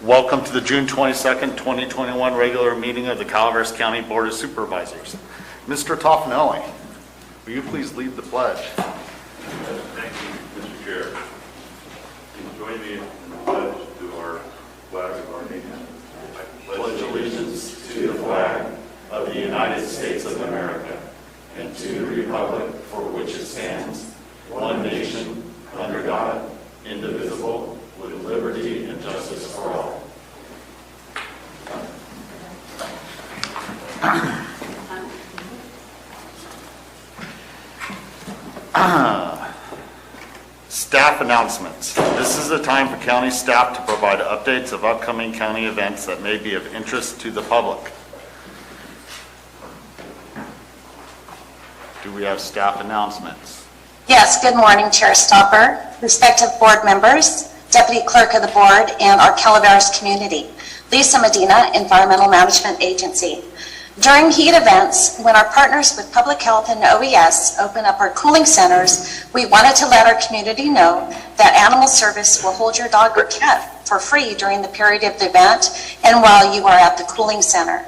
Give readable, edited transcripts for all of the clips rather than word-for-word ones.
Welcome to the June 22nd, 2021 regular meeting of the Calaveras County Board of Supervisors. Mr. Toffanelli, will you please lead the pledge? Thank you, Mr. Chair. Please join me in the pledge to our flag of our nation. I pledge allegiance to the flag of the United States of America and to the republic for which it stands, one nation, under God, indivisible, with liberty and justice for all. Staff announcements. This is the time for county staff to provide updates of upcoming county events that may be of interest to the public. Do we have staff announcements? Yes, good morning, Chair Stopper, respective board members, Deputy Clerk of the Board, and our Calaveras community. Lisa Medina, Environmental Management Agency. During heat events, when our partners with Public Health and OES open up our cooling centers, we wanted to let our community know that Animal Service will hold your dog or cat for free during the period of the event and while you are at the cooling center.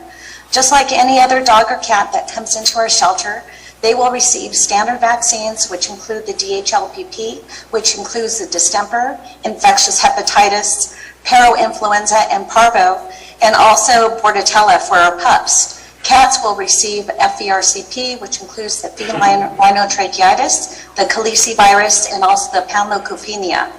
Just like any other dog or cat that comes into our shelter, they will receive standard vaccines, which include the DHLPP, which includes the distemper, infectious hepatitis, parainfluenza, and parvo, and also Bordetella for our pups. Cats will receive FVRCP, which includes the feline rhinotracheitis, the calicivirus, and also the panleukopenia.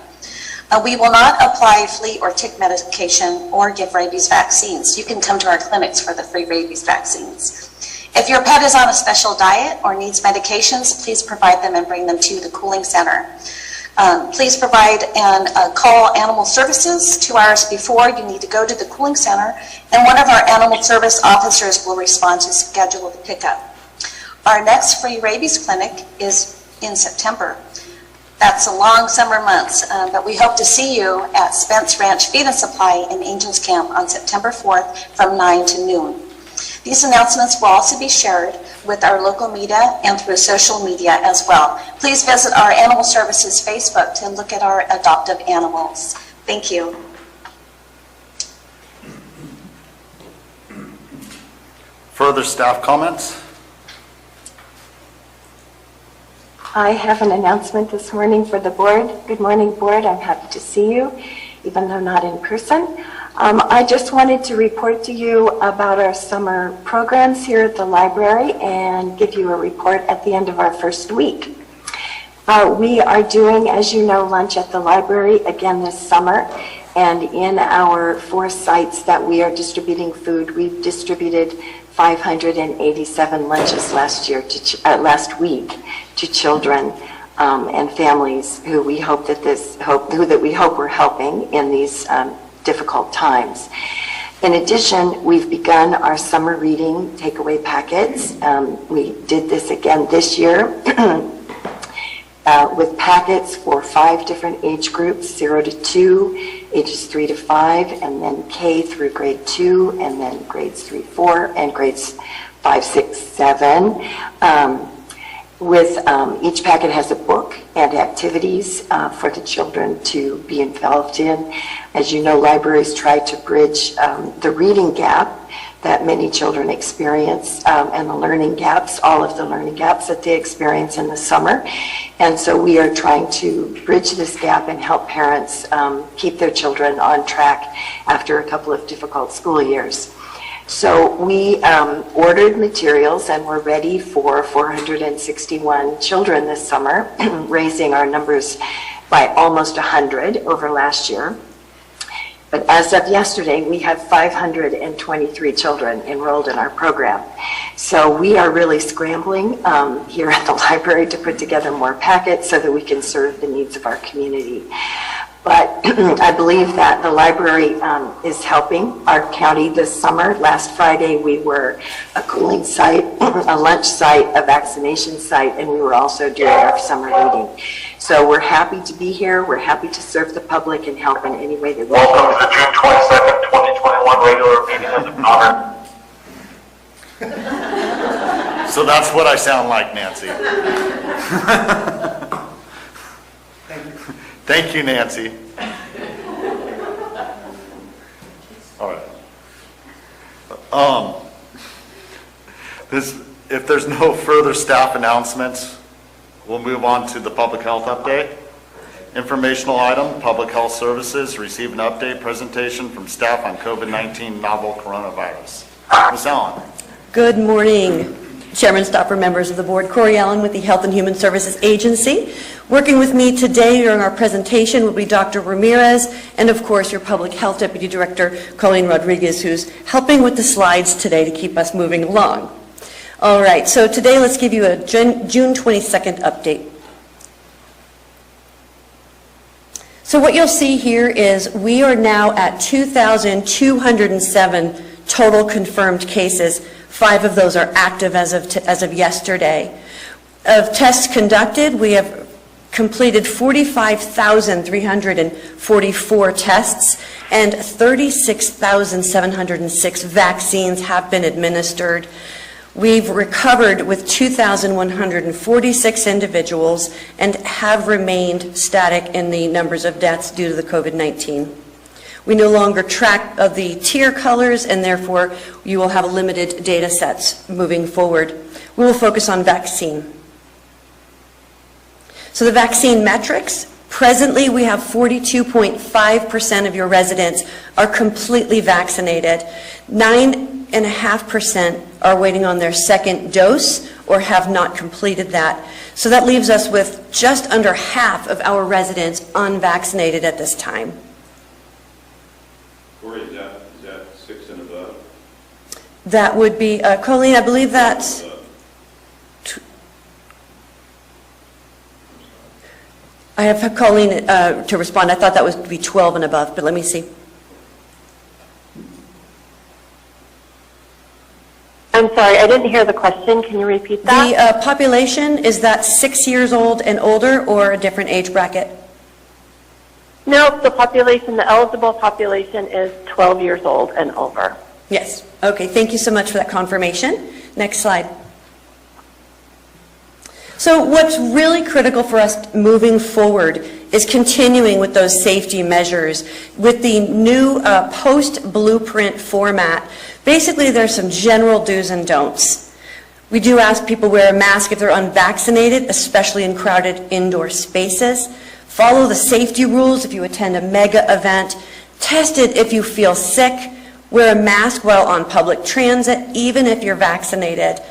We will not apply flea or tick medication or give rabies vaccines. You can come to our clinics for the free rabies vaccines. If your pet is on a special diet or needs medications, please provide them and bring them to the cooling center. Please provide and call Animal Services 2 hours before you need to go to the cooling center, and one of our Animal Service officers will respond to schedule the pickup. Our next free rabies clinic is in September. That's a long summer months, but we hope to see you at Spence Ranch Feed and Supply in Angels Camp on September 4th from 9 to noon. These announcements will also be shared with our local media and through social media as well. Please visit our Animal Services Facebook to look at our adoptive animals. Thank you. Further staff comments? I have an announcement this morning for the board. Good morning, board. I'm happy to see you, even though not in person. I just wanted to report to you about our summer programs here at the library and give you a report at the end of our first week. We are doing, as you know, lunch at the library again this summer, and in our 4 sites that we are distributing food, we've distributed 587 lunches last week to children and families who we hope we're helping in these difficult times. In addition, we've begun our summer reading takeaway packets. We did this again this year with packets for 5 different age groups, 0 to 2, ages 3 to 5, and then K through grade 2, and then grades 3, 4, and grades 5, 6, 7. Each packet has a book and activities for the children to be involved in. As you know, libraries try to bridge the reading gap that many children experience and the learning gaps, all of the learning gaps that they experience in the summer. And so we are trying to bridge this gap and help parents keep their children on track after a couple of difficult school years. So we ordered materials and we're ready for 461 children this summer, raising our numbers by almost 100 over last year. But as of yesterday, we have 523 children enrolled in our program. So we are really scrambling here at the library to put together more packets so that we can serve the needs of our community. But I believe that the library is helping our county this summer. Last Friday, we were a cooling site, a lunch site, a vaccination site, and we were also doing our summer reading. So we're happy to be here. We're happy to serve the public and help in any way that we can. Welcome to the June 22nd, 2021 regular meeting of the Calaveras. So that's what I sound like, Nancy. Thank you, Nancy. If there's no further staff announcements, we'll move on to the public health update. Informational item, public health services, receive an update presentation from staff on COVID-19 novel coronavirus. Ms. Allen. Good morning, Chairman Stopper, members of the board. Corey Allen with the Health and Human Services Agency. Working with me today during our presentation will be Dr. Ramirez and, of course, your Public Health Deputy Director, Colleen Rodriguez, who's helping with the slides today to keep us moving along. All right, so today let's give you a June 22nd update. So what you'll see here is we are now at 2,207 total confirmed cases. 5 of those are active as of yesterday. Of tests conducted, we have completed 45,344 tests, and 36,706 vaccines have been administered. We've recovered with 2,146 individuals and have remained static in the numbers of deaths due to the COVID-19. We no longer track the tier colors, and therefore you will have limited data sets moving forward. We will focus on vaccine. So the vaccine metrics, presently we have 42.5% of your residents are completely vaccinated. 9.5% are waiting on their second dose or have not completed that. So that leaves us with just under half of our residents unvaccinated at this time. Corey, is that 6 and above? That would be, Colleen, I believe that's, I have Colleen to respond. I thought that was to be 12 and above, but let me see. I'm sorry, I didn't hear the question. Can you repeat that? The population, is that 6 years old and older or a different age bracket? No, the population, the eligible population is 12 years old and over. Yes. Okay, thank you so much for that confirmation. Next slide. So what's really critical for us moving forward is continuing with those safety measures. With the new post-blueprint format, basically there's some general do's and don'ts. We do ask people wear a mask if they're unvaccinated, especially in crowded indoor spaces. Follow the safety rules if you attend a mega event. Test it if you feel sick. Wear a mask while on public transit, even if you're vaccinated.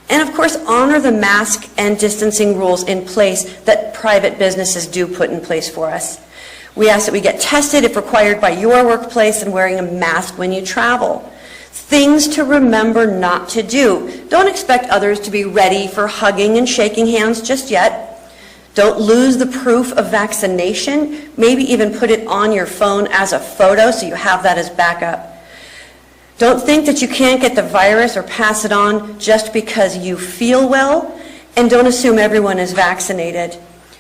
And of course, honor the mask and distancing rules in place that private businesses do put in place for us. We ask that we get tested if required by your workplace and wearing a mask when you travel. Things to remember not to do. Don't expect others to be ready for hugging and shaking hands just yet. Don't lose the proof of vaccination. Maybe even put it on your phone as a photo so you have that as backup. Don't think that you can't get the virus or pass it on just because you feel well, and don't assume everyone is vaccinated.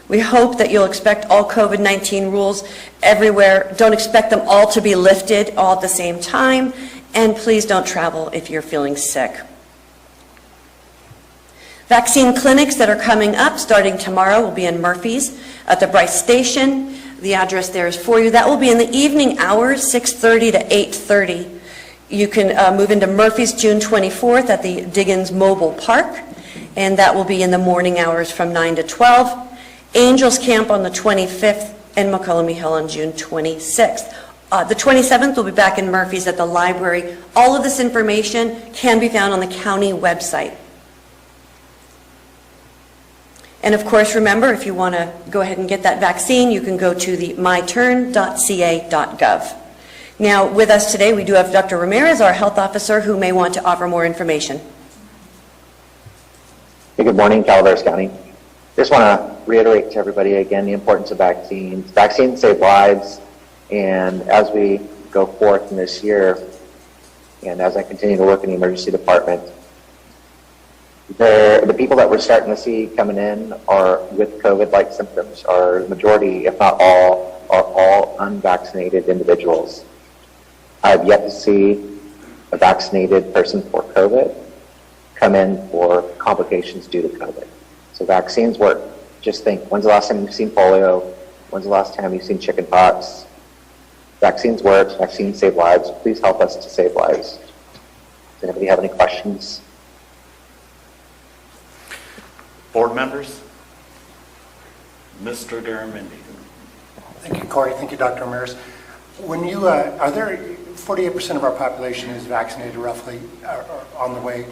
We hope that you'll expect all COVID-19 rules everywhere. Don't expect them all to be lifted all at the same time, and please don't travel if you're feeling sick. Vaccine clinics that are coming up starting tomorrow will be in Murphy's at the Bryce Station. The address there is for you. That will be in the evening hours, 6:30 to 8:30. You can move into Murphy's June 24th at the Diggins Mobile Park, and that will be in the morning hours from 9 to 12. Angels Camp on the 25th, and McCollum Hill on June 26th. The 27th will be back in Murphy's at the library. All of this information can be found on the county website. And of course, remember, if you want to go ahead and get that vaccine, you can go to the myturn.ca.gov. Now, with us today, we do have Dr. Ramirez, our health officer, who may want to offer more information. Hey, good morning, Calaveras County. Just want to reiterate to everybody again the importance of vaccines. Vaccines save lives, and as we go forth in this year, and as I continue to work in the emergency department, the people that we're starting to see coming in are with COVID-like symptoms are majority, if not all, are all unvaccinated individuals. I've yet to see a vaccinated person for COVID come in for complications due to COVID. So vaccines work. Just think, when's the last time you've seen polio? When's the last time you've seen chickenpox? Vaccines work. Vaccines save lives. Please help us to save lives. Does anybody have any questions? Board members? Mr. Garamendi. Thank you, Corey. Thank you, Dr. Ramirez. When you, are there, 48% of our population is vaccinated roughly on the way.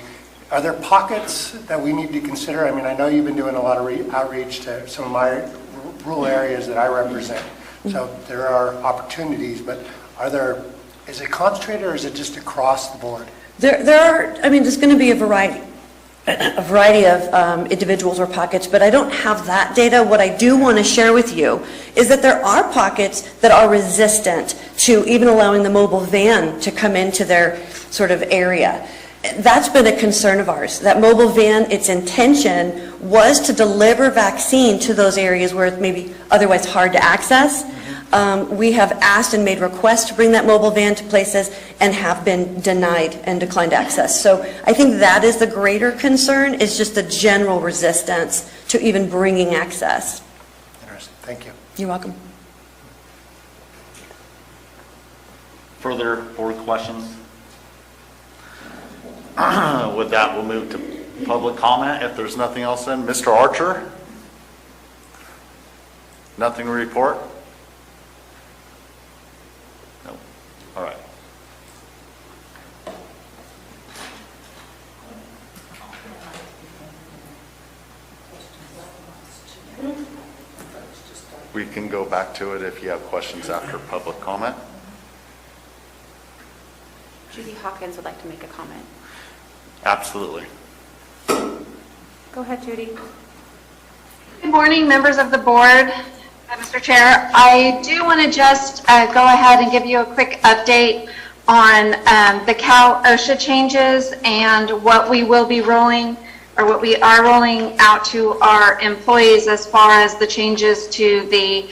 Are there pockets that we need to consider? I mean, I know you've been doing a lot of outreach to some of my rural areas that I represent. So there are opportunities, but is it concentrated or is it just across the board? There are, I mean, there's going to be a variety of individuals or pockets, but I don't have that data. What I do want to share with you is that there are pockets that are resistant to even allowing the mobile van to come into their sort of area. That's been a concern of ours. That mobile van, its intention was to deliver vaccine to those areas where it's maybe otherwise hard to access. We have asked and made requests to bring that mobile van to places and have been denied and declined access. So I think that is the greater concern, is just the general resistance to even bringing access. Interesting. Thank you. You're welcome. Further board questions? With that, we'll move to public comment. If there's nothing else, then Mr. Archer? Nothing to report? No. All right. We can go back to it if you have questions after public comment. Judy Hawkins would like to make a comment. Absolutely. Go ahead, Judy. Good morning, members of the board. Mr. Chair, I do want to just go ahead and give you a quick update on the Cal OSHA changes and what we will be rolling, or what we are rolling out to our employees as far as the changes to the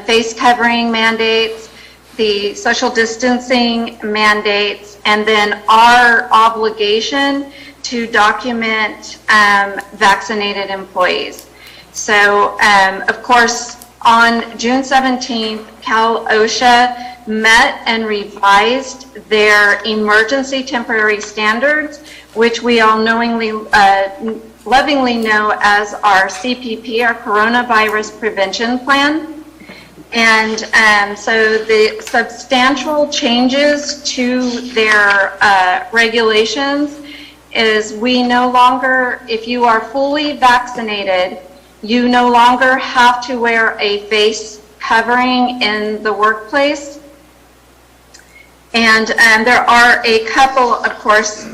face covering mandates, the social distancing mandates, and then our obligation to document vaccinated employees. So, of course, on June 17th, Cal OSHA met and revised their emergency temporary standards, which we all lovingly know as our CPP, our Coronavirus Prevention Plan. And so the substantial changes to their regulations is we no longer, if you are fully vaccinated, you no longer have to wear a face covering in the workplace. And there are a couple, of course,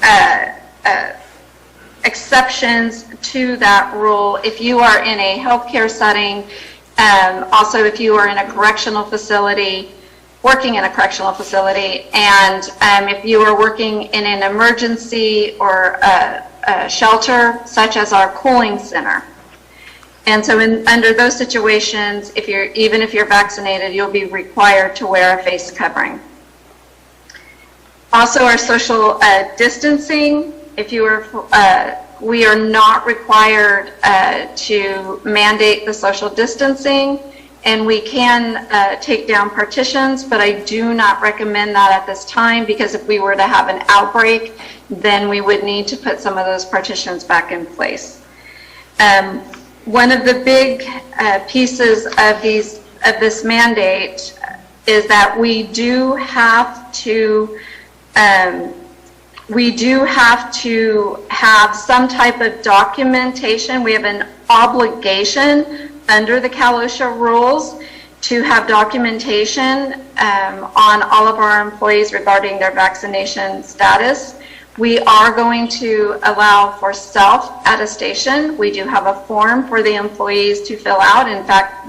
exceptions to that rule. If you are in a healthcare setting, also if you are in a correctional facility, working in a correctional facility, and if you are working in an emergency or a shelter, such as our cooling center. And so under those situations, even if you're vaccinated, you'll be required to wear a face covering. Also, our social distancing, if you are, we are not required to mandate the social distancing, and we can take down partitions, but I do not recommend that at this time, because if we were to have an outbreak, then we would need to put some of those partitions back in place. One of the big pieces of this mandate is that we do have to have some type of documentation. We have an obligation under the Cal OSHA rules to have documentation on all of our employees regarding their vaccination status. We are going to allow for self-attestation. We do have a form for the employees to fill out. In fact,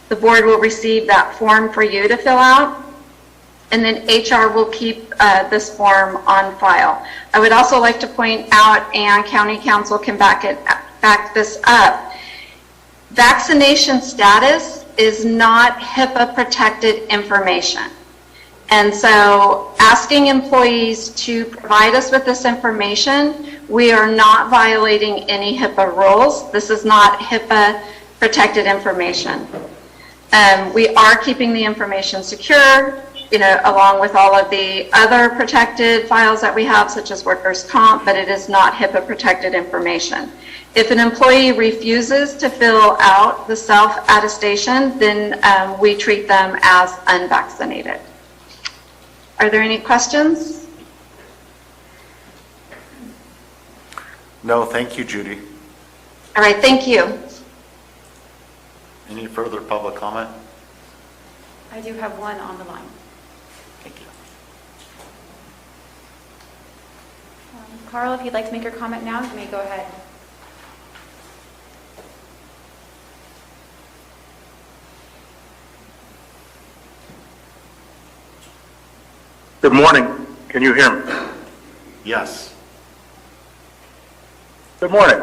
the board will receive that form for you to fill out. And then HR will keep this form on file. I would also like to point out, and County Council can back this up, vaccination status is not HIPAA protected information. And so asking employees to provide us with this information, we are not violating any HIPAA rules. This is not HIPAA protected information. We are keeping the information secure. along with all of the other protected files that we have, such as workers' comp, but it is not HIPAA protected information. If an employee refuses to fill out the self-attestation, then we treat them as unvaccinated. Are there any questions? No, thank you, Judy. All right, thank you. Any further public comment? I do have one on the line. Thank you. Carl, if you'd like to make your comment now, you may go ahead. Good morning. Can you hear me? Yes. Good morning,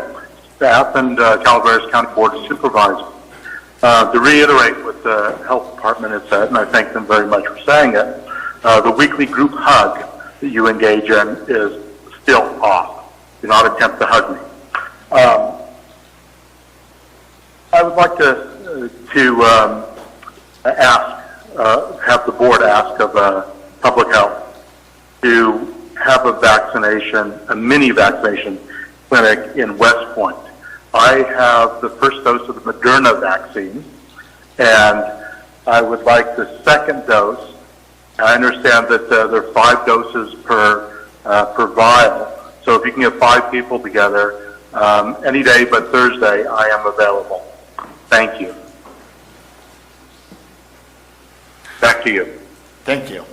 staff and Calaveras County Board of Supervisors. To reiterate what the Health Department has said, and I thank them very much for saying it, the weekly group hug that you engage in is still off. Do not attempt to hug me. I would like to have the board ask of Public Health to have a mini vaccination clinic in West Point. I have the first dose of the Moderna vaccine, and I would like the second dose. I understand that there are 5 doses per vial, so if you can get 5 people together, any day but Thursday, I am available. Thank you. Back to you. Thank you.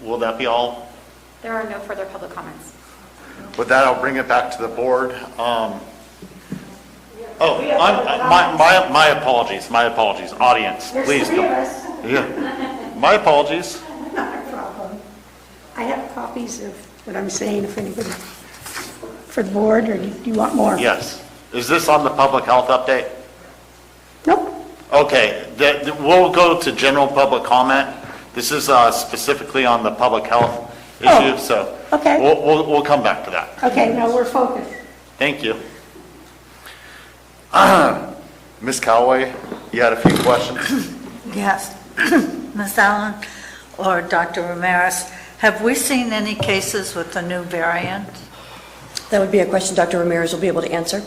Will that be all? There are no further public comments. With that, I'll bring it back to the board. My apologies. Audience, please. Yeah. My apologies. Not a problem. I have copies of what I'm saying if anybody, for the board, or do you want more? Yes. Is this on the public health update? Nope. Okay, we'll go to general public comment. This is specifically on the public health issue, so okay. we'll come back to that. Okay, now we're focused. Thank you. Ms. Callaway, you had a few questions? Yes. Ms. Allen or Dr. Ramirez, have we seen any cases with the new variant? That would be a question Dr. Ramirez will be able to answer.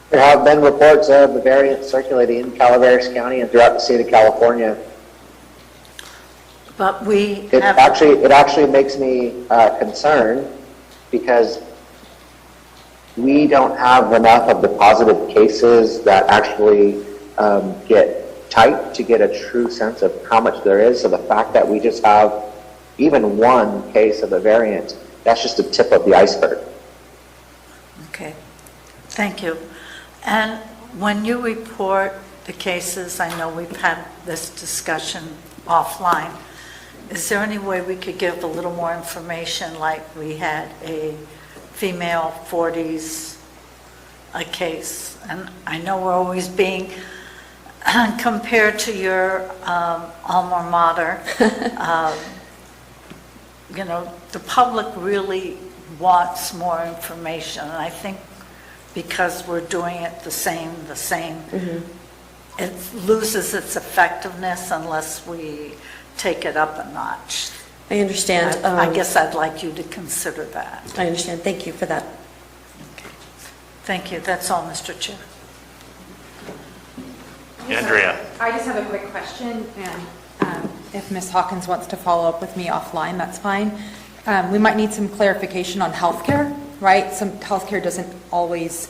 There have been reports of the variant circulating in Calaveras County and throughout the state of California. But we It have... actually makes me concerned because we don't have enough of the positive cases that actually get tight to get a true sense of how much there is. So the fact that we just have even one case of the variant, that's just the tip of the iceberg. Okay, thank you. And when you report the cases, I know we've had this discussion offline, is there any way we could give a little more information, like we had a female 40s a case, and I know we're always being compared to your alma mater. The public really wants more information, and I think because we're doing it the same, it loses its effectiveness unless we take it up a notch. I understand. I guess I'd like you to consider that. I understand. Thank you for that. Okay. Thank you. That's all, Mr. Chair. Andrea. I just have a quick question, and if Ms. Hawkins wants to follow up with me offline, that's fine. We might need some clarification on healthcare, right? Some healthcare doesn't always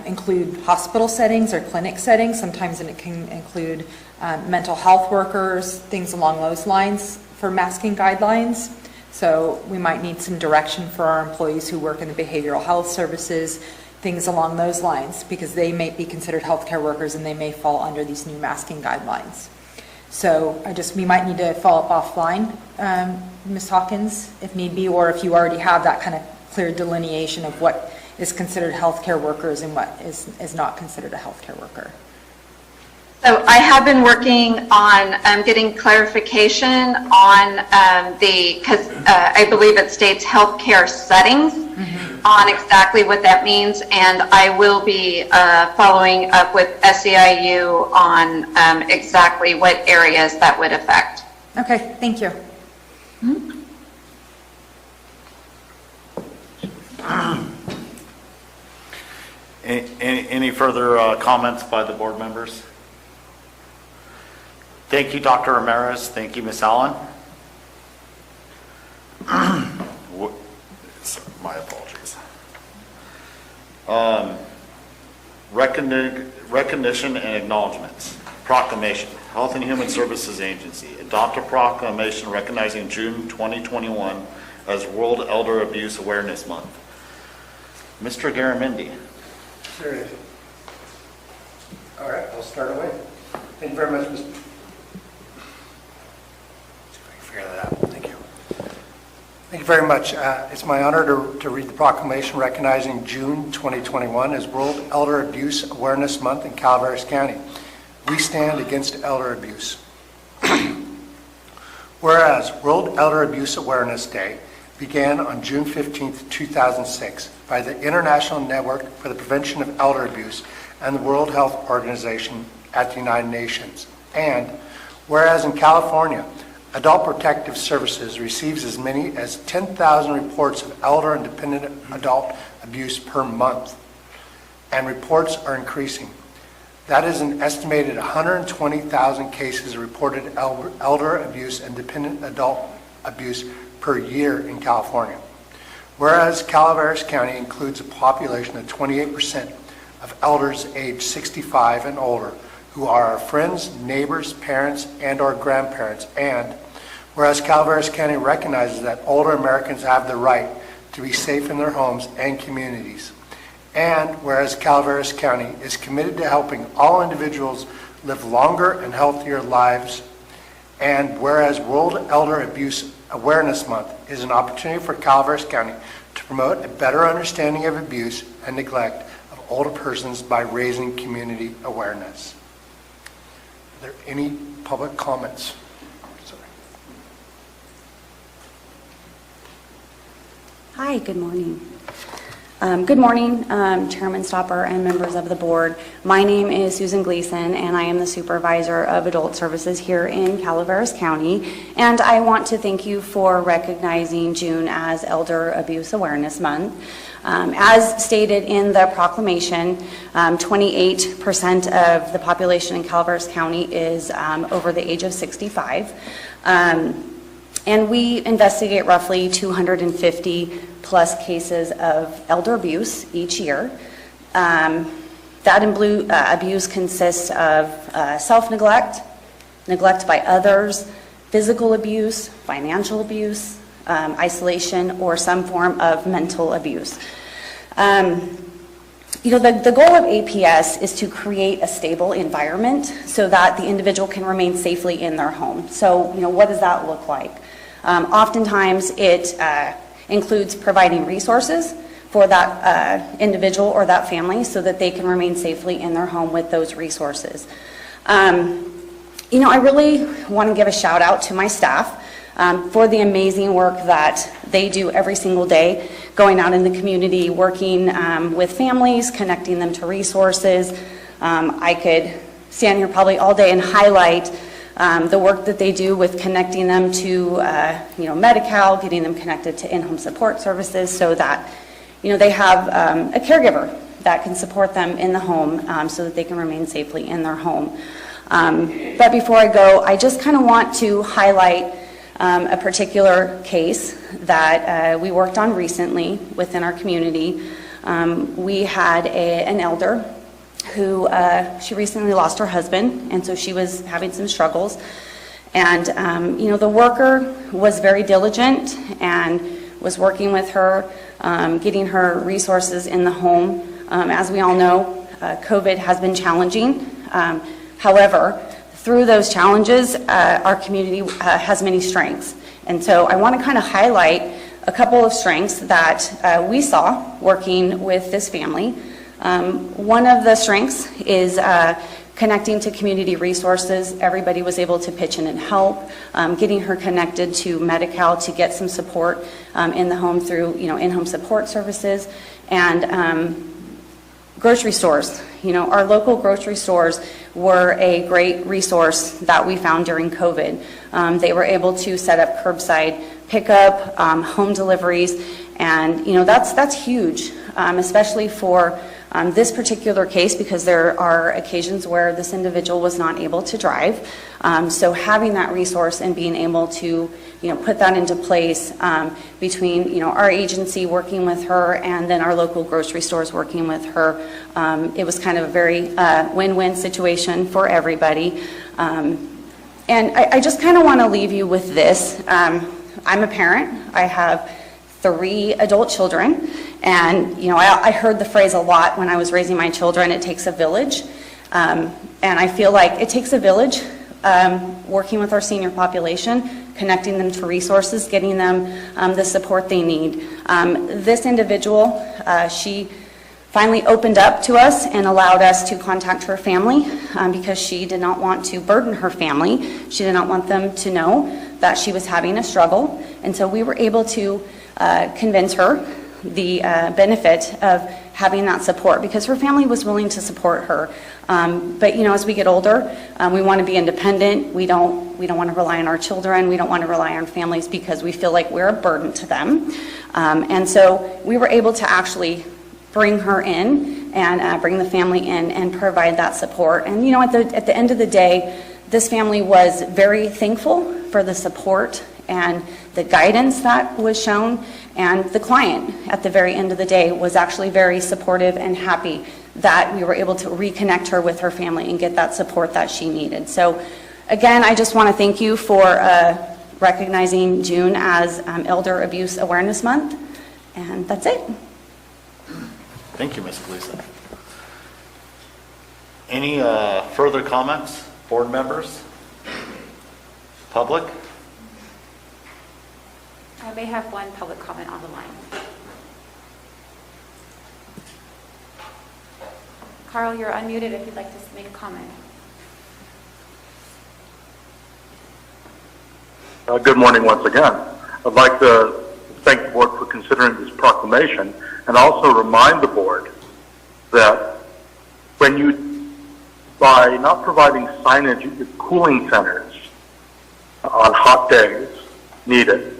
include hospital settings or clinic settings. Sometimes it can include mental health workers, things along those lines for masking guidelines. So we might need some direction for our employees who work in the behavioral health services, things along those lines, because they may be considered healthcare workers and they may fall under these new masking guidelines. So we might need to follow up offline, Ms. Hawkins, if need be, or if you already have that kind of clear delineation of what is considered healthcare workers and what is not considered a healthcare worker. So I have been working on getting clarification on because I believe it states healthcare settings. on exactly what that means, and I will be following up with SEIU on exactly what areas that would affect. Okay, thank you. Any further comments by the board members? Thank you, Dr. Ramirez. Thank you, Ms. Allen. My apologies. Recognition and acknowledgements. Proclamation. Health and Human Services Agency. Adopt a proclamation recognizing June 2021 as World Elder Abuse Awareness Month. Mr. Garamendi. Serious. All right, I'll start away. Thank you very much, Mr. Figure that out. Thank you. Thank you very much. It's my honor to read the proclamation recognizing June 2021 as World Elder Abuse Awareness Month in Calaveras County. We stand against elder abuse. Whereas World Elder Abuse Awareness Day began on June 15, 2006 by the International Network for the Prevention of Elder Abuse and the World Health Organization at the United Nations. And whereas in California, Adult Protective Services receives as many as 10,000 reports of elder and dependent adult abuse per month, and reports are increasing. That is an estimated 120,000 cases of reported elder abuse and dependent adult abuse per year in California. Whereas Calaveras County includes a population of 28% of elders aged 65 and older who are our friends, neighbors, parents, and or grandparents. And whereas Calaveras County recognizes that older Americans have the right to be safe in their homes and communities. And whereas Calaveras County is committed to helping all individuals live longer and healthier lives. And whereas World Elder Abuse Awareness Month is an opportunity for Calaveras County to promote a better understanding of abuse and neglect of older persons by raising community awareness. Are there any public comments? Sorry. Hi, good morning. Good morning, Chairman Stopper and members of the board. My name is Susan Gleason, and I am the Supervisor of Adult Services here in Calaveras County. And I want to thank you for recognizing June as Elder Abuse Awareness Month. As stated in the proclamation, 28% of the population in Calaveras County is over the age of 65. And we investigate roughly 250 plus cases of elder abuse each year. That abuse consists of self-neglect, neglect by others, physical abuse, financial abuse, isolation, or some form of mental abuse. The goal of APS is to create a stable environment so that the individual can remain safely in their home. So, what does that look like? Oftentimes it includes providing resources for that individual or that family so that they can remain safely in their home with those resources. I really want to give a shout out to my staff for the amazing work that they do every single day, going out in the community, working with families, connecting them to resources. I could stand here probably all day and highlight the work that they do with connecting them to, Medi-Cal, getting them connected to in-home support services so that, they have a caregiver that can support them in the home so that they can remain safely in their home. But before I go, I just kind of want to highlight a particular case that we worked on recently within our community. We had an elder who she recently lost her husband, and so she was having some struggles. And the worker was very diligent and was working with her, getting her resources in the home. As we all know, COVID has been challenging. However, through those challenges, our community has many strengths. And so I want to kind of highlight a couple of strengths that we saw working with this family. One of the strengths is connecting to community resources. Everybody was able to pitch in and help, getting her connected to Medi-Cal to get some support in the home through, in-home support services, and grocery stores. Our local grocery stores were a great resource that we found during COVID. They were able to set up curbside pickup, home deliveries, and that's huge, especially for this particular case, because there are occasions where this individual was not able to drive. So having that resource and being able to put that into place between our agency working with her and then our local grocery stores working with her, it was kind of a very win-win situation for everybody. And I just kind of want to leave you with this. I'm a parent. I have 3 adult children, and I heard the phrase a lot when I was raising my children, it takes a village, and I feel like it takes a village working with our senior population, connecting them to resources, getting them the support they need. This individual, she finally opened up to us and allowed us to contact her family because she did not want to burden her family. She did not want them to know that she was having a struggle, and so we were able to convince her the benefit of having that support, because her family was willing to support her. But as we get older, we want to be independent. We don't want to rely on our children. We don't want to rely on families because we feel like we're a burden to them. And so we were able to actually bring her in and bring the family in and provide that support. And at the end of the day, this family was very thankful for the support and the guidance that was shown, and the client at the very end of the day was actually very supportive and happy that we were able to reconnect her with her family and get that support that she needed. So again, I just want to thank you for recognizing June as Elder Abuse Awareness Month, and that's it. Thank you, Ms. Gleason. Any further comments, board members, public? I may have one public comment on the line. Carl, you're unmuted if you'd like to make a comment. Good morning once again. I'd like to thank the board for considering this proclamation and also remind the board that by not providing signage at cooling centers on hot days needed,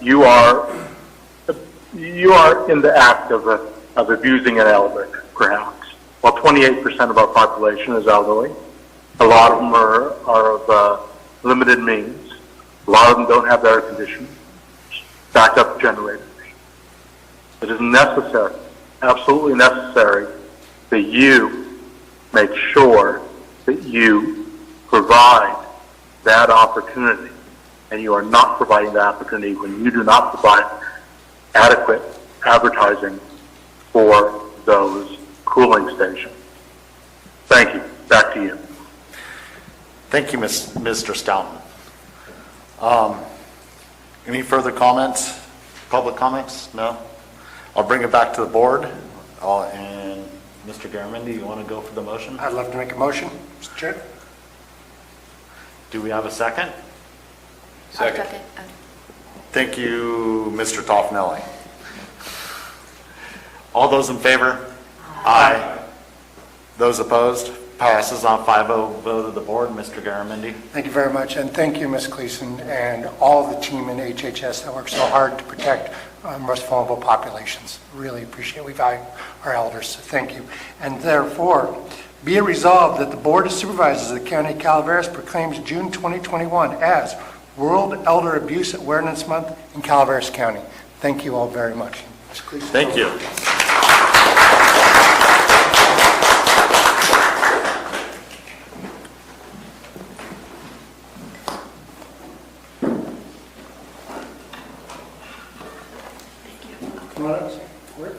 you are in the act of abusing an elder, perhaps. While 28% of our population is elderly, a lot of them are of limited means. A lot of them don't have air conditioning, backup generators. It is necessary, absolutely necessary, that you make sure that you provide that opportunity. And you are not providing the opportunity when you do not provide adequate advertising for those cooling stations. Thank you. Back to you. Thank you, Mr. Stoughton. Any further comments? Public comments? No? I'll bring it back to the board. And Mr. Garamendi, you want to go for the motion? I'd love to make a motion, Mr. Chair. Do we have a second? Second. Thank you, Mr. Toffnelli. All those in favor? Aye. Those opposed? Passes on 5-0 vote of the board. Mr. Garamendi. Thank you very much, and thank you, Ms. Gleason, and all the team in HHS that works so hard to protect most vulnerable populations. Really appreciate it. We value our elders, so thank you. And therefore, be it resolved that the Board of Supervisors of the County of Calaveras proclaims June 2021 as World Elder Abuse Awareness Month in Calaveras County. Thank you all very much. Ms. Gleason. Thank you. Come on up. Where?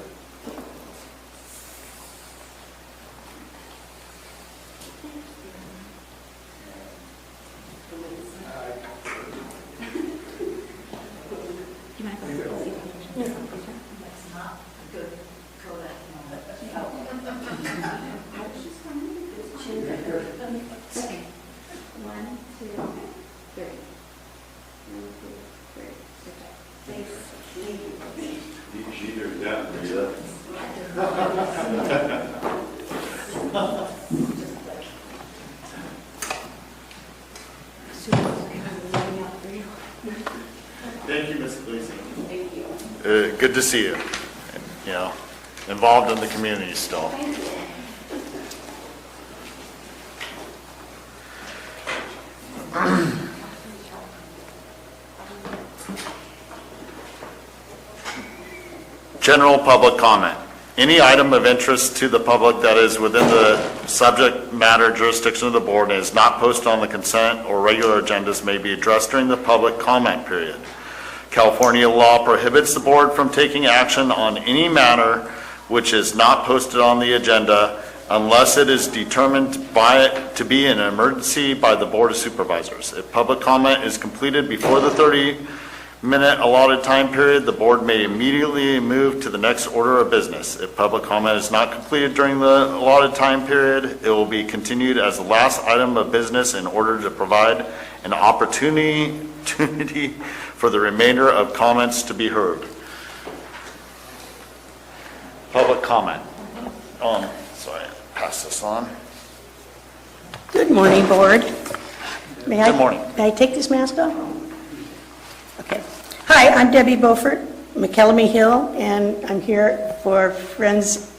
Either that or the other. Thank you, Ms. Gleason. Thank you. Good to see you. You know, involved in the community still. General public comment. Any item of interest to the public that is within the subject matter jurisdiction of the board and is not posted on the consent or regular agendas may be addressed during the public comment period. California law prohibits the board from taking action on any matter which is not posted on the agenda unless it is determined by it to be an emergency by the Board of Supervisors. If public comment is completed before the 30-minute allotted time period, the board may immediately move to the next order of business. If public comment is not completed during the allotted time period, it will be continued as the last item of business in order to provide an opportunity for the remainder of comments to be heard. Public comment. Sorry, pass this on. Good morning, board. Good morning. May I take this mask off? Okay. Hi, I'm Debbie Beaufort, McKellamey Hill, and I'm here for Friends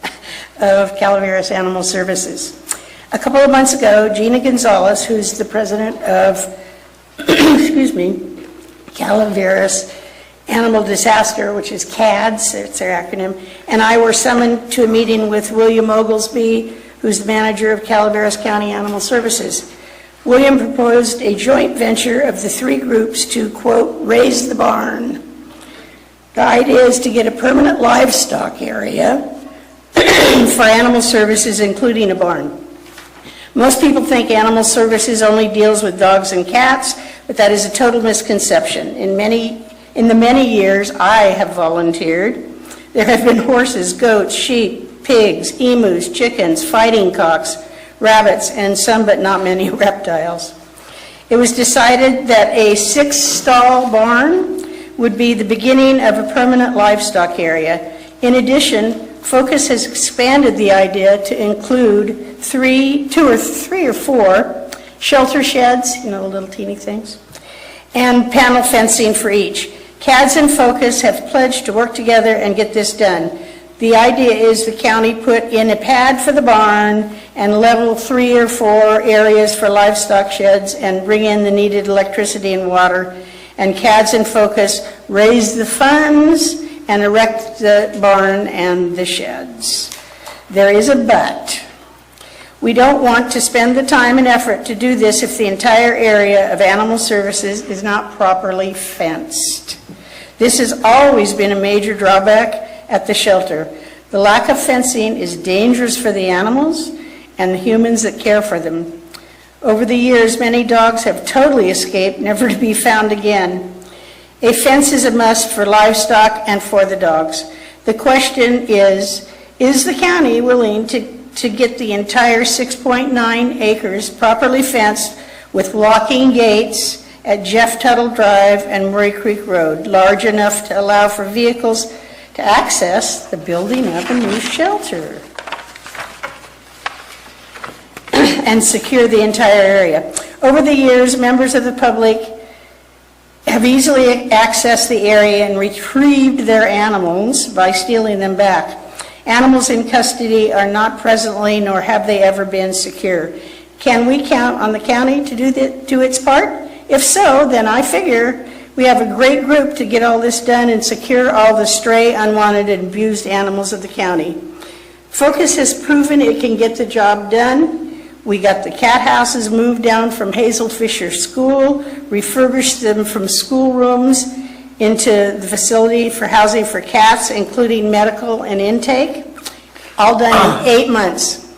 of Calaveras Animal Services. A couple of months ago, Gina Gonzalez, who's the president of, excuse me, Calaveras Animal Disaster, which is CADS, it's their acronym, and I were summoned to a meeting with William Oglesby, who's the manager of Calaveras County Animal Services. William proposed a joint venture of the three groups to, quote, raise the barn. The idea is to get a permanent livestock area for animal services, including a barn. Most people think animal services only deals with dogs and cats, but that is a total misconception. In the many years I have volunteered, there have been horses, goats, sheep, pigs, emus, chickens, fighting cocks, rabbits, and some but not many reptiles. It was decided that a 6-stall barn would be the beginning of a permanent livestock area. In addition, Focus has expanded the idea to include three or four shelter sheds, you know, the little teeny things, and panel fencing for each. CADS and Focus have pledged to work together and get this done. The idea is the county put in a pad for the barn and level 3 or 4 areas for livestock sheds and bring in the needed electricity and water. And CADS and Focus raise the funds and erect the barn and the sheds. There is a but. We don't want to spend the time and effort to do this if the entire area of animal services is not properly fenced. This has always been a major drawback at the shelter. The lack of fencing is dangerous for the animals and the humans that care for them. Over the years, many dogs have totally escaped, never to be found again. A fence is a must for livestock and for the dogs. The question is the county willing to get the entire 6.9 acres properly fenced with locking gates at Jeff Tuttle Drive and Murray Creek Road, large enough to allow for vehicles to access the building of a new shelter and secure the entire area? Over the years, members of the public have easily accessed the area and retrieved their animals by stealing them back. Animals in custody are not presently, nor have they ever been, secure. Can we count on the county to do its part? If so, then I figure we have a great group to get all this done and secure all the stray, unwanted, and abused animals of the county. Focus has proven it can get the job done. We got the cat houses moved down from Hazel Fisher School, refurbished them from schoolrooms into the facility for housing for cats, including medical and intake, all done in 8 months.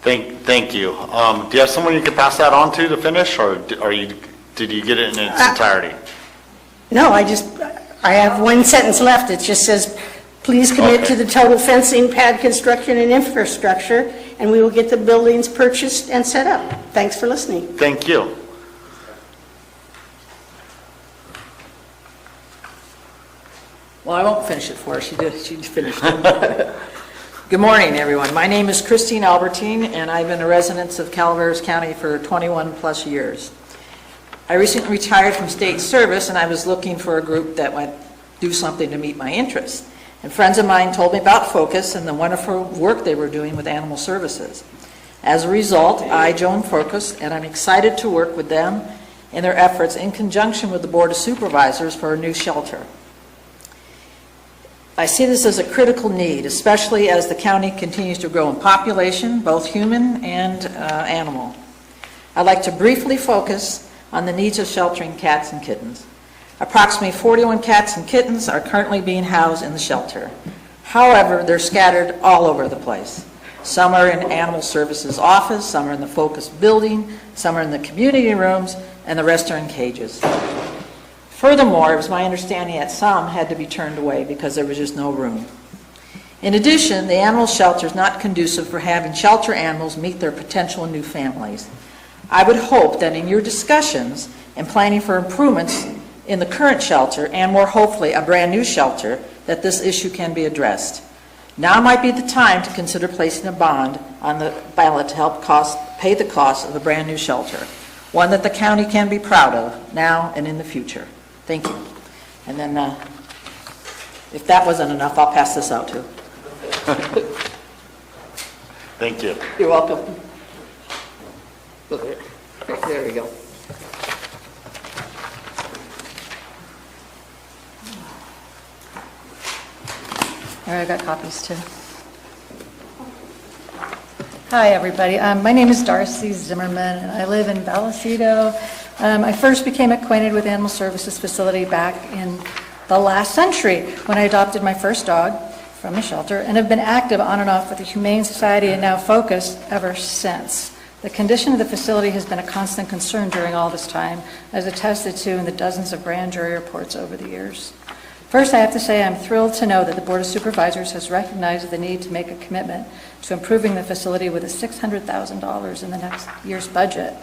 Thank you. Do you have someone you could pass that on to finish, or did you get it in its entirety? No, I have one sentence left. It just says, please commit to the total fencing, pad construction, and infrastructure, and we will get the buildings purchased and set up. Thanks for listening. Thank you. Well, I won't finish it for her. She finished it. Good morning, everyone. My name is Christine Albertine, and I've been a resident of Calaveras County for 21 plus years. I recently retired from state service, and I was looking for a group that would do something to meet my interests. And friends of mine told me about Focus and the wonderful work they were doing with animal services. As a result, I joined Focus, and I'm excited to work with them in their efforts in conjunction with the Board of Supervisors for a new shelter. I see this as a critical need, especially as the county continues to grow in population, both human and animal. I'd like to briefly focus on the needs of sheltering cats and kittens. Approximately 41 cats and kittens are currently being housed in the shelter. However, they're scattered all over the place. Some are in Animal Services office, some are in the Focus building, some are in the community rooms, and the rest are in cages. Furthermore, it was my understanding that some had to be turned away because there was just no room. In addition, the animal shelter is not conducive for having shelter animals meet their potential new families. I would hope that in your discussions and planning for improvements in the current shelter, and more hopefully a brand new shelter, that this issue can be addressed. Now might be the time to consider placing a bond on the ballot to help pay the cost of a brand new shelter, one that the county can be proud of now and in the future. Thank you. And then if that wasn't enough, I'll pass this out too. Thank you. You're welcome. Look there. There we go. All right, I got copies too. Hi, everybody. My name is Darcy Zimmerman, and I live in Vallecito. I first became acquainted with Animal Services facility back in the last century when I adopted my first dog from the shelter and have been active on and off with the Humane Society and now Focus ever since. The condition of the facility has been a constant concern during all this time, as attested to in the dozens of grand jury reports over the years. First, I have to say I'm thrilled to know that the Board of Supervisors has recognized the need to make a commitment to improving the facility with a $600,000 in the next year's budget.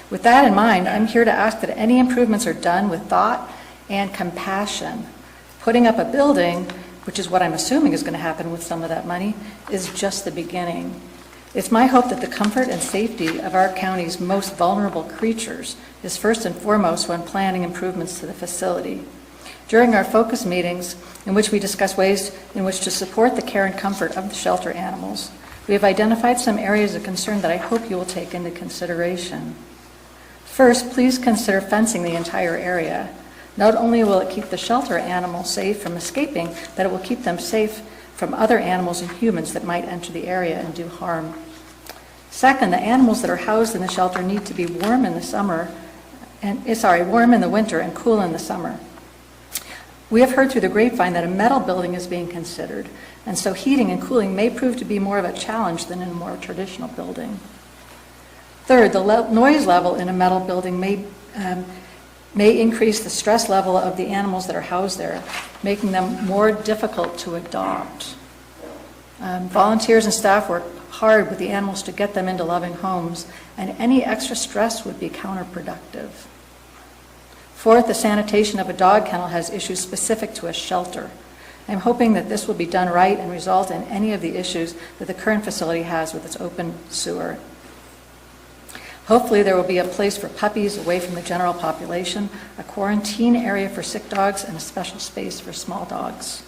With that in mind, I'm here to ask that any improvements are done with thought and compassion. Putting up a building, which is what I'm assuming is going to happen with some of that money, is just the beginning. It's my hope that the comfort and safety of our county's most vulnerable creatures is first and foremost when planning improvements to the facility. During our focus meetings, in which we discuss ways in which to support the care and comfort of the shelter animals, we have identified some areas of concern that I hope you will take into consideration. First, please consider fencing the entire area. Not only will it keep the shelter animals safe from escaping, but it will keep them safe from other animals and humans that might enter the area and do harm. Second, the animals that are housed in the shelter need to be warm in the winter and cool in the summer. We have heard through the grapevine that a metal building is being considered, and so heating and cooling may prove to be more of a challenge than in a more traditional building. Third, the noise level in a metal building may increase the stress level of the animals that are housed there, making them more difficult to adopt. Volunteers and staff work hard with the animals to get them into loving homes, and any extra stress would be counterproductive. Fourth, the sanitation of a dog kennel has issues specific to a shelter. I'm hoping that this will be done right and result in any of the issues that the current facility has with its open sewer. Hopefully there will be a place for puppies away from the general population, a quarantine area for sick dogs, and a special space for small dogs.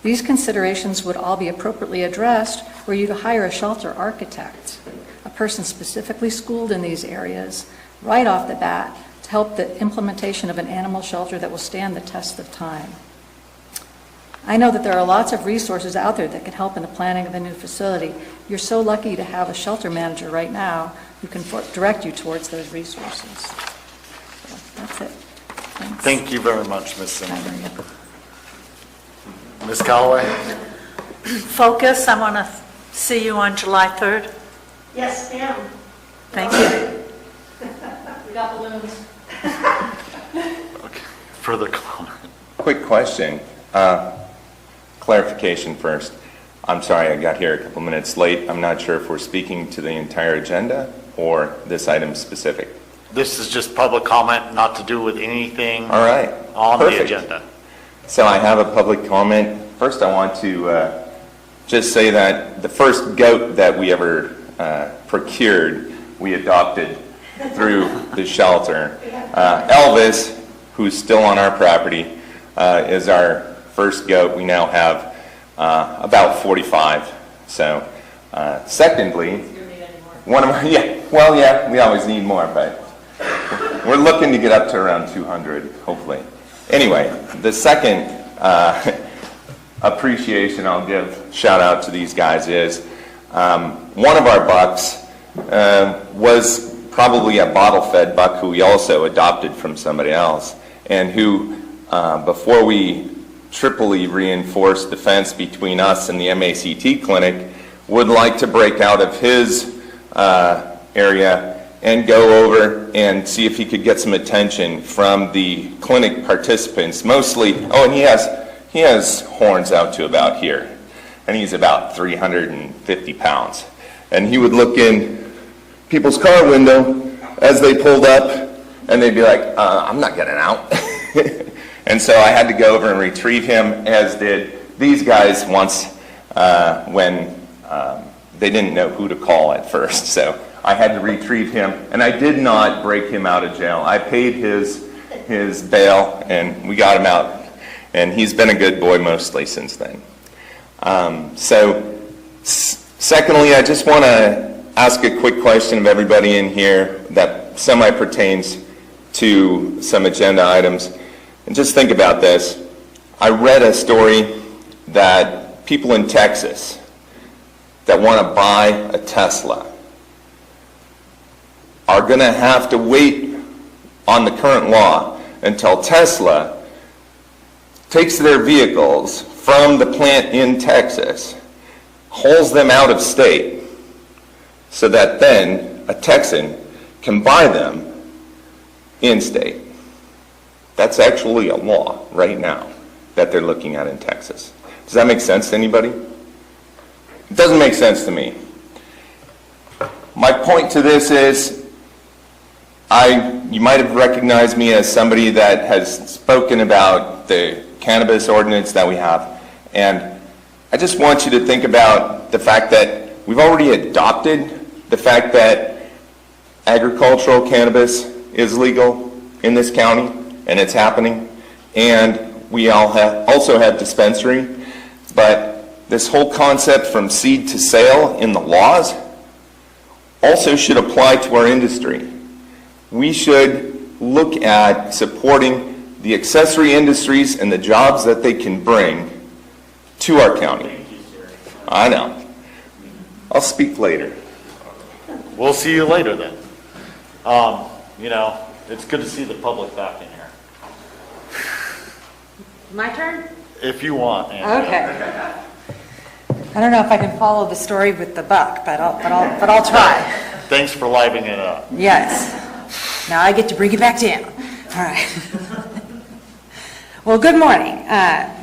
These considerations would all be appropriately addressed were you to hire a shelter architect, a person specifically schooled in these areas, right off the bat, to help the implementation of an animal shelter that will stand the test of time. I know that there are lots of resources out there that can help in the planning of a new facility. You're so lucky to have a shelter manager right now who can direct you towards those resources. So that's it. Thanks. Thank you very much, Ms. Zimmerman. Ms. Callaway? Focus, I want to see you on July 3rd. Yes, ma'am. Thank you. We got balloons. Okay. Further comment? Quick question. Clarification first. I'm sorry I got here a couple minutes late. I'm not sure if we're speaking to the entire agenda or this item specific. This is just public comment, not to do with anything All right. on Perfect. the agenda. So I have a public comment. First, I want to just say that the first goat that we ever procured, we adopted through the shelter. Elvis, who's still on our property, is our first goat. We now have about 45. So, secondly, one of my, we always need more, but we're looking to get up to around 200, hopefully. Anyway, the second appreciation I'll give, shout out to these guys, is one of our bucks was probably a bottle-fed buck who we also adopted from somebody else, and who, before we triply reinforced the fence between us and the MACT clinic, would like to break out of his area and go over and see if he could get some attention from the clinic participants. Mostly, and he has horns out to about here, and he's about 350 pounds. And he would look in people's car window as they pulled up, and they'd be like, I'm not getting out. And so I had to go over and retrieve him, as did these guys once when they didn't know who to call at first. So I had to retrieve him, and I did not break him out of jail. I paid his bail, and we got him out, and he's been a good boy mostly since then. Secondly, I just want to ask a quick question of everybody in here that semi-pertains to some agenda items. And just think about this. I read a story that people in Texas that want to buy a Tesla are going to have to wait on the current law until Tesla takes their vehicles from the plant in Texas, hauls them out of state, so that then a Texan can buy them in state. That's actually a law right now that they're looking at in Texas. Does that make sense to anybody? It doesn't make sense to me. My point to this is, you might have recognized me as somebody that has spoken about the cannabis ordinance that we have. And I just want you to think about the fact that we've already adopted the fact that agricultural cannabis is legal in this county, and it's happening. And we also have dispensary. But this whole concept from seed to sale in the laws also should apply to our industry. We should look at supporting the accessory industries and the jobs that they can bring to our county. I know. I'll speak later. We'll see you later then. It's good to see the public back in here. My turn? If you want, Andrea. Okay. I don't know if I can follow the story with the buck, but I'll try. Thanks for livening it up. Yes. Now I get to bring it back down. All right. Well, good morning.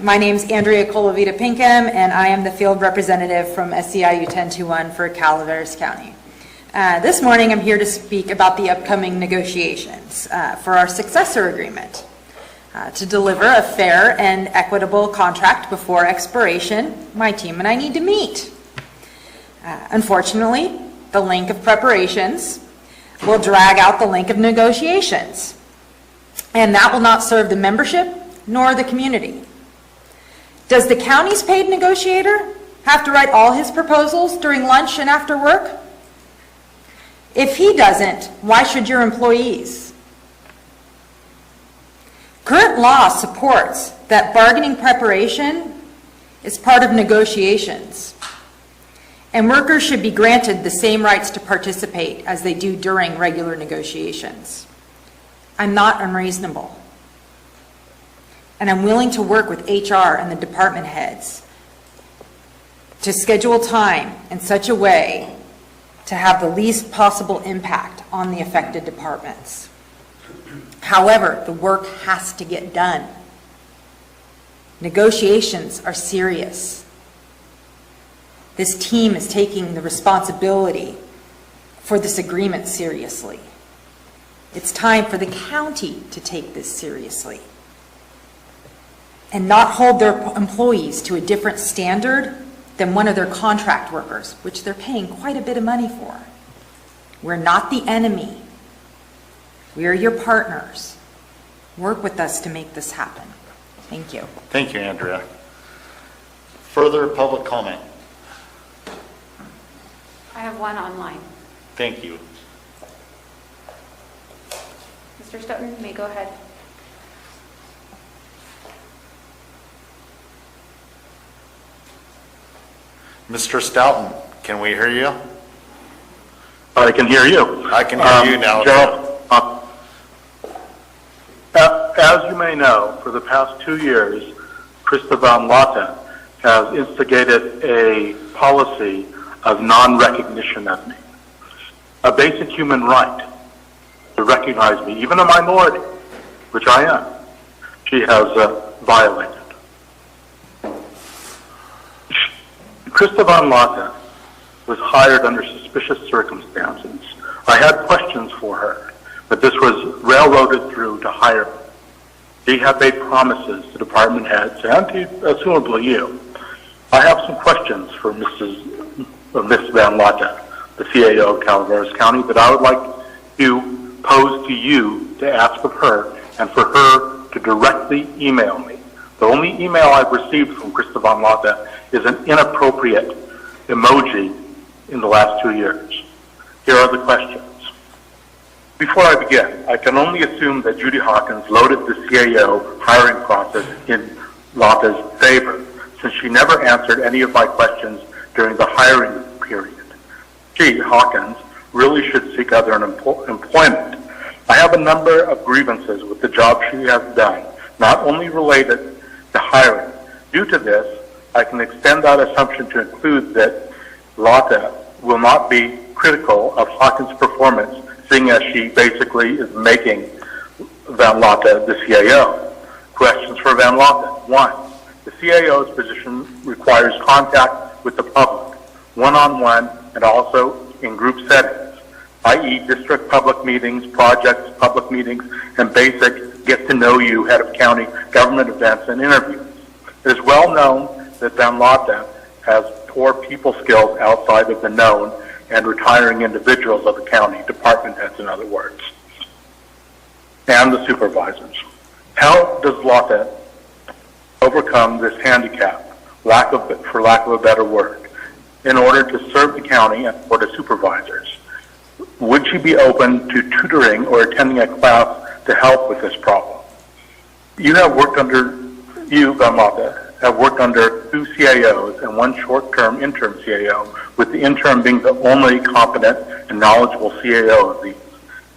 My name's Andrea Colavita Pinkham, and I am the field representative from SEIU 1021 for Calaveras County. This morning I'm here to speak about the upcoming negotiations for our successor agreement to deliver a fair and equitable contract before expiration. My team and I need to meet. Unfortunately, the length of preparations will drag out the length of negotiations, and that will not serve the membership nor the community. Does the county's paid negotiator have to write all his proposals during lunch and after work? If he doesn't, why should your employees? Current law supports that bargaining preparation is part of negotiations, and workers should be granted the same rights to participate as they do during regular negotiations. I'm not unreasonable, and I'm willing to work with HR and the department heads to schedule time in such a way to have the least possible impact on the affected departments. However, the work has to get done. Negotiations are serious. This team is taking the responsibility for this agreement seriously. It's time for the county to take this seriously. and not hold their employees to a different standard than one of their contract workers, which they're paying quite a bit of money for. We're not the enemy. We are your partners. Work with us to make this happen. Thank you. Thank you, Andrea. Further public comment? I have one online. Thank you. Mr. Stoughton, you may go ahead. Mr. Stoughton, can we hear you? I can hear you. I can hear you now. Gerald, as you may know, for the past 2 years, Krista Van Lotte has instigated a policy of non-recognition of me. A basic human right to recognize me, even a minority, which I am, she has violated. Krista Van Lotte was hired under suspicious circumstances. I had questions for her, but this was railroaded through to hire her. She had made promises to department heads and to, assumably, you. I have some questions for Miss Van Lotte, the CAO of Calaveras County, that I would like to pose to you to ask of her and for her to directly email me. The only email I've received from Krista Van Lotte is an inappropriate emoji in the last 2 years. Here are the questions. Before I begin, I can only assume that Judy Hawkins loaded the CAO hiring process in Lotte's favor, since she never answered any of my questions during the hiring period. She, Hawkins, really should seek other employment. I have a number of grievances with the job she has done, not only related to hiring. Due to this, I can extend that assumption to include that Lotte will not be critical of Hawkins' performance, seeing as she basically is making Van Lotte the CAO. Questions for Van Lotte. 1. The CAO's position requires contact with the public, one-on-one, and also in group settings, i.e. district public meetings, projects, public meetings, and basic get-to-know-you head of county government events and interviews. It is well known that Van Lotte has poor people skills outside of the known and retiring individuals of the county, department heads in other words, and the supervisors. How does Lotte overcome this handicap, for lack of a better word, in order to serve the county and for the supervisors? Would she be open to tutoring or attending a class to help with this problem? You, Van Lotte, have worked under 2 CAOs and 1 short-term interim CAO, with the interim being the only competent and knowledgeable CAO of these.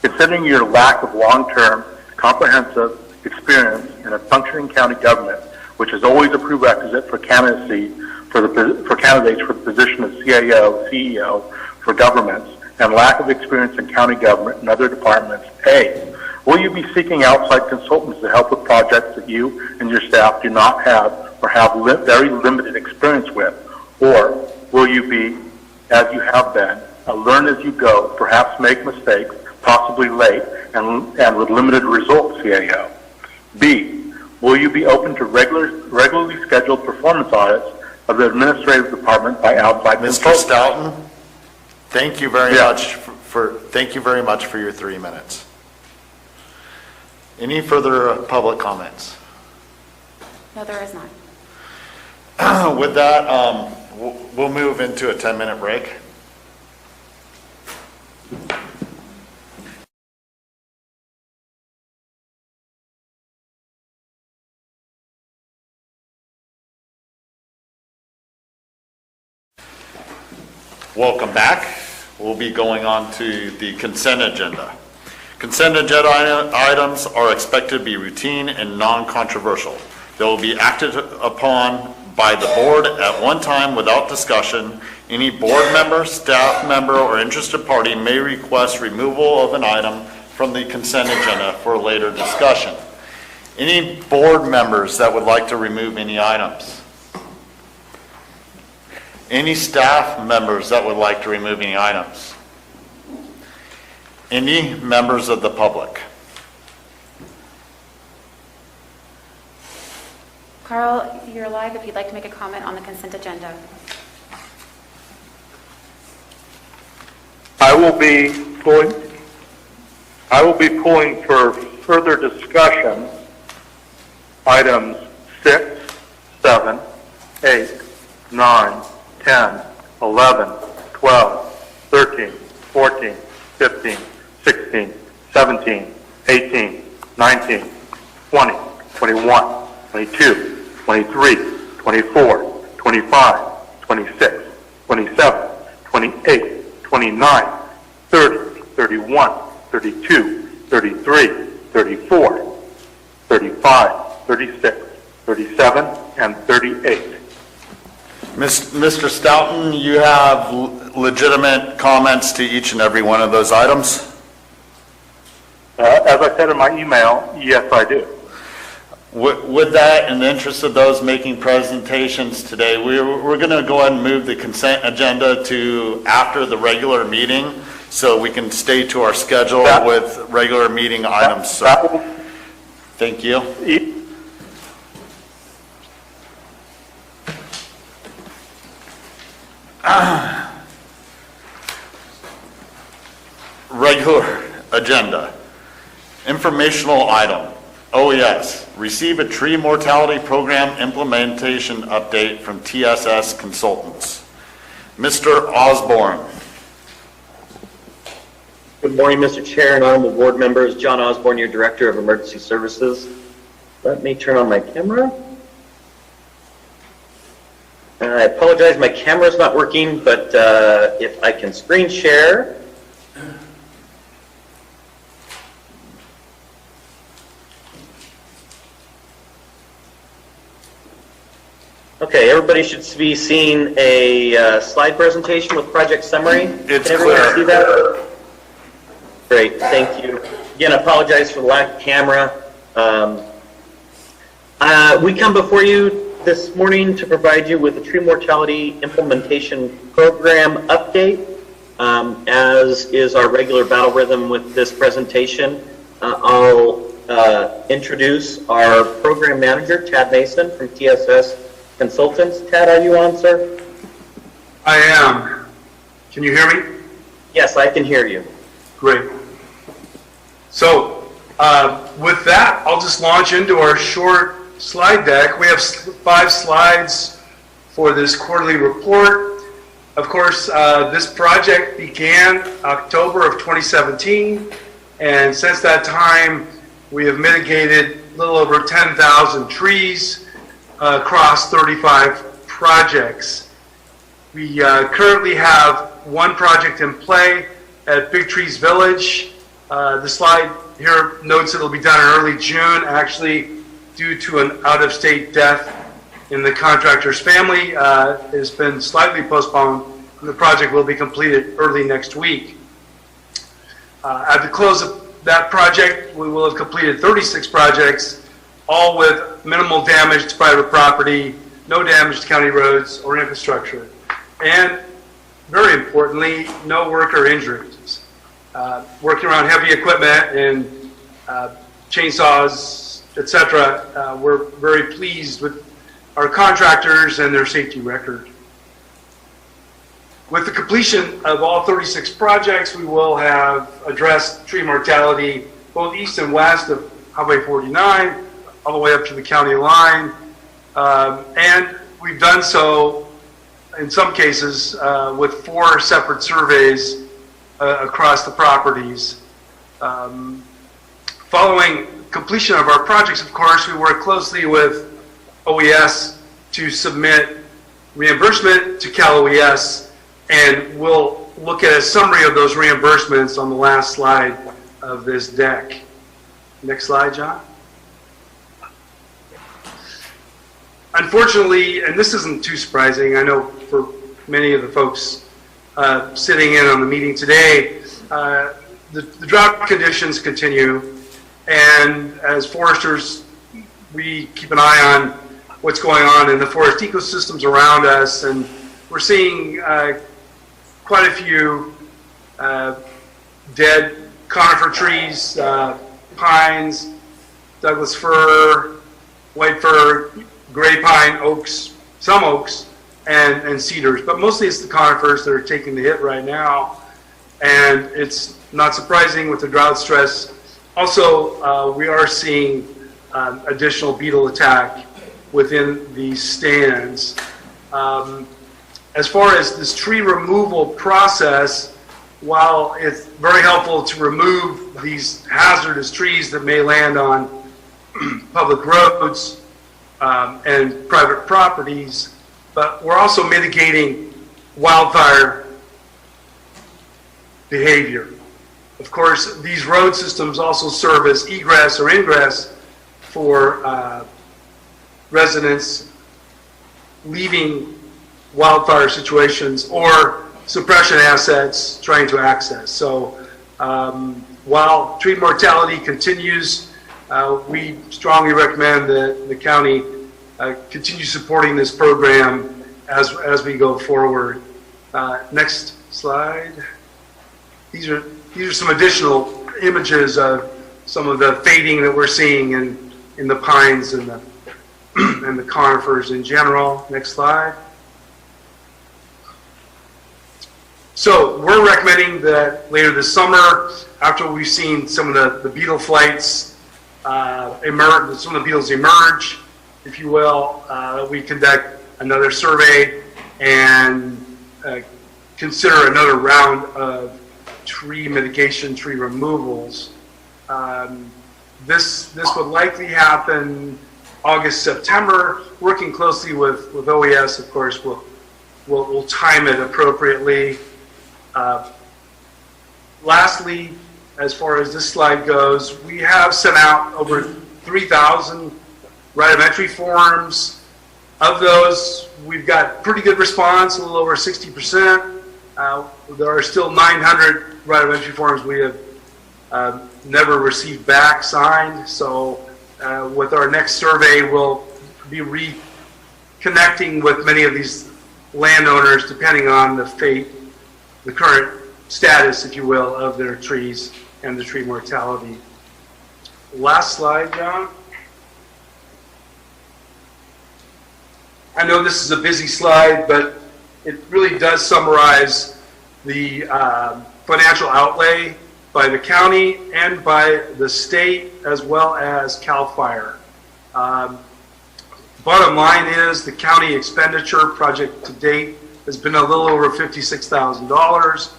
Considering your lack of long-term, comprehensive experience in a functioning county government, which is always a prerequisite for candidates for the position of CAO, CEO for governments, and lack of experience in county government and other departments, A, will you be seeking outside consultants to help with projects that you and your staff do not have or have very limited experience with? Or will you be, as you have been, a learn as you go, perhaps make mistakes, possibly late, and with limited results CAO? B, will you be open to regularly scheduled performance audits of the administrative department by outside Mr. Stoughton, thank you very much thank you very much for your 3 minutes. Any further public comments? No, there is not. With that, we'll move into a 10-minute break. Welcome back. We'll be going on to the consent agenda. Consent agenda items are expected to be routine and non-controversial. They will be acted upon by the board at one time without discussion. Any board member, staff member, or interested party may request removal of an item from the consent agenda for later discussion. Any board members that would like to remove any items? Any staff members that would like to remove any items? Any members of the public? Carl, you're live if you'd like to make a comment on the consent agenda. I will be pulling for further discussion items 6, 7, 8, 9, 10, 11, 12, 13, 14, 15, 16, 17, 18, 19, 20, 21, 22, 23, 24, 25, 26, 27, 28, 29, 30, 31, 32, 33, 34, 35, 36, 37, and 38. Mr. Stoughton, you have legitimate comments to each and every one of those items? As I said in my email, yes, I do. With that, in the interest of those making presentations today, we're going to go ahead and move the consent agenda to after the regular meeting so we can stay to our schedule with regular meeting items. So, thank you. Regular agenda. Informational item. OES. Receive a tree mortality program implementation update from TSS Consultants. Mr. Osborne. Good morning, Mr. Chair and honorable board members. John Osborne, your Director of Emergency Services. Let me turn on my camera. I apologize, my camera's not working, but if I can screen share. Okay, everybody should be seeing a slide presentation with project summary. It's Can everyone clear. see that? Great, thank you. Again, I apologize for the lack of camera. We come before you this morning to provide you with a tree mortality implementation program update. As is our regular battle rhythm with this presentation, I'll introduce our program manager, Tad Mason from TSS Consultants. Tad, are you on, sir? I am. Can you hear me? Yes, I can hear you. Great. So, with that, I'll just launch into our short slide deck. We have 5 slides for this quarterly report. Of course, this project began October of 2017, and since that time, we have mitigated a little over 10,000 trees across 35 projects. We currently have 1 project in play at Big Trees Village. The slide here notes it'll be done in early June, actually due to an out-of-state death in the contractor's family. It's been slightly postponed, and the project will be completed early next week. At the close of that project, we will have completed 36 projects, all with minimal damage to private property, no damage to county roads or infrastructure, and very importantly, no worker injuries. Working around heavy equipment and chainsaws, etc., we're very pleased with our contractors and their safety record. With the completion of all 36 projects, we will have addressed tree mortality both east and west of Highway 49, all the way up to the county line. And we've done so, in some cases, with 4 separate surveys across the properties. Following completion of our projects, of course, we work closely with OES to submit reimbursement to Cal OES, and we'll look at a summary of those reimbursements on the last slide of this deck. Next slide, John. Unfortunately, and this isn't too surprising, I know for many of the folks sitting in on the meeting today, the drought conditions continue, and as foresters, we keep an eye on what's going on in the forest ecosystems around us, and we're seeing quite a few dead conifer trees, pines, Douglas fir, white fir, gray pine, oaks, some oaks, and cedars, but mostly it's the conifers that are taking the hit right now. And it's not surprising with the drought stress. Also, we are seeing additional beetle attack within these stands. As far as this tree removal process, while it's very helpful to remove these hazardous trees that may land on public roads and private properties, but we're also mitigating wildfire behavior. Of course, these road systems also serve as egress or ingress for residents leaving wildfire situations or suppression assets trying to access. So while tree mortality continues, we strongly recommend that the county continue supporting this program as we go forward. Next slide. These are some additional images of some of the fading that we're seeing in the pines and the conifers in general. Next slide. So we're recommending that later this summer, after we've seen some of the beetle flights emerge, some of the beetles emerge, if you will, we conduct another survey and consider another round of tree mitigation, tree removals. This would likely happen August, September, working closely with OES, of course. We'll time it appropriately. Lastly, as far as this slide goes, we have sent out over 3,000 right of entry forms. Of those, we've got pretty good response, a little over 60%. There are still 900 right of entry forms we have never received back signed. So with our next survey, we'll be reconnecting with many of these landowners depending on the fate, the current status, if you will, of their trees and the tree mortality. Last slide, John. I know this is a busy slide, but it really does summarize the financial outlay by the county and by the state, as well as CAL FIRE. Bottom line is the county expenditure project to date has been a little over $56,000.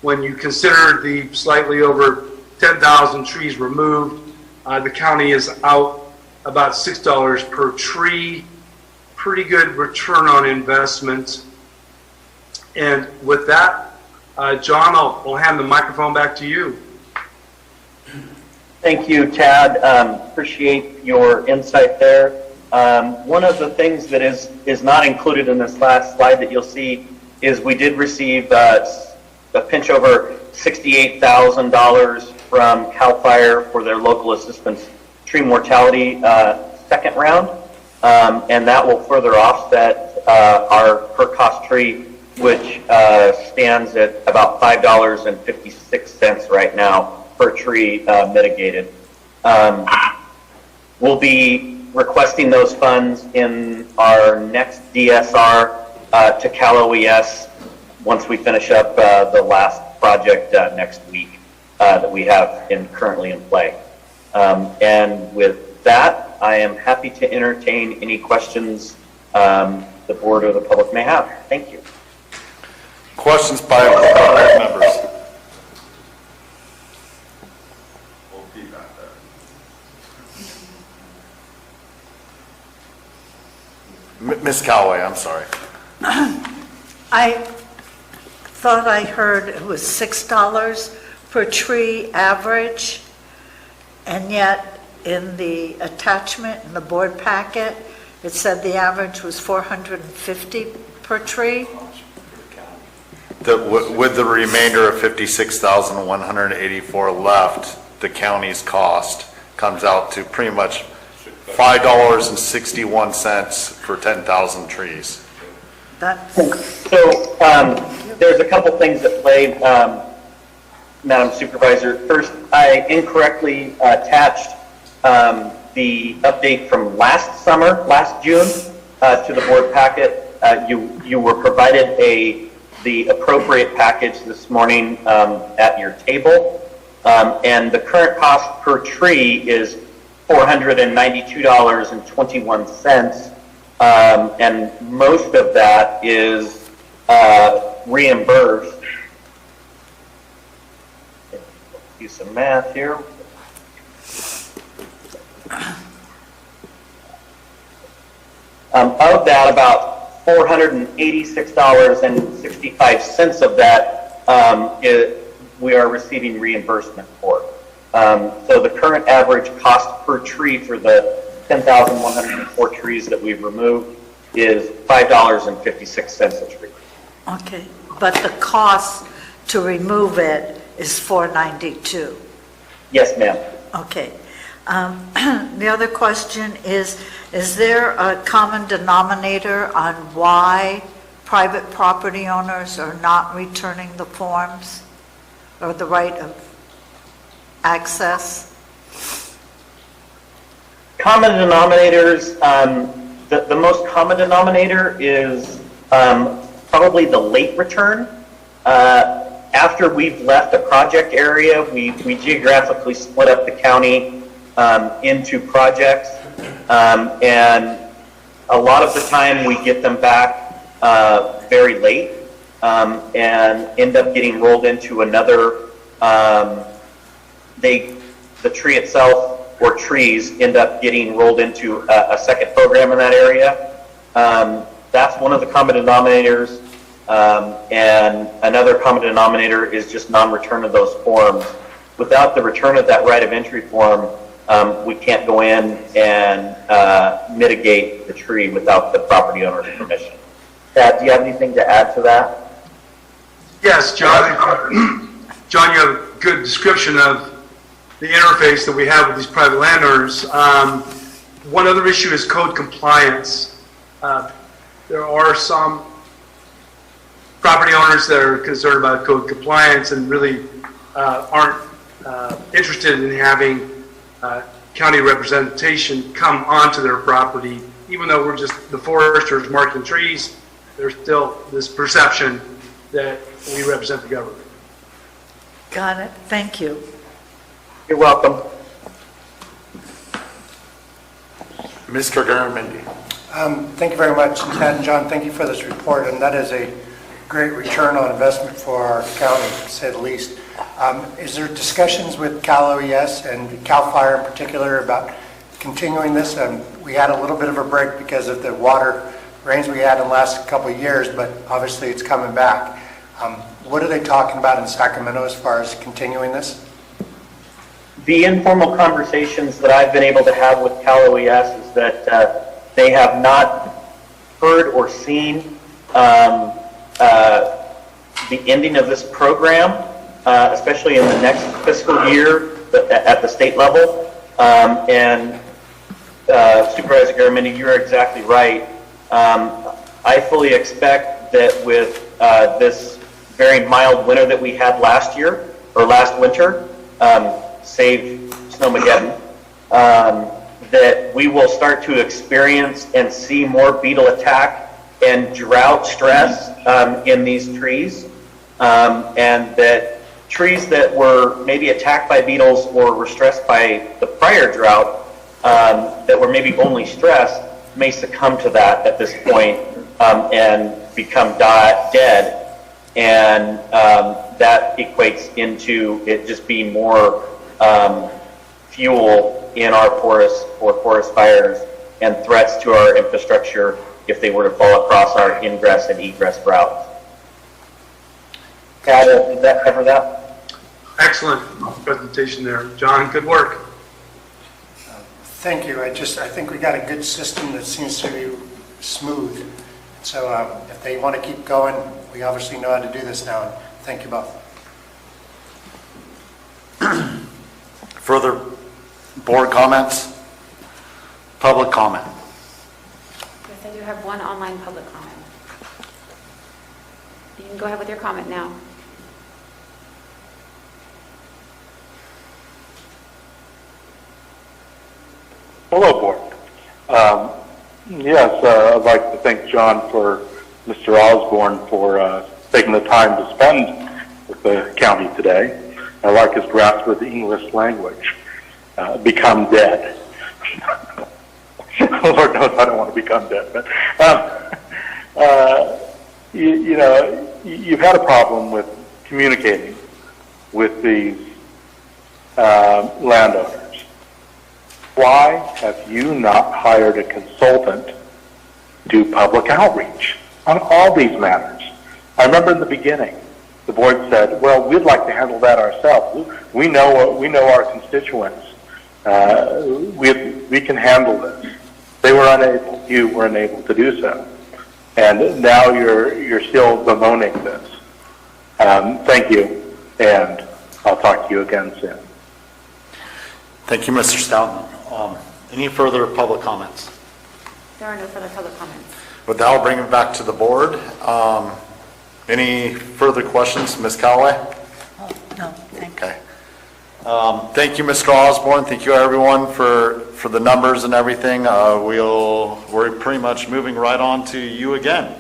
When you consider the slightly over 10,000 trees removed, the county is out about $6 per tree. Pretty good return on investment. And with that, John, I'll hand the microphone back to you. Thank you, Tad. Appreciate your insight there. One of the things that is not included in this last slide that you'll see is we did receive a pinch over $68,000 from CAL FIRE for their local assistance tree mortality second round. And that will further offset our per cost tree, which stands at about $5.56 right now per tree mitigated. We'll be requesting those funds in our next DSR to Cal OES once we finish up the last project next week that we have currently in play. And with that, I am happy to entertain any questions the board or the public may have. Thank you. Questions by board members? Ms. Callaway, I'm sorry. I thought I heard it was $6 per tree average, and yet in the attachment in the board packet, it said the average was $450 per tree. With the remainder of $56,184 left, the county's cost comes out to pretty much $5.61 for 10,000 trees. So there's a couple things at play, Madam Supervisor. First, I incorrectly attached the update from last summer, last June, to the board packet. You were provided the appropriate package this morning at your table. And the current cost per tree is $492.21. And most of that is reimbursed. Do some math here. Of that, about $486.65 of that we are receiving reimbursement for. So the current average cost per tree for the 10,104 trees that we've removed is $5.56 a tree. Okay, but the cost to remove it is $492. Yes, ma'am. Okay. The other question is there a common denominator on why private property owners are not returning the forms or the right of access? Common denominators, the most common denominator is probably the late return. After we've left a project area, we geographically split up the county into projects, and a lot of the time we get them back very late and end up getting rolled into another, the tree itself or trees end up getting rolled into a second program in that area. That's one of the common denominators. And another common denominator is just non-return of those forms. Without the return of that right of entry form, we can't go in and mitigate the tree without the property owner's permission. Pat, do you have anything to add to that? Yes, John. John, you have a good description of the interface that we have with these private landowners. One other issue is code compliance. There are some property owners that are concerned about code compliance and really aren't interested in having county representation come onto their property. Even though we're just the foresters marking trees, there's still this perception that we represent the government. Got it. Thank you. You're welcome. Mr. Garamendi. Thank you very much, Ted and John. Thank you for this report, and that is a great return on investment for our county, to say the least. Is there discussions with Cal OES and Cal Fire in particular about continuing this? We had a little bit of a break because of the water rains we had in the last couple of years, but obviously it's coming back. What are they talking about in Sacramento as far as continuing this? The informal conversations that I've been able to have with Cal OES is that they have not heard or seen the ending of this program, especially in the next fiscal year at the state level. And Supervisor Garamendi, you're exactly right. I fully expect that with this very mild winter that we had last year, or last winter, save Snowmageddon, that we will start to experience and see more beetle attack and drought stress in these trees, and that trees that were maybe attacked by beetles or were stressed by the prior drought, that were maybe only stressed, may succumb to that at this point and become dead, and that equates into it just being more fuel in our forests for forest fires and threats to our infrastructure if they were to fall across our ingress and egress routes. Pat, did that cover that? Excellent presentation there. John, good work. Thank you. I think we got a good system that seems to be smooth. So if they want to keep going, we obviously know how to do this now. Thank you both. Further board comments? Public comment? Yes, I do have one online public comment. You can go ahead with your comment now. Hello, Board. Yes, I'd like to thank John for Mr. Osborne for taking the time to spend with the county today. I like his grasp of the English language. Become dead. Lord knows I don't want to become dead, but you know, you've had a problem with communicating with these landowners. Why have you not hired a consultant to do public outreach on all these matters? I remember in the beginning, the board said, well, we'd like to handle that ourselves. We know our constituents. We can handle this. They were unable, you were unable to do so. And now you're still bemoaning this. Thank you, and I'll talk to you again soon. Thank you, Mr. Stoughton. Any further public comments? There are no further public comments. With that, I'll bring it back to the board. Any further questions, Ms. Callaway? Oh, no, thank you. Okay. Thank you, Mr. Osborne. Thank you, everyone, for the numbers and everything. We're pretty much moving right on to you again.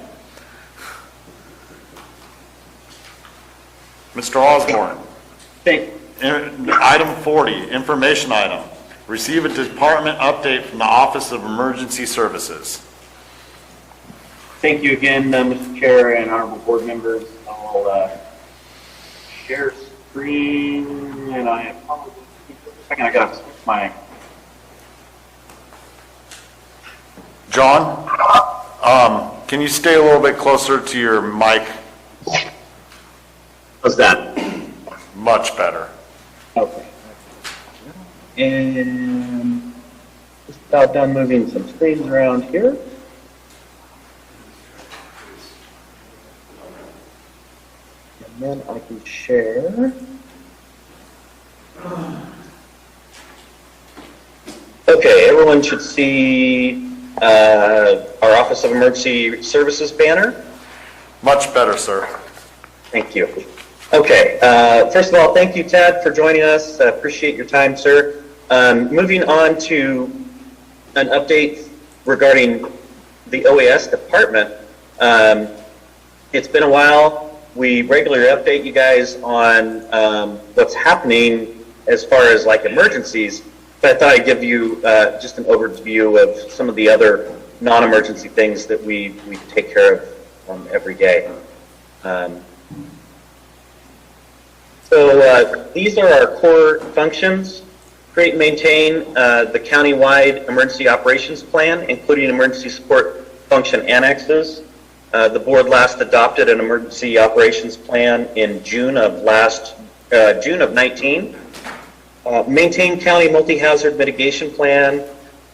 Mr. Osborne. Item 40, information item. Receive a department update from the Office of Emergency Services. Thank you again, Mr. Chair and honorable board members. I'll share screen, and I apologize. For a second, I got to switch my. John, can you stay a little bit closer to your mic? How's that? Much better. Okay. And just about done moving some screens around here. And then I can share. Okay, everyone should see our Office of Emergency Services banner. Much better, sir. Thank you. Okay, first of all, thank you, Ted, for joining us. I appreciate your time, sir. Moving on to an update regarding the OAS department. It's been a while. We regularly update you guys on what's happening as far as like emergencies, but I thought I'd give you just an overview of some of the other non-emergency things that we take care of every day. So these are our core functions: create and maintain the county-wide emergency operations plan, including emergency support function annexes. The board last adopted an emergency operations plan in June of 19. Maintain county multi-hazard mitigation plan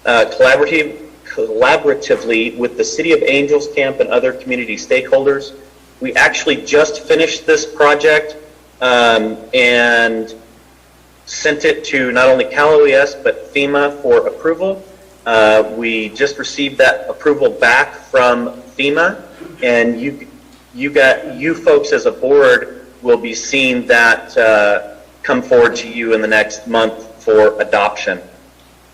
collaboratively with the City of Angels Camp and other community stakeholders. We actually just finished this project and sent it to not only Calaveras but FEMA for approval. We just received that approval back from FEMA, and you folks as a board will be seeing that come forward to you in the next month for adoption.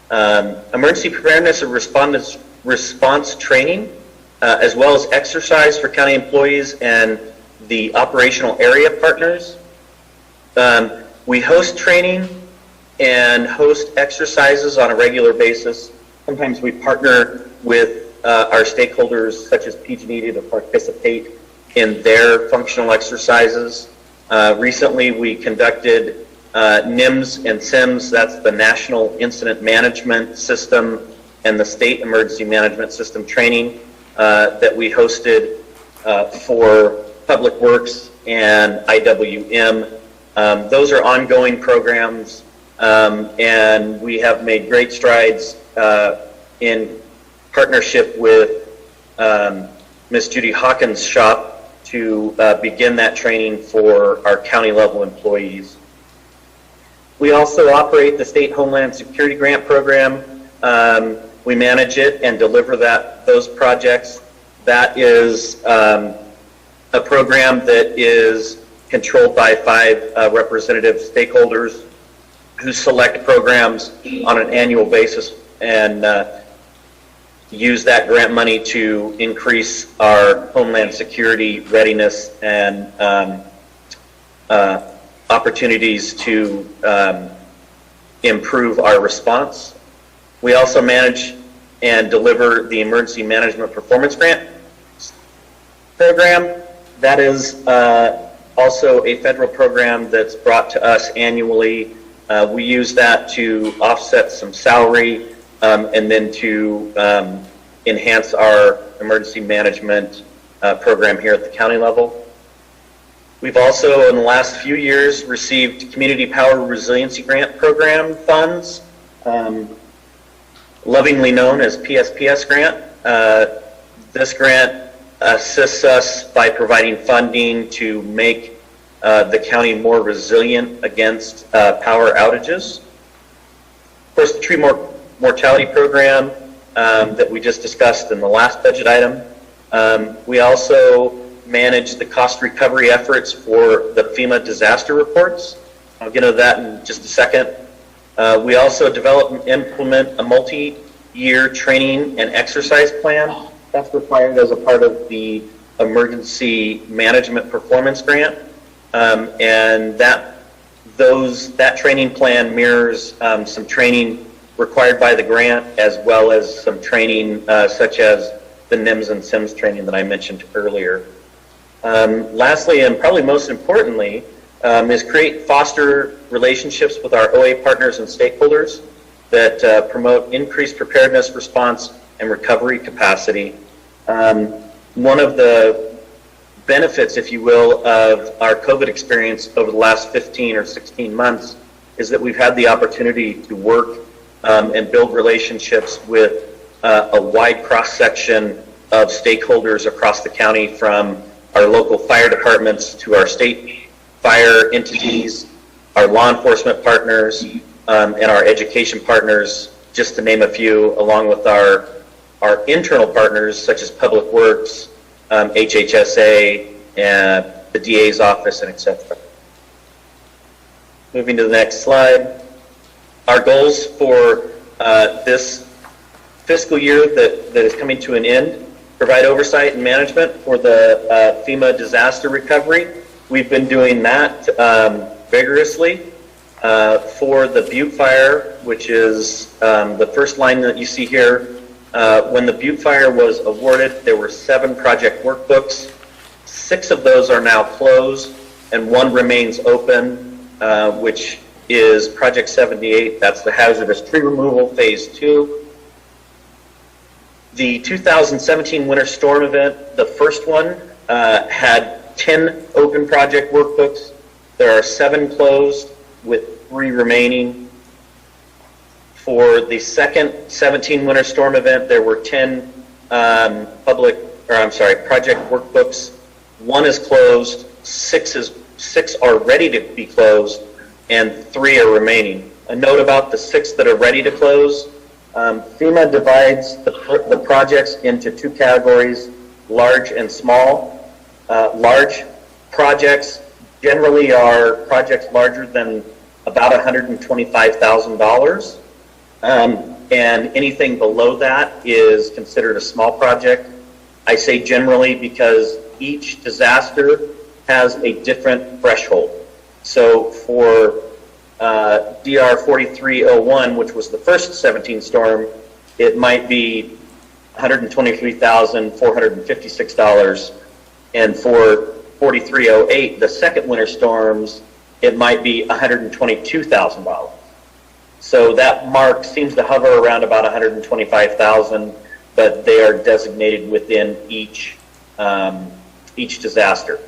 Emergency preparedness and response training, as well as exercise for county employees and the operational area partners. We host training and host exercises on a regular basis. Sometimes we partner with our stakeholders, such as PG&E, to participate in their functional exercises. Recently, we conducted NIMS and SIMS, that's the National Incident Management System and the State Emergency Management System training that we hosted for Public Works and IWM. Those are ongoing programs, and we have made great strides in partnership with Ms. Judy Hawkins' shop to begin that training for our county level employees. We also operate the State Homeland Security Grant Program. We manage it and deliver those projects. That is a program that is controlled by 5 representative stakeholders who select programs on an annual basis and use that grant money to increase our homeland security readiness and opportunities to improve our response. We also manage and deliver the Emergency Management Performance Grant program. That is also a federal program that's brought to us annually. We use that to offset some salary and then to enhance our emergency management program here at the county level. We've also, in the last few years, received Community Power Resiliency Grant Program funds, lovingly known as PSPS grant. This grant assists us by providing funding to make the county more resilient against power outages. Of course, the tree mortality program that we just discussed in the last budget item. We also manage the cost recovery efforts for the FEMA disaster reports. I'll get into that in just a second. We also develop and implement a multi-year training and exercise plan that's required as a part of the Emergency Management Performance Grant. And that training plan mirrors some training required by the grant, as well as some training such as the NIMS and SIMS training that I mentioned earlier. Lastly, and probably most importantly, is foster relationships with our OA partners and stakeholders that promote increased preparedness, response, and recovery capacity. One of the benefits, if you will, of our COVID experience over the last 15 or 16 months is that we've had the opportunity to work and build relationships with a wide cross-section of stakeholders across the county, from our local fire departments to our state fire entities, our law enforcement partners, and our education partners, just to name a few, along with our internal partners such as Public Works, HHSA, and the DA's office, and etc. Moving to the next slide. Our goals for this fiscal year that is coming to an end: provide oversight and management for the FEMA disaster recovery. We've been doing that vigorously. For the Butte Fire, which is the first line that you see here, when the Butte Fire was awarded, there were 7 project workbooks. 6 of those are now closed, and 1 remains open, which is Project 78. That's the hazardous tree removal phase 2. The 2017 winter storm event, the first one, had 10 open project workbooks. There are 7 closed with 3 remaining. For the second 17 winter storm event, there were 10 project workbooks. 1 is closed, 6 are ready to be closed, and 3 are remaining. A note about the 6 that are ready to close: FEMA divides the projects into 2 categories, large and small. Large projects generally are projects larger than about $125,000. And anything below that is considered a small project. I say generally because each disaster has a different threshold. So for DR 4301, which was the first 17 storm, it might be $123,456. And for 4308, the second winter storms, it might be $122,000. So that mark seems to hover around about $125,000, but they are designated within each disaster.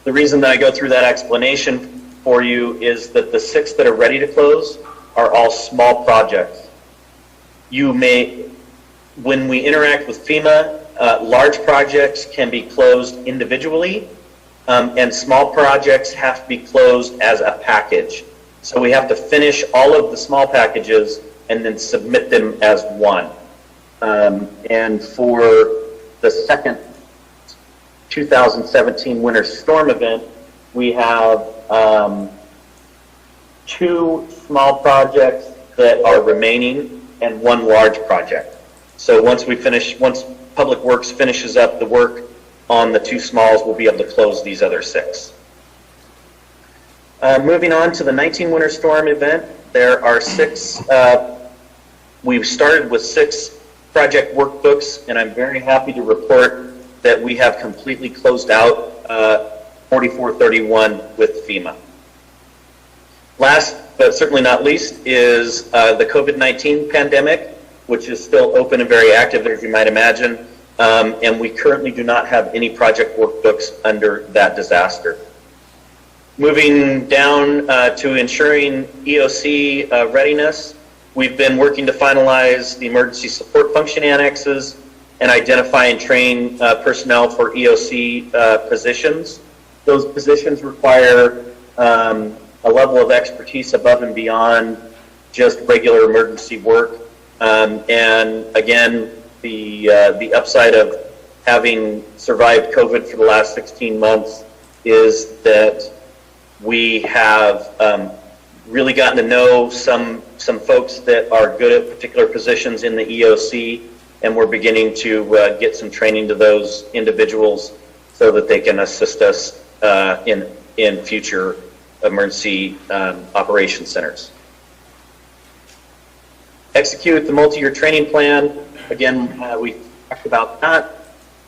The reason that I go through that explanation for you is that the 6 that are ready to close are all small projects. When we interact with FEMA, large projects can be closed individually, and small projects have to be closed as a package. So we have to finish all of the small packages and then submit them as one. And for the second 2017 winter storm event, we have 2 small projects that are remaining. and one large project. So once Public Works finishes up the work on the 2 smalls, we'll be able to close these other 6. Moving on to the 19 winter storm event, there are 6, we've started with 6 project workbooks, and I'm very happy to report that we have completely closed out 4431 with FEMA. Last, but certainly not least, is the COVID-19 pandemic, which is still open and very active, as you might imagine, and we currently do not have any project workbooks under that disaster. Moving down to ensuring EOC readiness, we've been working to finalize the emergency support function annexes and identify and train personnel for EOC positions. Those positions require a level of expertise above and beyond just regular emergency work. And again, the upside of having survived COVID for the last 16 months is that we have really gotten to know some folks that are good at particular positions in the EOC, and we're beginning to get some training to those individuals so that they can assist us in future emergency operation centers. Execute the multi-year training plan. Again, we talked about that.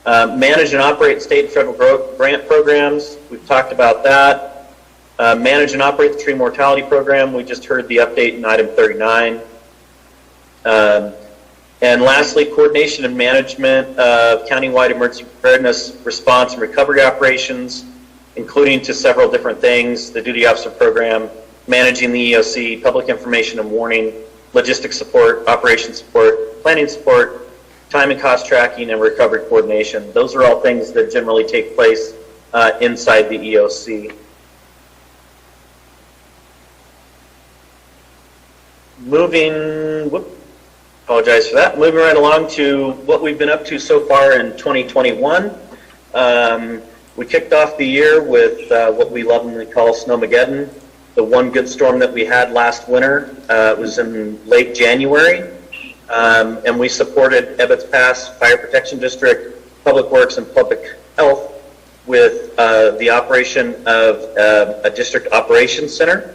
Manage and operate state and federal grant programs. We've talked about that. Manage and operate the tree mortality program. We just heard the update in item 39. And lastly, coordination and management of countywide emergency preparedness, response, and recovery operations, including to several different things: the duty officer program, managing the EOC, public information and warning, logistics support, operations support, planning support, time and cost tracking, and recovery coordination. Those are all things that generally take place inside the EOC. Apologize for that. Moving right along to what we've been up to so far in 2021. We kicked off the year with what we lovingly call Snowmageddon. The one good storm that we had last winter was in late January, and we supported Ebbets Pass Fire Protection District, Public Works, and Public Health with the operation of a district operations center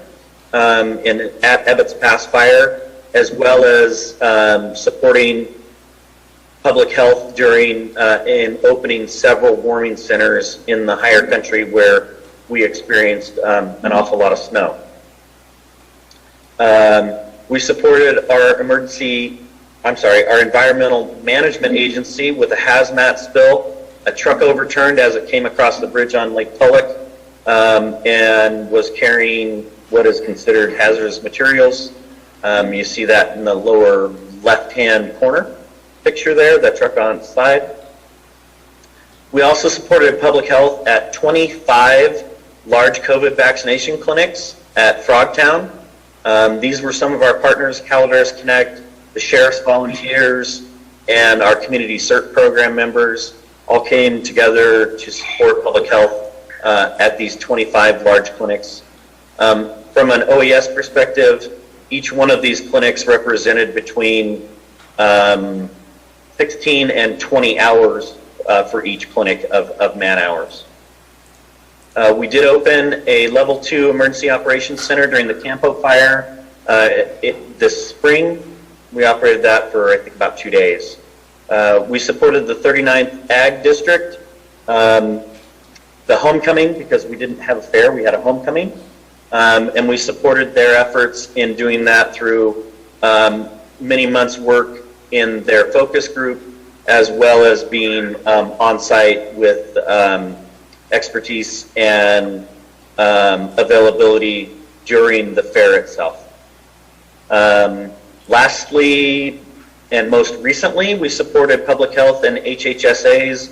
at Ebbets Pass Fire, as well as supporting public health during in opening several warming centers in the higher country where we experienced an awful lot of snow. We supported our environmental management agency with a hazmat spill. A truck overturned as it came across the bridge on Lake Tulloch and was carrying what is considered hazardous materials. You see that in the lower left-hand corner picture there, that truck on its side. We also supported public health at 25 large COVID vaccination clinics at Frogtown. These were some of our partners: Calaveras Connect, the Sheriff's Volunteers, and our Community CERT program members all came together to support public health at these 25 large clinics. From an OES perspective, each one of these clinics represented between 16 and 20 hours for each clinic of man hours. We did open a level 2 emergency operations center during the Campo fire this spring. We operated that for, I think, about 2 days. We supported the 39th Ag District, the homecoming, because we didn't have a fair, we had a homecoming. And we supported their efforts in doing that through many months' work in their focus group, as well as being on site with expertise and availability during the fair itself. Lastly, and most recently, we supported public health and HHSA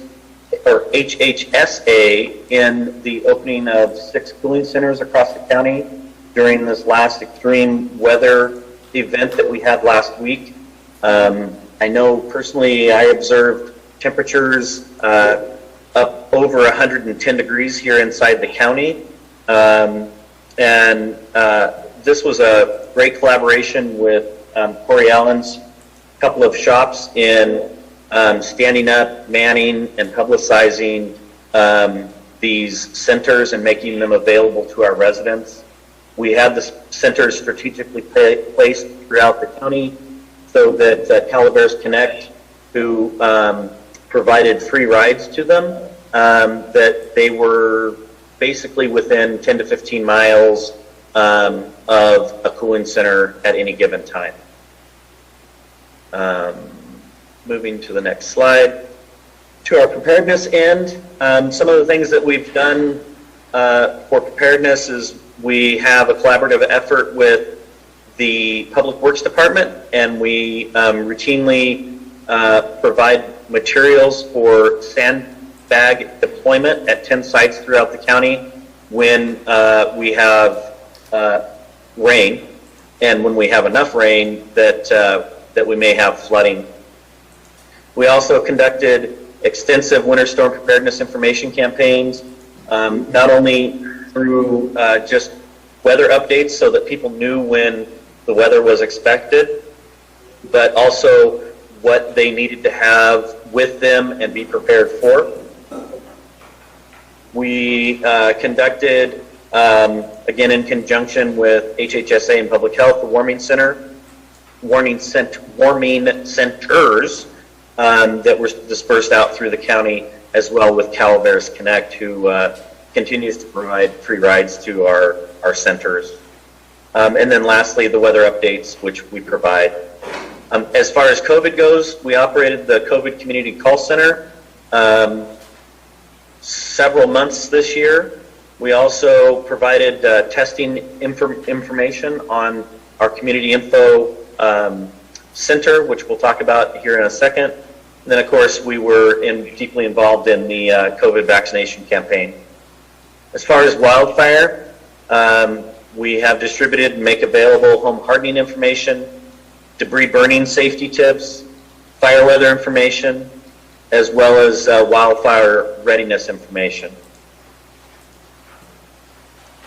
in the opening of 6 cooling centers across the county during this last extreme weather event that we had last week. I know personally I observed temperatures up over 110 degrees here inside the county. And this was a great collaboration with Corey Allen's couple of shops in standing up, manning, and publicizing these centers and making them available to our residents. We have the centers strategically placed throughout the county so that Calaveras Connect, who provided free rides to them, that they were basically within 10 to 15 miles of a cooling center at any given time. Moving to the next slide. To our preparedness end, some of the things that we've done for preparedness is we have a collaborative effort with the Public Works Department, and we routinely provide materials for sandbag deployment at 10 sites throughout the county when we have rain, and when we have enough rain that we may have flooding. We also conducted extensive winter storm preparedness information campaigns, not only through just weather updates so that people knew when the weather was expected, but also what they needed to have with them and be prepared for. We conducted, again in conjunction with HHSA and Public Health, the warming centers that were dispersed out through the county, as well with Calaveras Connect, who continues to provide free rides to our centers. And then lastly, the weather updates, which we provide. As far as COVID goes, we operated the COVID Community Call Center several months this year. We also provided testing information on our Community Info Center, which we'll talk about here in a second. And then, of course, we were deeply involved in the COVID vaccination campaign. As far as wildfire, we have distributed and make available home hardening information, debris burning safety tips, fire weather information, as well as wildfire readiness information.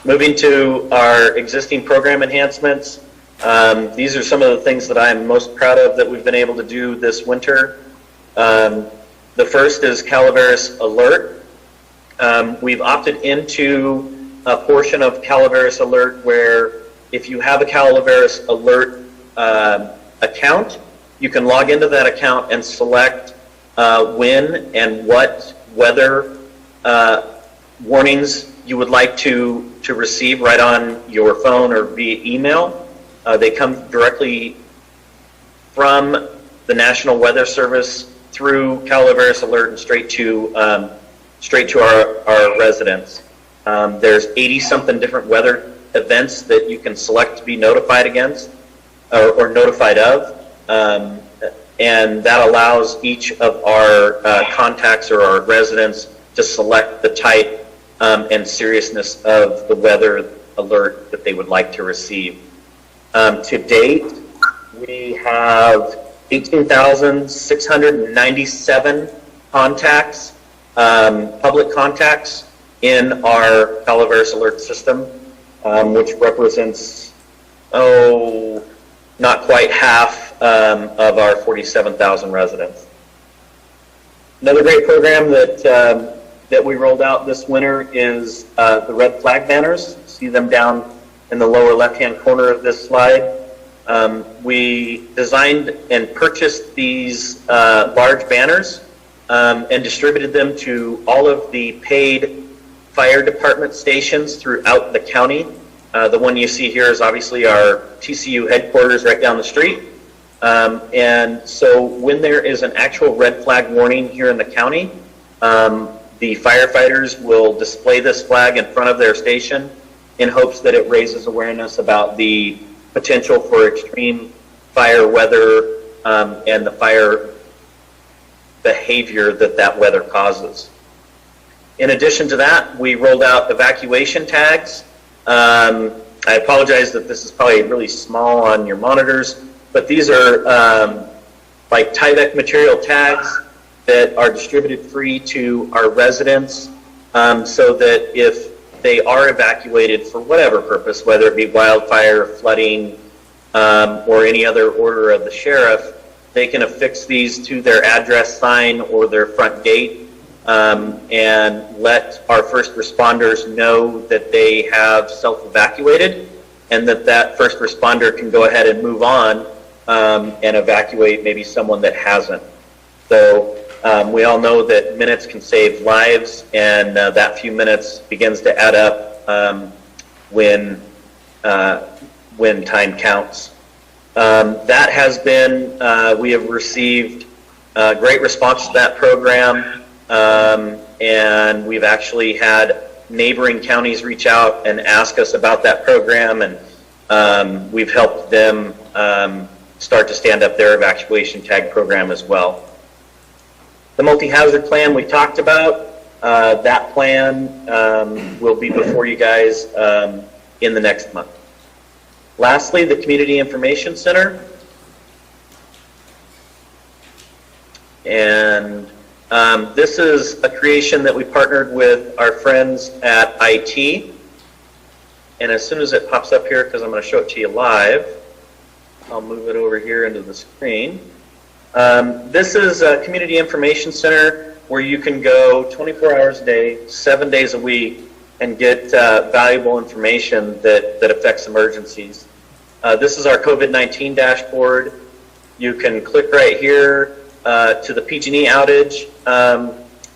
Moving to our existing program enhancements, these are some of the things that I'm most proud of that we've been able to do this winter. The first is Calaveras Alert. We've opted into a portion of Calaveras Alert where if you have a Calaveras Alert account, you can log into that account and select when and what weather warnings you would like to receive right on your phone or via email. They come directly from the National Weather Service through Calaveras Alert and straight to our residents. There's 80-something different weather events that you can select to be notified against or notified of, and that allows each of our contacts or our residents to select the type and seriousness of the weather alert that they would like to receive. To date, we have 18,697 contacts, public contacts in our Calaveras Alert system, which represents, not quite half of our 47,000 residents. Another great program that we rolled out this winter is the red flag banners. See them down in the lower left-hand corner of this slide. We designed and purchased these large banners and distributed them to all of the paid fire department stations throughout the county. The one you see here is obviously our TCU headquarters right down the street. And so when there is an actual red flag warning here in the county, the firefighters will display this flag in front of their station in hopes that it raises awareness about the potential for extreme fire weather and the fire behavior that weather causes. In addition to that, we rolled out evacuation tags. I apologize that this is probably really small on your monitors, but these are like Tyvek material tags that are distributed free to our residents so that if they are evacuated for whatever purpose, whether it be wildfire, flooding, or any other order of the sheriff, they can affix these to their address sign or their front gate, and let our first responders know that they have self-evacuated, and that first responder can go ahead and move on and evacuate maybe someone that hasn't. So we all know that minutes can save lives, and that few minutes begins to add up when time counts. That has been, we have received great response to that program, and we've actually had neighboring counties reach out and ask us about that program, and we've helped them start to stand up their evacuation tag program as well. The multi-hazard plan we talked about, that plan will be before you guys in the next month. Lastly, the Community Information Center. And this is a creation that we partnered with our friends at IT. And as soon as it pops up here, because I'm going to show it to you live, I'll move it over here into the screen. This is a Community Information Center where you can go 24 hours a day, 7 days a week, and get valuable information that affects emergencies. This is our COVID-19 dashboard. You can click right here to the PG&E outage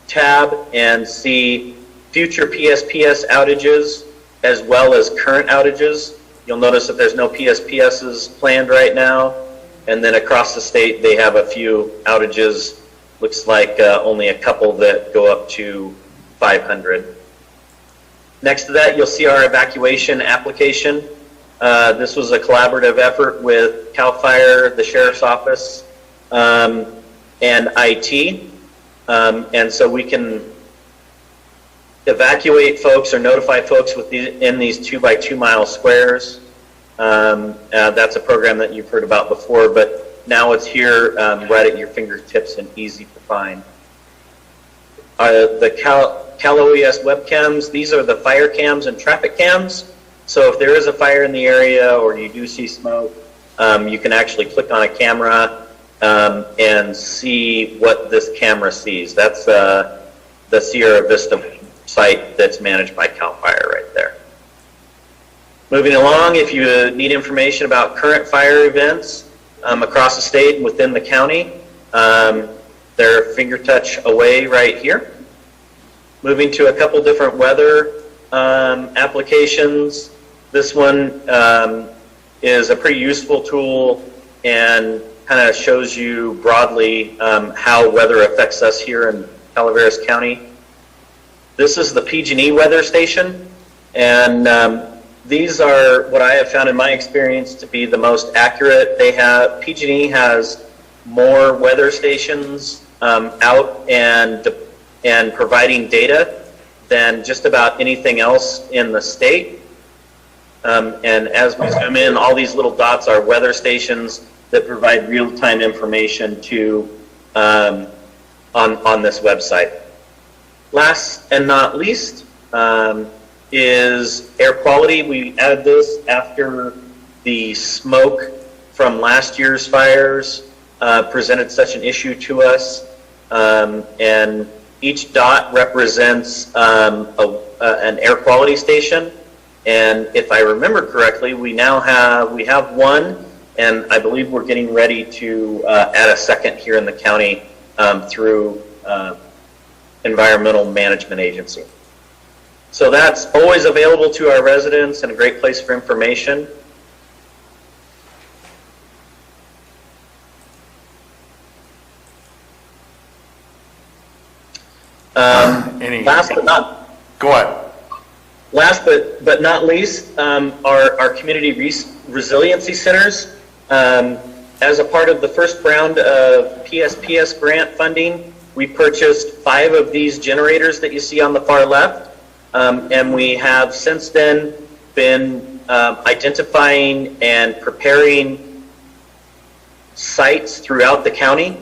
tab and see future PSPS outages as well as current outages. You'll notice that there's no PSPSs planned right now, and then across the state they have a few outages. Looks like only a couple that go up to 500. Next to that, you'll see our evacuation application. This was a collaborative effort with CAL FIRE, the Sheriff's Office, and IT. And so we can evacuate folks or notify folks in these 2x2 mile squares. That's a program that you've heard about before, but now it's here right at your fingertips and easy to find. The Cal OES webcams, these are the fire cams and traffic cams. So if there is a fire in the area or you do see smoke, you can actually click on a camera and see what this camera sees. That's the Sierra Vista site that's managed by CAL FIRE right there. Moving along, if you need information about current fire events across the state and within the county, they're finger touch away right here. Moving to a couple different weather applications. This one is a pretty useful tool and kind of shows you broadly how weather affects us here in Calaveras County. This is the PG&E weather station, and these are what I have found in my experience to be the most accurate. PG&E has more weather stations out and providing data than just about anything else in the state. And as we zoom in, all these little dots are weather stations that provide real-time information to on this website. Last and not least is air quality. We added this after the smoke from last year's fires presented such an issue to us, and each dot represents an air quality station. And if I remember correctly, we have one, and I believe we're getting ready to add a second here in the county through Environmental Management Agency. So that's always available to our residents and a great place for information. Last but not, go ahead. Last but not least, our community resiliency centers. As a part of the first round of PSPS grant funding, we purchased 5 of these generators that you see on the far left, and we have since then been identifying and preparing sites throughout the county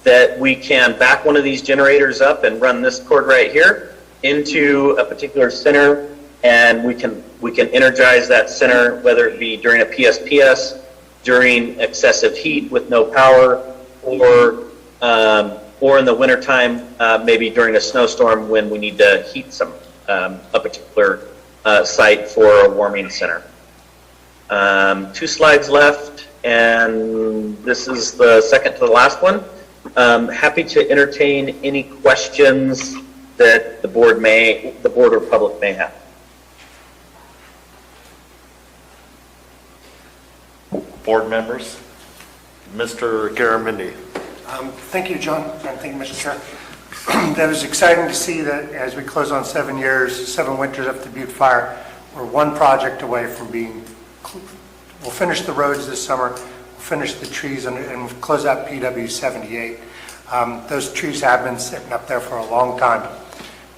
that we can back one of these generators up and run this cord right here into a particular center, and we can energize that center, whether it be during a PSPS, during excessive heat with no power, or in the wintertime, maybe during a snowstorm when we need to heat a particular site for a warming center. 2 slides left, and this is the second to the last one. Happy to entertain any questions that the board or public may have. Board members, Mr. Garamendi. Thank you, John, and thank you, Mr. Chair. That was exciting to see that as we close on 7 years, 7 winters up to Butte Fire, we're one project away from being, we'll finish the roads this summer, we'll finish the trees, and we'll close out PW 78. Those trees have been sitting up there for a long time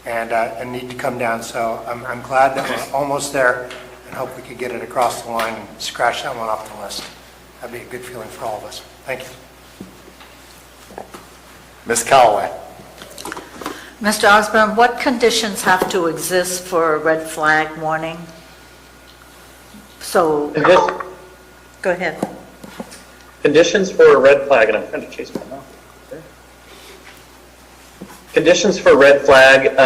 and need to come down, so I'm glad that we're almost there and hope we could get it across the line and scratch that one off the list. That'd be a good feeling for all of us. Thank you. Ms. Callaway. Mr. Osborne, what conditions have to exist for a red flag warning? So, go ahead. Conditions for a red flag, and I'm trying to chase my mouth. Conditions for red flag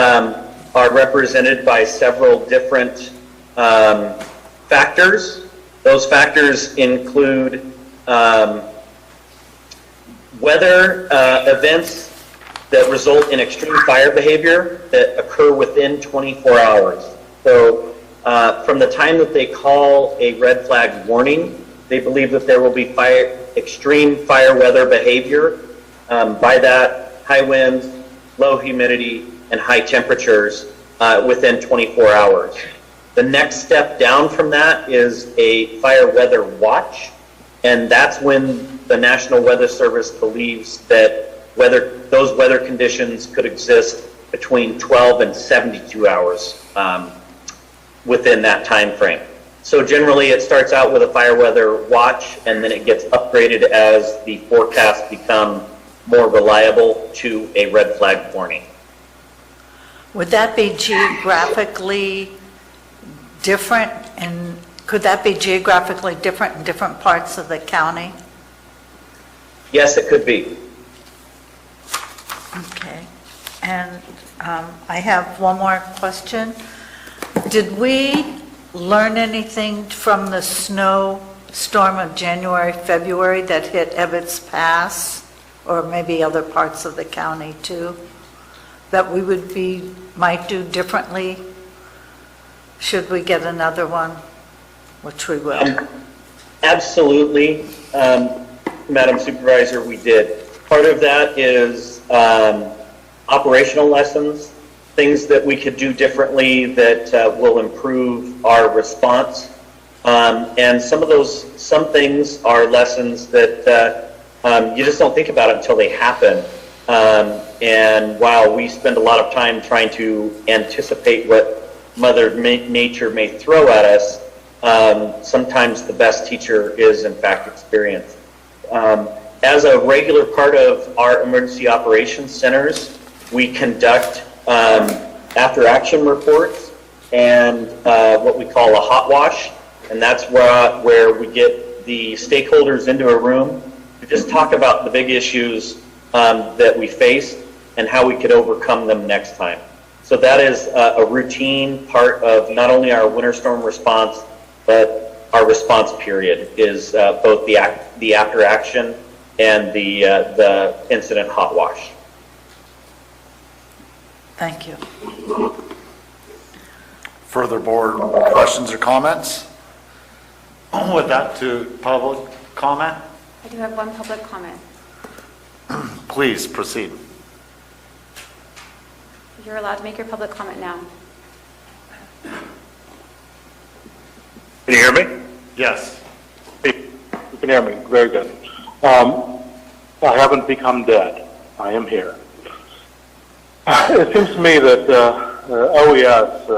are represented by several different factors. Those factors include weather events that result in extreme fire behavior that occur within 24 hours. So from the time that they call a red flag warning, they believe that there will be extreme fire weather behavior. By that, high winds, low humidity, and high temperatures within 24 hours. The next step down from that is a fire weather watch, and that's when the National Weather Service believes that those weather conditions could exist between 12 and 72 hours within that time frame. So generally it starts out with a fire weather watch, and then it gets upgraded as the forecasts become more reliable to a red flag warning. Would that be geographically different, and could that be geographically different in different parts of the county? Yes, it could be. Okay, and I have one more question. Did we learn anything from the snowstorm of January, February that hit Ebbets Pass, or maybe other parts of the county too, that we might do differently should we get another one, which we will? Absolutely, Madam Supervisor, we did. Part of that is operational lessons, things that we could do differently that will improve our response. And some things are lessons that you just don't think about it until they happen. And while we spend a lot of time trying to anticipate what Mother Nature may throw at us, sometimes the best teacher is in fact experience. As a regular part of our emergency operations centers, we conduct after action reports and what we call a hot wash, and that's where we get the stakeholders into a room to just talk about the big issues that we faced and how we could overcome them next time. So that is a routine part of not only our winter storm response, but our response period is both the after action and the incident hot wash. Thank you. Further board questions or comments? With that, to public comment? I do have one public comment. Please proceed. You're allowed to make your public comment now. Can you hear me? Yes. You can hear me. Very good. I haven't become dead. I am here. It seems to me that OES,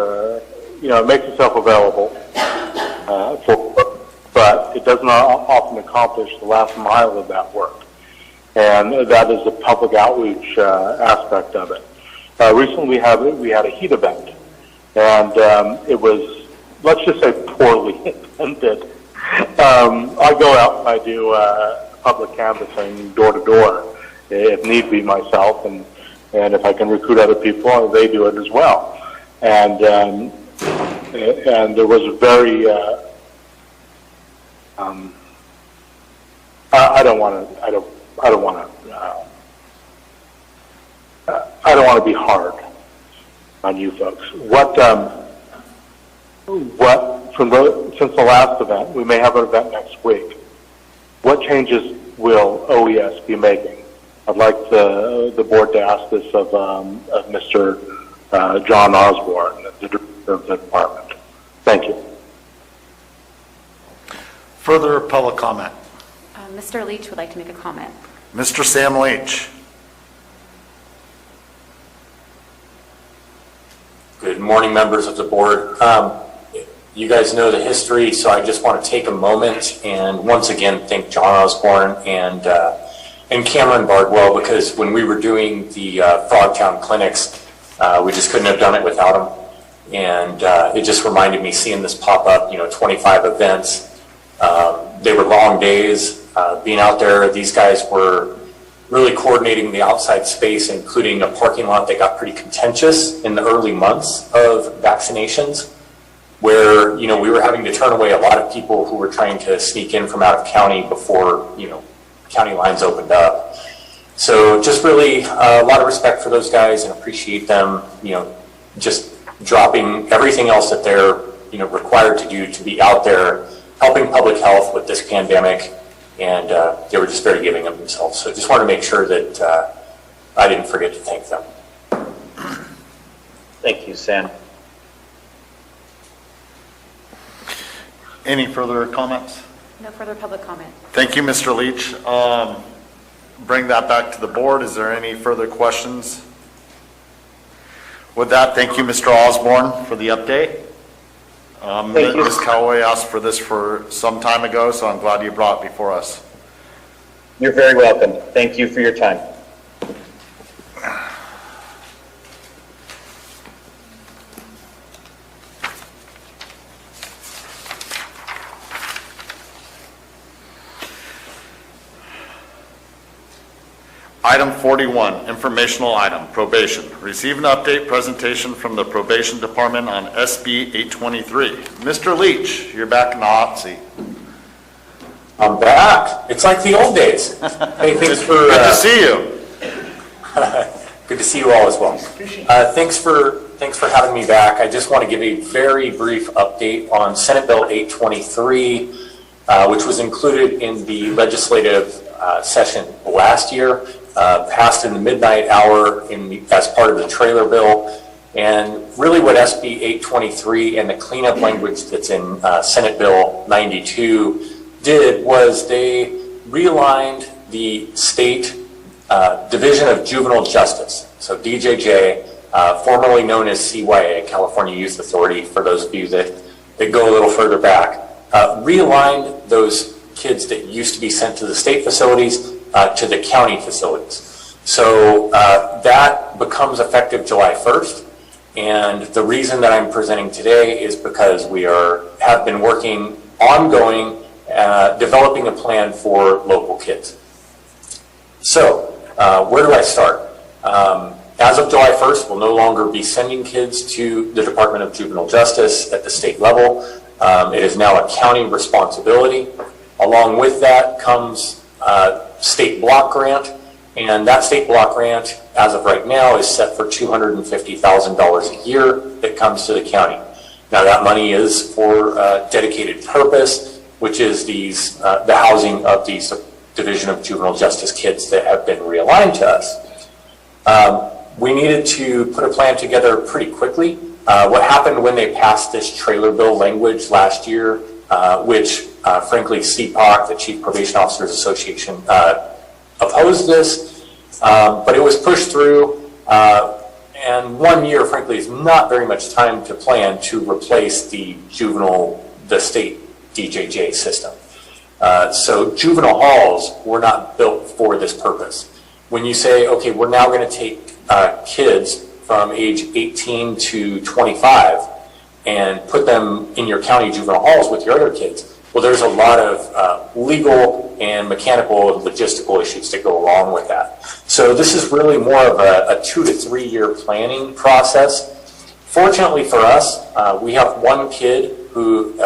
it makes itself available, but it does not often accomplish the last mile of that work, and that is the public outreach aspect of it. Recently, we had a heat event, and it was, let's just say, poorly attended. I go out and I do public canvassing door to door, if need be myself, and if I can recruit other people, they do it as well. And there was a very I don't want to be hard on you folks. Since the last event, we may have an event next week. What changes will OES be making? I'd like the board to ask this of Mr. John Osborne, the director of the department. Thank you. Further public comment. Mr. Leach would like to make a comment. Mr. Sam Leach. Good morning, members of the board. You guys know the history, so I just want to take a moment and once again thank John Osborne and Cameron Bardwell, because when we were doing the Frogtown clinics, we just couldn't have done it without them. And it just reminded me, seeing this pop up, 25 events. They were long days. Being out there, these guys were really coordinating the outside space, including a parking lot that got pretty contentious in the early months of vaccinations, where, we were having to turn away a lot of people who were trying to sneak in from out of county before, county lines opened up. So just really a lot of respect for those guys and appreciate them, just dropping everything else that they're, required to do to be out there helping public health with this pandemic. And they were just very giving of themselves. So just want to make sure that I didn't forget to thank them. Thank you, Sam. Any further comments? No further public comment. Thank you, Mr. Leach. Bring that back to the board. Is there any further questions? With that, thank you, Mr. Osborne, for the update. Thank you. Ms. Callaway asked for this for some time ago, so I'm glad you brought it before us. You're very welcome. Thank you for your time. Item 41, informational item, probation. Receive an update presentation from the probation department on SB 823. Mr. Leach, you're back in the hot seat. I'm back. It's like the old days. Hey, thanks for... Good to see you. Good to see you all as well. Thanks for having me back. I just want to give a very brief update on Senate Bill 823, which was included in the legislative session last year. Passed in the midnight hour as part of the trailer bill. And really what SB 823 and the cleanup language that's in Senate Bill 92 did was they realigned the state Division of Juvenile Justice, so DJJ, formerly known as CYA, California Youth Authority, for those of you that go a little further back, realigned those kids that used to be sent to the state facilities to the county facilities. So that becomes effective July 1st. And the reason that I'm presenting today is because we have been working ongoing, developing a plan for local kids. So where do I start? As of July 1st, we'll no longer be sending kids to the Department of Juvenile Justice at the state level. It is now a county responsibility. Along with that comes state block grant, and that state block grant, as of right now, is set for $250,000 a year that comes to the county. Now that money is for a dedicated purpose, which is the housing of these Division of Juvenile Justice kids that have been realigned to us. We needed to put a plan together pretty quickly. What happened when they passed this trailer bill language last year, which frankly CPOC, the Chief Probation Officers Association, opposed this, but it was pushed through, and 1 year frankly is not very much time to plan to replace the state DJJ system. So juvenile halls were not built for this purpose. When you say, okay, we're now going to take kids from age 18 to 25 and put them in your county juvenile halls with your other kids, Well, there's a lot of legal and mechanical and logistical issues that go along with that. So this is really more of a 2 to 3 year planning process. Fortunately for us, we have one kid who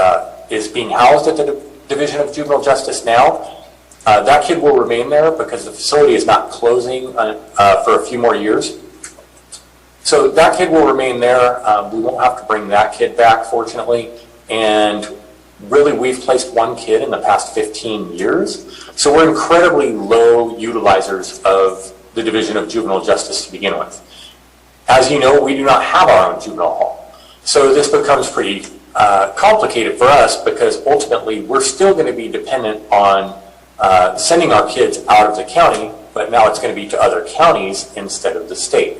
is being housed at the Division of Juvenile Justice now. That kid will remain there because the facility is not closing for a few more years. So that kid will remain there. We won't have to bring that kid back, fortunately. And really, we've placed one kid in the past 15 years. So we're incredibly low utilizers of the Division of Juvenile Justice to begin with. As you know, we do not have our own juvenile hall. So this becomes pretty complicated for us because ultimately we're still going to be dependent on sending our kids out of the county, but now it's going to be to other counties instead of the state.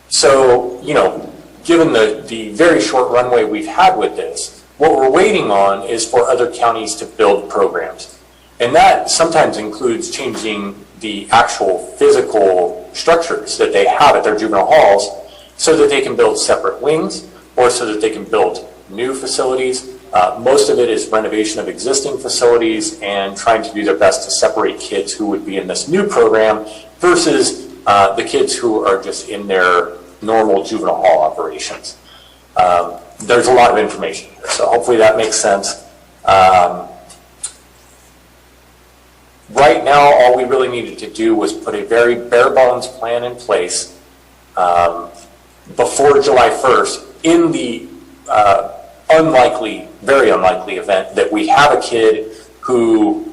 So, you know, given the very short runway we've had with this, what we're waiting on is for other counties to build programs. And that sometimes includes changing the actual physical structures that they have at their juvenile halls so that they can build separate wings or so that they can build new facilities. Most of it is renovation of existing facilities and trying to do their best to separate kids who would be in this new program versus the kids who are just in their normal juvenile hall operations. There's a lot of information here, so hopefully that makes sense. Right now, all we really needed to do was put a very bare bones plan in place before July 1st in the very unlikely event that we have a kid who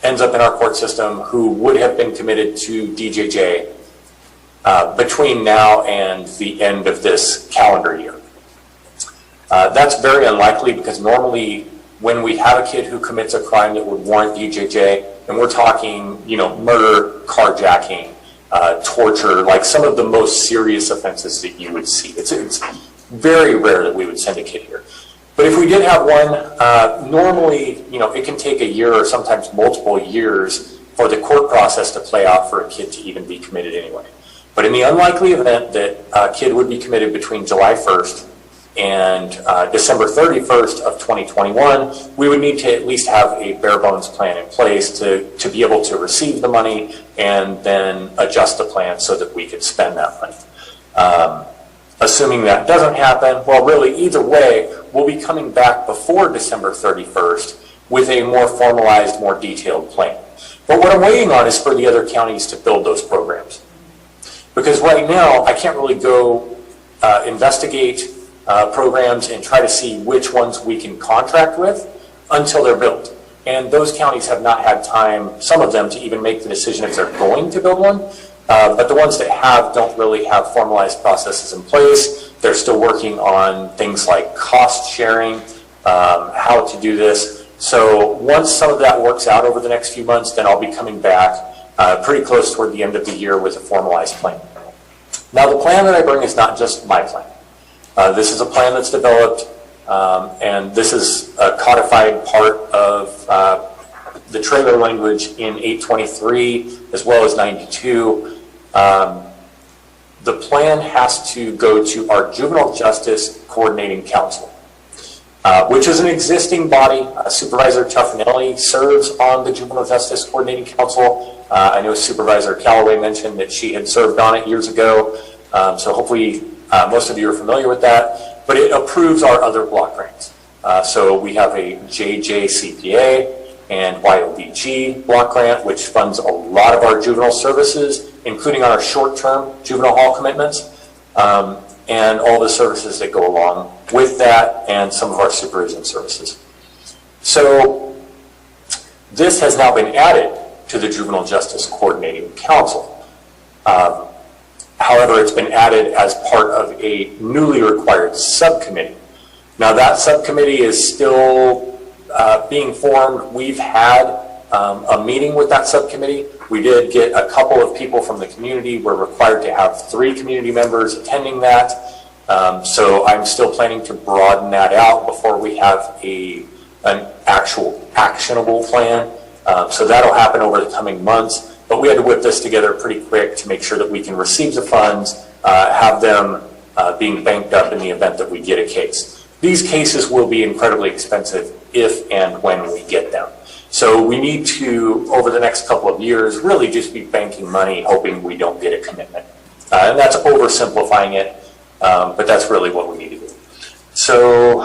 ends up in our court system who would have been committed to DJJ between now and the end of this calendar year. That's very unlikely because normally when we have a kid who commits a crime that would warrant DJJ, and we're talking, you know, murder, carjacking, torture, like some of the most serious offenses that you would see. It's very rare that we would send a kid here. But if we did have one, normally, you know, it can take a year or sometimes multiple years for the court process to play out for a kid to even be committed anyway. But in the unlikely event that a kid would be committed between July 1st and December 31st of 2021, we would need to at least have a bare bones plan in place to be able to receive the money and then adjust the plan so that we could spend that money. Assuming that doesn't happen, well, really, either way, we'll be coming back before December 31st with a more formalized, more detailed plan. But what I'm waiting on is for the other counties to build those programs. Because right now, I can't really go investigate programs and try to see which ones we can contract with until they're built. And those counties have not had time, some of them, to even make the decision if they're going to build one. But the ones that have don't really have formalized processes in place. They're still working on things like cost sharing, how to do this. So once some of that works out over the next few months, then I'll be coming back pretty close toward the end of the year with a formalized plan. Now, the plan that I bring is not just my plan. This is a plan that's developed, and this is a codified part of the trailer language in 823 as well as 92. The plan has to go to our Juvenile Justice Coordinating Council, which is an existing body. Supervisor Tuffanelli serves on the Juvenile Justice Coordinating Council. I know Supervisor Callaway mentioned that she had served on it years ago, so hopefully most of you are familiar with that. But it approves our other block grants. So we have a JJCPA and YOBG block grant, which funds a lot of our juvenile services, including our short-term juvenile hall commitments, and all the services that go along with that, and some of our supervision services. So this has now been added to the Juvenile Justice Coordinating Council. However, it's been added as part of a newly required subcommittee. Now that subcommittee is still being formed. We've had a meeting with that subcommittee. We did get a couple of people from the community. We're required to have 3 community members attending that. So I'm still planning to broaden that out before we have an actual actionable plan. So that'll happen over the coming months. But we had to whip this together pretty quick to make sure that we can receive the funds, have them being banked up in the event that we get a case. these cases will be incredibly expensive if and when we get them. So we need to, over the next couple of years, really just be banking money, hoping we don't get a commitment. And that's oversimplifying it, but that's really what we need to do. So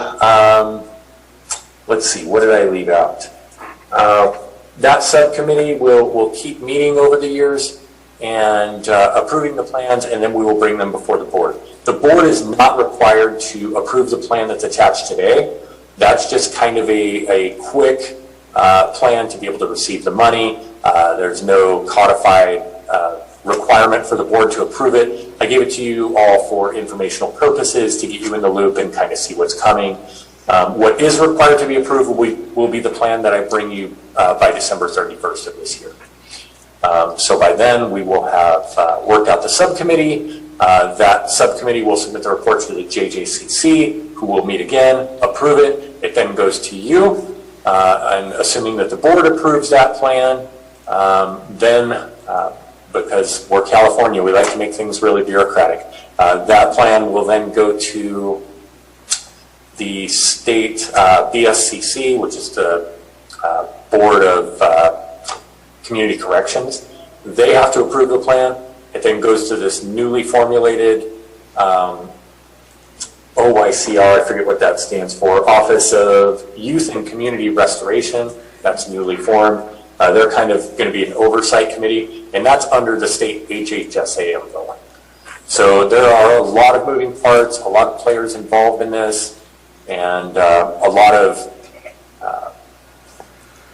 let's see, what did I leave out? That subcommittee will keep meeting over the years and approving the plans, and then we will bring them before the board. The board is not required to approve the plan that's attached today. That's just kind of a quick plan to be able to receive the money. There's no codified requirement for the board to approve it. I gave it to you all for informational purposes to get you in the loop and kind of see what's coming. What is required to be approved will be the plan that I bring you by December 31st of this year. So by then we will have worked out the subcommittee. That subcommittee will submit the reports to the JJCC, who will meet again, approve it. It then goes to you. And assuming that the board approves that plan, then, because we're California, we like to make things really bureaucratic, that plan will then go to the state BSCC, which is the Board of Community Corrections. They have to approve the plan. It then goes to this newly formulated OYCR, I forget what that stands for, Office of Youth and Community Restoration. That's newly formed. They're kind of going to be an oversight committee, and that's under the state HHSA umbrella. So there are a lot of moving parts, a lot of players involved in this, and a lot of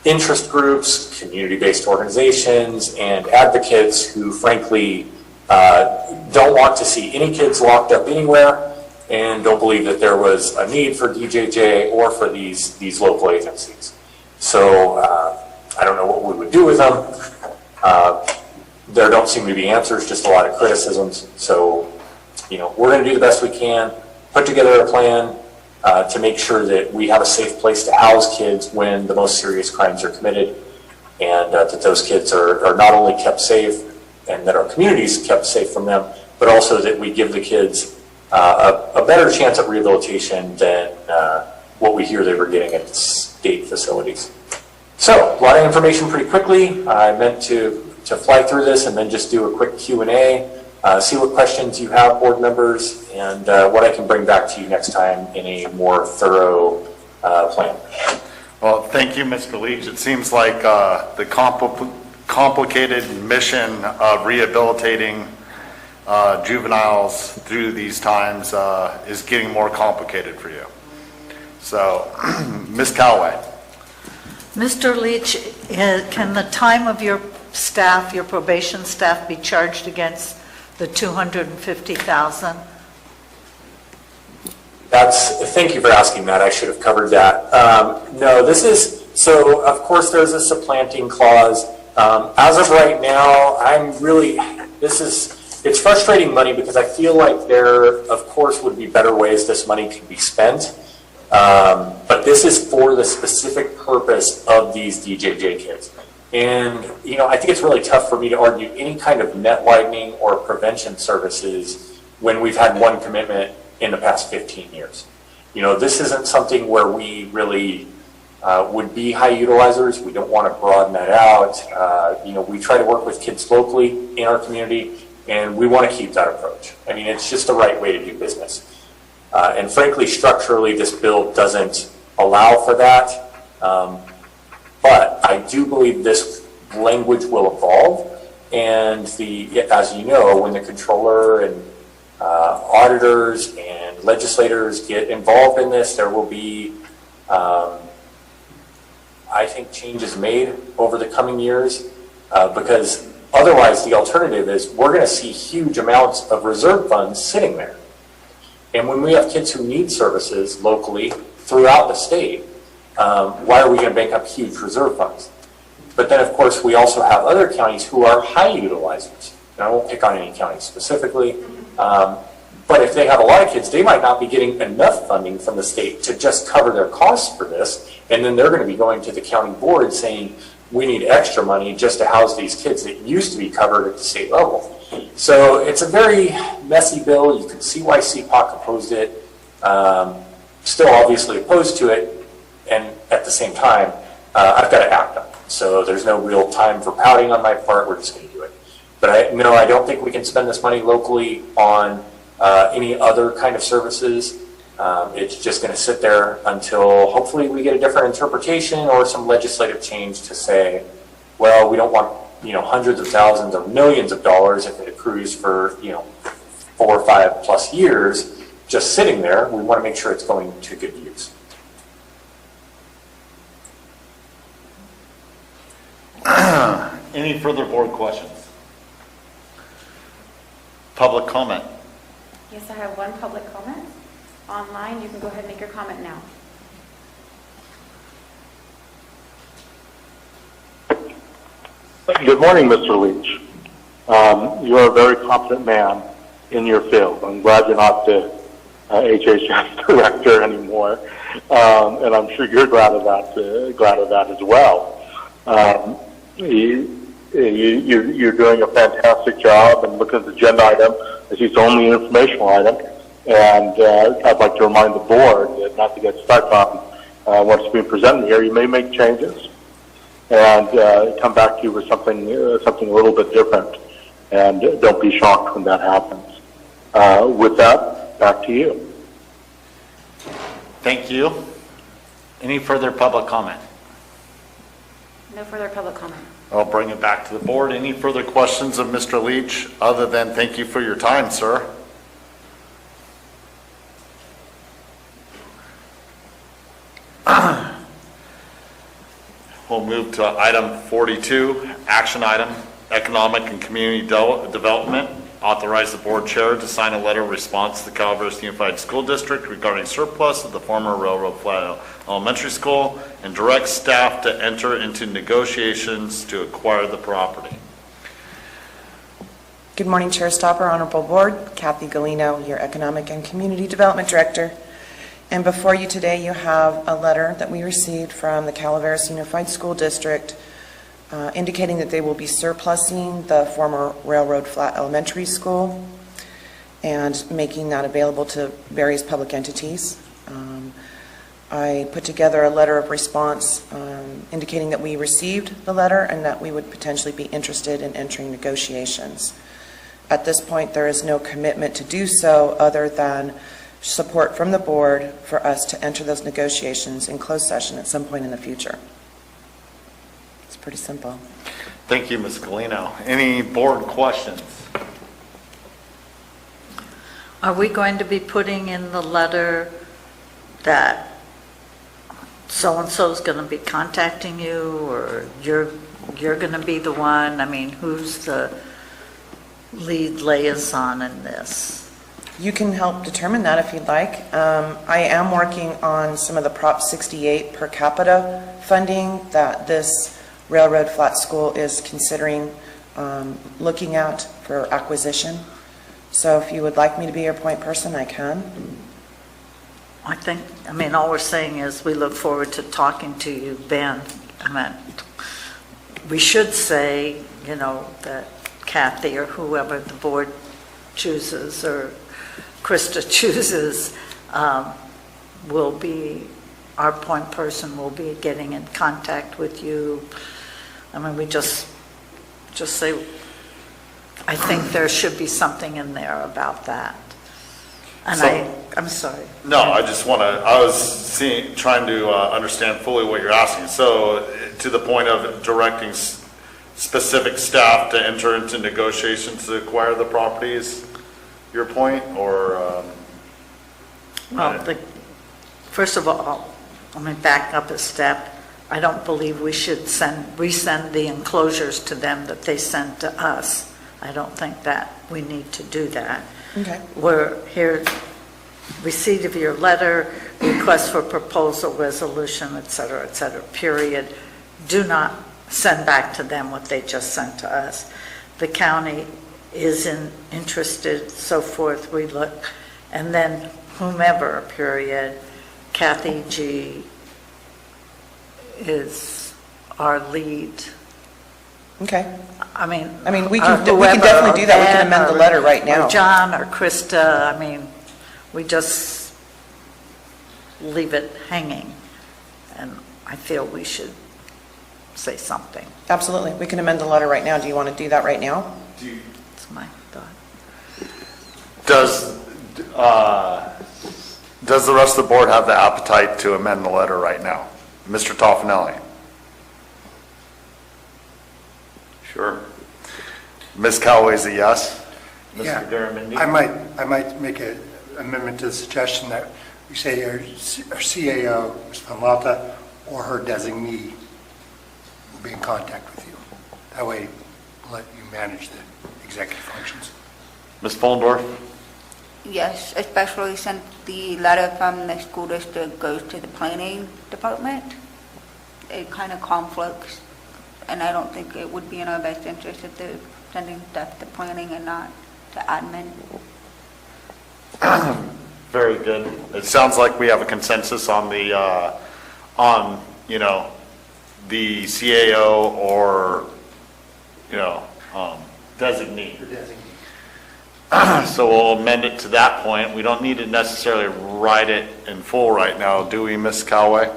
interest groups, community-based organizations, and advocates who frankly don't want to see any kids locked up anywhere and don't believe that there was a need for DJJ or for these local agencies. So I don't know what we would do with them. There don't seem to be answers, just a lot of criticisms. So, you know, we're going to do the best we can, put together a plan to make sure that we have a safe place to house kids when the most serious crimes are committed, and that those kids are not only kept safe and that our communities kept safe from them, but also that we give the kids a better chance at rehabilitation than what we hear they were getting at state facilities. So, a lot of information pretty quickly. I meant to fly through this and then just do a quick Q&A, see what questions you have, board members, and what I can bring back to you next time in a more thorough plan. Well, thank you, Mr. Leach. It seems like the complicated mission of rehabilitating juveniles through these times is getting more complicated for you. So, Ms. Callaway. Mr. Leach, can the time of your staff, your probation staff, be charged against the $250,000? Thank you for asking that. I should have covered that. No, so of course there's a supplanting clause. As of right now, it's frustrating money because I feel like there, of course, would be better ways this money could be spent. But this is for the specific purpose of these DJJ kids. And, you know, I think it's really tough for me to argue any kind of net widening or prevention services when we've had one commitment in the past 15 years. You know, this isn't something where we really would be high utilizers. We don't want to broaden that out. You know, we try to work with kids locally in our community, and we want to keep that approach. I mean, it's just the right way to do business. And frankly, structurally, this bill doesn't allow for that. But I do believe this language will evolve. And as you know, when the controller and auditors and legislators get involved in this, there will be, I think, changes made over the coming years. Because otherwise, the alternative is we're going to see huge amounts of reserve funds sitting there. And when we have kids who need services locally throughout the state, why are we going to bank up huge reserve funds? But then, of course, we also have other counties who are high utilizers. And I won't pick on any county specifically. But if they have a lot of kids, they might not be getting enough funding from the state to just cover their costs for this. And then they're going to be going to the county board saying, we need extra money just to house these kids that used to be covered at the state level. So it's a very messy bill. You can see why CPOC opposed it. still obviously opposed to it, and at the same time, I've got to act on it. So there's no real time for pouting on my part. We're just going to do it. But I don't think we can spend this money locally on any other kind of services. It's just going to sit there until hopefully we get a different interpretation or some legislative change to say, well, we don't want, hundreds of thousands or millions of dollars if it accrues for, 4 or 5 plus years just sitting there. We want to make sure it's going to good use. Any further board questions? Public comment? Yes, I have one public comment. Online, you can go ahead and make your comment now. Good morning, Mr. Leach. You're a very competent man in your field. I'm glad you're not the HHS director anymore, and I'm sure you're glad of that as well. You're doing a fantastic job, and looking at the agenda item, as it's only an informational item, and I'd like to remind the board that not to get stuck on what's being presented here. You may make changes and come back to you with something a little bit different, and don't be shocked when that happens. With that, back to you. Thank you. Any further public comment? No further public comment. I'll bring it back to the board. Any further questions of Mr. Leach, other than thank you for your time, sir? We'll move to item 42, action item, economic and community development. Authorize the board chair to sign a letter of response to the Calaveras Unified School District regarding surplus of the former Railroad Flat Elementary School, and direct staff to enter into negotiations to acquire the property. Good morning, Chair Stopper, Honorable Board. Kathy Galino, your Economic and Community Development Director. And before you today, you have a letter that we received from the Calaveras Unified School District indicating that they will be surplusing the former Railroad Flat Elementary School and making that available to various public entities. I put together a letter of response indicating that we received the letter and that we would potentially be interested in entering negotiations. At this point, there is no commitment to do so other than support from the board for us to enter those negotiations in closed session at some point in the future. It's pretty simple. Thank you, Ms. Galino. Any board questions? Are we going to be putting in the letter that so-and-so is going to be contacting you, or you're going to be the one? I mean, who's the lead liaison in this? You can help determine that if you'd like. I am working on some of the Prop 68 per capita funding that this Railroad Flat School is considering looking at for acquisition. So if you would like me to be your point person, I can. I mean, all we're saying is we look forward to talking to you, Ben. I mean, we should say, that Kathy or whoever the board chooses or Krista chooses will be, our point person will be getting in contact with you. I mean, we just say, I think there should be something in there about that. And I'm sorry. No, I just want to, I was trying to understand fully what you're asking. So to the point of directing specific staff to enter into negotiations to acquire the properties, your point, or? Well, first of all, let me back up a step. I don't believe we should resend the enclosures to them that they sent to us. I don't think that we need to do that. Okay. We're here, receipt of your letter, request for proposal, resolution, et cetera, period. Do not send back to them what they just sent to us. The county is interested, so forth, we look, and then whomever, period. Kathy G. is our lead. Okay. I mean, we can definitely do that. We can amend the letter right now. Or John or Krista. I mean, we just leave it hanging. And I feel we should say something. Absolutely. We can amend the letter right now. Do you want to do that right now? It's my thought. Does the rest of the board have the appetite to amend the letter right now? Mr. Toffanelli? Sure. Ms. Callaway's a yes? Yeah. Mr. Garamendi? I might make an amendment to the suggestion that we say our CAO, Ms. Vanlata, or her designee will be in contact with you. That way, we'll let you manage the executive functions. Ms. Follendorf? Yes, especially since the letter from the school district goes to the planning department. It kind of conflicts, and I don't think it would be in our best interest if they're sending stuff to planning and not to admin. Very good. It sounds like we have a consensus on the, the CAO or, designee. So we'll amend it to that point. We don't need to necessarily write it in full right now, do we, Ms. Callaway?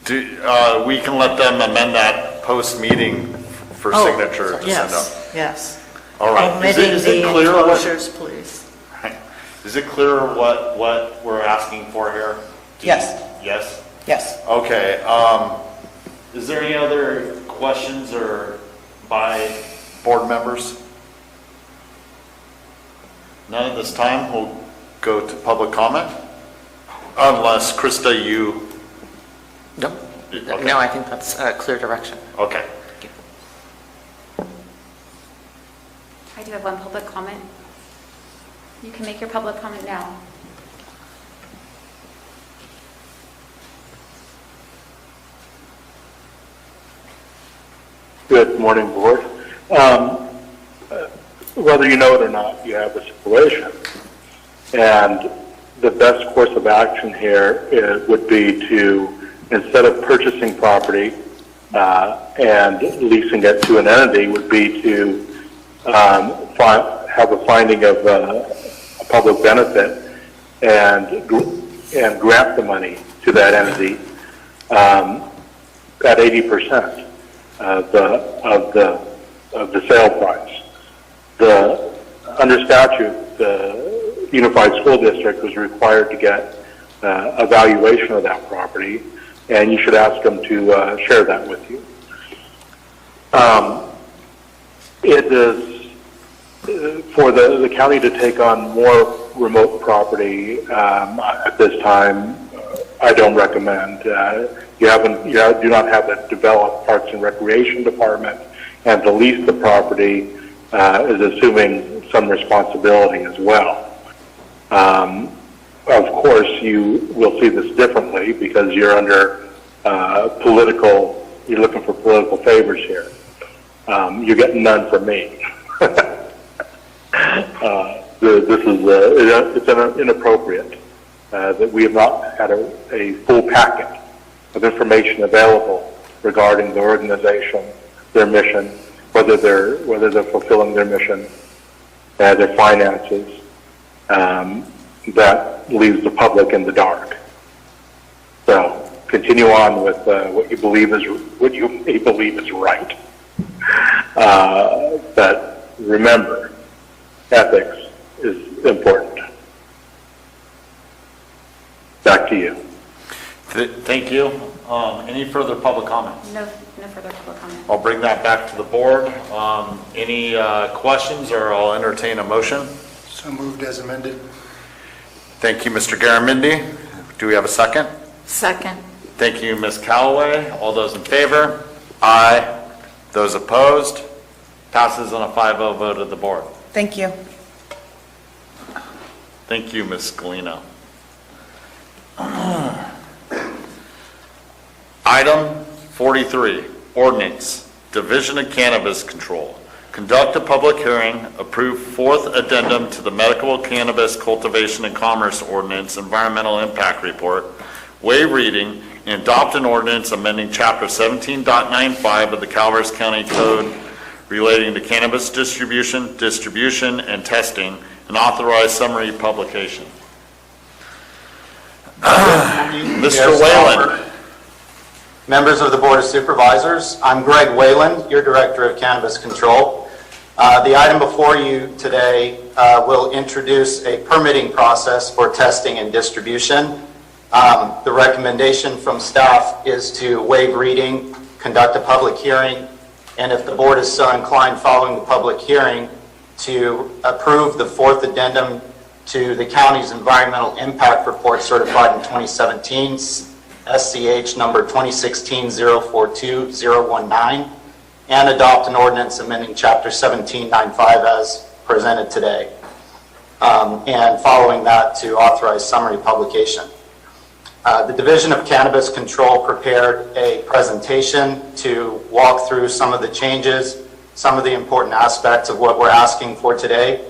We can let them amend that post-meeting for signature to send out. Yes. All right. Omitting Is it the clear enclosures, please. Is it clear what we're asking for here? Yes. Yes? Yes. Okay. Is there any other questions or by board members? None at this time. We'll go to public comment. Unless, Krista, you... No. Okay. No, I think that's a clear direction. Okay. I do have one public comment. You can make your public comment now. Good morning, board. Whether you know it or not, you have a situation. And the best course of action here would be to, instead of purchasing property and leasing it to an entity, would be to have a finding of a public benefit and grant the money to that entity at 80% of the sale price. Under statute, the Unified School District was required to get a valuation of that property, and you should ask them to share that with you. It is for the county to take on more remote property at this time. I don't recommend. You do not have a developed Parks and Recreation Department, and to lease the property is assuming some responsibility as well. Of course, you will see this differently because you're under you're looking for political favors here. You're getting none from me. It's inappropriate that we have not had a full packet of information available regarding the organization, their mission, whether they're fulfilling their mission, their finances. That leaves the public in the dark. So continue on with what you believe is right. But remember, ethics is important. Back to you. Thank you. Any further public comments? No further public comment. I'll bring that back to the board. Any questions, or I'll entertain a motion? So moved as amended. Thank you, Mr. Garamendi. Do we have a second? Second. Thank you, Ms. Callaway. All those in favor? Aye. Those opposed? Passes on a 5-0 vote of the board. Thank you. Thank you, Ms. Galino. Item 43, ordinance, Division of Cannabis Control. Conduct a public hearing, approve fourth addendum to the Medical Cannabis Cultivation and Commerce Ordinance Environmental Impact Report, waive reading, and adopt an ordinance amending Chapter 17.95 of the Calaveras County Code relating to cannabis distribution, and testing, and authorize summary publication. Mr. Whalen. Members of the Board of Supervisors, I'm Greg Whalen, your Director of Cannabis Control. The item before you today will introduce a permitting process for testing and distribution. The recommendation from staff is to waive reading, conduct a public hearing, and if the board is so inclined following the public hearing, to approve the fourth addendum to the county's environmental impact report certified in 2017, SCH number 2016-042019, and adopt an ordinance amending Chapter 1795 as presented today. And following that, to authorize summary publication. The Division of Cannabis Control prepared a presentation to walk through some of the changes, some of the important aspects of what we're asking for today.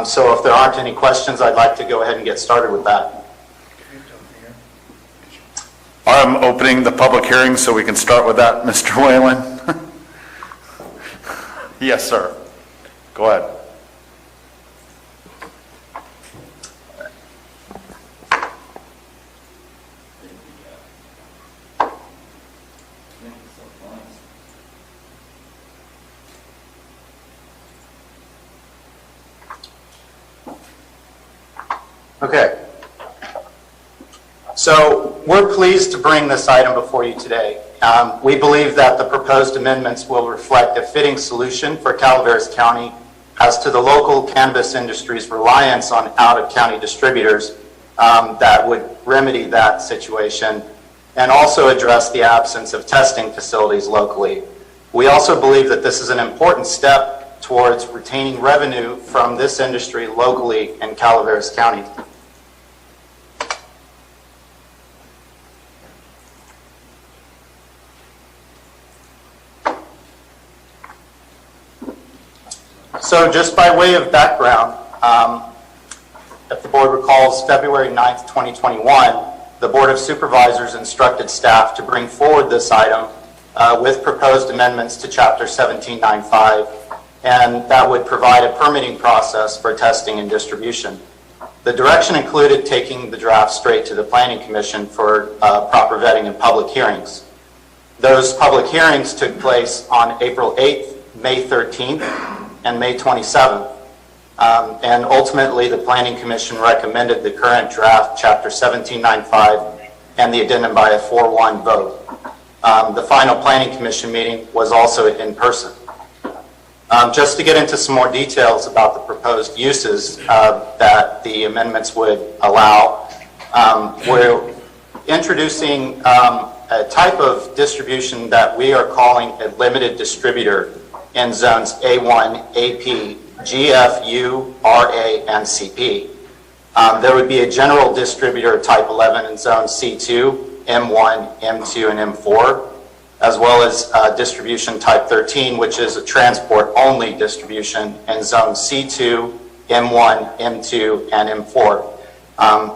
So if there aren't any questions, I'd like to go ahead and get started with that. I'm opening the public hearing so we can start with that, Mr. Whalen. Yes, sir. Go ahead. Okay. So we're pleased to bring this item before you today. We believe that the proposed amendments will reflect a fitting solution for Calaveras County as to the local cannabis industry's reliance on out-of-county distributors that would remedy that situation and also address the absence of testing facilities locally. We also believe that this is an important step towards retaining revenue from this industry locally in Calaveras County. So just by way of background, if the board recalls, February 9th, 2021, the Board of Supervisors instructed staff to bring forward this item with proposed amendments to Chapter 1795, and that would provide a permitting process for testing and distribution. The direction included taking the draft straight to the Planning Commission for proper vetting and public hearings. Those public hearings took place on April 8th, May 13th, and May 27th. And ultimately, the Planning Commission recommended the current draft, Chapter 1795, and the addendum by a 4-1 vote. The final Planning Commission meeting was also in person. Just to get into some more details about the proposed uses that the amendments would allow, we're introducing a type of distribution that we are calling a limited distributor in zones A1, AP, GF, U, RA, and CP. There would be a general distributor type 11 in zone C2, M1, M2, and M4, as well as distribution type 13, which is a transport-only distribution in zone C2, M1, M2, and M4.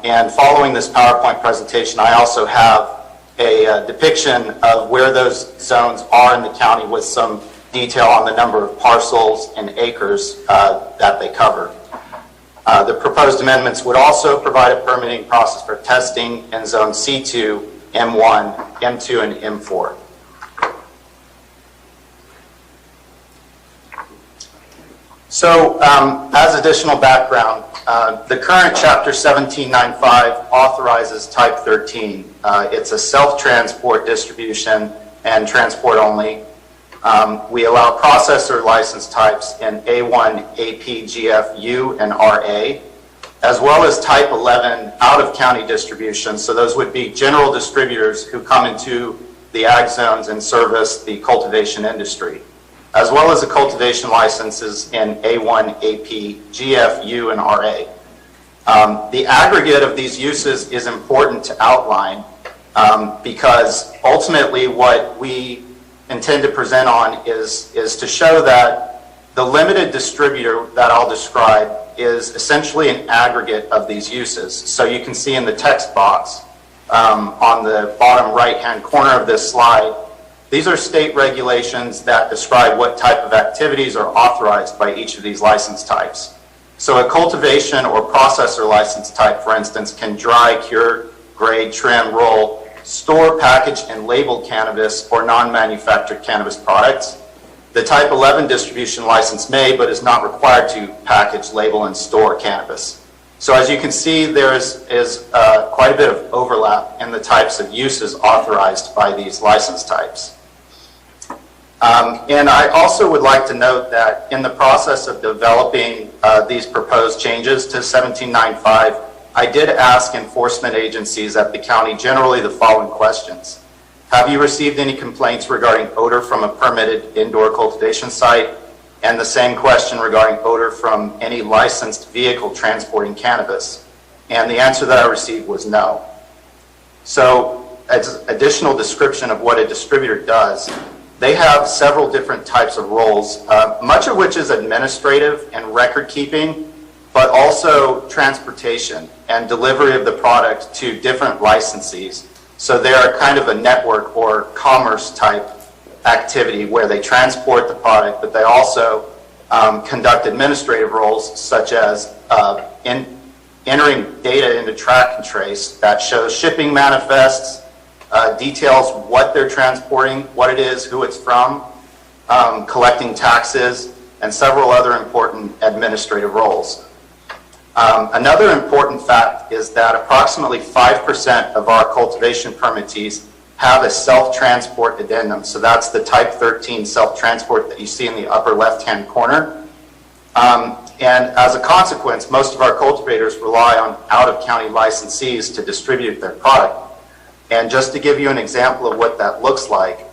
And following this PowerPoint presentation, I also have a depiction of where those zones are in the county with some detail on the number of parcels and acres that they cover. The proposed amendments would also provide a permitting process for testing in zone C2, M1, M2, and M4. So as additional background, the current Chapter 1795 authorizes type 13. It's a self-transport distribution and transport only. We allow processor license types in A1, AP, GF, U, and RA, as well as type 11 out-of-county distribution. So those would be general distributors who come into the ag zones and service the cultivation industry, as well as the cultivation licenses in A1, AP, GF, U, and RA. The aggregate of these uses is important to outline because ultimately what we intend to present on is to show that the limited distributor that I'll describe is essentially an aggregate of these uses. So you can see in the text box on the bottom right-hand corner of this slide, these are state regulations that describe what type of activities are authorized by each of these license types. So a cultivation or processor license type, for instance, can dry, cure, grade, trim, roll, store, package, and label cannabis or non-manufactured cannabis products. The Type 11 distribution license may, but is not required to package, label, and store cannabis. So as you can see, there is quite a bit of overlap in the types of uses authorized by these license types. And I also would like to note that in the process of developing these proposed changes to 1795, I did ask enforcement agencies at the county generally the following questions. Have you received any complaints regarding odor from a permitted indoor cultivation site? And the same question regarding odor from any licensed vehicle transporting cannabis. And the answer that I received was no. So as additional description of what a distributor does, they have several different types of roles, much of which is administrative and record keeping, but also transportation and delivery of the product to different licensees. So they are kind of a network or commerce type activity where they transport the product, but they also conduct administrative roles such as entering data into track and trace that shows shipping manifests, details what they're transporting, what it is, who it's from, collecting taxes, and several other important administrative roles. Another important fact is that approximately 5% of our cultivation permittees have a self-transport addendum. So that's the Type 13 self-transport that you see in the upper left-hand corner. And as a consequence, most of our cultivators rely on out-of-county licensees to distribute their product. And just to give you an example of what that looks like,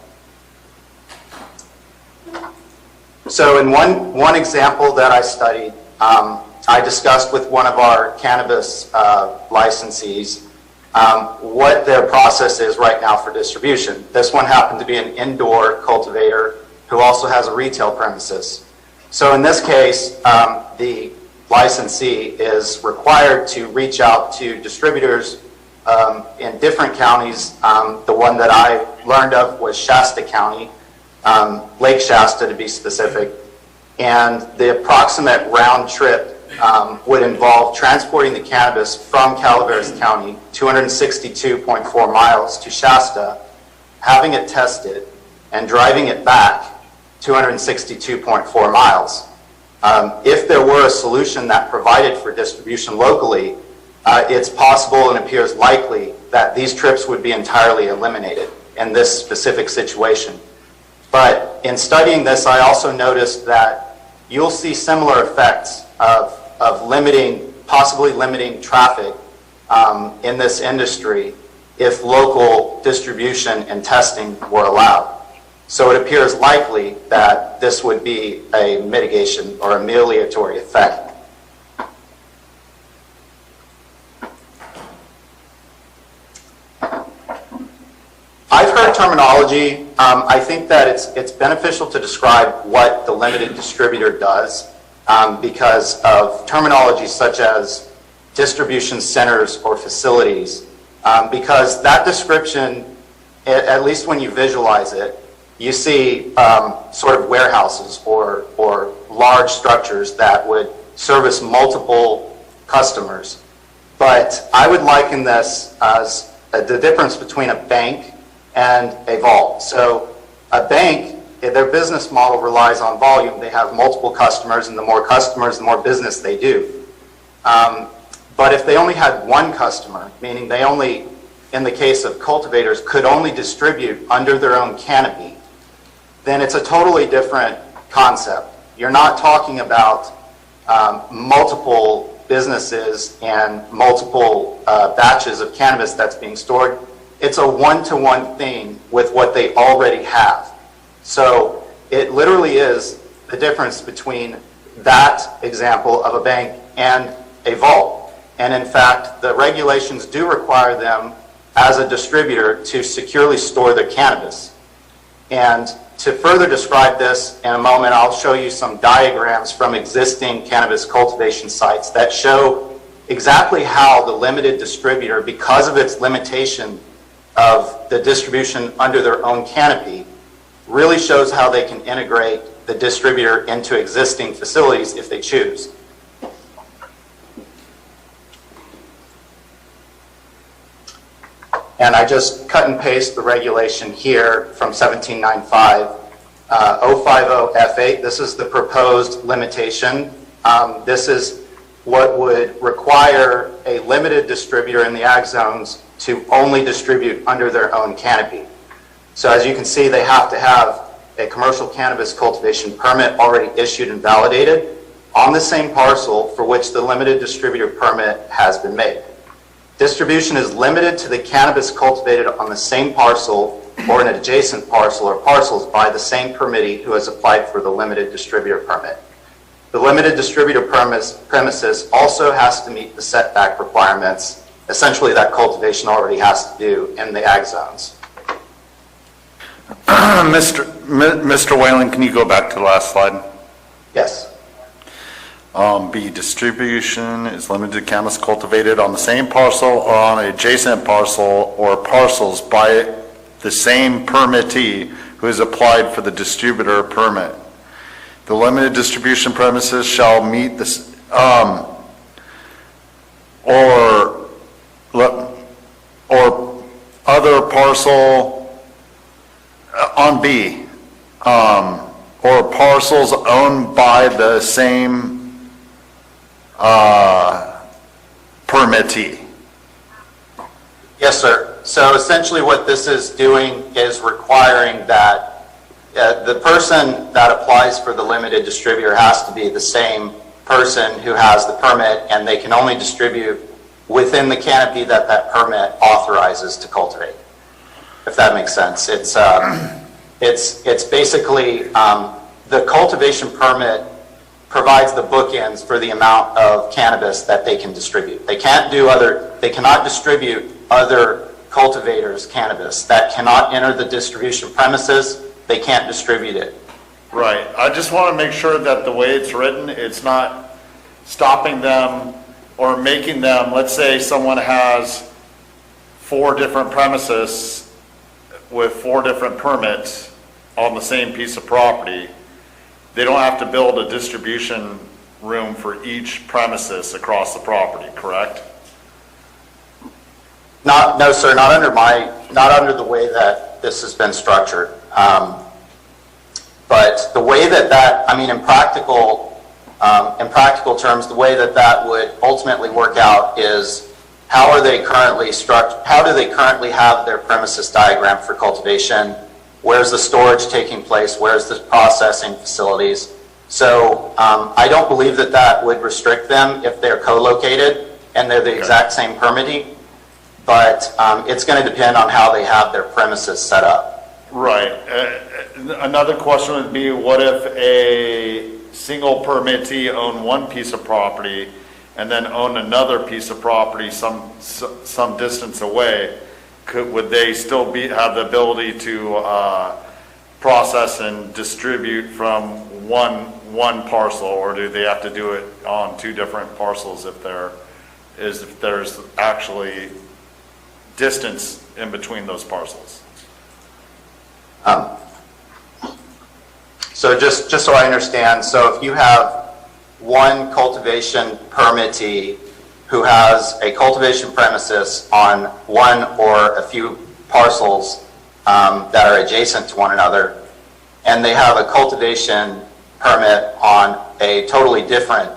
so in one example that I studied, I discussed with one of our cannabis licensees what their process is right now for distribution. This one happened to be an indoor cultivator who also has a retail premises. So in this case, the licensee is required to reach out to distributors in different counties. The one that I learned of was Shasta County, Lake Shasta to be specific, and the approximate round trip would involve transporting the cannabis from Calaveras County, 262.4 miles to Shasta, having it tested, and driving it back 262.4 miles. If there were a solution that provided for distribution locally, it's possible and appears likely that these trips would be entirely eliminated in this specific situation. But in studying this, I also noticed that you'll see similar effects of possibly limiting traffic in this industry if local distribution and testing were allowed. So it appears likely that this would be a mitigation or amelioratory effect. I've heard terminology. I think that it's beneficial to describe what the limited distributor does because of terminology such as distribution centers or facilities, because that description, at least when you visualize it, you see sort of warehouses or large structures that would service multiple customers. But I would liken this as the difference between a bank and a vault. So a bank, their business model relies on volume. They have multiple customers, and the more customers, the more business they do. But if they only had one customer, meaning they only, in the case of cultivators, could only distribute under their own canopy, then it's a totally different concept. You're not talking about multiple businesses and multiple batches of cannabis that's being stored. It's a one-to-one thing with what they already have. So it literally is the difference between that example of a bank and a vault. And in fact, the regulations do require them as a distributor to securely store their cannabis. And to further describe this in a moment, I'll show you some diagrams from existing cannabis cultivation sites that show exactly how the limited distributor, because of its limitation of the distribution under their own canopy, really shows how they can integrate the distributor into existing facilities if they choose. And I just cut and paste the regulation here from 1795, 050F8. This is the proposed limitation. This is what would require a limited distributor in the ag zones to only distribute under their own canopy. So as you can see, they have to have a commercial cannabis cultivation permit already issued and validated on the same parcel for which the limited distributor permit has been made. Distribution is limited to the cannabis cultivated on the same parcel or an adjacent parcel or parcels by the same permittee who has applied for the limited distributor permit. The limited distributor premises also has to meet the setback requirements, essentially that cultivation already has to do in the ag zones. Mr. Whalen, can you go back to the last slide? Yes. B, distribution is limited to cannabis cultivated on the same parcel or on an adjacent parcel or parcels by the same permittee who has applied for the distributor permit. The limited distribution premises shall meet this, or other parcel on B, or parcels owned by the same permittee. Yes, sir. So essentially what this is doing is requiring that the person that applies for the limited distributor has to be the same person who has the permit, and they can only distribute within the canopy that that permit authorizes to cultivate, if that makes sense. It's basically the cultivation permit provides the bookends for the amount of cannabis that they can distribute. They cannot distribute other cultivators' cannabis. That cannot enter the distribution premises. They can't distribute it. Right. I just want to make sure that the way it's written, it's not stopping them or making them, let's say someone has 4 different premises with 4 different permits on the same piece of property. They don't have to build a distribution room for each premises across the property, correct? No, sir, not under the way that this has been structured. But the way that I mean, in practical terms, the way that would ultimately work out is how are they currently how do they currently have their premises diagram for cultivation? Where's the storage taking place? Where's the processing facilities? So I don't believe that would restrict them if they're co-located and they're the exact same permitting. But it's going to depend on how they have their premises set up. Right. Another question would be, what if a single permittee owned one piece of property and then owned another piece of property some distance away? Would they still have the ability to process and distribute from one parcel, or do they have to do it on 2 different parcels if there's actually distance in between those parcels? So just so I understand, so if you have one cultivation permittee who has a cultivation premises on one or a few parcels that are adjacent to one another, and they have a cultivation permit on a totally different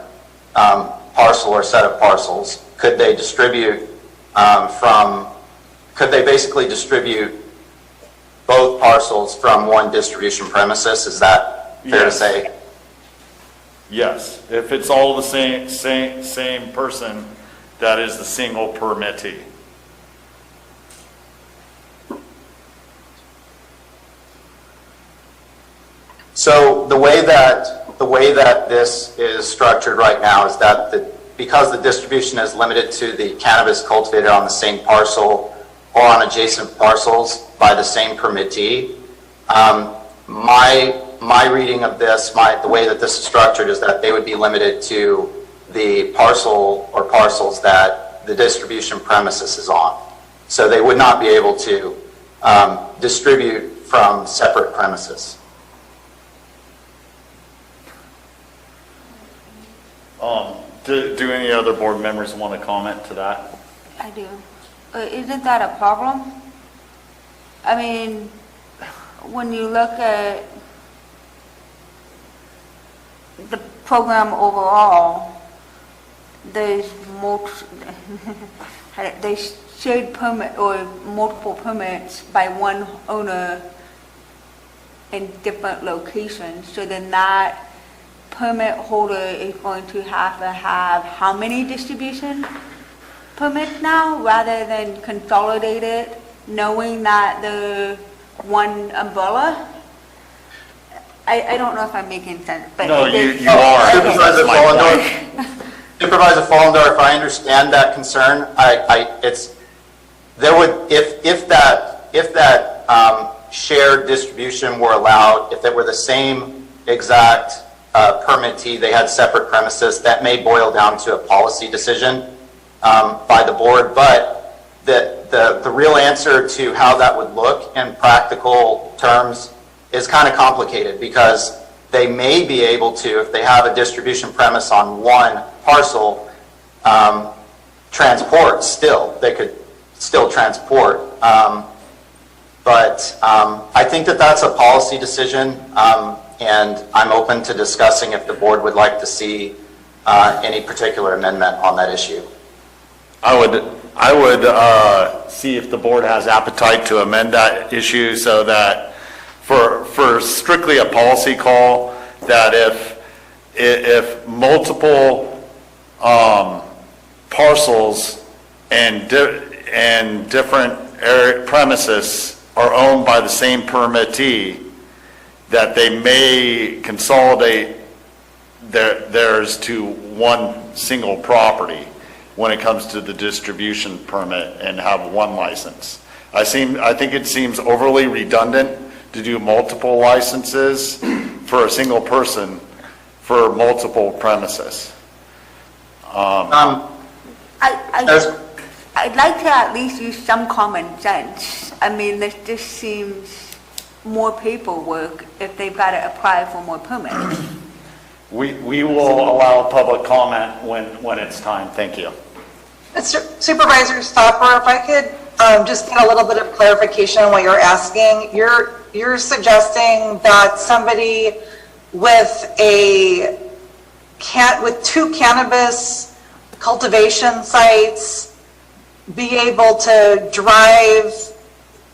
parcel or set of parcels, could they basically distribute both parcels from one distribution premises? Is that fair to say? Yes, if it's all the same person that is the single permittee. So the way that this is structured right now is that because the distribution is limited to the cannabis cultivated on the same parcel or on adjacent parcels by the same permittee, my reading of this, the way that this is structured, is that they would be limited to the parcel or parcels that the distribution premises is on. So they would not be able to distribute from separate premises. Do any other board members want to comment to that? I do. Isn't that a problem? I mean, when you look at the program overall, there's there's shared permit or multiple permits by one owner in different locations. So then that permit holder is going to have how many distribution permits now, rather than consolidated, knowing that the one umbrella? I don't know if I'm making sense, but... No, you are. Supervisor Follendorf, Supervisor Follendorf, I understand that concern. If that shared distribution were allowed, if it were the same exact permittee, they had separate premises, that may boil down to a policy decision by the board. But the real answer to how that would look in practical terms is kind of complicated, because they may be able to, if they have a distribution premise on one parcel, transport still. They could still transport. But I think that that's a policy decision, and I'm open to discussing if the board would like to see any particular amendment on that issue. I would see if the board has appetite to amend that issue, so that for strictly a policy call, that if multiple parcels and different premises are owned by the same permittee, that they may consolidate theirs to one single property when it comes to the distribution permit and have one license. I think it seems overly redundant to do multiple licenses for a single person for multiple premises. I'd like to at least use some common sense. I mean, this just seems more paperwork if they've got to apply for more permits. We will allow public comment when it's time. Thank you. Supervisor Stopper, if I could just get a little bit of clarification on what you're asking. You're suggesting that somebody with two cannabis cultivation sites be able to drive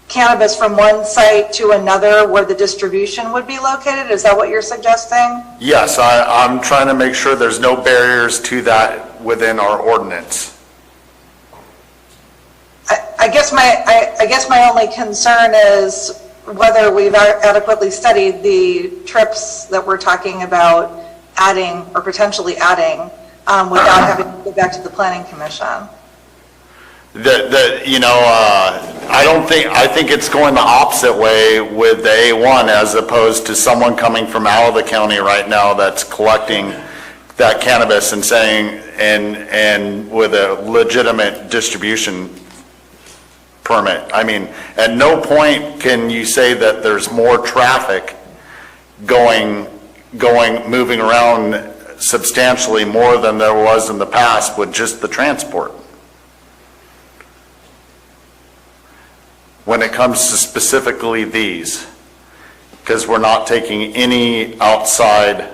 cannabis from one site to another where the distribution would be located? Is that what you're suggesting? Yes, I'm trying to make sure there's no barriers to that within our ordinance. I guess my only concern is whether we've adequately studied the trips that we're talking about adding or potentially adding without having to go back to the Planning Commission. I think it's going the opposite way with the A1, as opposed to someone coming from out of the county right now that's collecting that cannabis and saying, and with a legitimate distribution permit. I mean, at no point can you say that there's more traffic moving around substantially more than there was in the past with just the transport. When it comes to specifically these, because we're not taking any outside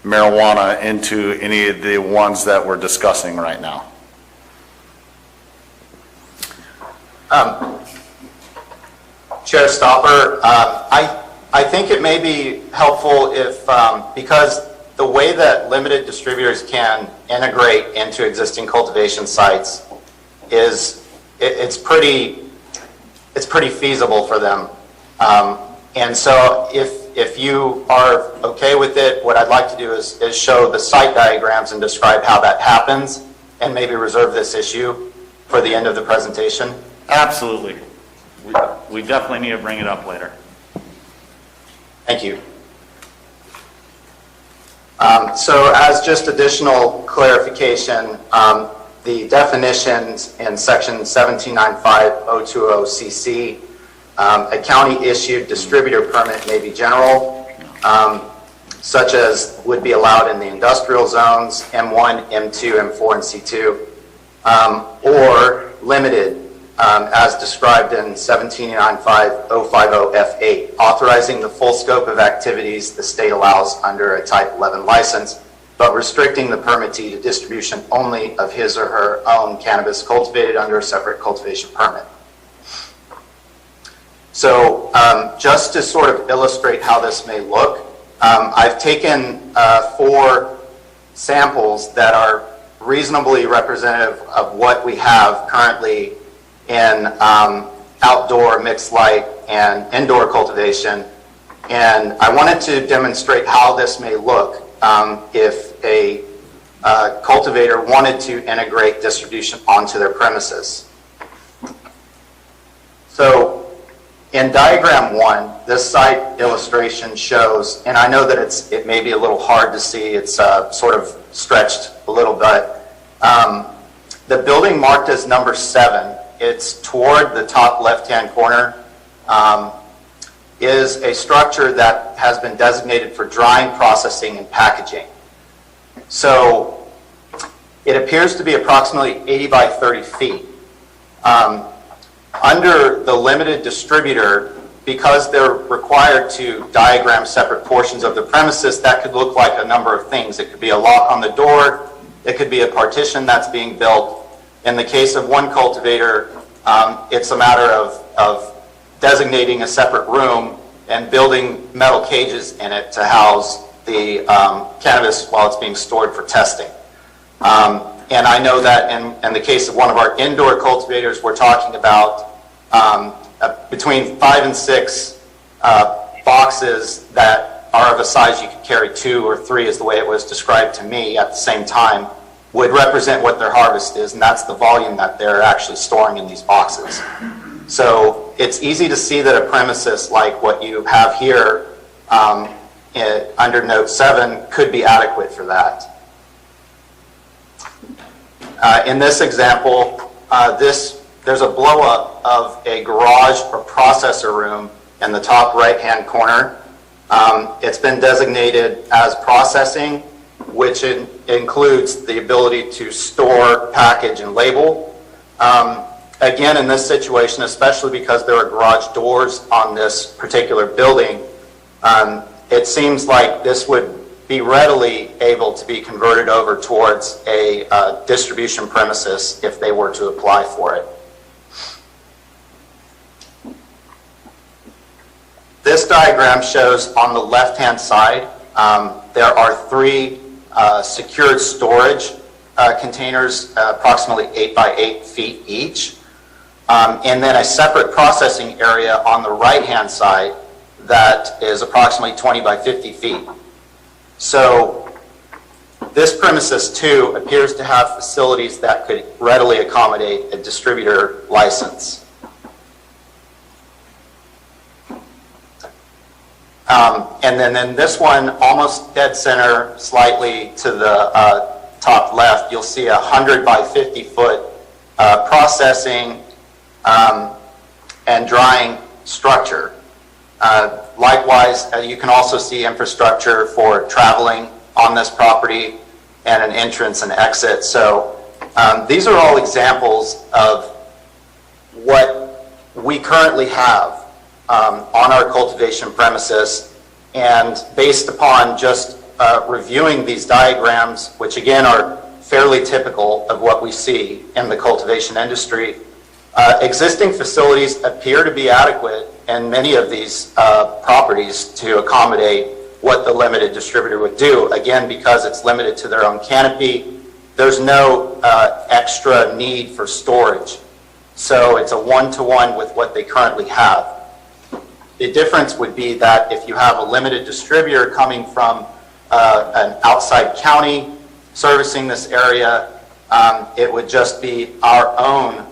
marijuana into any of the ones that we're discussing right now. Chair Stopper, I think it may be helpful if, because the way that limited distributors can integrate into existing cultivation sites is, it's pretty feasible for them. And so if you are okay with it, what I'd like to do is show the site diagrams and describe how that happens, and maybe reserve this issue for the end of the presentation. Absolutely. We definitely need to bring it up later. Thank you. So as just additional clarification, the definitions in section 1795020CC, a county-issued distributor permit may be general, such as would be allowed in the industrial zones, M1, M2, M4, and C2, or limited as described in 1795050F8, authorizing the full scope of activities the state allows under a Type 11 license, but restricting the permittee to distribution only of his or her own cannabis cultivated under a separate cultivation permit. So just to sort of illustrate how this may look, I've taken 4 samples that are reasonably representative of what we have currently in outdoor, mixed light, and indoor cultivation. And I wanted to demonstrate how this may look if a cultivator wanted to integrate distribution onto their premises. So in diagram 1, this site illustration shows, and I know that it may be a little hard to see, it's sort of stretched a little bit. The building marked as number 7, it's toward the top left-hand corner, is a structure that has been designated for drying, processing, and packaging. So it appears to be approximately 80 by 30 feet. Under the limited distributor, because they're required to diagram separate portions of the premises, that could look like a number of things. It could be a lock on the door, it could be a partition that's being built. In the case of one cultivator, it's a matter of designating a separate room and building metal cages in it to house the cannabis while it's being stored for testing. And I know that in the case of one of our indoor cultivators, we're talking about between 5 and 6 boxes that are of a size you could carry 2 or 3, is the way it was described to me at the same time, would represent what their harvest is, and that's the volume that they're actually storing in these boxes. So it's easy to see that a premises like what you have here under note 7 could be adequate for that. In this example, there's a blow-up of a garage or processor room in the top right-hand corner. It's been designated as processing, which includes the ability to store, package, and label. Again, in this situation, especially because there are garage doors on this particular building, it seems like this would be readily able to be converted over towards a distribution premises if they were to apply for it. This diagram shows on the left-hand side, there are 3 secured storage containers, approximately 8 by 8 feet each, and then a separate processing area on the right-hand side that is approximately 20 by 50 feet. So this premises too appears to have facilities that could readily accommodate a distributor license. And then this one, almost dead center, slightly to the top left, you'll see 100 by 50 foot processing and drying structure. Likewise, you can also see infrastructure for traveling on this property and an entrance and exit. So these are all examples of what we currently have on our cultivation premises, and based upon just reviewing these diagrams, which again are fairly typical of what we see in the cultivation industry, existing facilities appear to be adequate in many of these properties to accommodate what the limited distributor would do. Again, because it's limited to their own canopy, there's no extra need for storage. So it's a one-to-one with what they currently have. The difference would be that if you have a limited distributor coming from an outside county servicing this area, it would just be our own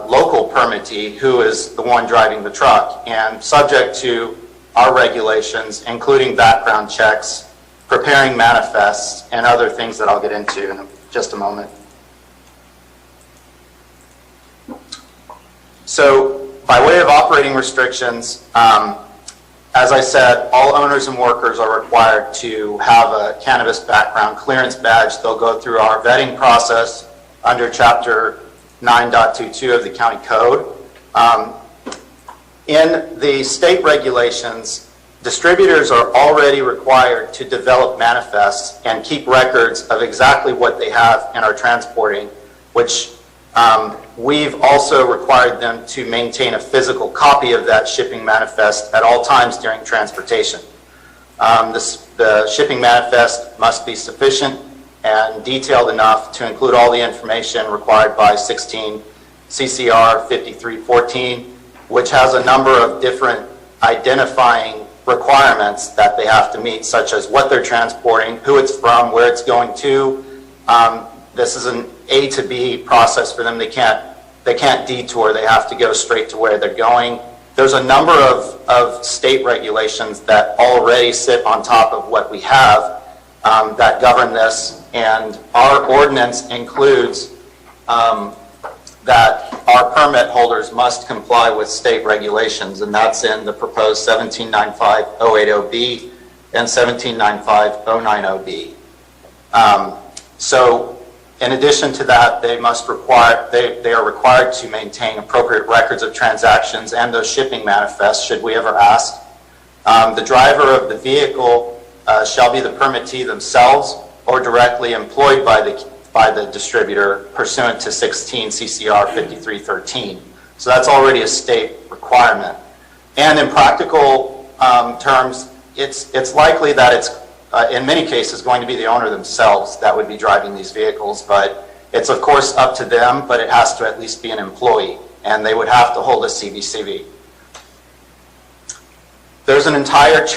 local permittee who is the one driving the truck, and subject to our regulations, including background checks, preparing manifests, and other things that I'll get into in just a moment. So by way of operating restrictions, as I said, all owners and workers are required to have a cannabis background clearance badge. They'll go through our vetting process under Chapter 9.22 of the county code. In the state regulations, distributors are already required to develop manifests and keep records of exactly what they have and are transporting, which we've also required them to maintain a physical copy of that shipping manifest at all times during transportation. The shipping manifest must be sufficient and detailed enough to include all the information required by 16 CCR 5314, which has a number of different identifying requirements that they have to meet, such as what they're transporting, who it's from, where it's going to. This is an A to B process for them. They can't detour. They have to go straight to where they're going. There's a number of state regulations that already sit on top of what we have that govern this, and our ordinance includes that our permit holders must comply with state regulations, and that's in the proposed 1795-080B and 1795-090B. So in addition to that, they are required to maintain appropriate records of transactions and those shipping manifests, should we ever ask. The driver of the vehicle shall be the permittee themselves or directly employed by the distributor pursuant to 16 CCR 5313. So that's already a state requirement. And in practical terms, it's likely that it's in many cases going to be the owner themselves that would be driving these vehicles, but it's of course up to them, but it has to at least be an employee, and they would have to hold a CVCV. There's an entire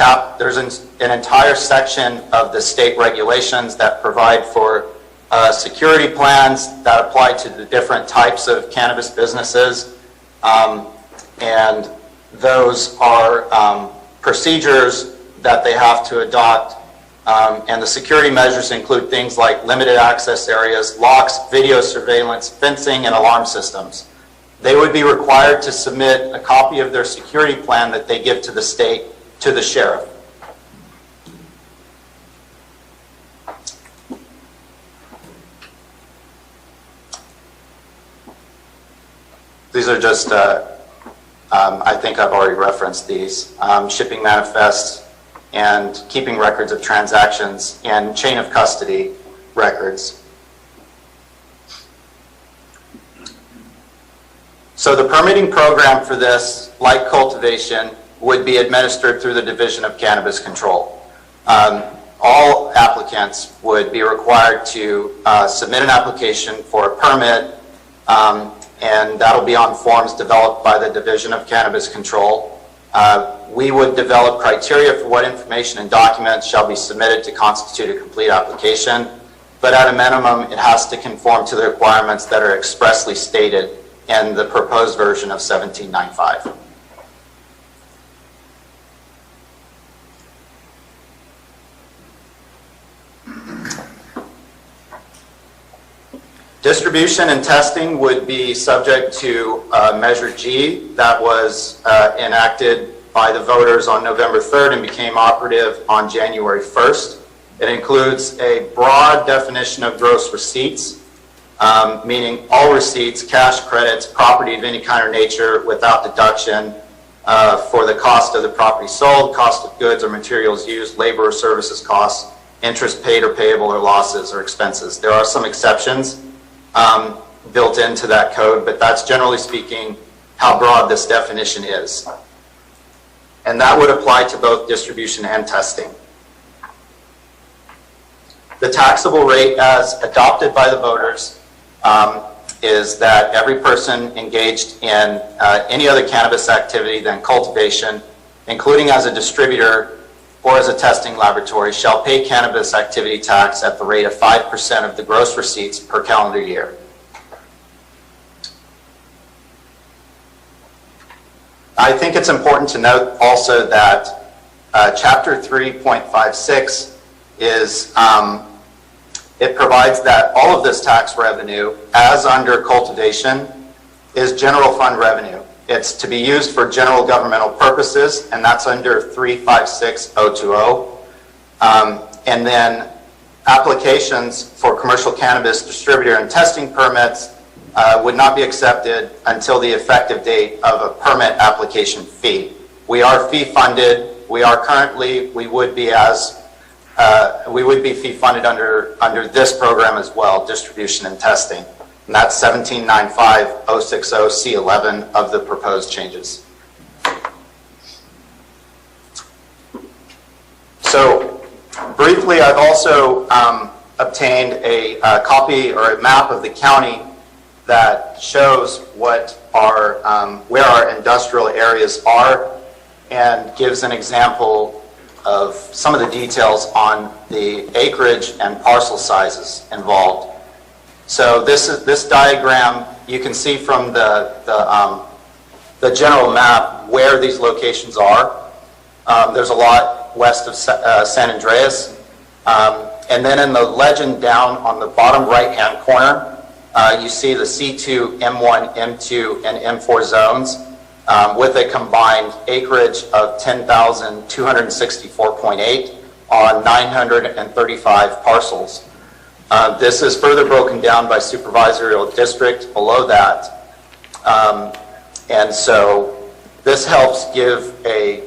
section of the state regulations that provide for security plans that apply to the different types of cannabis businesses, and those are procedures that they have to adopt. And the security measures include things like limited access areas, locks, video surveillance, fencing, and alarm systems. They would be required to submit a copy of their security plan that they give to the state to the sheriff. These are just, I think I've already referenced these, shipping manifests and keeping records of transactions and chain of custody records. So the permitting program for this, like cultivation, would be administered through the Division of Cannabis Control. All applicants would be required to submit an application for a permit, and that'll be on forms developed by the Division of Cannabis Control. We would develop criteria for what information and documents shall be submitted to constitute a complete application, but at a minimum, it has to conform to the requirements that are expressly stated in the proposed version of 1795. Distribution and testing would be subject to Measure G that was enacted by the voters on November 3rd and became operative on January 1st. It includes a broad definition of gross receipts, meaning all receipts, cash credits, property of any kind or nature without deduction for the cost of the property sold, cost of goods or materials used, labor or services costs, interest paid or payable, or losses or expenses. There are some exceptions built into that code, but that's generally speaking how broad this definition is. And that would apply to both distribution and testing. The taxable rate as adopted by the voters is that every person engaged in any other cannabis activity than cultivation, including as a distributor or as a testing laboratory, shall pay cannabis activity tax at the rate of 5% of the gross receipts per calendar year. I think it's important to note also that Chapter 3.56 is, it provides that all of this tax revenue, as under cultivation, is general fund revenue. It's to be used for general governmental purposes, and that's under 356.020. And then applications for commercial cannabis distributor and testing permits would not be accepted until the effective date of a permit application fee. We are fee funded. We would be fee funded under this program as well, distribution and testing. And that's 1795-060C11 of the proposed changes. So briefly, I've also obtained a copy or a map of the county that shows what where our industrial areas are and gives an example of some of the details on the acreage and parcel sizes involved. So this diagram, you can see from the general map where these locations are. There's a lot west of San Andreas. And then in the legend down on the bottom right-hand corner, you see the C2, M1, M2, and M4 zones with a combined acreage of 10,264.8 on 935 parcels. This is further broken down by supervisorial district below that. And so this helps give a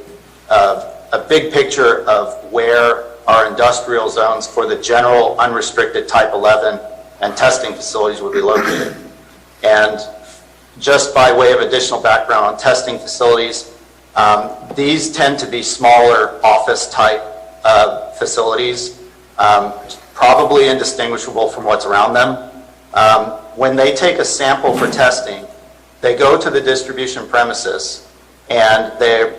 big picture of where our industrial zones for the general unrestricted type 11 and testing facilities would be located. And just by way of additional background on testing facilities, these tend to be smaller office type facilities, probably indistinguishable from what's around them. When they take a sample for testing, they go to the distribution premises and they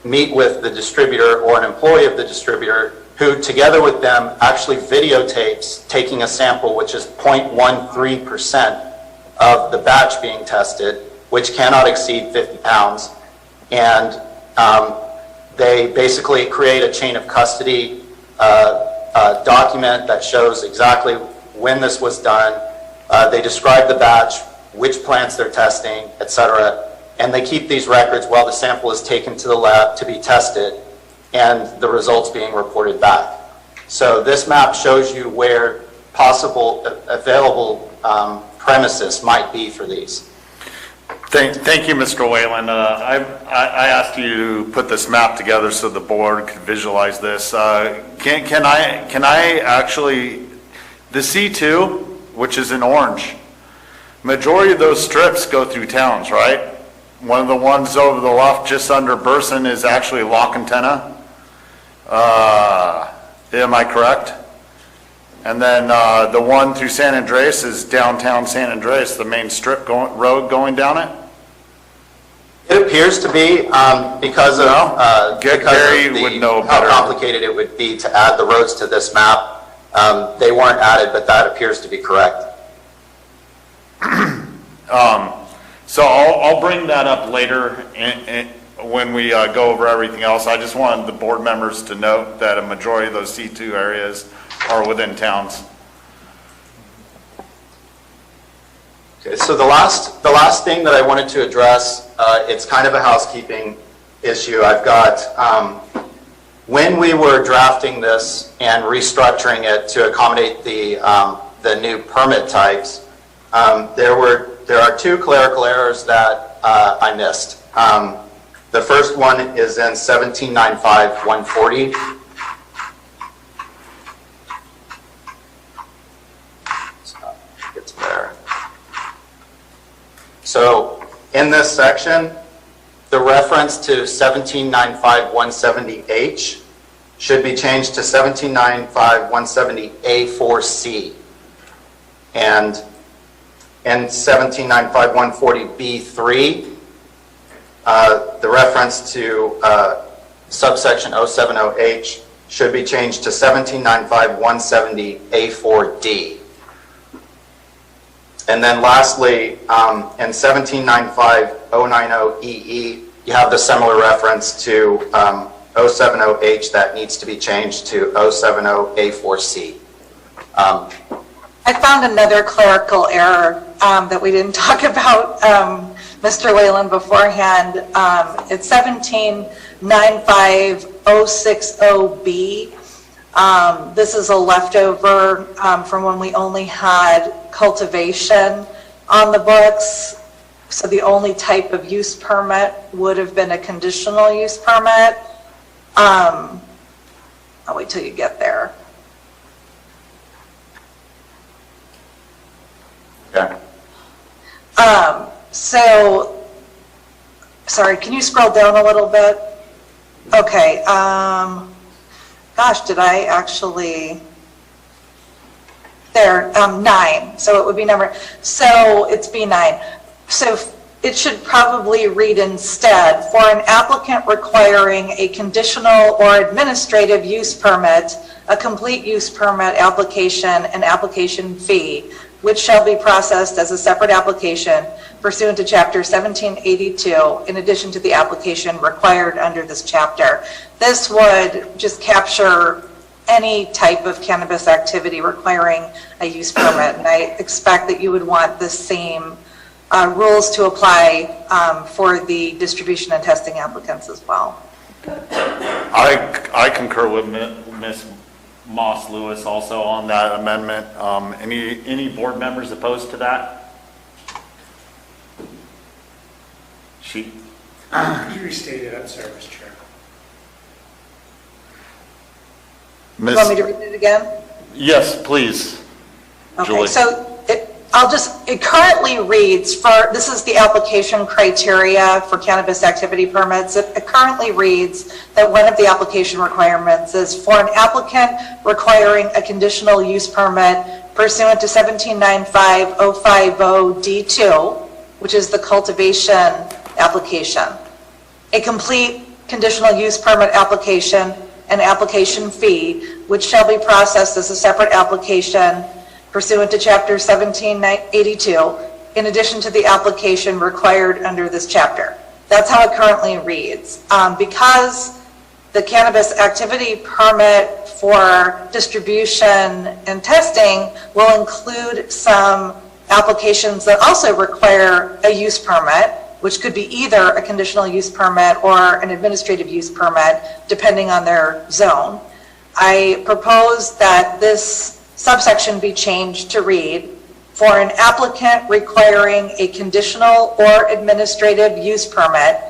meet with the distributor or an employee of the distributor who, together with them, actually videotapes taking a sample, which is 0.13% of the batch being tested, which cannot exceed 50 pounds. And they basically create a chain of custody document that shows exactly when this was done. They describe the batch, which plants they're testing, etc. And they keep these records while the sample is taken to the lab to be tested and the results being reported back. So this map shows you where possible available premises might be for these. Thank you, Mr. Whalen. I asked you to put this map together so the board could visualize this. Can I actually, the C2, which is in orange, majority of those strips go through towns, right? One of the ones over the left, just under Burson, is actually La Quintana. Am I correct? And then the one through San Andreas is downtown San Andreas, the main strip road going down it? It appears to be because of, Gary would know how better. complicated it would be to add the roads to this map. They weren't added, but that appears to be correct. So I'll bring that up later when we go over everything else. I just wanted the board members to note that a majority of those C2 areas are within towns. Okay, so the last thing that I wanted to address, it's kind of a housekeeping issue. I've got, when we were drafting this and restructuring it to accommodate the new permit types, there are two clerical errors that I missed. The first one is in 1795-140. It's there. So in this section, the reference to 1795-170H should be changed to 1795-170A4C. And in 1795-140B3, the reference to subsection 070H should be changed to 1795-170A4D. And then lastly, in 1795-090EE, you have the similar reference to 070H that needs to be changed to 070A4C. I found another clerical error that we didn't talk about, Mr. Whalen, beforehand. It's 1795-060B. This is a leftover from when we only had cultivation on the books, so the only type of use permit would have been a conditional use permit. I'll wait till you get there. Okay. So, sorry, can you scroll down a little bit? Okay, gosh, did I actually, there, 9, so it would be number, so it's B9. So it should probably read instead, for an applicant requiring a conditional or administrative use permit, a complete use permit application and application fee, which shall be processed as a separate application pursuant to Chapter 1782, in addition to the application required under this chapter. This would just capture any type of cannabis activity requiring a use permit, and I expect that you would want the same rules to apply for the distribution and testing applicants as well. I concur with Ms. Moss Lewis also on that amendment. Any board members opposed to that? Could you restate it? I'm sorry, Mr. Chair. You want me to read it again? Yes, please, Okay, Julie. so it currently reads this is the application criteria for cannabis activity permits. It currently reads that one of the application requirements is for an applicant requiring a conditional use permit pursuant to 1795-050D2, which is the cultivation application. A complete conditional use permit application and application fee, which shall be processed as a separate application pursuant to Chapter 1782, in addition to the application required under this chapter. That's how it currently reads. Because the cannabis activity permit for distribution and testing will include some applications that also require a use permit, which could be either a conditional use permit or an administrative use permit, depending on their zone. I propose that this subsection be changed to read, for an applicant requiring a conditional or administrative use permit,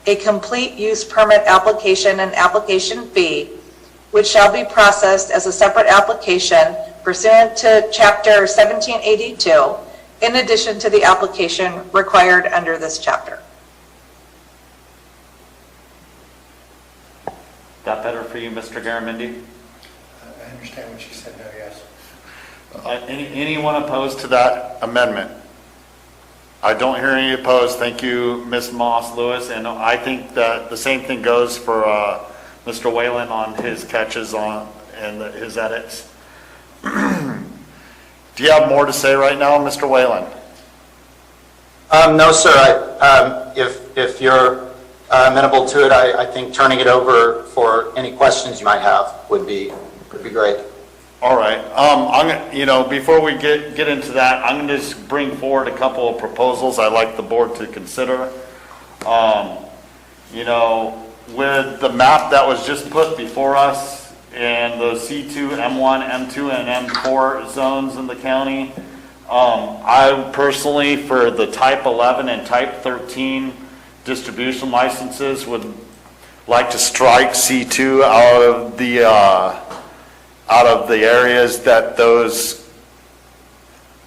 a complete use permit application and application fee, which shall be processed as a separate application pursuant to Chapter 1782, in addition to the application required under this chapter. That better for you, Mr. Garamendi? I understand what you said now, yes. Anyone opposed to that amendment? I don't hear any opposed. Thank you, Ms. Moss Lewis. And I think that the same thing goes for Mr. Whalen on his catches and his edits. Do you have more to say right now, Mr. Whalen? No, sir. If you're amenable to it, I think turning it over for any questions you might have would be great. All right. I'm gonna, before we get into that, I'm going to just bring forward a couple of proposals I'd like the board to consider. With the map that was just put before us and the C2, M1, M2, and M4 zones in the county, I personally, for the Type 11 and Type 13 distribution licenses, would like to strike C2 out of the areas that those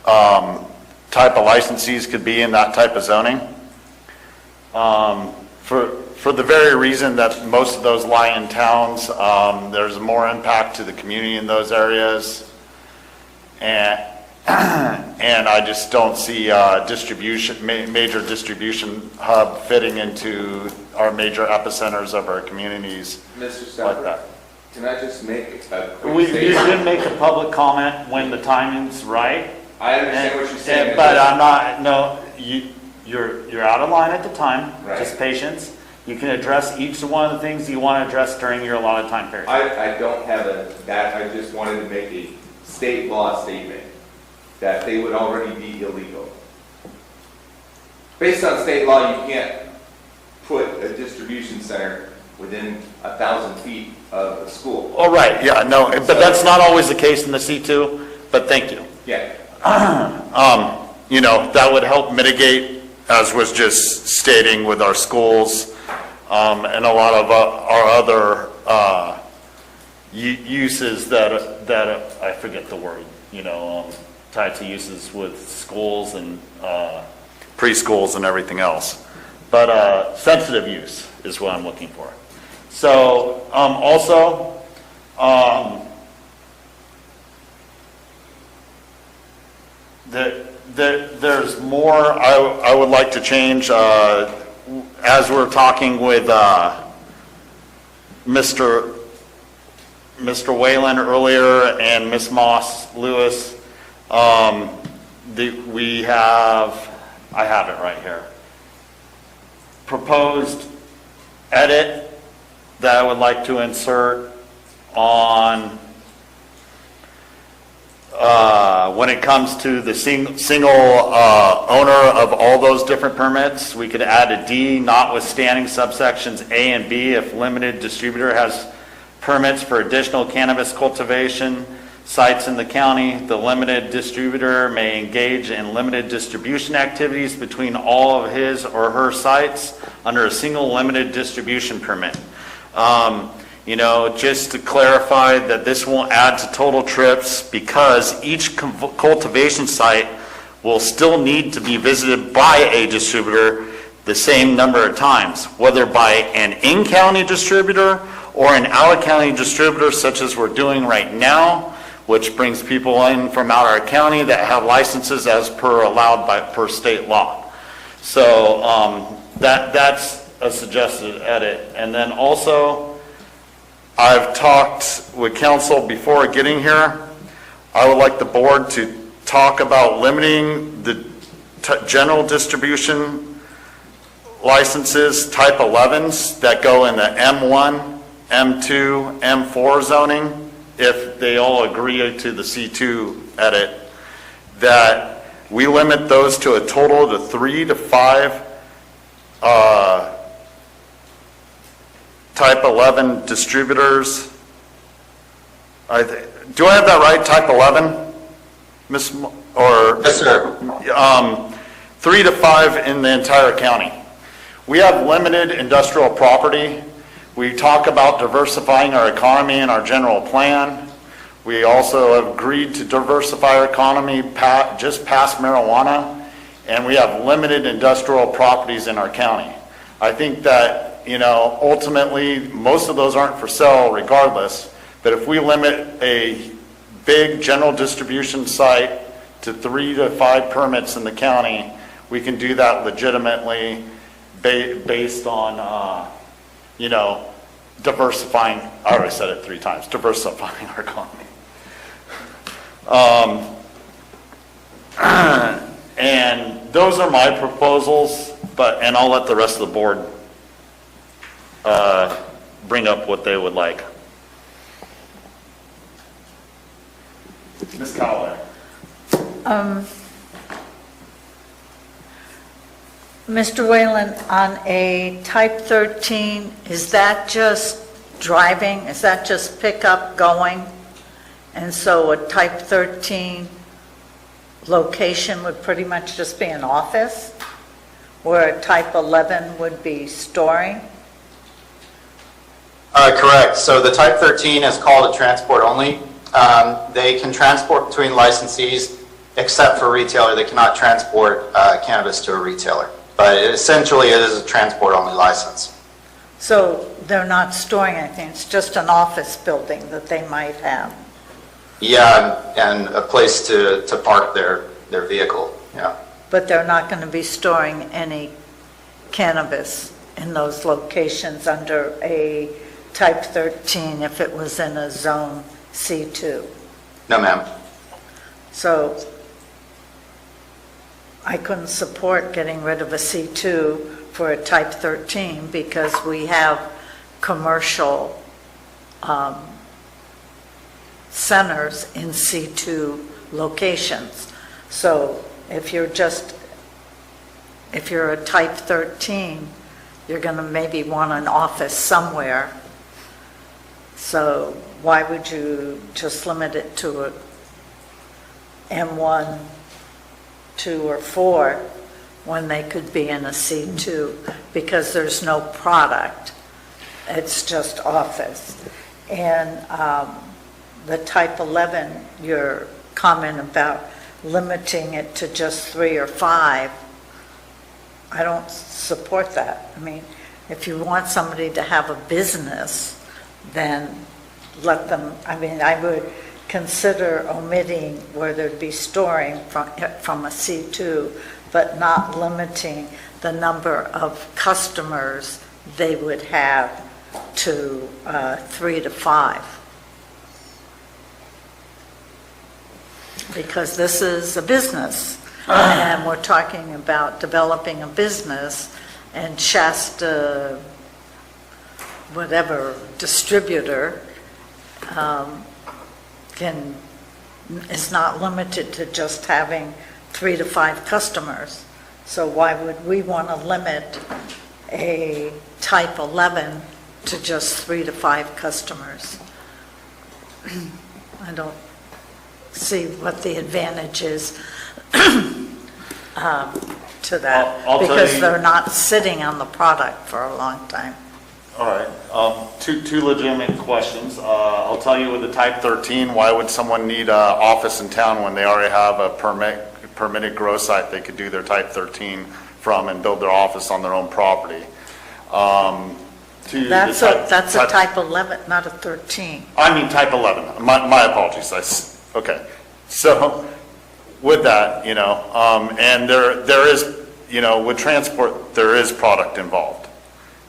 type of licensees could be in that type of zoning. For the very reason that most of those lie in towns, there's more impact to the community in those areas. And I just don't see major distribution hub fitting into our major epicenters of our communities. Mr. Like that. Can I just make a quick You statement? did make a public comment when the timing's right. I understand what you're saying. But I'm not, no, you're out of line at the time, Right. just patience. You can address each one of the things you want to address during your allotted time period. I don't have that, I just wanted to make a state law statement that they would already be illegal. Based on state law, you can't put a distribution center within 1,000 feet of a school. Oh, right, yeah, no, but that's not always the case in the C2, but thank you. Yeah. that would help mitigate, as was just stating with our schools, and a lot of our other uses that I forget the word, types of uses with schools and preschools and everything else. But sensitive use is what I'm looking for. So also, there's more I would like to change as we're talking with Mr. Whalen earlier and Ms. Moss Lewis. I have it right here. Proposed edit that I would like to insert on when it comes to the single owner of all those different permits. We could add a D, notwithstanding subsections A and B, if limited distributor has permits for additional cannabis cultivation sites in the county, the limited distributor may engage in limited distribution activities between all of his or her sites under a single limited distribution permit. Just to clarify that this won't add to total trips, because each cultivation site will still need to be visited by a distributor the same number of times, whether by an in-county distributor or an out-of-county distributor, such as we're doing right now, which brings people in from out of our county that have licenses as per allowed per state law. So that's a suggested edit. And then also, I've talked with council before getting here. I would like the board to talk about limiting the general distribution licenses, type 11s, that go in the M1, M2, M4 zoning, if they all agree to the C2 edit, that we limit those to a total of 3 to 5 type 11 distributors. Do I have that right, type 11? Yes, sir. 3 to 5 in the entire county. We have limited industrial property. We talk about diversifying our economy in our general plan. We also have agreed to diversify our economy just past marijuana, and we have limited industrial properties in our county. I think that, ultimately, most of those aren't for sale regardless, but if we limit a big general distribution site to 3 to 5 permits in the county, we can do that legitimately based on, diversifying, I already said it 3 times, diversifying our economy. And those are my proposals, and I'll let the rest of the board bring up what they would like. Ms. Callaway. Mr. Whalen, on a type 13, is that just driving? Is that just pickup going? And so a type 13 location would pretty much just be an office, where a type 11 would be storing? Correct. So the type 13 is called a transport only. They can transport between licensees, except for retailer. They cannot transport cannabis to a retailer. But essentially, it is a transport-only license. So they're not storing anything, it's just an office building that they might have? Yeah, and a place to park their vehicle, yeah. But they're not going to be storing any cannabis in those locations under a type 13 if it was in a zone C2? No, ma'am. So I couldn't support getting rid of a C2 for a type 13 because we have commercial centers in C2 locations. So if you're a type 13, you're going to maybe want an office somewhere. So why would you just limit it to a M1, 2 or 4 when they could be in a C2 because there's no product. It's just office. And the type 11, your comment about limiting it to just 3 or 5, I don't support that. I mean, if you want somebody to have a business, then let them, I mean, I would consider omitting where there'd be storing from a C2, but not limiting the number of customers they would have to 3 to 5. Because this is a business, and we're talking about developing a business, and Shasta, whatever, distributor, is not limited to just having 3 to 5 customers. So why would we want to limit a type 11 to just 3 to 5 customers? I don't see what the advantage is to that, I'll tell because you- they're not sitting on the product for a long time. All right, two legitimate questions. I'll tell you with the type 13, why would someone need an office in town when they already have a permitted grow site they could do their type 13 from and build their office on their own property? That's a type 11, not a 13. I mean type 11, my apologies. Okay, so with that, and there is, with transport, there is product involved.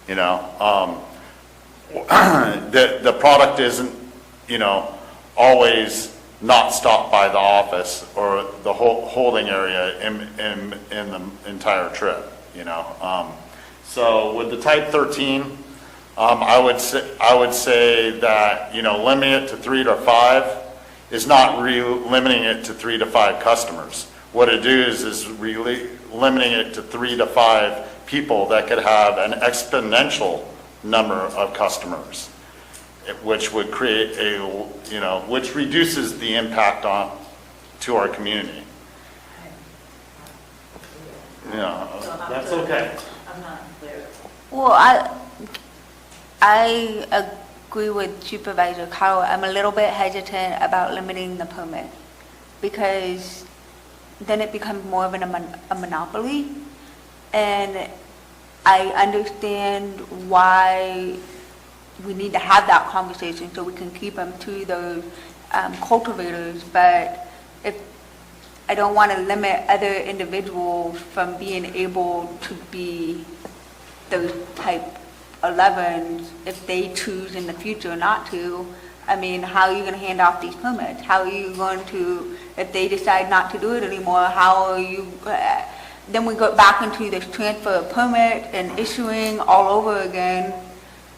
The product isn't, always not stopped by the office or the holding area in the entire trip, So with the type 13, I would say that, limiting it to 3 to 5 is not limiting it to 3 to 5 customers. What it is really limiting it to 3 to 5 people that could have an exponential number of customers, which would create which reduces the impact to our community. That's okay. I'm not clear. Well, I agree with Supervisor Carroll. I'm a little bit hesitant about limiting the permit because then it becomes more of a monopoly. And I understand why we need to have that conversation so we can keep them to those cultivators, but I don't want to limit other individuals from being able to be those type 11s if they choose in the future not to. I mean, how are you going to hand off these permits? How are you going to, if they decide not to do it anymore, how are you, then we go back into this transfer of permit and issuing all over again,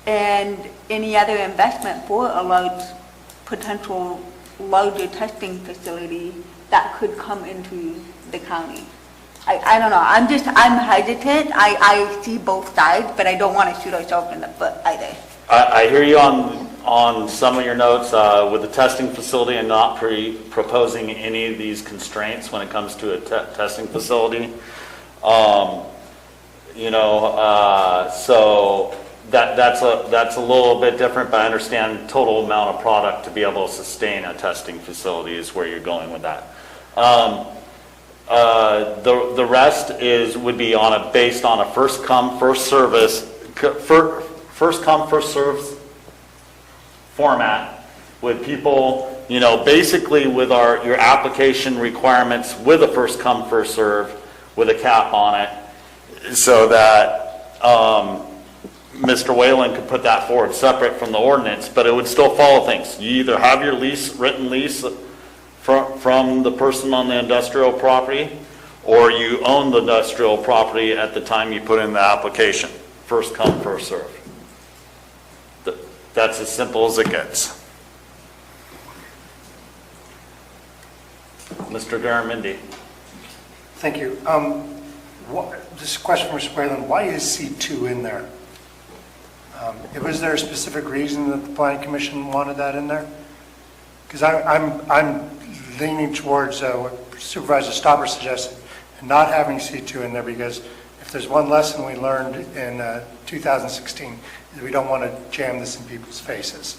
and any other investment for a large, potential larger testing facility that could come into the county. I don't know, I'm hesitant. I see both sides, but I don't want to shoot ourselves in the foot either. I hear you on some of your notes with the testing facility and not proposing any of these constraints when it comes to a testing facility. So that's a little bit different, but I understand total amount of product to be able to sustain a testing facility is where you're going with that. The rest would be based on a first come, first serve format with people, basically with your application requirements with a first come, first serve with a cap on it, so that Mr. Whalen could put that forward separate from the ordinance, but it would still follow things. You either have your written lease from the person on the industrial property, or you own the industrial property at the time you put in the application. First come, first serve. That's as simple as it gets. Mr. Garamendi. Thank you. This question for Mr. Whalen, why is C2 in there? Was there a specific reason that the Planning Commission wanted that in there? Because I'm leaning towards what Supervisor Stopper suggested, and not having C2 in there, because if there's one lesson we learned in 2016, is we don't want to jam this in people's faces.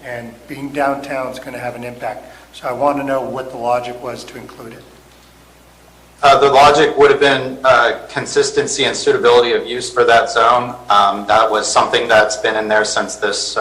And being downtown is going to have an impact. So I want to know what the logic was to include it. The logic would have been consistency and suitability of use for that zone. That was something that's been in there since this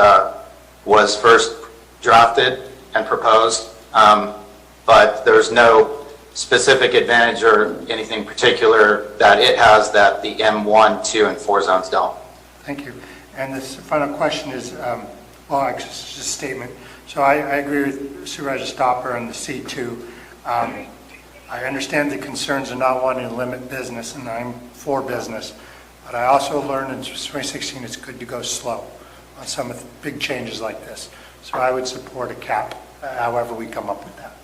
was first drafted and proposed. But there's no specific advantage or anything particular that it has that the M1, 2, and 4 zones don't. Thank you. And this final question is, well, actually, it's just a statement. So I agree with Supervisor Stopper on the C2. I understand the concerns of not wanting to limit business, and I'm for business. But I also learned in 2016 it's good to go slow on some of the big changes like this. So I would support a cap, however we come up with that.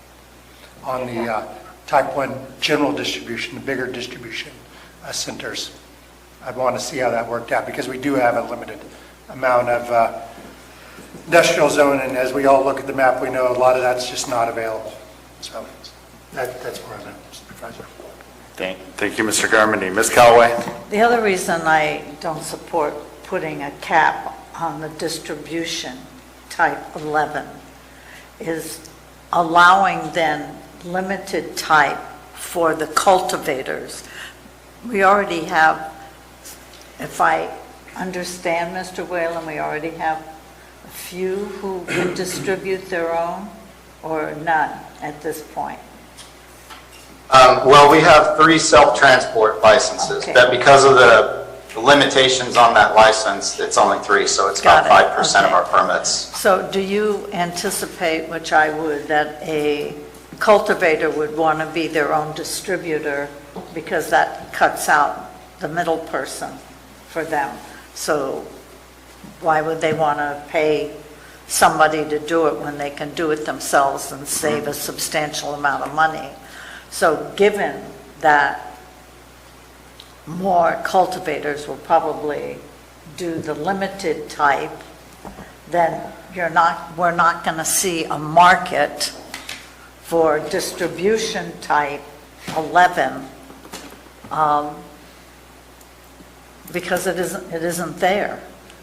On the type 1 general distribution, the bigger distribution centers, I'd want to see how that worked out, because we do have a limited amount of industrial zone, and as we all look at the map, we know a lot of that's just not available. So that's where I'm at, Mr. Supervisor. Thank you, Mr. Garmany. Ms. Callaway? The other reason I don't support putting a cap on the distribution type 11 is allowing then limited type for the cultivators. We already have, if I understand Mr. Whalen, we already have a few who would distribute their own, or none at this point? Well, we have 3 self-transport licenses. Okay. That because of the limitations on that license, it's only 3, so it's about 5% of our permits. So do you anticipate, which I would, that a cultivator would want to be their own distributor, because that cuts out the middle person for them? So why would they want to pay somebody to do it when they can do it themselves and save a substantial amount of money? So given that more cultivators will probably do the limited type, then we're not going to see a market for distribution type 11, because it isn't there.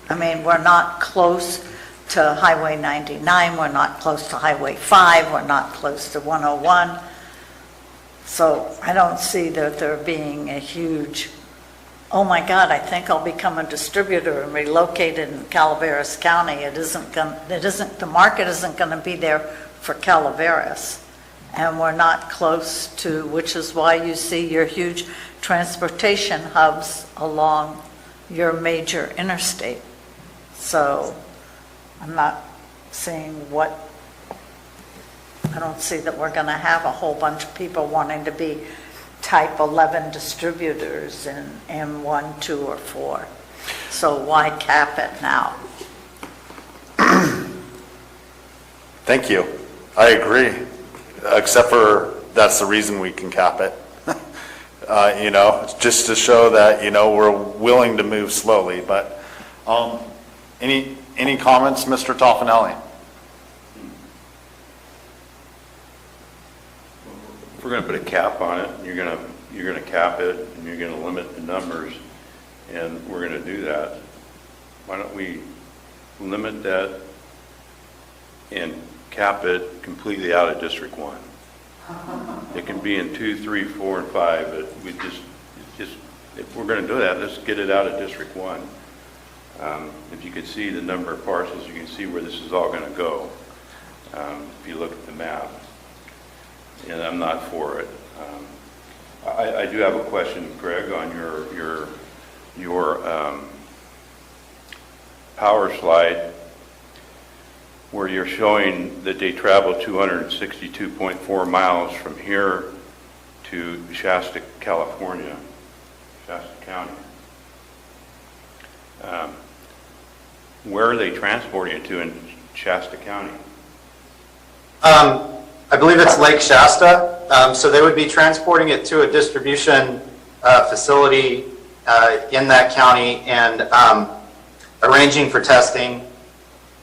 I mean, we're not close to Highway 99, we're not close to Highway 5, we're not close to 101. So I don't see that there being a huge, oh my God, I think I'll become a distributor and relocate in Calaveras County. The market isn't going to be there for Calaveras. And we're not close to, which is why you see your huge transportation hubs along your major interstate. So I'm not seeing I don't see that we're going to have a whole bunch of people wanting to be type 11 distributors in M1, 2, or 4. So why cap it now? Thank you. I agree, except for that's the reason we can cap it. Just to show that, we're willing to move slowly. But any comments, Mr. Toffanelli? If we're going to put a cap on it, you're going to cap it, and you're going to limit the numbers, and we're going to do that. Why don't we limit that and cap it completely out of District 1? It can be in 2, 3, 4, and 5, but we just if we're going to do that, let's get it out of District 1. If you could see the number of parcels, you can see where this is all going to go. If you look at the map, and I'm not for it. I do have a question, Greg, on your power slide, where you're showing that they travel 262.4 miles from here to Shasta, California, Shasta County. Where are they transporting it to in Shasta County? I believe it's Lake Shasta, so they would be transporting it to a distribution facility in that county and arranging for testing.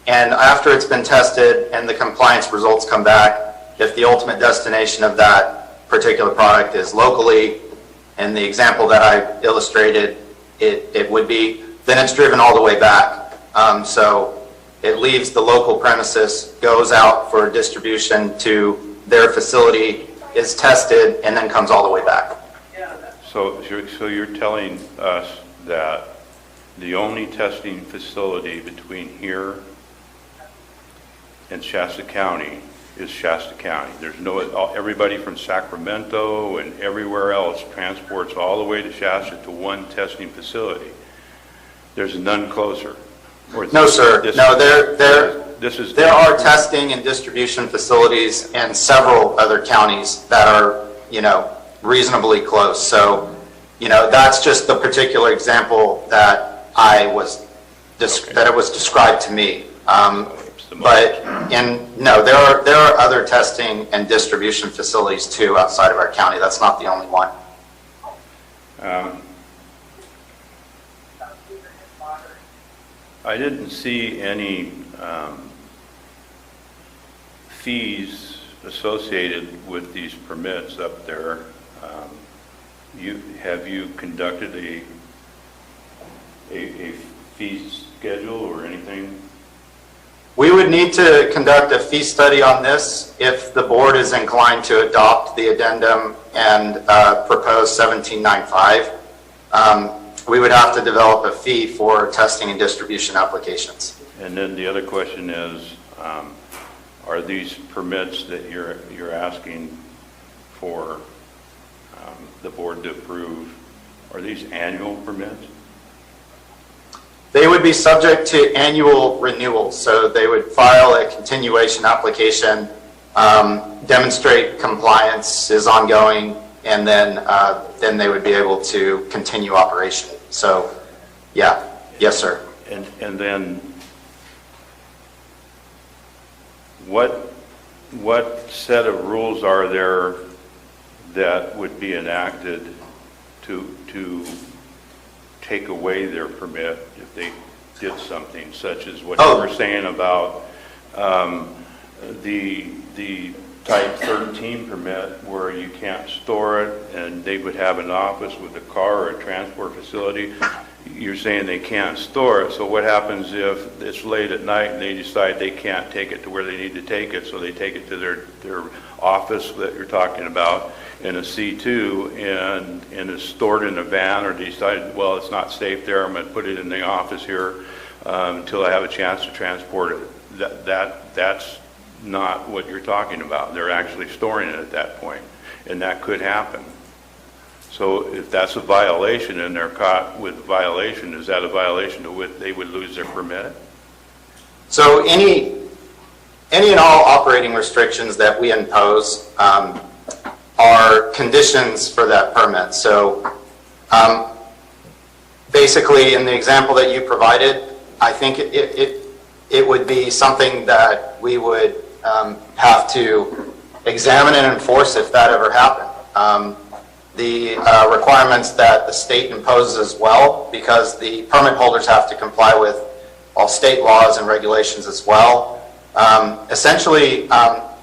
And after it's been tested and the compliance results come back, if the ultimate destination of that particular product is locally, in the example that I illustrated, it would be, then it's driven all the way back. So it leaves the local premises, goes out for distribution to their facility, is tested, and then comes all the way back. So you're telling us that the only testing facility between here and Shasta County is Shasta County. There's no, everybody from Sacramento and everywhere else transports all the way to Shasta to one testing facility. There's none closer. No, sir. No, there are testing and distribution facilities in several other counties that are, reasonably close. So, that's just the particular example that that it was described to me. No, there are other testing and distribution facilities too outside of our county. That's not the only one. I didn't see any fees associated with these permits up there. Have you conducted a fee schedule or anything? We would need to conduct a fee study on this if the board is inclined to adopt the addendum and propose 1795. We would have to develop a fee for testing and distribution applications. And then the other question is, are these permits that you're asking for the board to approve, are these annual permits? They would be subject to annual renewal, so they would file a continuation application, demonstrate compliance is ongoing, and then they would be able to continue operation. So, yeah, yes, sir. And then what set of rules are there that would be enacted to take away their permit if they did something such as what you were saying about the type 13 permit where you can't store it and they would have an office with a car or a transport facility? You're saying they can't store it, so what happens if it's late at night and they decide they can't take it to where they need to take it, so they take it to their office that you're talking about in a C2 and it's stored in a van, or decide, well, it's not safe there, I'm going to put it in the office here until I have a chance to transport it. That's not what you're talking about. They're actually storing it at that point, and that could happen. So if that's a violation and they're caught with a violation, is that a violation to which they would lose their permit? So any and all operating restrictions that we impose are conditions for that permit. So basically, in the example that you provided, I think it would be something that we would have to examine and enforce if that ever happened. The requirements that the state imposes as well, because the permit holders have to comply with all state laws and regulations as well. Essentially,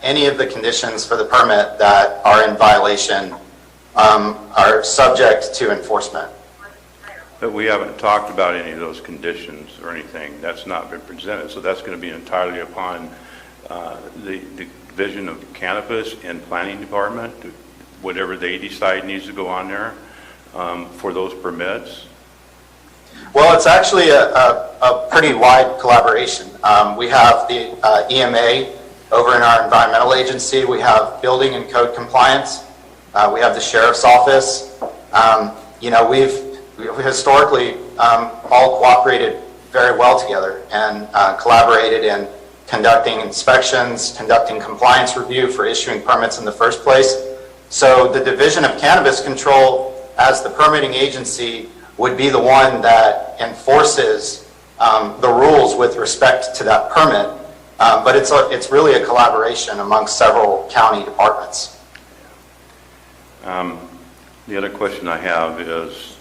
any of the conditions for the permit that are in violation are subject to enforcement. But we haven't talked about any of those conditions or anything. That's not been presented, so that's going to be entirely upon the Division of Cannabis and Planning Department, whatever they decide needs to go on there for those permits. Well, it's actually a pretty wide collaboration. We have the EMA over in our environmental agency. We have building and code compliance. We have the sheriff's office. We've historically all cooperated very well together and collaborated in conducting inspections, conducting compliance review for issuing permits in the first place. So the Division of Cannabis Control, as the permitting agency, would be the one that enforces the rules with respect to that permit. But it's really a collaboration amongst several county departments. The other question I have is,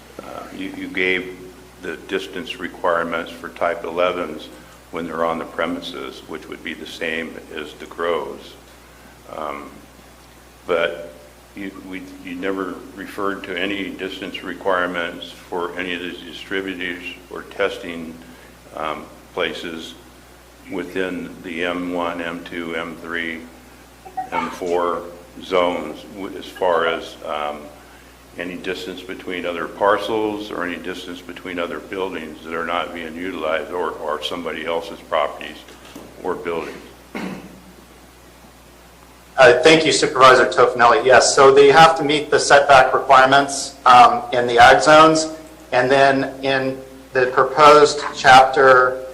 you gave the distance requirements for type 11s when they're on the premises, which would be the same as the grows. But you never referred to any distance requirements for any of these distributors or testing places within the M1, M2, M3, M4 zones as far as any distance between other parcels or any distance between other buildings that are not being utilized or somebody else's properties or buildings. Thank you, Supervisor Tofinelli. Yes, so they have to meet the setback requirements in the ag zones, and then in the proposed chapter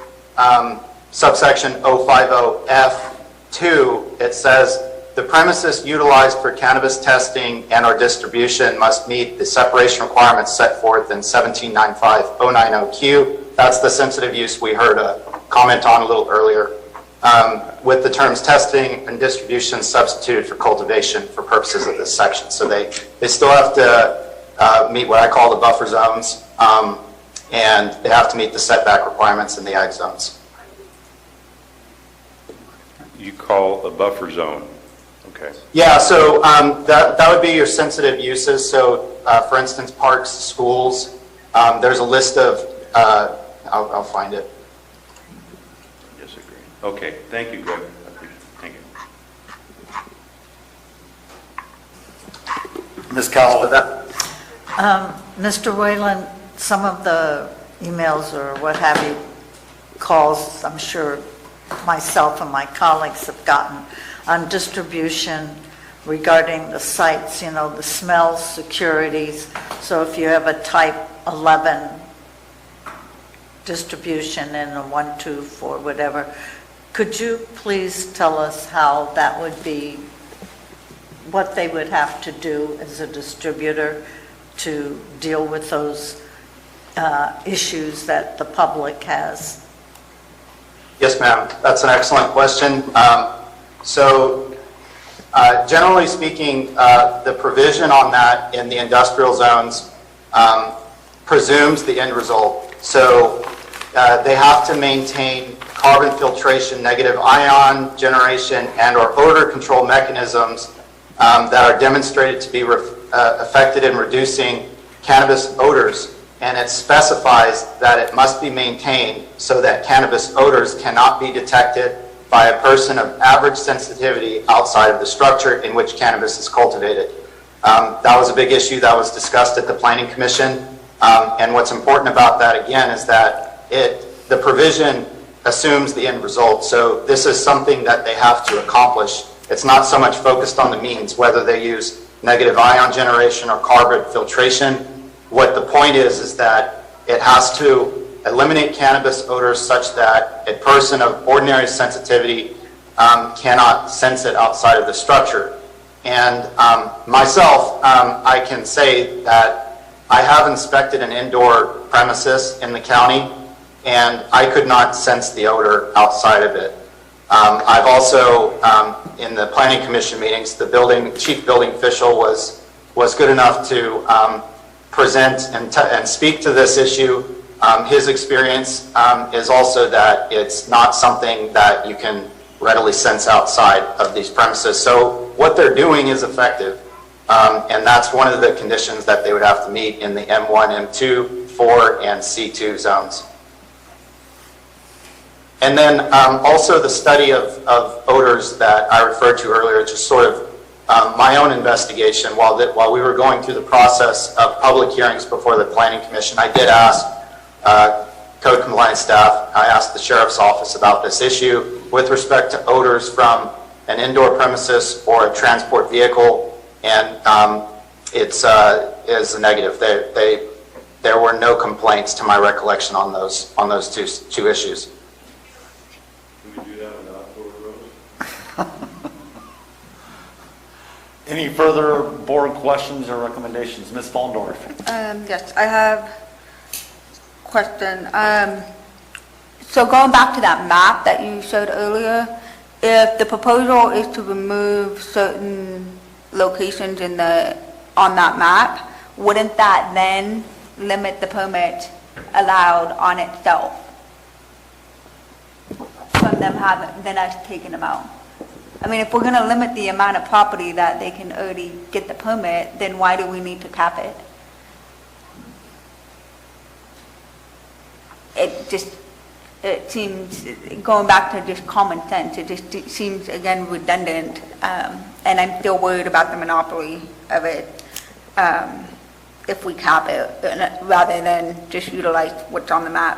subsection 050F2, it says the premises utilized for cannabis testing and or distribution must meet the separation requirements set forth in 1795090Q. That's the sensitive use we heard a comment on a little earlier, with the terms testing and distribution substituted for cultivation for purposes of this section. So they still have to meet what I call the buffer zones, and they have to meet the setback requirements in the ag zones. You call a buffer zone. Okay. Yeah, so that would be your sensitive uses. So, for instance, parks, schools. There's a list of. I'll find it. Disagree. Okay. Thank you, Greg. Thank you. Ms. Cowell. Mr. Whalen, some of the emails or what have you, calls, I'm sure myself and my colleagues have gotten on distribution regarding the sites, you know, the smells, securities. So if you have a type 11 distribution in a 1, 2, 4, whatever, could you please tell us how that would be, what they would have to do as a distributor to deal with those issues that the public has? Yes, ma'am. That's an excellent question. Generally speaking, the provision on that in the industrial zones presumes the end result. So they have to maintain carbon filtration, negative ion generation, and or odor control mechanisms that are demonstrated to be effective in reducing cannabis odors. And it specifies that it must be maintained so that cannabis odors cannot be detected by a person of average sensitivity outside of the structure in which cannabis is cultivated. That was a big issue that was discussed at the Planning Commission. And what's important about that, again, is that the provision assumes the end result. So this is something that they have to accomplish. It's not so much focused on the means, whether they use negative ion generation or carbon filtration. What the point is that it has to eliminate cannabis odors such that a person of ordinary sensitivity cannot sense it outside of the structure. And myself, I can say that I have inspected an indoor premises in the county, and I could not sense the odor outside of it. I've also, in the Planning Commission meetings, the chief building official was good enough to present and speak to this issue. His experience is also that it's not something that you can readily sense outside of these premises. So what they're doing is effective, and that's one of the conditions that they would have to meet in the M1, M2, 4, and C2 zones. And then also the study of odors that I referred to earlier, just sort of my own investigation. While we were going through the process of public hearings before the Planning Commission, I did ask code compliance staff, I asked the Sheriff's Office about this issue with respect to odors from an indoor premises or a transport vehicle, and it's a negative. There were no complaints to my recollection on those two issues. Any further board questions or recommendations? Ms. Fallendorf. Yes, I have a question. So going back to that map that you showed earlier, if the proposal is to remove certain locations on that map, wouldn't that then limit the permit allowed on itself from them us taking them out? I mean, if we're gonna limit the amount of property that they can already get the permit, then why do we need to cap it? It seems, going back to just common sense, it just seems, again, redundant, and I'm still worried about the monopoly of it, if we cap it, rather than just utilize what's on the map.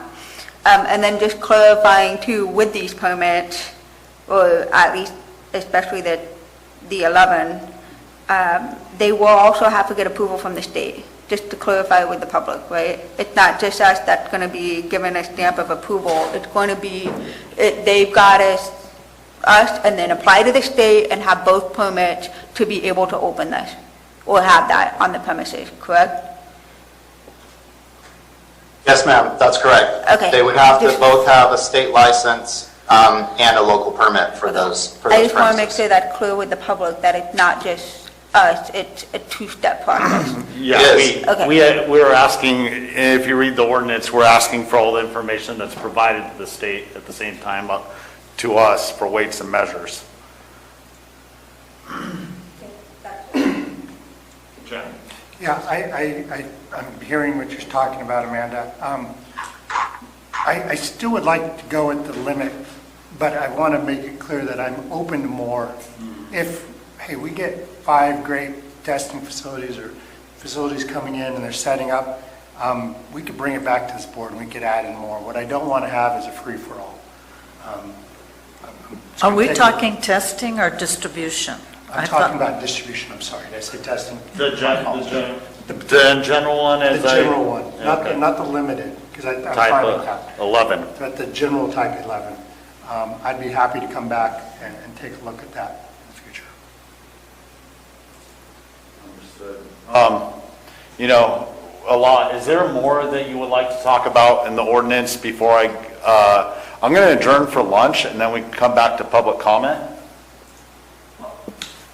And then just clarifying too, with these permits, or at least, especially the 11, they will also have to get approval from the state, just to clarify with the public, right? It's not just us that's going to be given a stamp of approval. It's going to be, they've got us and then apply to the state and have both permits to be able to open this, or have that on the premises, correct? Yes, ma'am, that's correct. Okay. They would have to both have a state license and a local permit for those I just want to make premises. sure that's clear with the public, that it's not just us, it's a two-step process. Yeah, Okay. we're asking, if you read the ordinance, we're asking for all the information that's provided to the state at the same time to us for weights and measures. John? Yeah, I'm hearing what you're talking about, Amanda. I still would like to go at the limit, but I want to make it clear that I'm open to more. If, hey, we get 5 great testing facilities or facilities coming in and they're setting up, we could bring it back to this board and we could add in more. What I don't want to have is a free-for-all. Are we talking testing or distribution? I'm talking about distribution, I'm sorry, did I say testing? The general one is The general one, okay. not the limited, because I'm Type fine of with that. 11. But the general type 11. I'd be happy to come back and take a look at that in the future. You know, a lot, is there more that you would like to talk about in the ordinance before I'm going to adjourn for lunch and then we can come back to public comment?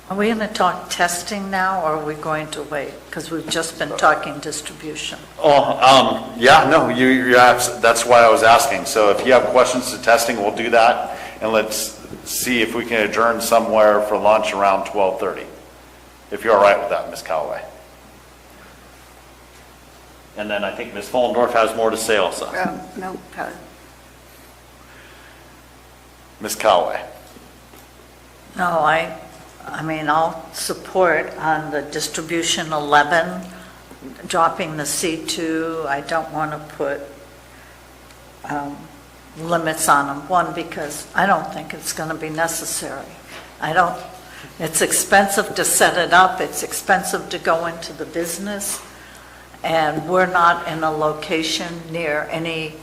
Are we going to talk testing now, or are we going to wait? Because we've just been talking distribution. Yeah, no, that's why I was asking. So if you have questions to testing, we'll do that. And let's see if we can adjourn somewhere for lunch around 12:30. If you're all right with that, Ms. Callaway. And then I think Ms. Fullendorf has more to say also. No, Ms. Callaway. No, I mean, I'll support on the distribution 11, dropping the C2. I don't want to put limits on them. One, because I don't think it's going to be necessary. It's expensive to set it up. It's expensive to go into the business. And we're not in a location near any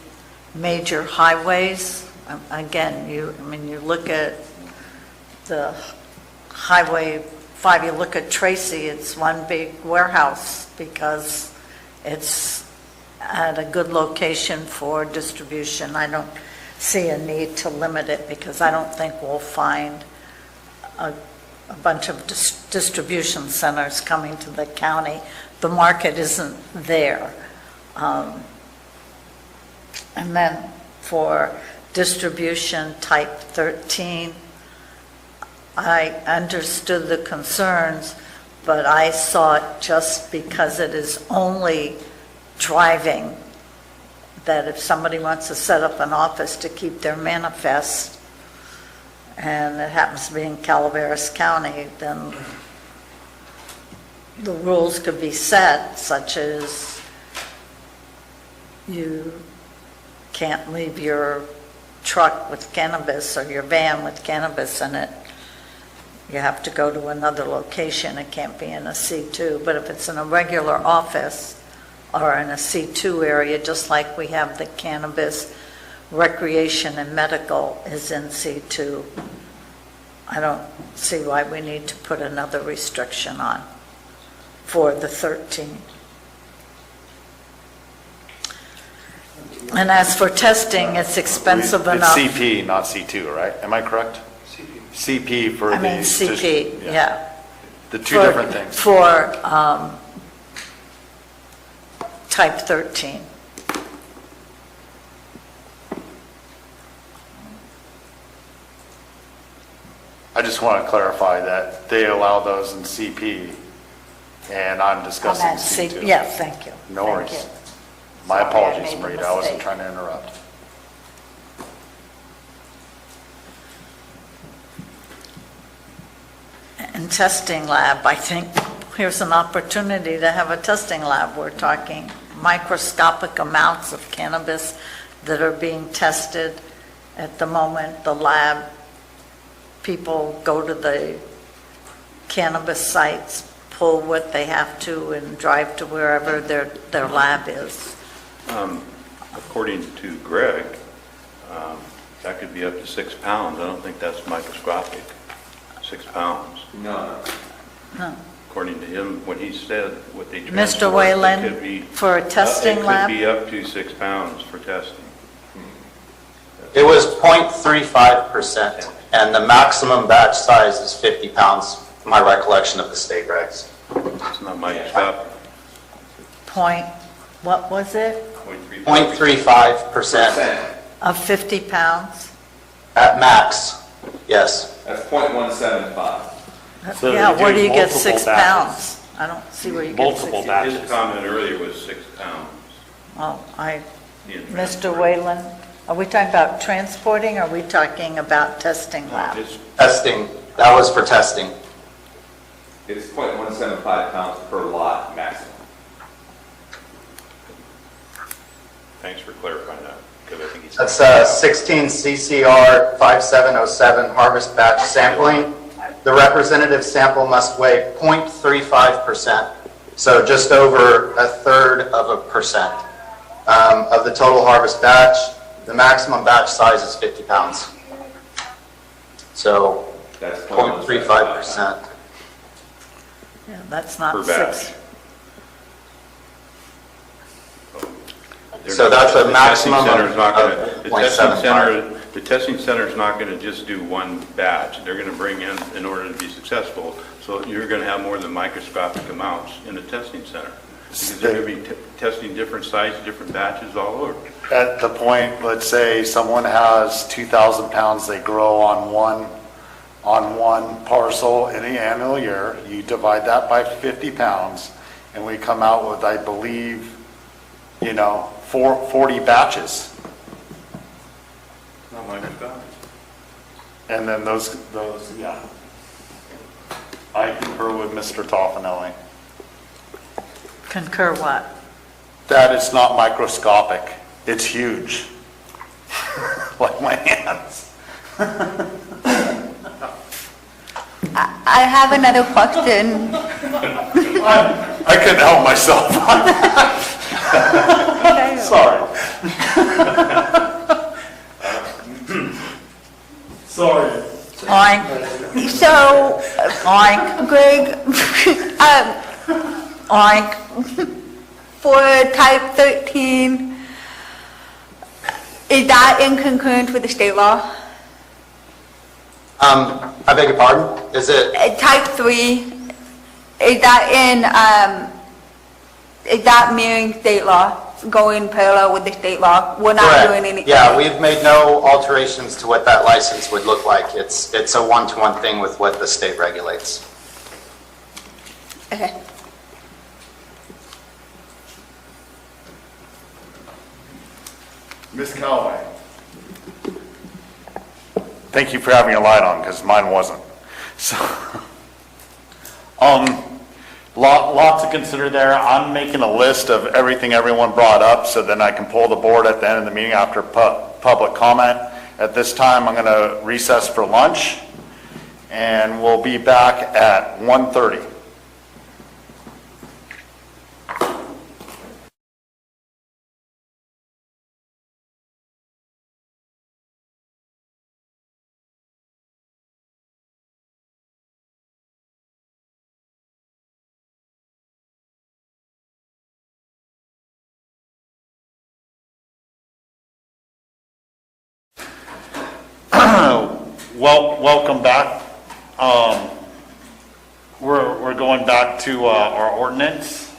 major highways. Again, you look at the Highway 5, you look at Tracy, it's one big warehouse because it's at a good location for distribution. I don't see a need to limit it because I don't think we'll find a bunch of distribution centers coming to the county. The market isn't there. And then for distribution type 13, I understood the concerns, but I saw it just because it is only driving, that if somebody wants to set up an office to keep their manifest, and it happens to be in Calaveras County, then the rules could be set, such as you can't leave your truck with cannabis or your van with cannabis in it. You have to go to another location. It can't be in a C2. But if it's in a regular office or in a C2 area, just like we have the cannabis, recreation and medical is in C2, I don't see why we need to put another restriction on for the 13. And as for testing, it's expensive enough. It's CP, not C2, right? Am I correct? CP for the... I mean, CP, yeah. The two different things. For type 13. I just want to clarify that they allow those in CP, and I'm discussing On that C2. Yeah, thank you. No Thank worries. you. My Sorry, I apologies, made a Marita, I wasn't mistake. trying to interrupt. And testing lab, I think here's an opportunity to have a testing lab. We're talking microscopic amounts of cannabis that are being tested at the moment. The lab people go to the cannabis sites, pull what they have to, and drive to wherever their lab is. According to Greg, that could be up to 6 pounds. I don't think that's microscopic, 6 pounds. No. No. According to him, what he said, what they Mr. transport, Whalen, it could be, for a testing lab? It could be up to 6 pounds for testing. It was 0.35%, and the maximum batch size is 50 pounds, my recollection of the state regs. It's not microscopic. What was it? 0.35% Of 50 pounds? at max, yes. That's 0.175. So Yeah, they where do do you get multiple 6 batches. pounds? I don't see where you get 6 pounds. His comment earlier was 6 pounds. Well, in Mr. Whalen, are we talking about transporting, or are we talking about testing lab? Testing, that was for testing. It's 0.175 pounds per lot maximum. Thanks for clarifying that, because I think he's... That's 16 CCR 5707 harvest batch sampling. The representative sample must weigh 0.35%, so just over 1/3%. Of the total harvest batch. The maximum batch size is 50 pounds. So that's 0.35%. Yeah, that's not Per batch. 6. So that's a maximum of The 0.75. testing center is not going to just do one batch. They're going to bring in order to be successful, so you're going to have more than microscopic amounts in the testing center. Because they're going to be testing different sizes, different batches all over. At the point, let's say someone has 2,000 pounds they grow on one parcel in the annual year, you divide that by 50 pounds, and we come out with, I believe, 40 batches. Not microscopic. And then those, yeah. I concur with Mr. Toffanelli. Concur what? That it's not microscopic. It's huge. Like my hands. I have another question. I couldn't help myself. Sorry. Sorry. Oink. So, Oink. Greg, Oink. for type 13, is that in concurrence with the state law? I beg your pardon? Is it? Type 3, is that mirroring state law, going parallel with the state law? We're not Correct. doing anything? Yeah, we've made no alterations to what that license would look like. It's a one-to-one thing with what the state regulates. Okay. Ms. Callaway. Thank you for having your light on, because mine wasn't. So, lot to consider there. I'm making a list of everything everyone brought up, so then I can pull the board at the end of the meeting after public comment. At this time, I'm going to recess for lunch, and we'll be back at 1:30. Well, welcome back. We're going back to our ordinance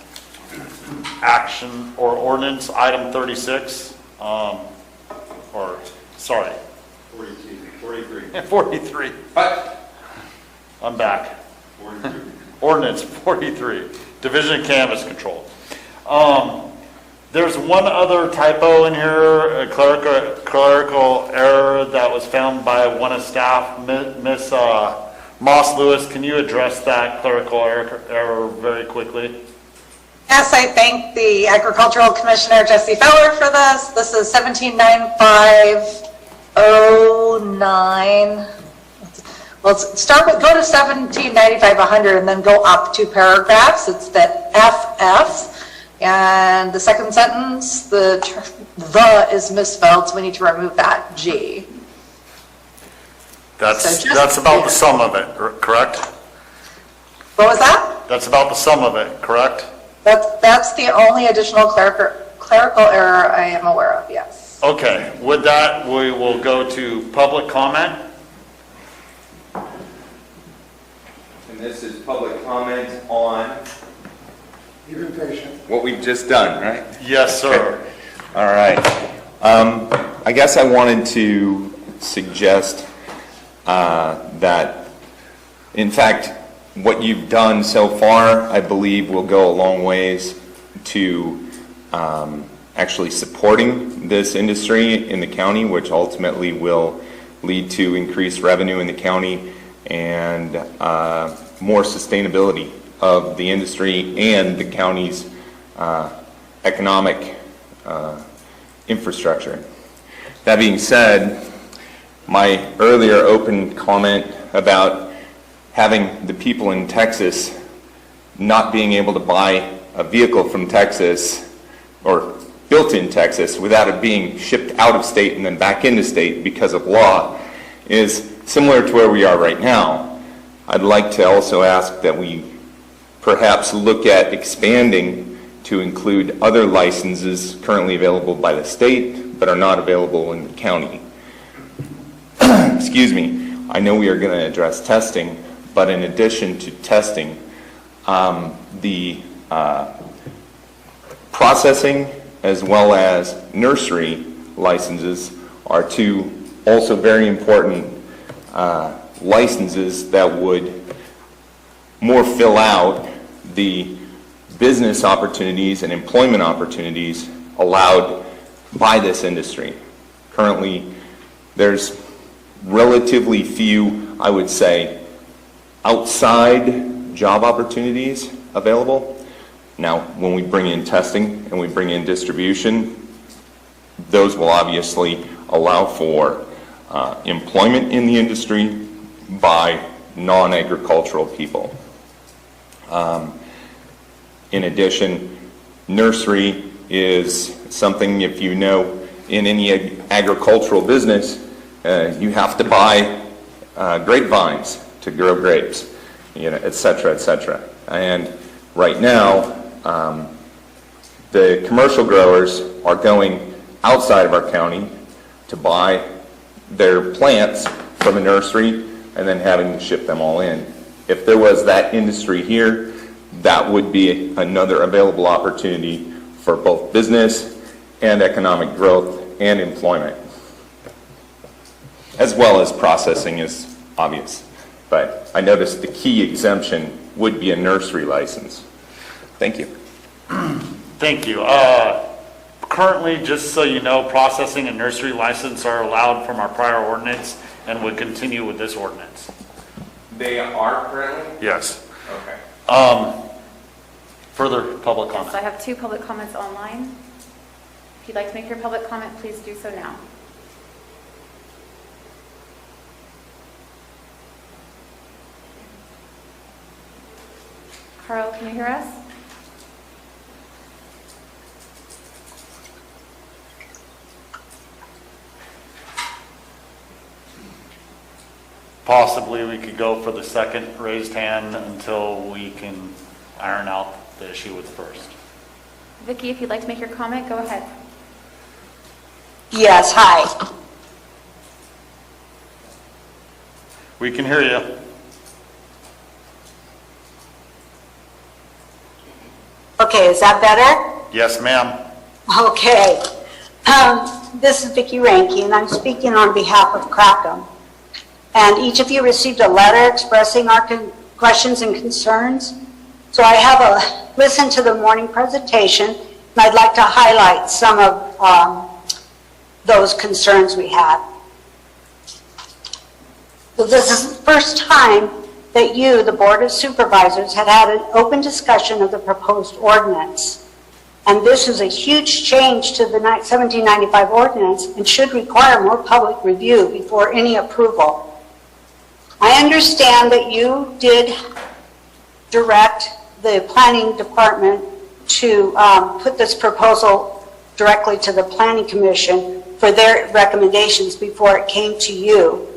action, or ordinance item 36, sorry. 43. 43. I'm back. Ordinance 43, Division of Canvas Control. There's one other typo in here, a clerical error that was found by one of staff, Miss Moss Lewis. Can you address that clerical error very quickly? Yes, I thank the Agricultural Commissioner, Jesse Feller, for this. This is 179509. Well, start with, go to 1795-100 and then go up 2 paragraphs. It's the FF. And the second sentence, the is misspelled, so we need to remove that G. That's about the sum of it, correct? What was that? That's about the sum of it, correct? That's the only additional clerical error I am aware of, yes. Okay, with that, we will go to public comment. And this is public comment on You've been patient. what we've just done, right? Yes, sir. Okay. All right. I guess I wanted to suggest that, in fact, what you've done so far, I believe, will go a long ways to actually supporting this industry in the county, which ultimately will lead to increased revenue in the county and more sustainability of the industry and the county's economic infrastructure. That being said, my earlier open comment about having the people in Texas not being able to buy a vehicle from Texas or built in Texas without it being shipped out of state and then back into state because of law is similar to where we are right now. I'd like to also ask that we perhaps look at expanding to include other licenses currently available by the state but are not available in the county. Excuse me. I know we are going to address testing, but in addition to testing, the processing as well as nursery licenses are two also very important licenses that would more fill out the business opportunities and employment opportunities allowed by this industry. Currently, there's relatively few, I would say, outside job opportunities available. Now, when we bring in testing and we bring in distribution, those will obviously allow for employment in the industry by non-agricultural people. In addition, nursery is something, if you know, in any agricultural business, you have to buy grapevines to grow grapes, et cetera, et cetera. And right now, the commercial growers are going outside of our county to buy their plants from a nursery and then having to ship them all in. If there was that industry here, that would be another available opportunity for both business and economic growth and employment, as well as processing is obvious. But I noticed the key exemption would be a nursery license. Thank you. Thank you. Currently, just so you know, processing and nursery license are allowed from our prior ordinance and would continue with this ordinance. They are currently? Yes. Okay. Further public comment? So I have 2 public comments online. If you'd like to make your public comment, please do so now. Carl, can you hear us? Possibly we could go for the second raised hand until we can iron out the issue with the first. Vicki, if you'd like to make your comment, go ahead. Yes, hi. We can hear you. Okay, is that better? Yes, ma'am. Okay. This is Vicki Rankin, and I'm speaking on behalf of Crackham. and each of you received a letter expressing our questions and concerns. So I have listened to the morning presentation, and I'd like to highlight some of those concerns we had. So this is the first time that you, the Board of Supervisors, had an open discussion of the proposed ordinance. And this is a huge change to the 1795 ordinance and should require more public review before any approval. I understand that you did direct the planning department to put this proposal directly to the Planning Commission for their recommendations before it came to you.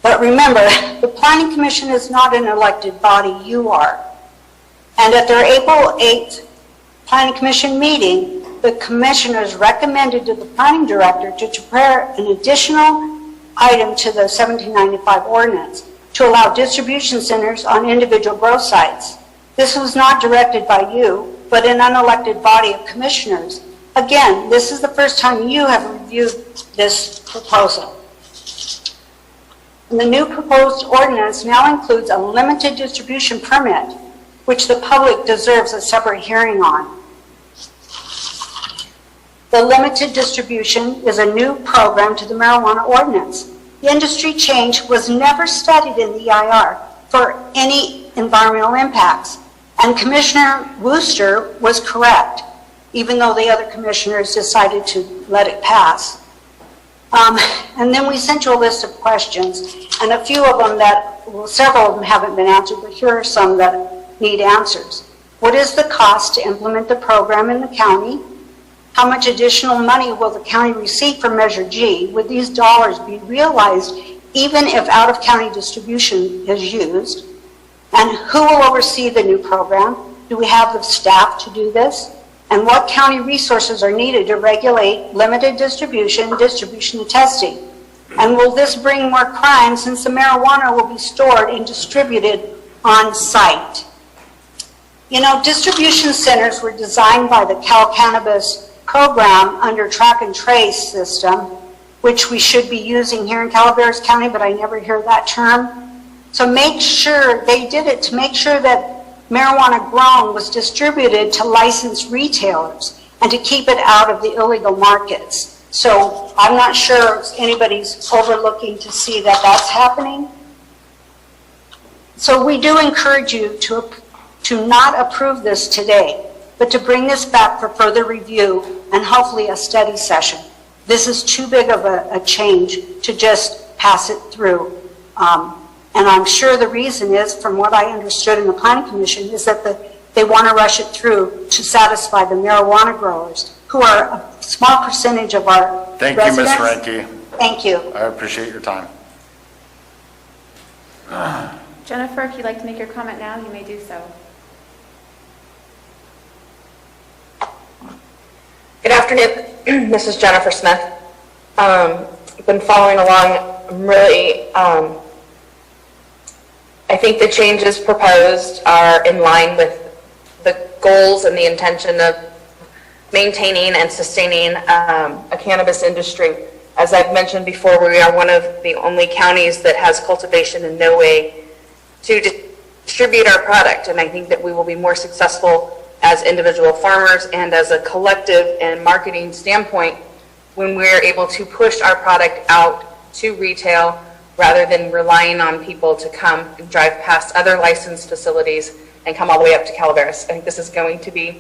But remember, the Planning Commission is not an elected body, you are. And at their April 8th Planning Commission meeting, the commissioners recommended to the planning director to prepare an additional item to the 1795 ordinance to allow distribution centers on individual growth sites. This was not directed by you, but an unelected body of commissioners. Again, this is the first time you have reviewed this proposal. And the new proposed ordinance now includes a limited distribution permit, which the public deserves a separate hearing on. The limited distribution is a new program to the marijuana ordinance. The industry change was never studied in the EIR for any environmental impacts, and Commissioner Wooster was correct, even though the other commissioners decided to let it pass. And then we sent you a list of questions, and a few of them several of them haven't been answered, but here are some that need answers. What is the cost to implement the program in the county? How much additional money will the county receive from Measure G? Would these dollars be realized even if out-of-county distribution is used? And who will oversee the new program? Do we have the staff to do this? And what county resources are needed to regulate limited distribution and testing? And will this bring more crime since the marijuana will be stored and distributed on site? You know, distribution centers were designed by the Cal Cannabis program under track and trace system, which we should be using here in Calaveras County, but I never hear that term. So make sure they did it to make sure that marijuana grown was distributed to licensed retailers and to keep it out of the illegal markets. So I'm not sure if anybody's overlooking to see that that's happening. So we do encourage you to not approve this today, but to bring this back for further review and hopefully a study session. This is too big of a change to just pass it through. And I'm sure the reason is, from what I understood in the Planning Commission, is that they want to rush it through to satisfy the marijuana growers, who are a small percentage of our Thank residents. you, Ms. Renke. Thank you. I appreciate your time. Jennifer, if you'd like to make your comment now, you may do so. Good afternoon. This is Jennifer Smith. I've been following along. I'm really, I think the changes proposed are in line with the goals and the intention of maintaining and sustaining a cannabis industry. As I've mentioned before, we are one of the only counties that has cultivation and no way to distribute our product, and I think that we will be more successful as individual farmers and as a collective and marketing standpoint when we're able to push our product out to retail rather than relying on people to come and drive past other licensed facilities and come all the way up to Calaveras. I think this is going to be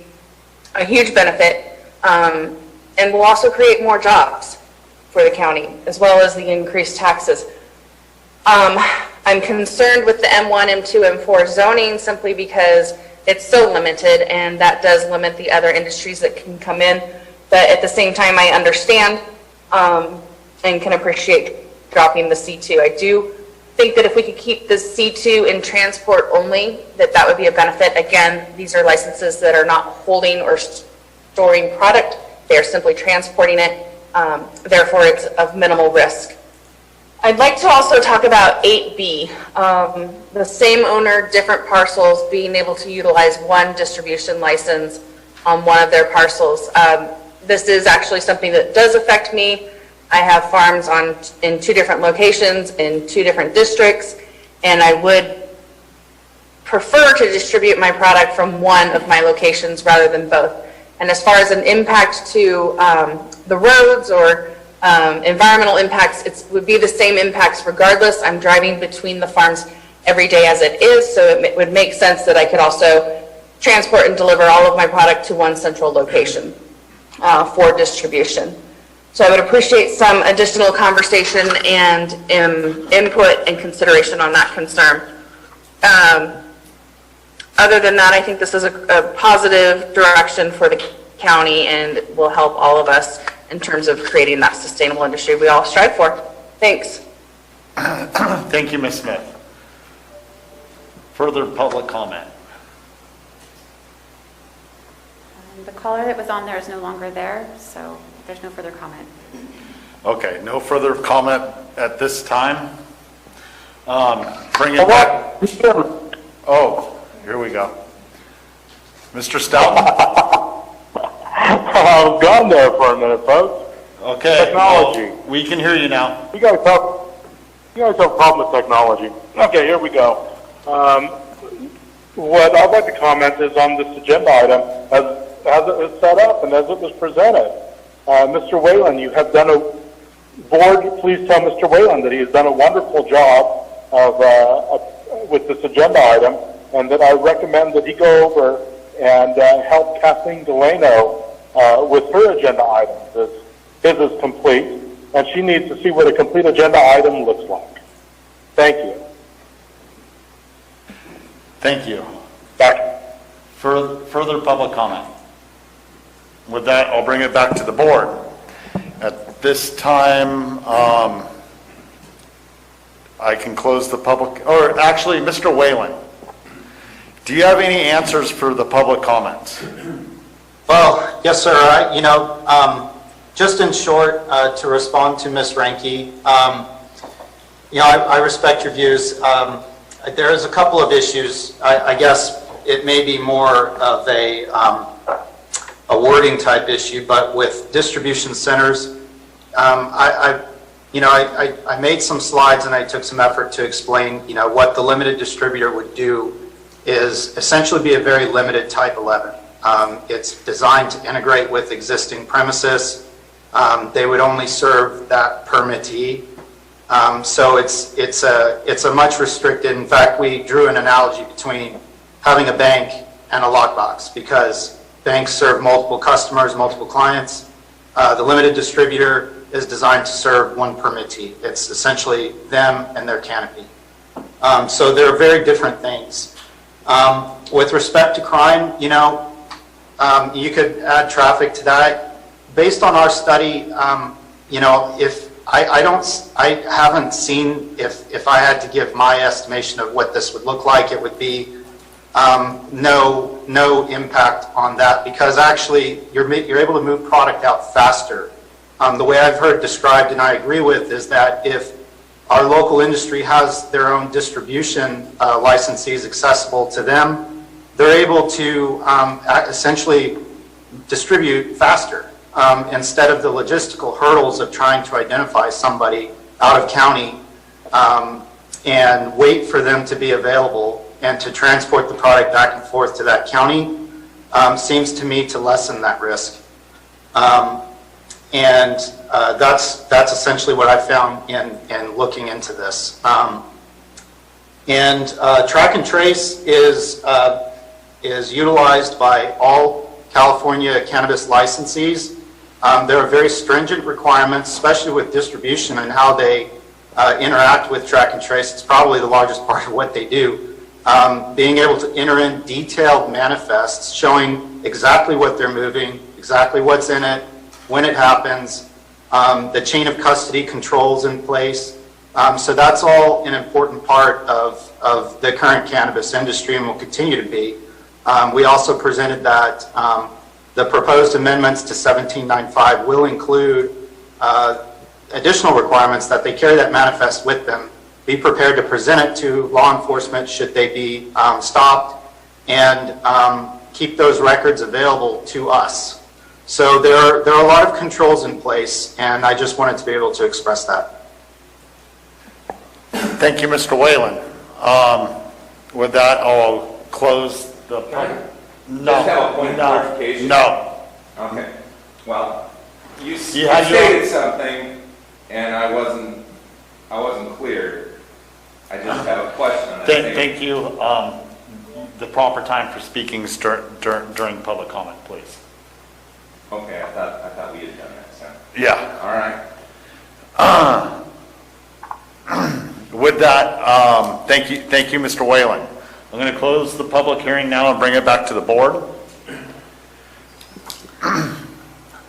a huge benefit and will also create more jobs for the county, as well as the increased taxes. I'm concerned with the M1, M2, M4 zoning simply because it's so limited, and that does limit the other industries that can come in. But at the same time, I understand and can appreciate dropping the C2. I do think that if we could keep the C2 in transport only, that would be a benefit. Again, these are licenses that are not holding or storing product. They are simply transporting it. Therefore, it's of minimal risk. I'd like to also talk about 8B, the same owner, different parcels, being able to utilize one distribution license on one of their parcels. This is actually something that does affect me. I have farms in 2 different locations, in 2 different districts, and I would prefer to distribute my product from one of my locations rather than both. And as far as an impact to the roads or environmental impacts, it would be the same impacts regardless. I'm driving between the farms every day as it is, so it would make sense that I could also transport and deliver all of my product to one central location for distribution. So I would appreciate some additional conversation and input and consideration on that concern. Other than that, I think this is a positive direction for the county and will help all of us in terms of creating that sustainable industry we all strive for. Thanks. Thank you, Ms. Smith. Further public comment? The caller that was on there is no longer there, so there's no further comment. Okay, no further comment at this time. Bring it back. Oh, here we go. Mr. Stoughton? I'm gone there for a minute, folks. Okay. Technology. Well, we can hear you now. You guys have a problem with technology. Okay, here we go. What I'd like to comment is on this agenda item as it was set up and as it was presented. Mr. Whalen, you have done board, please tell Mr. Whalen that he has done a wonderful job with this agenda item, and that I recommend that he go over and help Kathleen Delano with her agenda items. His is complete, and she needs to see what a complete agenda item looks like. Thank you. Thank you. Back. Further public comment? With that, I'll bring it back to the board. At this time, I can close the public, or actually, Mr. Whalen, do you have any answers for the public comments? Well, yes, sir. Just in short, to respond to Ms. Ranke, I respect your views. There is a couple of issues. I guess it may be more of a wording type issue, but with distribution centers, I made some slides and I took some effort to explain, what the limited distributor would do is essentially be a very limited type 11. It's designed to integrate with existing premises. They would only serve that permittee. So it's a much restricted. In fact, we drew an analogy between having a bank and a lockbox, because banks serve multiple customers, multiple clients. The limited distributor is designed to serve one permittee. It's essentially them and their canopy. So they're very different things. With respect to crime, you could add traffic to that. Based on our study, if I haven't seen, if I had to give my estimation of what this would look like, it would be no impact on that, because actually you're able to move product out faster. The way I've heard described, and I agree with, is that if our local industry has their own distribution licensees accessible to them, they're able to essentially distribute faster instead of the logistical hurdles of trying to identify somebody out of county and wait for them to be available and to transport the product back and forth to that county seems to me to lessen that risk. And that's essentially what I found in looking into this. And track and trace is utilized by all California cannabis licensees. There are very stringent requirements, especially with distribution and how they interact with track and trace. It's probably the largest part of what they do. Being able to enter in detailed manifests showing exactly what they're moving, exactly what's in it, when it happens, the chain of custody controls in place. So that's all an important part of the current cannabis industry and will continue to be. We also presented that the proposed amendments to 1795 will include additional requirements that they carry that manifest with them, be prepared to present it to law enforcement should they be stopped, and keep those records available to us. So there are a lot of controls in place, and I just wanted to be able to express that. Thank you, Mr. Whalen. With that, I'll close the. No. Just have a point of clarification? No. Okay. Well, you had your- stated something, and I wasn't clear. I just have a question. I think- Thank you. The proper time for speaking is during public comment, please. Okay, I thought we had done that, so. Yeah. All right. With that, thank you, Mr. Whalen. I'm going to close the public hearing now and bring it back to the board.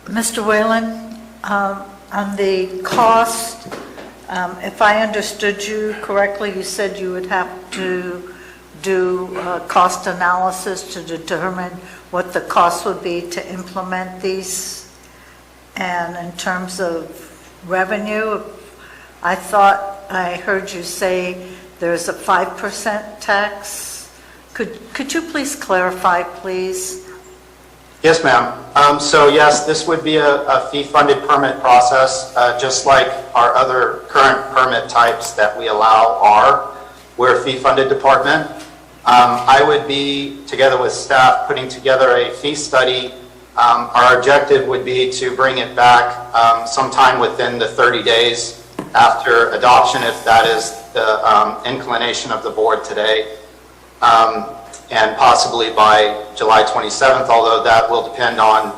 Mr. Whalen, on the cost, if I understood you correctly, you said you would have to do cost analysis to determine what the cost would be to implement these. And in terms of revenue, I thought I heard you say there's a 5% tax. Could you please clarify, please? Yes, ma'am. So yes, this would be a fee-funded permit process, just like our other current permit types that we allow are. We're a fee-funded department. I would be, together with staff, putting together a fee study. Our objective would be to bring it back sometime within the 30 days after adoption, if that is the inclination of the board today. And possibly by July 27th, although that will depend on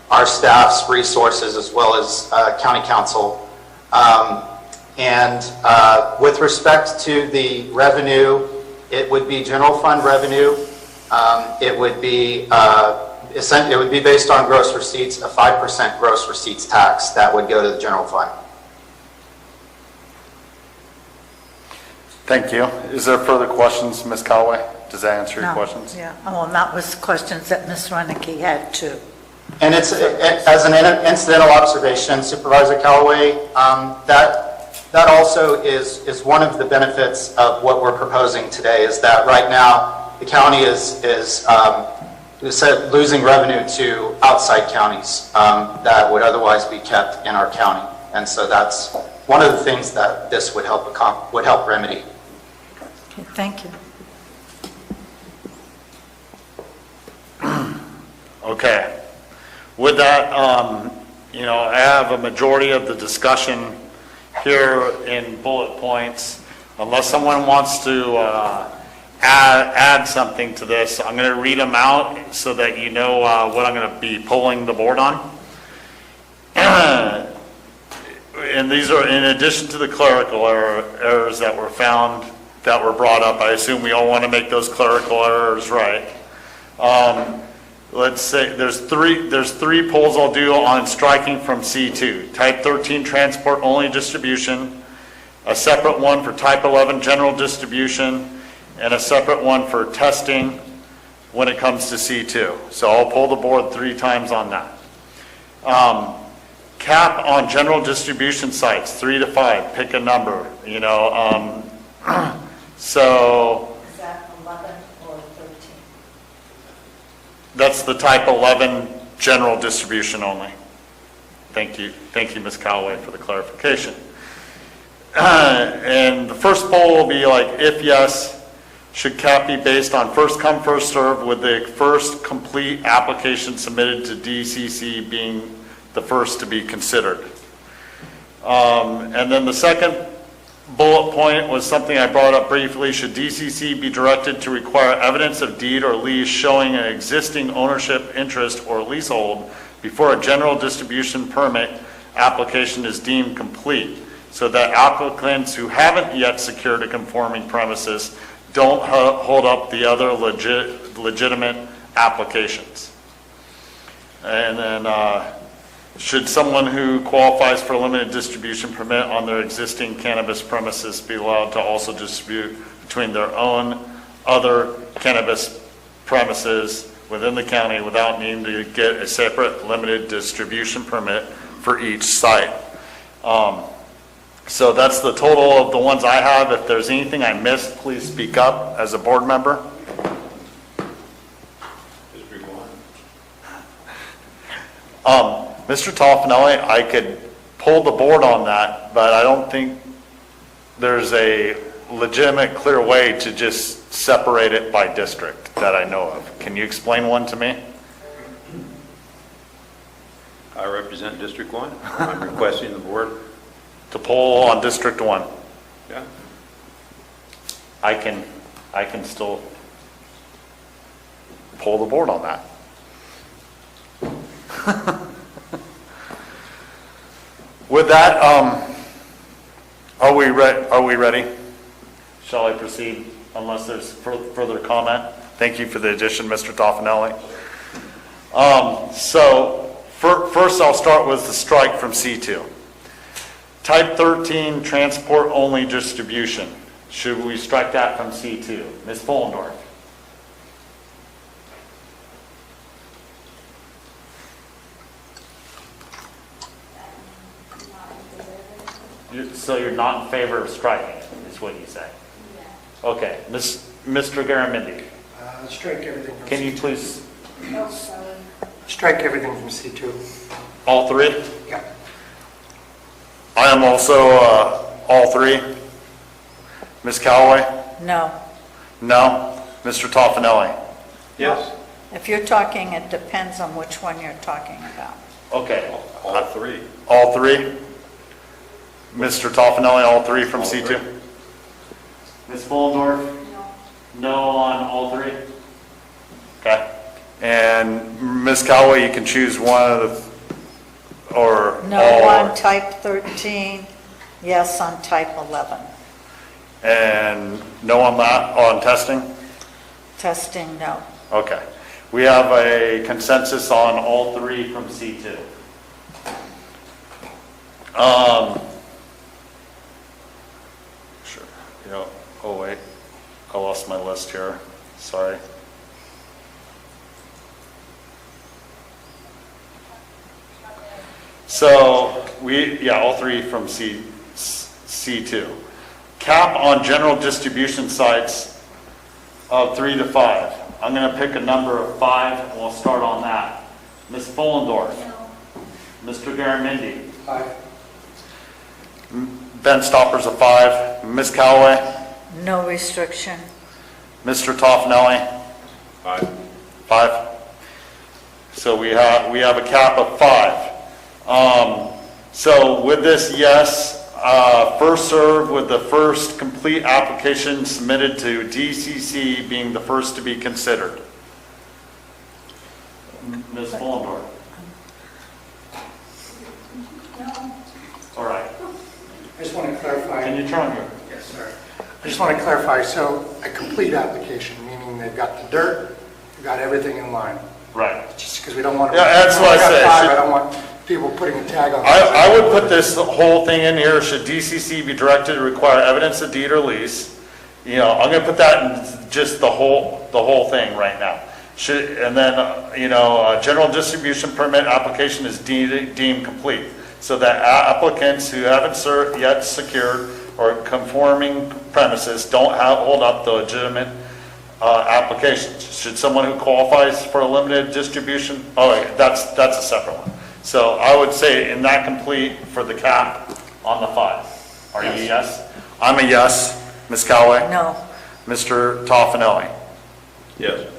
our staff's resources as well as county council. With respect to the revenue, it would be general fund revenue. It would be based on gross receipts, a 5% gross receipts tax that would go to the general fund. Thank you. Is there further questions, Ms. Callaway? Does that answer your No. questions? Yeah, well, that was questions that Ms. Renicky had too. And it's, as an incidental observation, Supervisor Callaway, that also is one of the benefits of what we're proposing today, is that right now the county is losing revenue to outside counties that would otherwise be kept in our county. And so that's one of the things that this would help remedy. Okay, thank you. Okay. With that, I have a majority of the discussion here in bullet points. Unless someone wants to add something to this, I'm going to read them out so that you know what I'm going to be polling the board on. And these are in addition to the clerical errors that were found, that were brought up. I assume we all want to make those clerical errors right. Let's say there's three polls I'll do on striking from C2. Type 13 transport only distribution, a separate one for type 11 general distribution, and a separate one for testing when it comes to C2. So I'll poll the board 3 times on that. Cap on general distribution sites, 3 to 5, pick a number, so. Is that 11 or 13? That's the type 11 general distribution only. Thank you, Ms. Callaway, for the clarification. And the first poll will be like, if yes, should cap be based on first come, first serve, with the first complete application submitted to DCC being the first to be considered. And then the second bullet point was something I brought up briefly. Should DCC be directed to require evidence of deed or lease showing an existing ownership interest or leasehold before a general distribution permit application is deemed complete, so that applicants who haven't yet secured a conforming premises don't hold up the other legitimate applications. And then should someone who qualifies for a limited distribution permit on their existing cannabis premises be allowed to also distribute between their own other cannabis premises within the county without needing to get a separate limited distribution permit for each site? So that's the total of the ones I have. If there's anything I missed, please speak up as a board member. Mr. Toffenelli, I could pull the board on that, but I don't think there's a legitimate, clear way to just separate it by district that I know of. Can you explain one to me? I represent District 1. I'm requesting the board. To pull on District 1? Yeah. I can still pull the board on that. With that, are we ready? Shall I proceed unless there's further comment? Thank you for the addition, Mr. Toffenelli. First I'll start with the strike from C2. Type 13, transport only distribution. Should we strike that from C2? Ms. Fullendorf. So you're not in favor of striking it, is what you say? Yeah. Okay. Mr. Garamendi. Strike everything from Can you C2. please? Strike everything from C2. All three? Yeah. I am also all three. Ms. Callaway? No. No. Mr. Toffenelli? Yes. If you're talking, it depends on which one you're talking about. Okay. All three. All three? Mr. Toffenelli, all three from C2? Ms. Fullendorf? No. No on all three? Okay. And Ms. Callaway, you can choose one of the, or No all. on type 13, yes on type 11. And no on that, on testing? Testing, no. Okay. We have a consensus on all three from C2. Sure. You know, oh wait, I lost my list here. Sorry. So all three from C2. Cap on general distribution sites of 3 to 5. I'm going to pick a number of 5 and we'll start on that. Ms. Fullendorf. No. Mr. Garamendi. 5. Ben Stopper's a 5. Ms. Callaway. No restriction. Mr. Toffenelli. 5. 5. So we have a cap of 5. So with this, yes, first serve with the first complete application submitted to DCC being the first to be considered. Ms. Fullendorf. No. All right. I just want to clarify. Can you turn here? Yes, sir. I just want to clarify, so a complete application, meaning they've got the dirt, they've got everything in line. Right. Just because we don't want to. Yeah, that's what I say. I don't want people putting a tag on. I would put this whole thing in here, should DCC be directed to require evidence of deed or lease. You know, I'm going to put that in just the whole thing right now. And then, general distribution permit application is deemed complete. So that applicants who haven't yet secured or conforming premises don't hold up the legitimate applications. Should someone who qualifies for a limited distribution, that's a separate one. So I would say in that complete for the cap on the 5. Are you a yes? I'm a yes. Ms. Callaway? No. Mr. Toffenelli? Yes.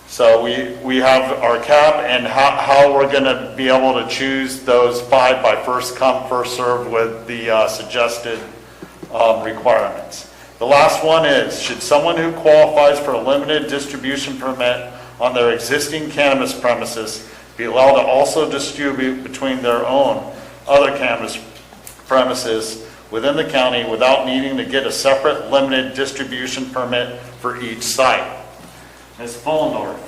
So we have our cap and how we're going to be able to choose those 5 by first come, first served with the suggested requirements. The last one is, should someone who qualifies for a limited distribution permit on their existing cannabis premises be allowed to also distribute between their own other cannabis premises within the county without needing to get a separate limited distribution permit for each site? Ms. Fullendorf?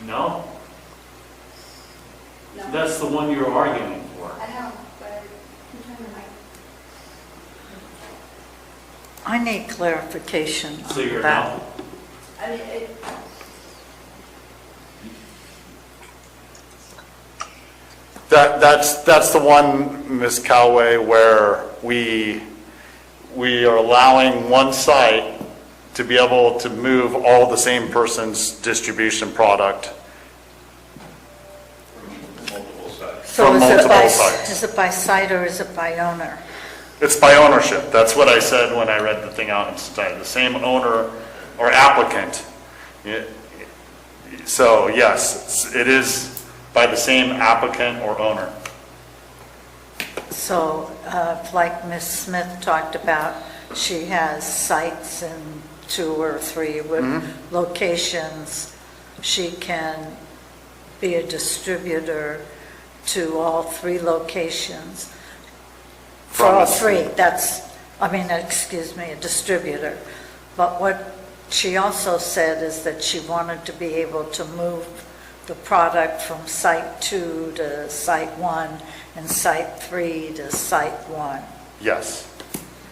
No? That's the one you were arguing for. I know, but I need clarification So on you're that. no? I mean, That's the one, Ms. Callaway, where we are allowing one site to be able to move all the same person's distribution product So from is it multiple by, sites. is it by site or is it by owner? It's by ownership. That's what I said when I read the thing out inside. The same owner or applicant. So yes, it is by the same applicant or owner. So, like Ms. Smith talked about, she has sites in 2 or 3 with locations. She can be a distributor to all 3 locations. For all 3, excuse me, a distributor. But what she also said is that she wanted to be able to move the product from site 2 to site 1 and site 3 to site 1. Yes.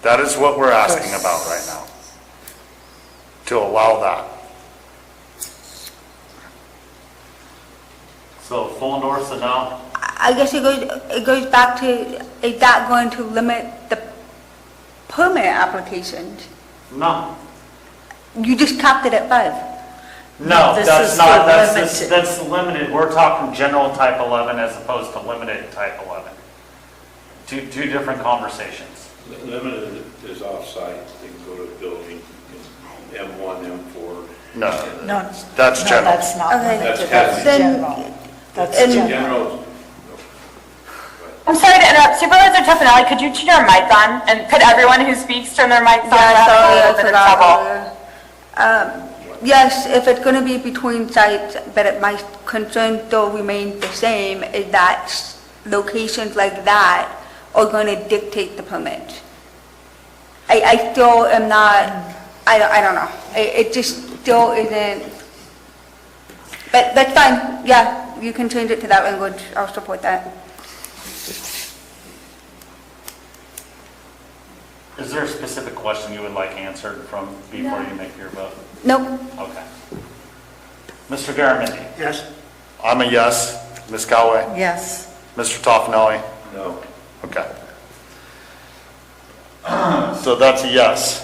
That is what we're asking about right now. To allow that. So full endorsement now? I guess it goes back to, is that going to limit the permit applications? No. You just capped it at 5. No, This that's is not, for that's limited. We're talking general type 11 as opposed to limited type 11. Two different conversations. Limited is off-site, they can go to a building, M1, M4. No, No, that's no, general. that's not Okay. limited, That's that's Then- general. That's and- general. General, I'm sorry to interrupt. Supervisor Tuffanelli, could you turn your mic on? And could everyone who speaks turn their mics on? Yeah, We're having sorry, a I little bit of forgot trouble. earlier. Yes, if it's going to be between sites, but my concern still remains the same, is that locations like that are going to dictate the permit. I still am not, I don't know. It just still isn't, but that's fine. Yeah, you can change it to that language. I'll support that. Is there a specific question you would like answered from before you make your vote? Nope. Okay. Mr. Garamendi? Yes. I'm a yes. Ms. Callaway? Yes. Mr. Toffenelli? no. Okay. So that's a yes.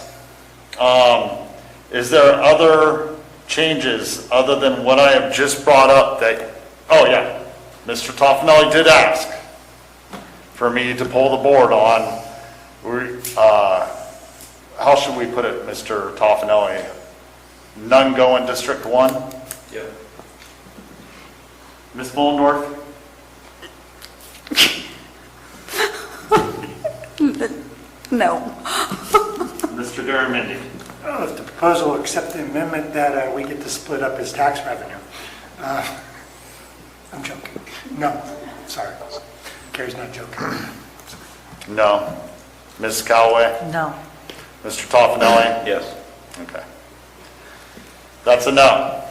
Is there other changes other than what I have just brought up that, oh yeah, Mr. Toffenelli did ask for me to pull the board on, how should we put it, Mr. Toffenelli? None go in District 1? Yep. Ms. Mullendorf? No. Mr. Garamendi? If the proposal will accept the amendment that we get to split up his tax revenue. I'm joking. No, sorry. Carrie's not joking. No. Ms. Callaway? No. Mr. Toffenelli? Yes. Okay. That's a no.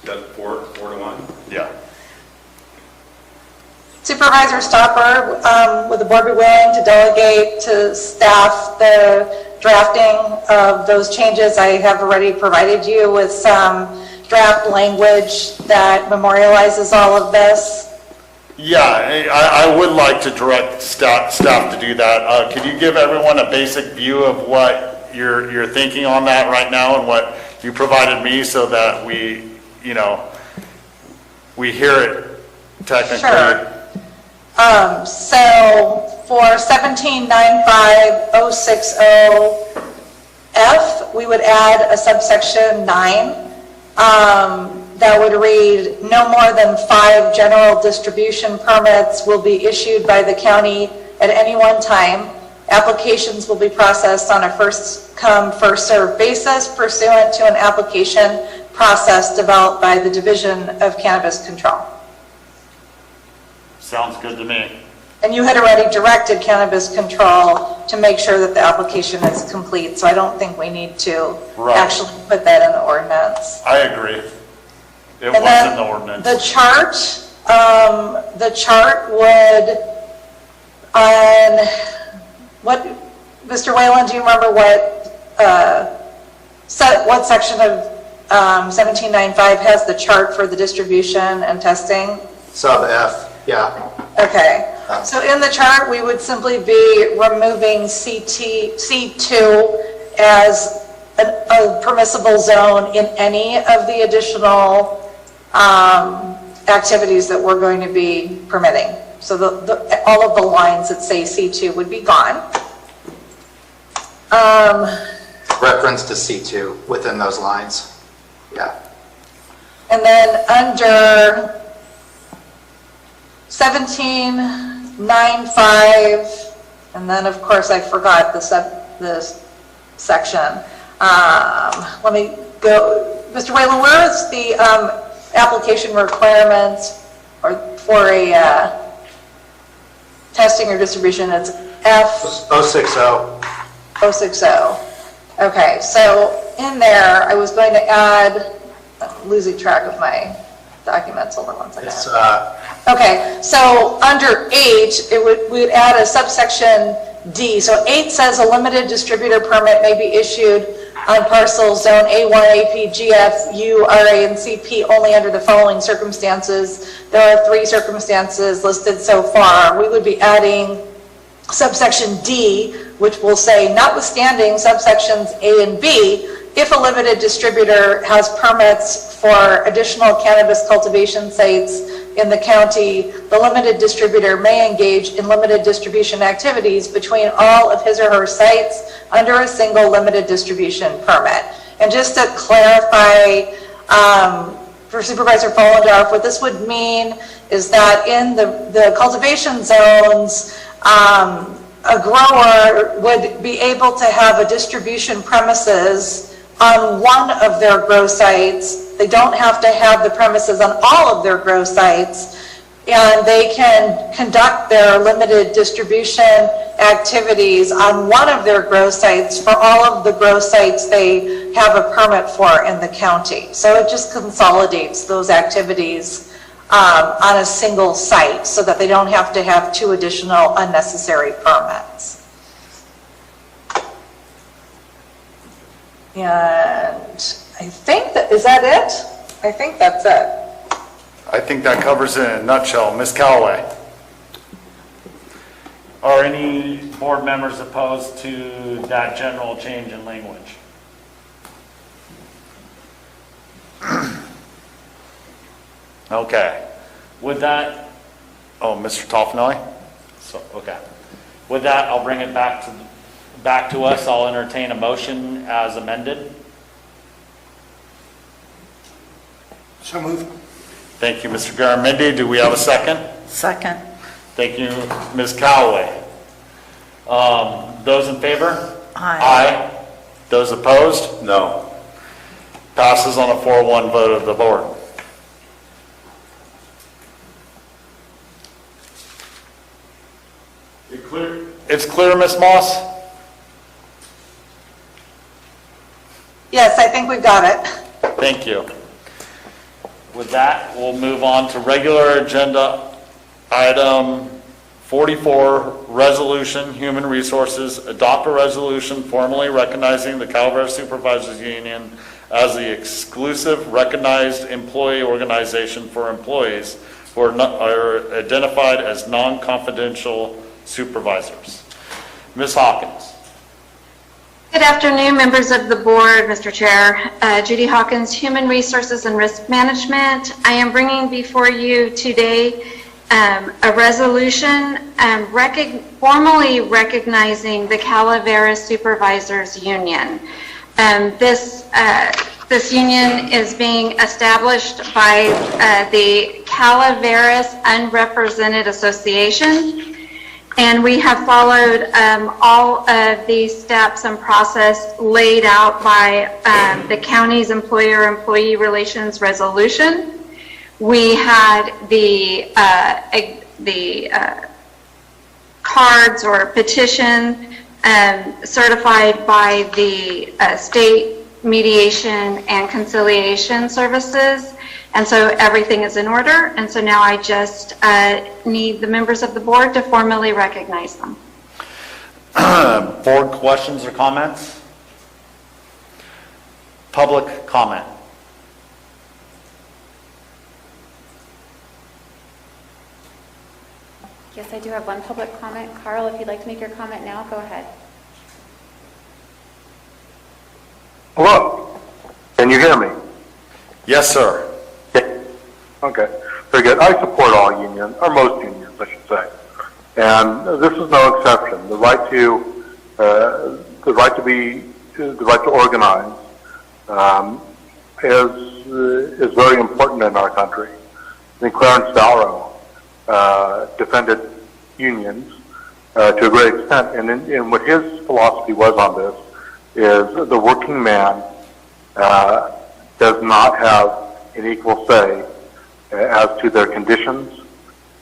That's 4 to 1? Yeah. Supervisor Stopper, would the board be willing to delegate to staff the drafting of those changes? I have already provided you with some draft language that memorializes all of this. Yeah, I would like to direct staff to do that. Could you give everyone a basic view of what you're thinking on that right now and what you provided me so that we hear it technically? Sure. So for 1795-060F, we would add a subsection 9 that would read, no more than 5 general distribution permits will be issued by the county at any one time. Applications will be processed on a first-come, first-served basis pursuant to an application process developed by the Division of Cannabis Control. Sounds good to me. And you had already directed Cannabis Control to make sure that the application is complete, so I don't think we need to actually put that in the ordinance. I agree. It And was then in the ordinance. The chart would, on, what, Mr. Whalen, do you remember what section of 1795 has the chart for the distribution and testing? Sub F, yeah. Okay, so in the chart, we would simply be removing C2 as a permissible zone in any of the additional activities that we're going to be permitting. So all of the lines that say C2 would be gone. Reference to C2 within those lines. Yeah. And then under 17.9.5, and then of course I forgot this section. Let me go, Mr. Whalen, where is the application requirements or for a testing or distribution? It's F060. 060. Okay, so in there, I was going to add, I'm losing track of my documents, hold on one second. Okay, so under H, we'd add a subsection D. So 8 says a limited distributor permit may be issued on parcels zone A1, AP, GF, U, RA, and CP only under the following circumstances. There are 3 circumstances listed so far. We would be adding subsection D, which will say, notwithstanding subsections A and B, if a limited distributor has permits for additional cannabis cultivation sites in the county, the limited distributor may engage in limited distribution activities between all of his or her sites under a single limited distribution permit. And just to clarify, for Supervisor Follendorf, what this would mean is that in the cultivation zones, a grower would be able to have a distribution premises on one of their grow sites. They don't have to have the premises on all of their grow sites, and they can conduct their limited distribution activities on one of their grow sites for all of the grow sites they have a permit for in the county. So it just consolidates those activities on a single site so that they don't have to have 2 additional unnecessary permits. And I think is that it? I think that's it. I think that covers it in a nutshell. Ms. Callaway. Are any board members opposed to that general change in language? Okay. With that, Mr. Toffenelli? so, okay. With that, I'll bring it back to us. I'll entertain a motion as amended. So moved. Thank you, Mr. Garamendi. Do we have a second? Second. Thank you, Ms. Callaway. Those in favor? Aye. Aye. Those opposed? No. Passes on a 4-1 vote of the board. It's clear, Ms. Moss? Yes, I think we've got it. Thank you. With that, we'll move on to regular agenda item 44, resolution, human resources, adopt a resolution formally recognizing the Calaveras Supervisors Union as the exclusive recognized employee organization for employees who are identified as non-confidential supervisors. Ms. Hawkins. Good afternoon, members of the board, Mr. Chair. Judy Hawkins, Human Resources and Risk Management. I am bringing before you today a resolution formally recognizing the Calaveras Supervisors Union. This union is being established by the Calaveras Unrepresented Association. And we have followed all of these steps and process laid out by the county's employer-employee relations resolution. We had the cards or petition certified by the state mediation and conciliation services. And so everything is in order, and so now I just need the members of the board to formally recognize them. Board questions or comments? Public comment. Yes, I do have one public comment. Carl, if you'd like to make your comment now, go ahead. Hello? Can you hear me? Yes, sir. Okay, very good. I support all unions, or most unions, I should say. And this is no exception. The right to organize is very important in our country. I think Clarence Darrow defended unions to a great extent, and what his philosophy was on this is the working man does not have an equal say as to their conditions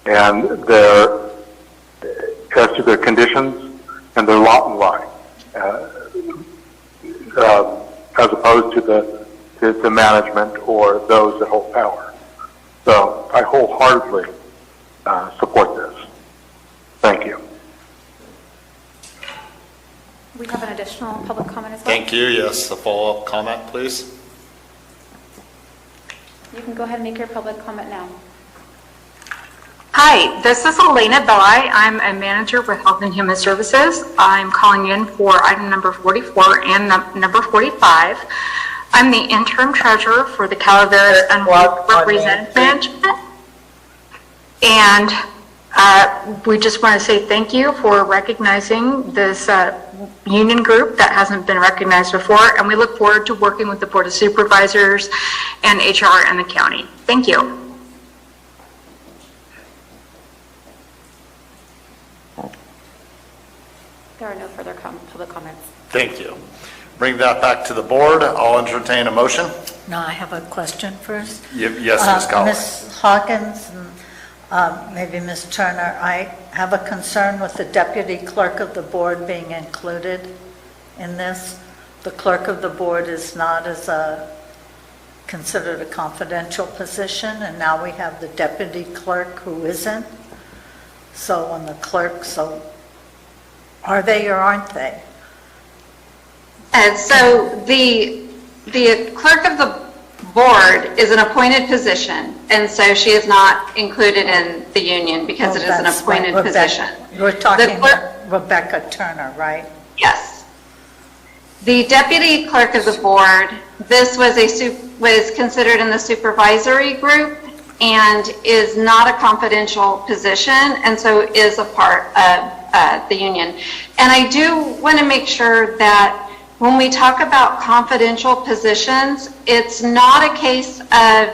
and their lot in life, as opposed to the management or those that hold power. So I wholeheartedly support this. Thank you. We have an additional public comment as well. Thank you. Yes, a follow-up comment, please. You can go ahead and make your public comment now. Hi, this is Elena Belli. I'm a manager with Health and Human Services. I'm calling in for item number 44 and number 45. I'm the interim treasurer for the Calaveras Unrepresented Management. And we just want to say thank you for recognizing this union group that hasn't been recognized before. And we look forward to working with the Board of Supervisors and HR and the county. Thank you. There are no further public comments. Thank you. Bring that back to the board. I'll entertain a motion. No, I have a question first. Yes, Ms. Collins. Ms. Hawkins, and maybe Ms. Turner, I have a concern with the deputy clerk of the board being included in this. The clerk of the board is not considered a confidential position, and now we have the deputy clerk who isn't. So on the clerk, so are they or aren't they? And so the clerk of the board is an appointed position, and so she is not included in the union because it is an appointed position. We're talking about Rebecca Turner, right? Yes. The deputy clerk of the board, this was considered in the supervisory group and is not a confidential position, and so is a part of the union. And I do want to make sure that when we talk about confidential positions, it's not a case of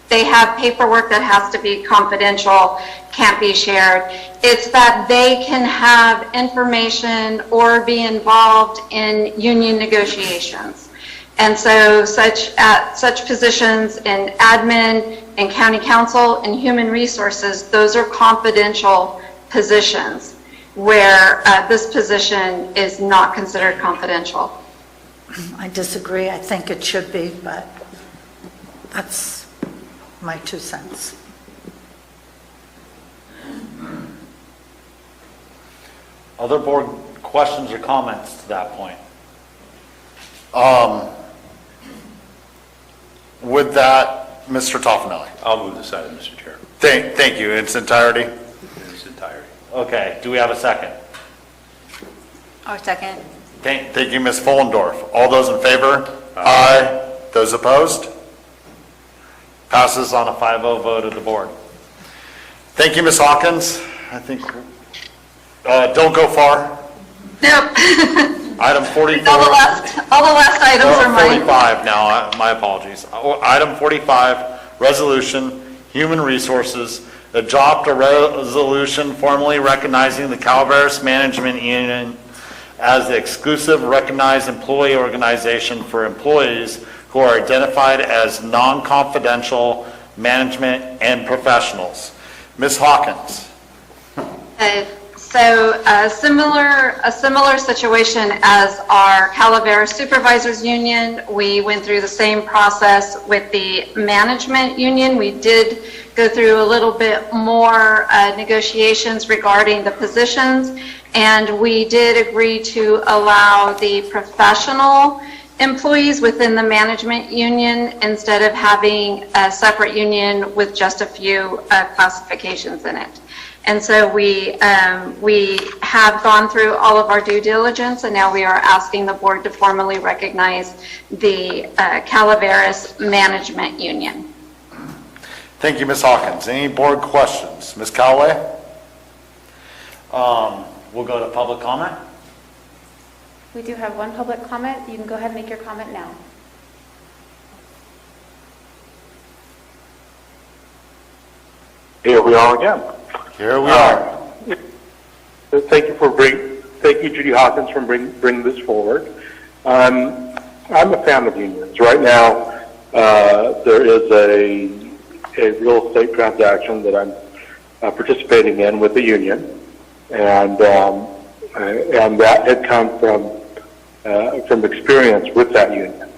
they have paperwork that has to be confidential, can't be shared. It's that they can have information or be involved in union negotiations. And so such positions in admin and county council and human resources, those are confidential positions where this position is not considered confidential. I disagree. I think it should be, but that's my 2 cents. Other board questions or comments to that point? With that, Mr. Toffanelli. I'll move this item, Mr. Chair. Thank you. In its entirety? In its entirety. Okay, do we have a second? Or second. Thank you, Ms. Fullendorf. All those in favor? Aye. Those opposed? Passes on a 5-0 vote of the board. Thank you, Ms. Hawkins. I think, don't go far. Nope. Item 44. All the last items are mine. 45 now, my apologies. Item 45, resolution, human resources, adopt a resolution formally recognizing the Calaveras Management Union as the exclusive recognized employee organization for employees who are identified as non-confidential management and professionals. Ms. Hawkins. So a similar situation as our Calaveras Supervisors Union. We went through the same process with the management union. We did go through a little bit more negotiations regarding the positions, and we did agree to allow the professional employees within the management union instead of having a separate union with just a few classifications in it. And so we have gone through all of our due diligence, and now we are asking the board to formally recognize the Calaveras Management Union. Thank you, Ms. Hawkins. Any board questions? Ms. Callaway? We'll go to public comment. We do have one public comment. You can go ahead and make your comment now. Here we are again. Here we are. Thank you, Judy Hawkins, for bringing this forward. I'm a fan of unions. Right now, there is a real estate transaction that I'm participating in with the union, and that had come from experience with that union.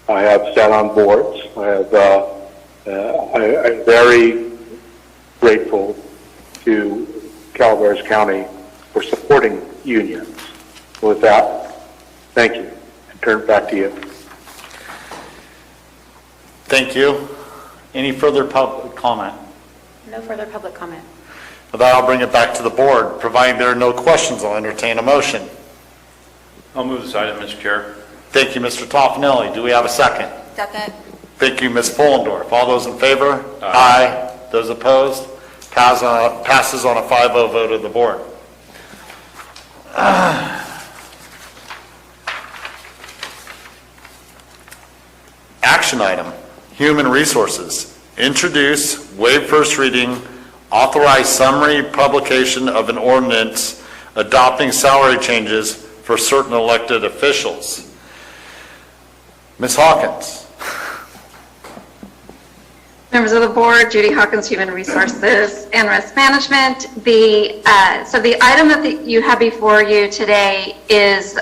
I have sat on boards. I'm very grateful to Calaveras County for supporting unions. With that, thank you, and turn it back to you. Thank you. Any further public comment? No further public comment. With that, I'll bring it back to the board. Providing there are no questions, I'll entertain a motion. I'll move this item, Mr. Chair. Thank you, Mr. Toffenelli. Do we have a second? Second. Thank you, Ms. Fullendorf. All those in favor? Aye. Those opposed? Passes on a 5-0 vote of the board. Action item, Human Resources. Introduce, waive first reading, authorize summary publication of an ordinance adopting salary changes for certain elected officials. Ms. Hawkins. Members of the board, Judy Hawkins, Human Resources and Risk Management. So the item that you have before you today is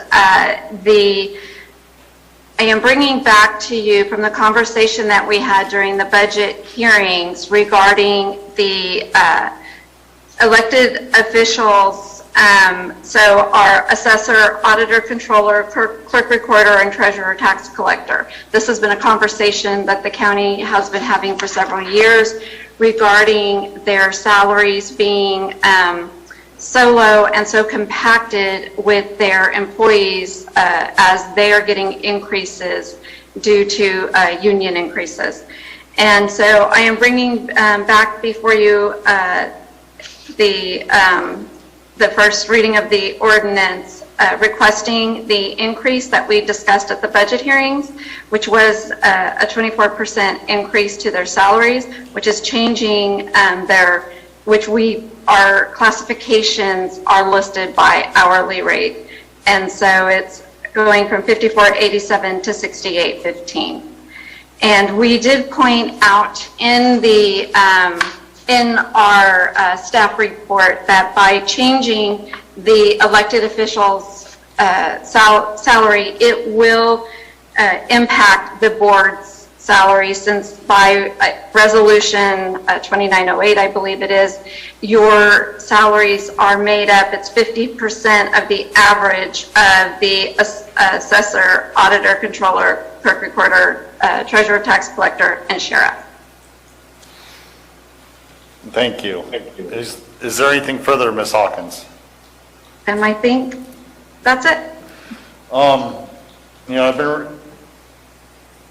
I am bringing back to you from the conversation that we had during the budget hearings regarding the elected officials. So our assessor, auditor, controller, clerk recorder, and treasurer tax collector. This has been a conversation that the county has been having for several years regarding their salaries being so low and so compacted with their employees as they are getting increases due to union increases. And so I am bringing back before you the first reading of the ordinance requesting the increase that we discussed at the budget hearings, which was a 24% increase to their salaries, which is changing our classifications are listed by hourly rate. And so it's going from $54.87 to $68.15. And we did point out in our staff report that by changing the elected officials' salary, it will impact the board's salary, since by resolution 2908, I believe it is, your salaries are made up, it's 50% of the average of the assessor, auditor, controller, clerk recorder, treasurer, tax collector, and sheriff. Thank you. Is there anything further, Ms. Hawkins? And I think that's it.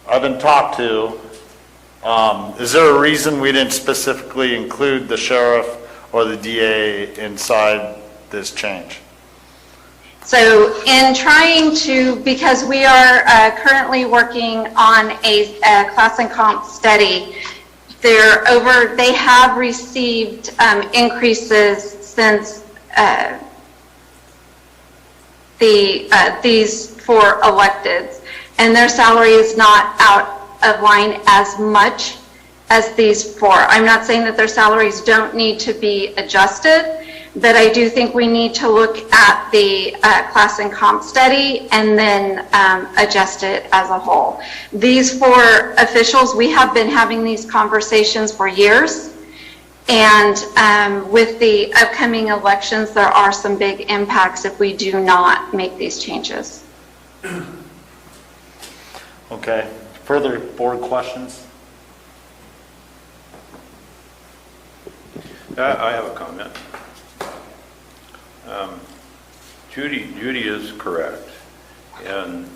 I've been talked to. Is there a reason we didn't specifically include the sheriff or the DA inside this change? So in trying to, because we are currently working on a class and comp study, they have received increases since these four electeds, and their salary is not out of line as much as these four. I'm not saying that their salaries don't need to be adjusted, but I do think we need to look at the class and comp study and then adjust it as a whole. These four officials, we have been having these conversations for years, and with the upcoming elections, there are some big impacts if we do not make these changes. Okay. Further board questions? I have a comment. Judy is correct, and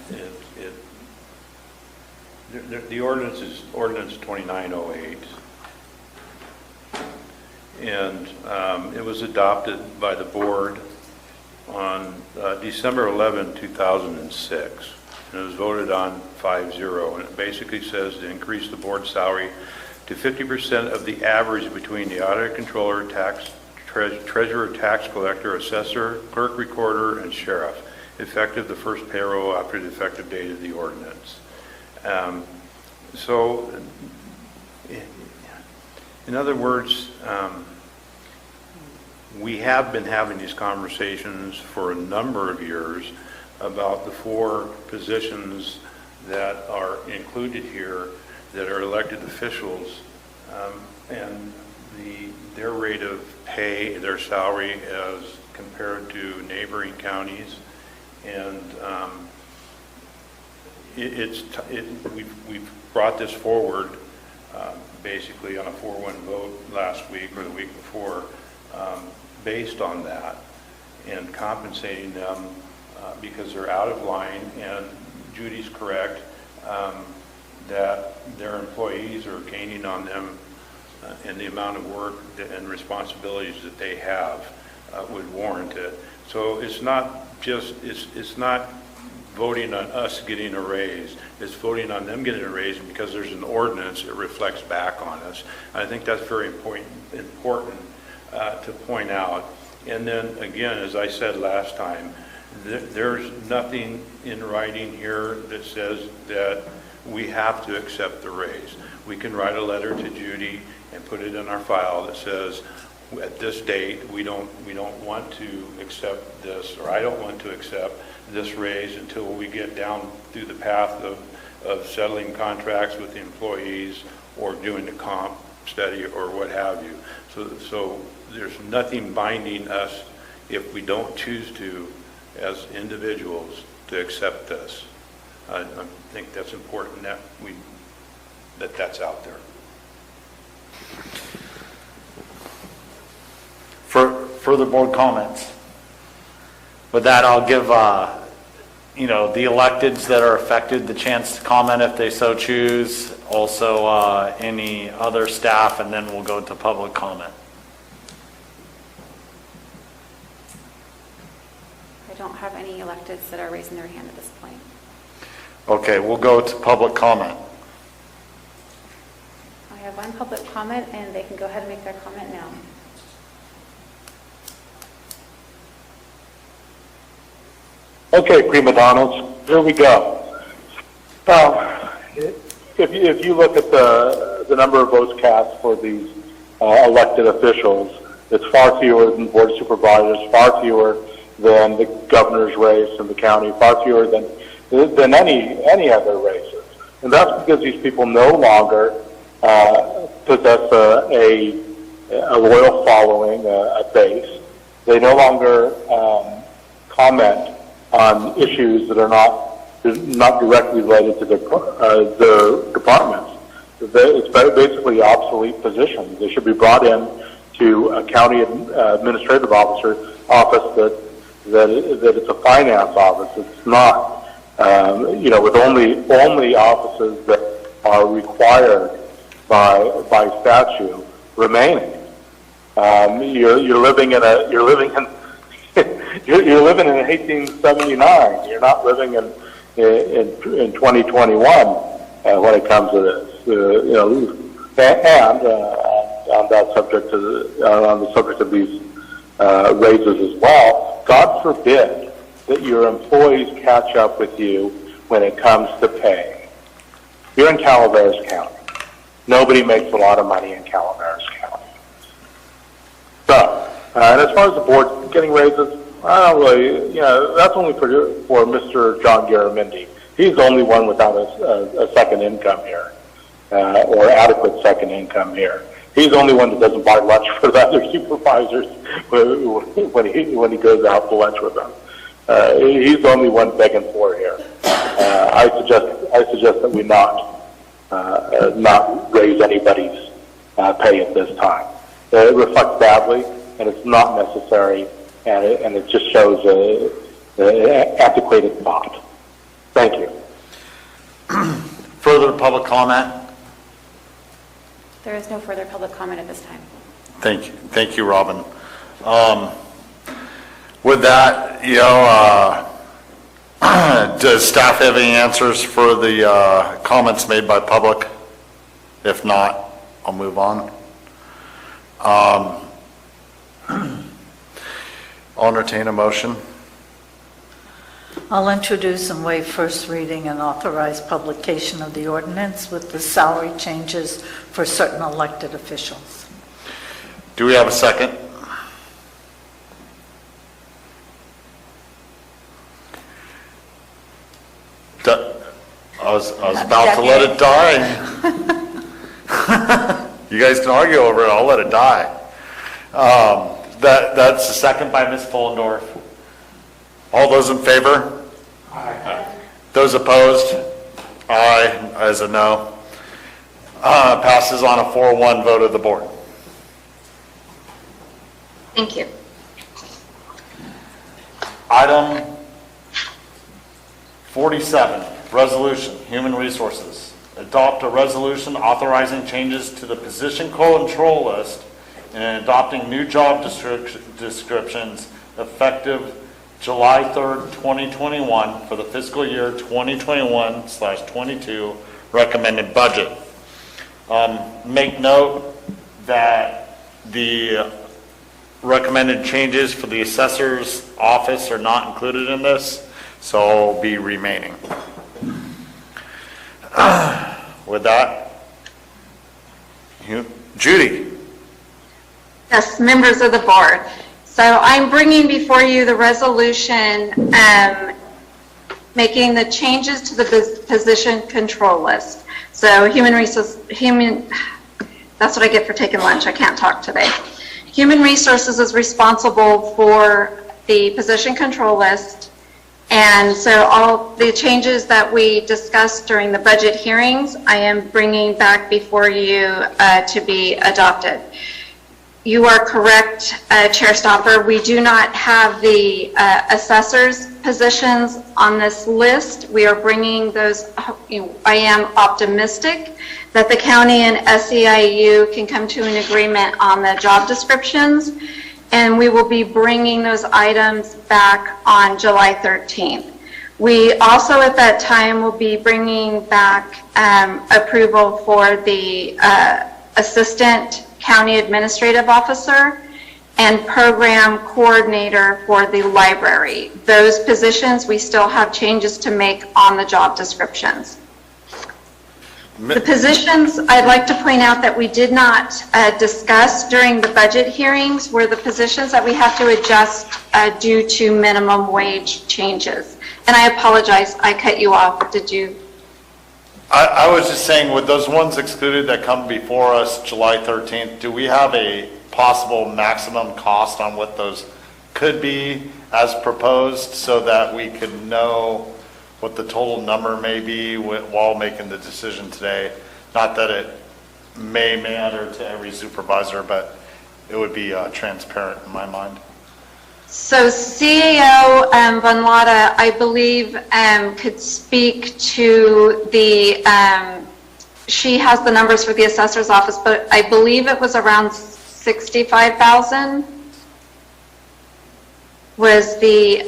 the ordinance is ordinance 2908, and it was adopted by the board on December 11, 2006, and it was voted on 5-0, and it basically says to increase the board salary to 50% of the average between the auditor, controller, treasurer, tax collector, assessor, clerk, recorder, and sheriff, effective the first payroll after the effective date of the ordinance. So, in other words, we have been having these conversations for a number of years about the 4 positions that are included here that are elected officials, and their rate of pay, their salary as compared to neighboring counties, and we've brought this forward basically on a 4-1 vote last week or the week before, based on that, and compensating them because they're out of line. And Judy's correct that their employees are gaining on them, and the amount of work and responsibilities that they have would warrant it. So it's not just it's not voting on us getting a raise. It's voting on them getting a raise, and because there's an ordinance, it reflects back on us. I think that's very important to point out. And then again, as I said last time, there's nothing in writing here that says that we have to accept the raise. We can write a letter to Judy and put it in our file that says, at this date, we don't want to accept this, or I don't want to accept this raise until we get down through the path of settling contracts with the employees or doing the comp study or what have you. So there's nothing binding us if we don't choose to, as individuals, to accept this. I think that's important that that's out there. For further board comments? With that, I'll give the electeds that are affected the chance to comment if they so choose. Also, any other staff, and then we'll go to public comment. I don't have any electeds that are raising their hand at this point. Okay, we'll go to public comment. I have one public comment, and they can go ahead and make their comment now. Okay, prima donnas, here we go. If you look at the number of votes cast for these elected officials, it's far fewer than Board of Supervisors, far fewer than the governor's race in the county, far fewer than any other races. And that's because these people no longer possess a loyal following, a base. They no longer comment on issues that are not directly related to their departments. It's basically obsolete positions. They should be brought in to a county administrative office that it's a finance office. It's not. With only offices that are required by statute remaining. You're living in 1879. You're not living in 2021 when it comes to this. And on the subject of these raises as well, God forbid that your employees catch up with you when it comes to pay. You're in Calaveras County. Nobody makes a lot of money in Calaveras County. So, and as far as the board getting raises, I don't really, that's only for Mr. John Garamendi. He's the only one without a second income here, or adequate second income here. He's the only one that doesn't buy lunch for the other supervisors when he goes out to lunch with them. He's the only one begging for it here. I suggest that we not raise anybody's pay at this time. It reflects badly, and it's not necessary, and it just shows an antiquated thought. Thank you. Further public comment? There is no further public comment at this time. Thank you, Robin. With that, does staff have any answers for the comments made by public? If not, I'll move on. I'll entertain a motion. I'll introduce and waive first reading and authorize publication of the ordinance with the salary changes for certain elected officials. Do we have a second? I was about to let it die. You guys can argue over it. I'll let it die. That's a second by Ms. Fullendorf. All those in favor? Aye. Those opposed? Aye, as a no. Passes on a 4-1 vote of the board. Thank you. Item 47, resolution, human resources. Adopt a resolution authorizing changes to the position control list and adopting new job descriptions effective July 3rd, 2021 for the fiscal year 2021/22 recommended budget. Make note that the recommended changes for the assessor's office are not included in this, so will be remaining. With that, Judy. Yes, members of the board. So I'm bringing before you the resolution making the changes to the position control list. So that's what I get for taking lunch. I can't talk today. Human Resources is responsible for the position control list. And so all the changes that we discussed during the budget hearings, I am bringing back before you to be adopted. You are correct, Chair Stopper. We do not have the assessors' positions on this list. We are bringing those. I am optimistic that the county and SEIU can come to an agreement on the job descriptions, and we will be bringing those items back on July 13th. We also at that time will be bringing back approval for the assistant county administrative officer and program coordinator for the library. Those positions, we still have changes to make on the job descriptions. The positions, I'd like to point out that we did not discuss during the budget hearings were the positions that we have to adjust due to minimum wage changes. And I apologize, I cut you off. Did you? I was just saying, with those ones excluded that come before us July 13th, do we have a possible maximum cost on what those could be as proposed so that we could know what the total number may be while making the decision today? Not that it may matter to every supervisor, but it would be transparent in my mind. So CAO Von Lotta, I believe, could speak to the, she has the numbers for the assessor's office, but I believe it was around 65,000 was the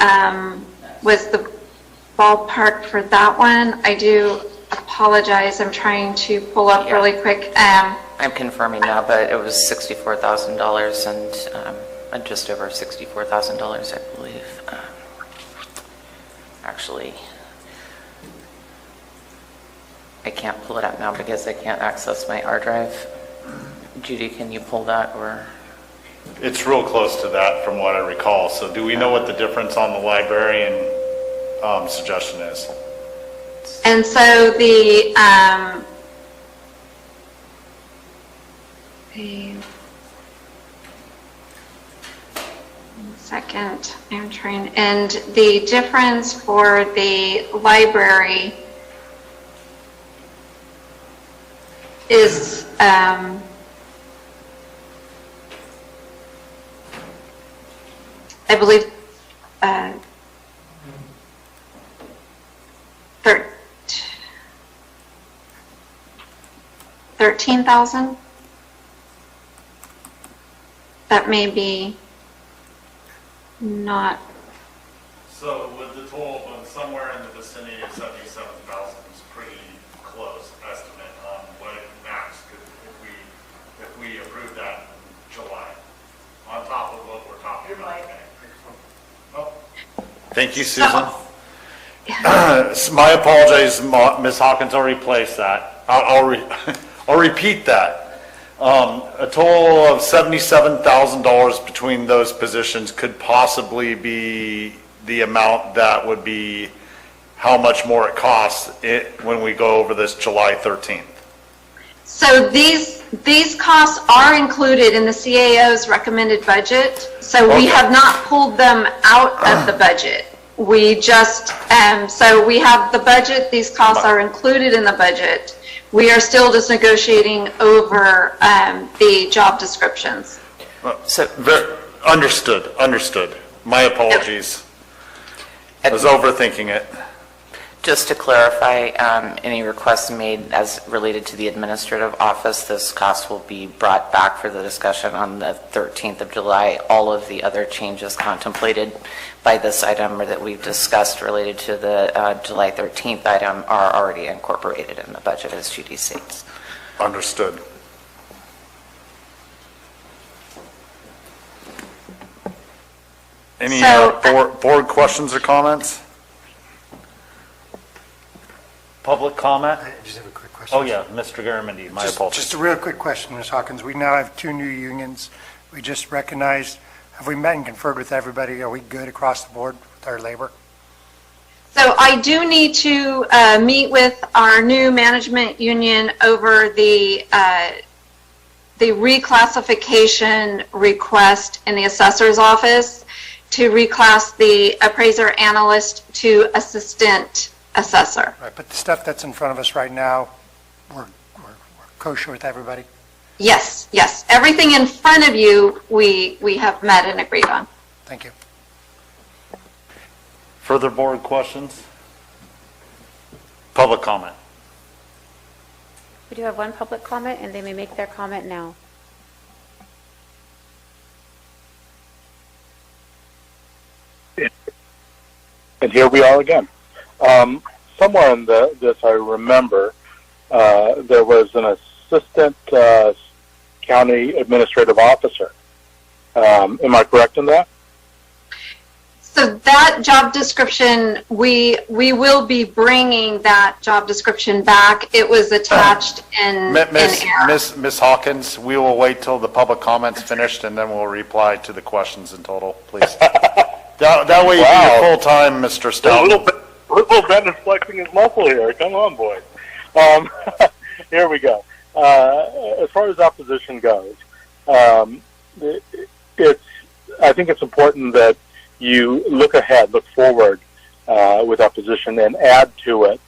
ballpark for that one. I do apologize. I'm trying to pull up really quick. I'm confirming now, but it was $64,000 and just over $64,000, I believe. Actually, I can't pull it up now because I can't access my R drive. Judy, can you pull that or? It's real close to that from what I recall. So do we know what the difference on the librarian suggestion is? And so the second, I'm trying, and the difference for the library is I believe, 13,000. That may be not. So with the total of somewhere in the vicinity of 77,000 is pretty close estimate on what max could, if we approve that in July, on top of what we're talking about today. Oh. Thank you, Susan. My apologies, Ms. Hawkins already placed that. I'll repeat that. A total of $77,000 between those positions could possibly be the amount that would be how much more it costs when we go over this July 13th. So these costs are included in the CAO's recommended budget. So we have not pulled them out of the budget. We just, so we have the budget, these costs are included in the budget. We are still just negotiating over the job descriptions. Understood. My apologies. I was overthinking it. Just to clarify, any requests made as related to the administrative office, this cost will be brought back for the discussion on the 13th of July. All of the other changes contemplated by this item or that we've discussed related to the July 13th item are already incorporated in the budget, as Judy states. Understood. Any board questions or comments? Public comment? I just have a quick question. Oh, yeah, Mr. Garamendi, my apologies. Just a real quick question, Ms. Hawkins. We now have 2 new unions. We just recognized, have we met and conferred with everybody? Are we good across the board with our labor? So I do need to meet with our new management union over the reclassification request in the assessor's office to reclass the appraiser analyst to assistant assessor. Right, but the stuff that's in front of us right now, we're kosher with everybody? Yes. Everything in front of you, we have met and agreed on. Thank you. Further board questions? Public comment? We do have one public comment, and they may make their comment now. And here we are again. Somewhere in this, I remember there was an assistant county administrative officer. Am I correct in that? So that job description, we will be bringing that job description back. It was attached in error. Miss Hawkins, we will wait till the public comment's finished and then we'll reply to the questions in total, please. that way you can be full-time, Mr. Stout. A little Bennett flexing his muscle here. Come on, boys. Here we go. As far as opposition goes, I think it's important that you look ahead, look forward with opposition and add to it,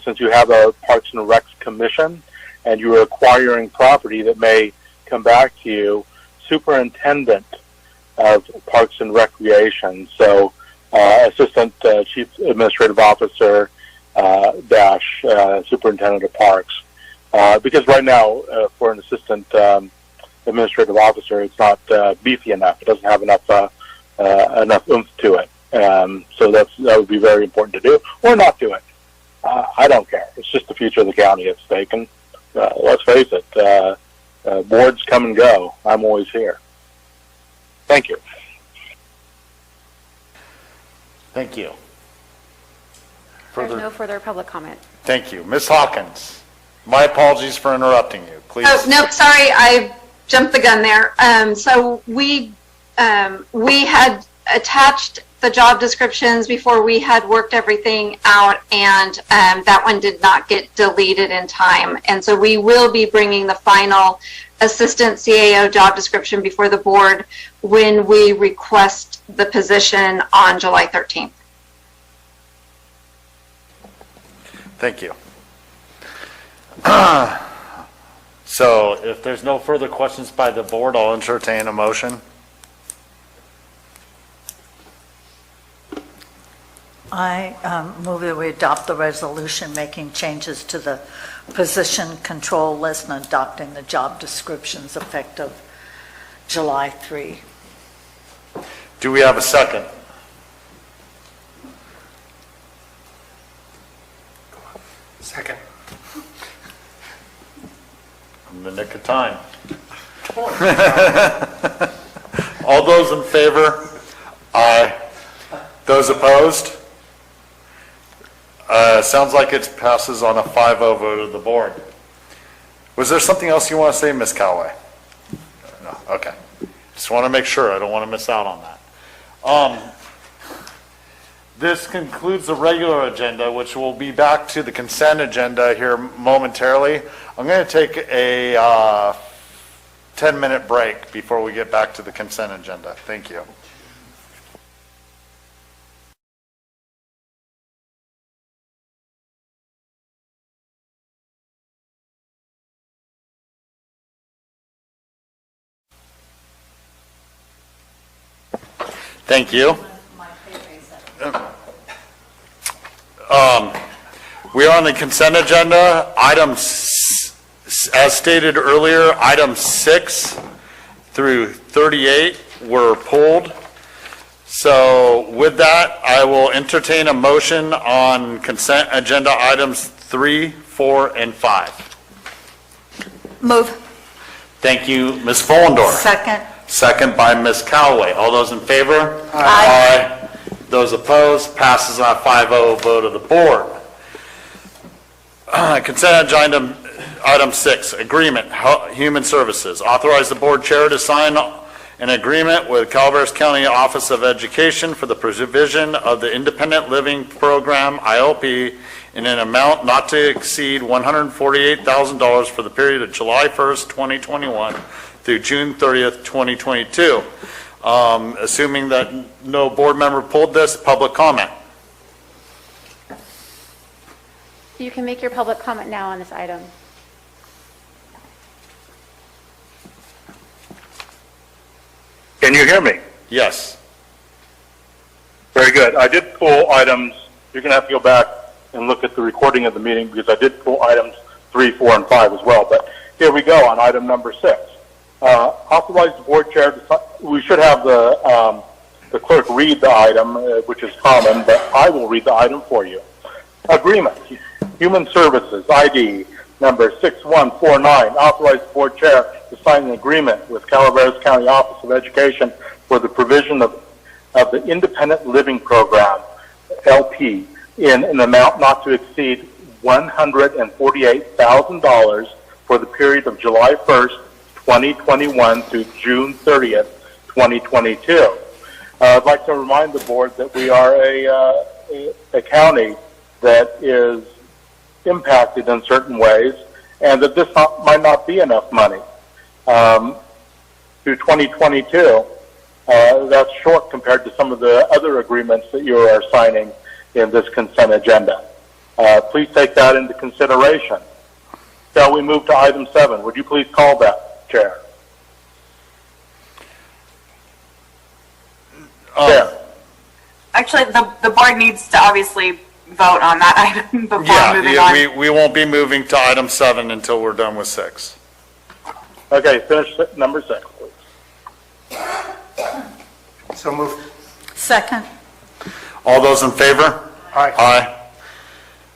since you have a Parks and Recs Commission and you're acquiring property that may come back to you, superintendent of Parks and Recreation. So Assistant Chief Administrative Officer dash Superintendent of Parks. Because right now, for an Assistant Administrative Officer, it's not beefy enough. It doesn't have enough oomph to it. So that would be very important to do, or not do it. I don't care. It's just the future of the county at stake. And let's face it, boards come and go. I'm always here. Thank you. Thank you. There's no further public comment. Thank you. Ms. Hawkins, my apologies for interrupting you. Please. Oh, no, sorry, I jumped the gun there. So we had attached the job descriptions before we had worked everything out, and that one did not get deleted in time. And so we will be bringing the final assistant CAO job description before the board when we request the position on July 13th. Thank you. So if there's no further questions by the board, I'll entertain a motion. I move that we adopt the resolution making changes to the position control list and adopting the job descriptions effective July 3. Do we have a second? Second. In the nick of time. All those in favor? Aye. Those opposed? Sounds like it passes on a 5-0 vote of the board. Was there something else you want to say, Ms. Callaway? No, okay. Just want to make sure. I don't want to miss out on that. This concludes the regular agenda, which will be back to the consent agenda here momentarily. I'm going to take a 10-minute break before we get back to the consent agenda. Thank you. Thank you. We are on the consent agenda. Items, as stated earlier, items 6 through 38 were pulled. So with that, I will entertain a motion on consent agenda items 3, 4, and 5. Move. Thank you, Ms. Fullendorf. Second. Second by Ms. Callaway. All those in favor? Aye. Those opposed? Passes on a 5-0 vote of the board. Consent agenda item 6, agreement, human services. Authorize the board chair to sign an agreement with Calaveras County Office of Education for the provision of the Independent Living Program, ILP, in an amount not to exceed $148,000 for the period of July 1st, 2021 through June 30th, 2022. Assuming that no board member pulled this, public comment. You can make your public comment now on this item. Can you hear me? Yes. Very good. I did pull items, you're going to have to go back and look at the recording of the meeting because I did pull items 3, 4, and 5 as well. But here we go on item number 6. Authorize the board chair to, we should have the clerk read the item, which is common, but I will read the item for you. Agreement, Human Services, ID number 6149, authorize the board chair to sign an agreement with Calaveras County Office of Education for the provision of the Independent Living Program, LP, in an amount not to exceed $148,000 for the period of July 1st, 2021 through June 30th, 2022. I'd like to remind the board that we are a county that is impacted in certain ways and that this might not be enough money. Through 2022, that's short compared to some of the other agreements that you are signing in this consent agenda. Please take that into consideration. Shall we move to item 7? Would you please call that, Chair? Chair. Actually, the board needs to obviously vote on that item before moving on. Yeah, we won't be moving to item 7 until we're done with 6. Okay, finish number 6, please. So moved. Second. All those in favor? Aye. Aye.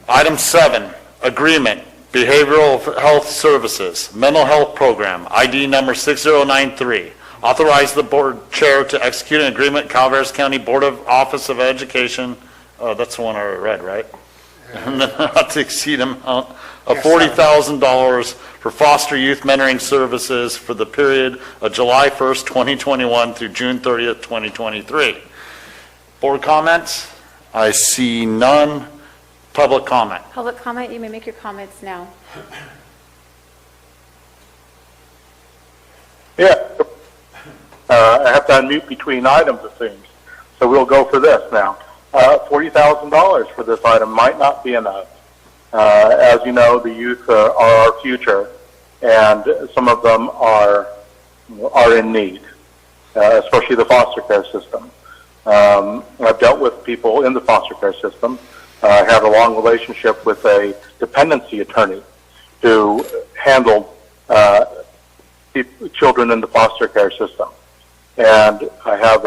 Item 7, agreement, behavioral health services, mental health program, ID number 6093. Authorize the board chair to execute an agreement, Calaveras County Board of Office of Education. Oh, that's the one I read, right? Not to exceed amount of $40,000 for foster youth mentoring services for the period of July 1st, 2021 through June 30th, 2023. Board comments? I see none. Public comment. Public comment, you may make your comments now. Yeah. I have to unmute between items, it seems. So we'll go for this now. $40,000 for this item might not be enough. As you know, the youth are our future, and some of them are in need, especially the foster care system. I've dealt with people in the foster care system. I have a long relationship with a dependency attorney who handled children in the foster care system. And I have,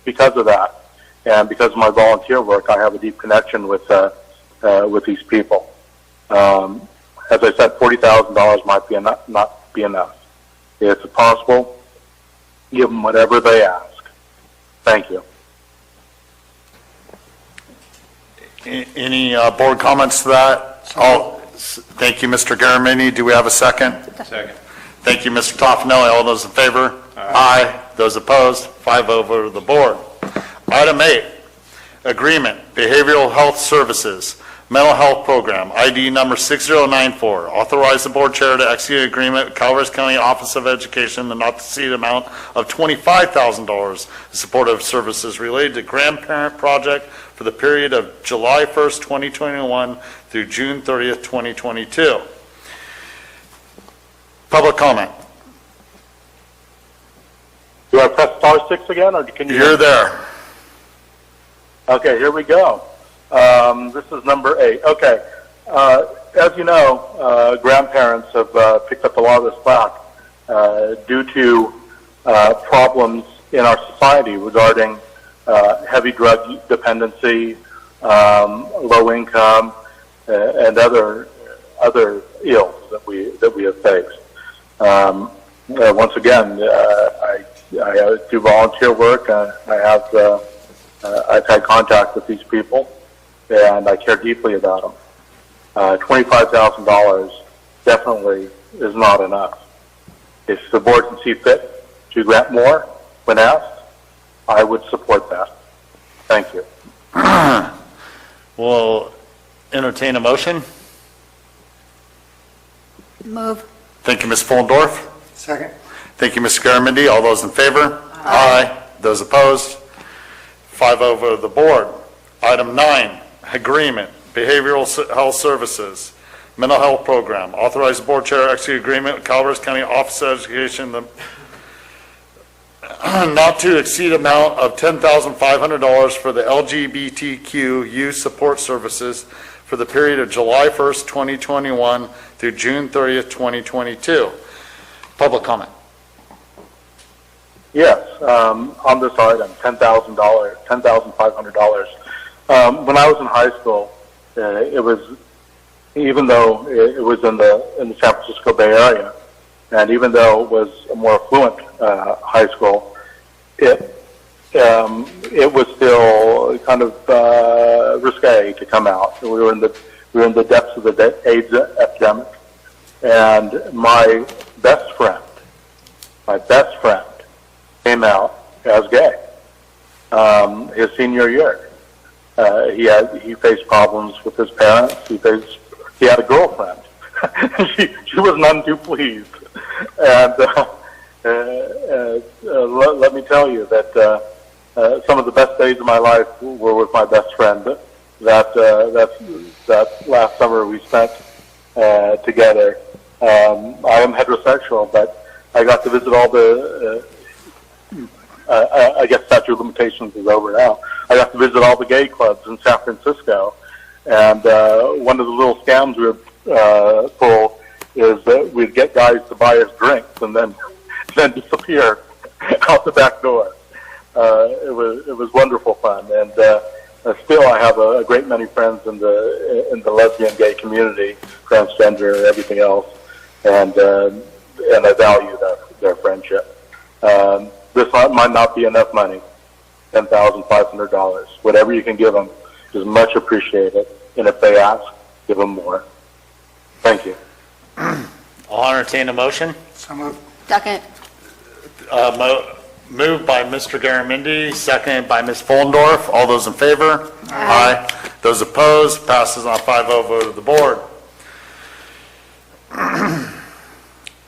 because of that, and because of my volunteer work, I have a deep connection with these people. As I said, $40,000 might be not be enough. If it's possible, give them whatever they ask. Thank you. Any board comments to that? Thank you, Mr. Garamendi. Do we have a second? Second. Thank you, Mr. Toffenelli. All those in favor? Aye. Those opposed? 5-0 vote of the board. Item 8, agreement, behavioral health services, mental health program, ID number 6094. Authorize the board chair to execute an agreement with Calaveras County Office of Education, the not to exceed amount of $25,000 in support of services related to grandparent project for the period of July 1st, 2021 through June 30th, 2022. Public comment. Do I press *6 again, or can you? You're there. Okay, here we go. This is number 8. Okay. As you know, grandparents have picked up a lot of this slack due to problems in our society regarding heavy drug dependency, low income, and other ills that we have faced. Once again, I do volunteer work. I've had contact with these people, and I care deeply about them. $25,000 definitely is not enough. If the board can see fit to grant more when asked, I would support that. Thank you. We'll entertain a motion. Move. Thank you, Ms. Fullendorf. Second. Thank you, Mr. Garamendi. All those in favor? Aye. Those opposed? 5-0 vote of the board. Item 9, agreement, behavioral health services, mental health program. Authorize the board chair to execute agreement with Calaveras County Office of Education, the not to exceed amount of $10,500 for the LGBTQ youth support services for the period of July 1st, 2021 through June 30th, 2022. Public comment. Yes, on this item, $10,500. When I was in high school, it was, even though it was in the San Francisco Bay Area, and even though it was a more affluent high school, it was still kind of risque to come out. We were in the depths of the AIDS epidemic, and my best friend came out as gay his senior year. He faced problems with his parents. He had a girlfriend. she was none too pleased. And let me tell you that some of the best days of my life were with my best friend. That last summer we spent together. I am heterosexual, but I got to visit all the. I guess statute of limitations is over now. I got to visit all the gay clubs in San Francisco, and one of the little scams we would pull is that we'd get guys to buy us drinks and then disappear out the back door. It was wonderful fun, and still I have a great many friends in the lesbian gay community, transgender, everything else, and I value their friendship. This might not be enough money, $10,500. Whatever you can give them is much appreciated. And if they ask, give them more. Thank you. I'll entertain a motion. So moved. Second. Moved by Mr. Garamendi, seconded by Ms. Fullendorf. All those in favor? Aye. Those opposed? Passes on 5-0 vote of the board.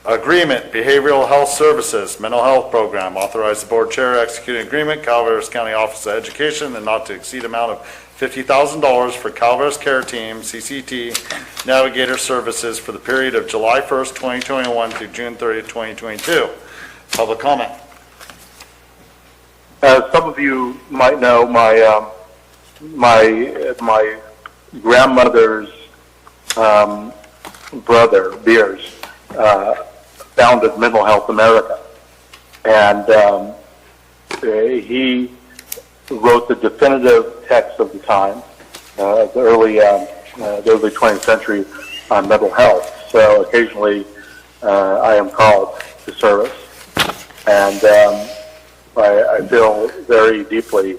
Agreement, behavioral health services, mental health program. Authorize the board chair to execute an agreement, Calaveras County Office of Education, and not to exceed amount of $50,000 for Calaveras Care Team, CCT, Navigator Services for the period of July 1st, 2021 through June 30th, 2022. Public comment. As as some of you might know, my grandmother's brother, Beers, founded Mental Health America, and he wrote the definitive text of the time, the early 20th century on mental health. So occasionally I am called to service, and I feel very deeply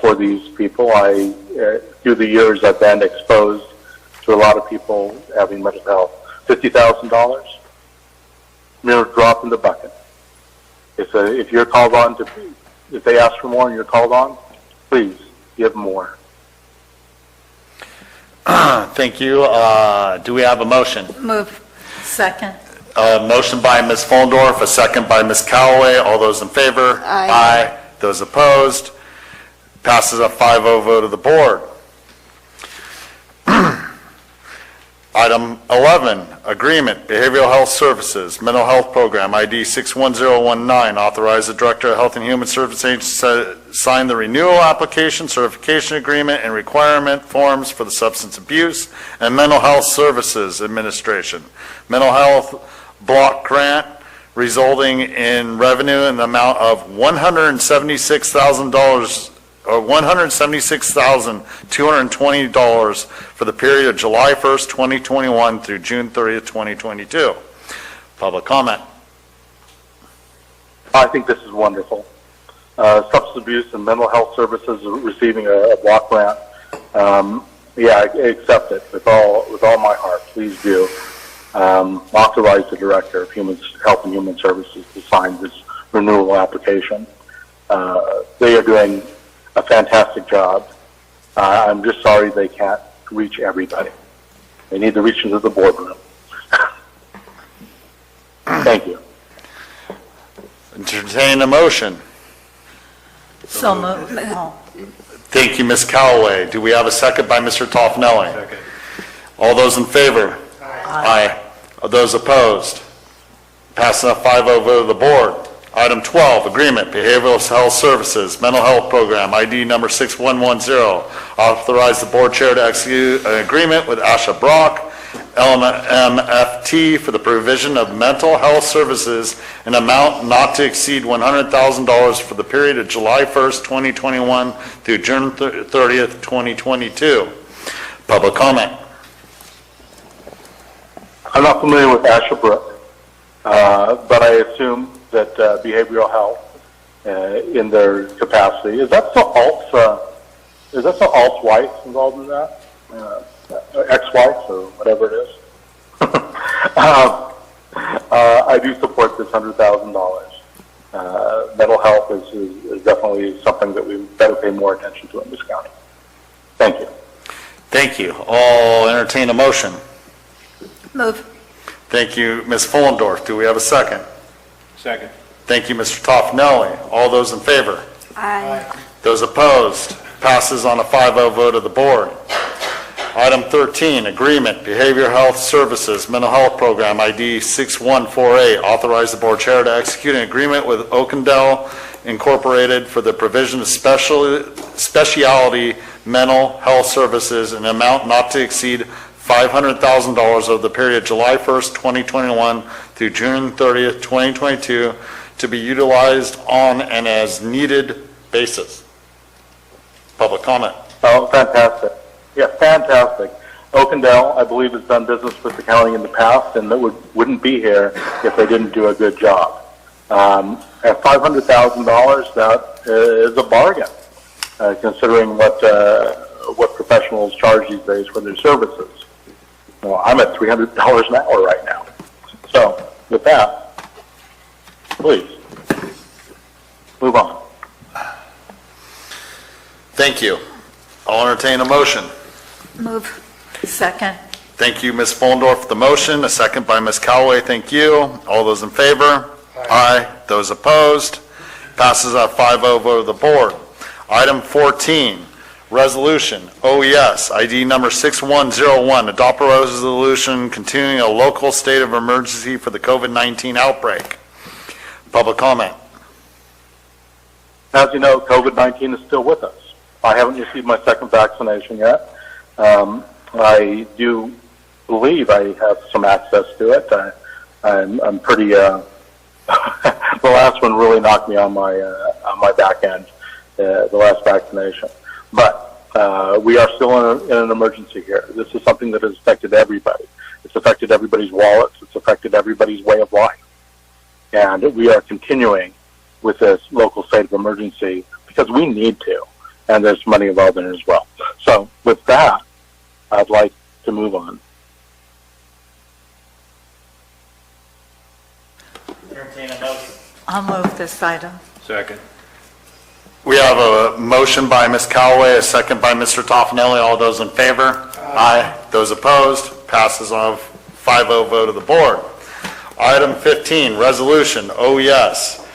for these people. Through the years, I've been exposed to a lot of people having mental health. $50,000, mere drop in the bucket. If you're called on to, if they ask for more and you're called on, please give more. Thank you. Do we have a motion? Move. Second. Motion by Ms. Follendorf, a second by Ms. Callaway. All those in favor? Aye. Those opposed? Passes a 5-0 vote of the board. Item 11, agreement, behavioral health services, mental health program, ID 61019. Authorize the Director of Health and Human Services to sign the renewal application, certification agreement, and requirement forms for the Substance Abuse and Mental Health Services Administration. Mental health block grant resulting in revenue in the amount of $176,000 or $176,220 for the period of July 1st, 2021 through June 30th, 2022. Public comment. I think this is wonderful. Substance abuse and mental health services are receiving a block grant. I accept it with all my heart. Please do. Authorize the Director of Health and Human Services to sign this renewal application. They are doing a fantastic job. I'm just sorry they can't reach everybody. They need to reach into the boardroom. Thank you. Entertain a motion. So moved. Thank you, Ms. Callaway. Do we have a second by Mr. Toffenelli? Second. All those in favor? Aye. Those opposed? Passing a 5-0 vote of the board. Item 12, agreement, behavioral health services, mental health program, ID number 6110. Authorize the board chair to execute an agreement with Asha Brock, LMFT, for the provision of mental health services in amount not to exceed $100,000 for the period of July 1st, 2021 through June 30th, 2022. Public comment. I'm not familiar with Asha Brook, but I assume that behavioral health in their capacity. Is that so Alt's wife involved in that? Ex-wife or whatever it is? I do support this $100,000. Mental health is definitely something that we better pay more attention to in this county. Thank you. Thank you. I'll entertain a motion. Move. Thank you, Ms. Fullendorf. Do we have a second? Second. Thank you, Mr. Toffenelli. All those in favor? Aye. Those opposed? Passes on a 5-0 vote of the board. Item 13, agreement, behavioral health services, mental health program, ID 6148. Authorize the board chair to execute an agreement with Oakendale Incorporated for the provision of specialty mental health services in an amount not to exceed $500,000 over the period July 1st, 2021 through June 30th, 2022 to be utilized on an as needed basis. Public comment. Oh, fantastic. Yeah, fantastic. Oakendale, I believe, has done business with the county in the past, and wouldn't be here if they didn't do a good job. At $500,000, that is a bargain, considering what professionals charge these days for their services. Well, I'm at $300 an hour right now. So, with that, please, move on. Thank you. I'll entertain a motion. Move. Second. Thank you, Ms. Fullendorf, for the motion. A second by Ms. Callaway. Thank you. All those in favor? Aye. Those opposed? Passes a 5-0 vote of the board. Item 14, resolution, OES, ID number 6101, adopt a resolution continuing a local state of emergency for the COVID-19 outbreak. Public comment. As you know, COVID-19 is still with us. I haven't received my second vaccination yet. I do believe I have some access to it. I'm pretty. The last one really knocked me on my back end. The last vaccination, but we are still in an emergency here. This is something that has affected everybody. It's affected everybody's wallets. It's affected everybody's way of life, and we are continuing with this local state of emergency because we need to, and there's money involved in it as well. So with that, I'd like to move on. I'll move this item. Second. We have a motion by Ms. Callaway, a second by Mr. Toffenelli. All those in favor? Aye. Those opposed? Passes on a 5-0 vote of the board. Item 15, resolution, OES,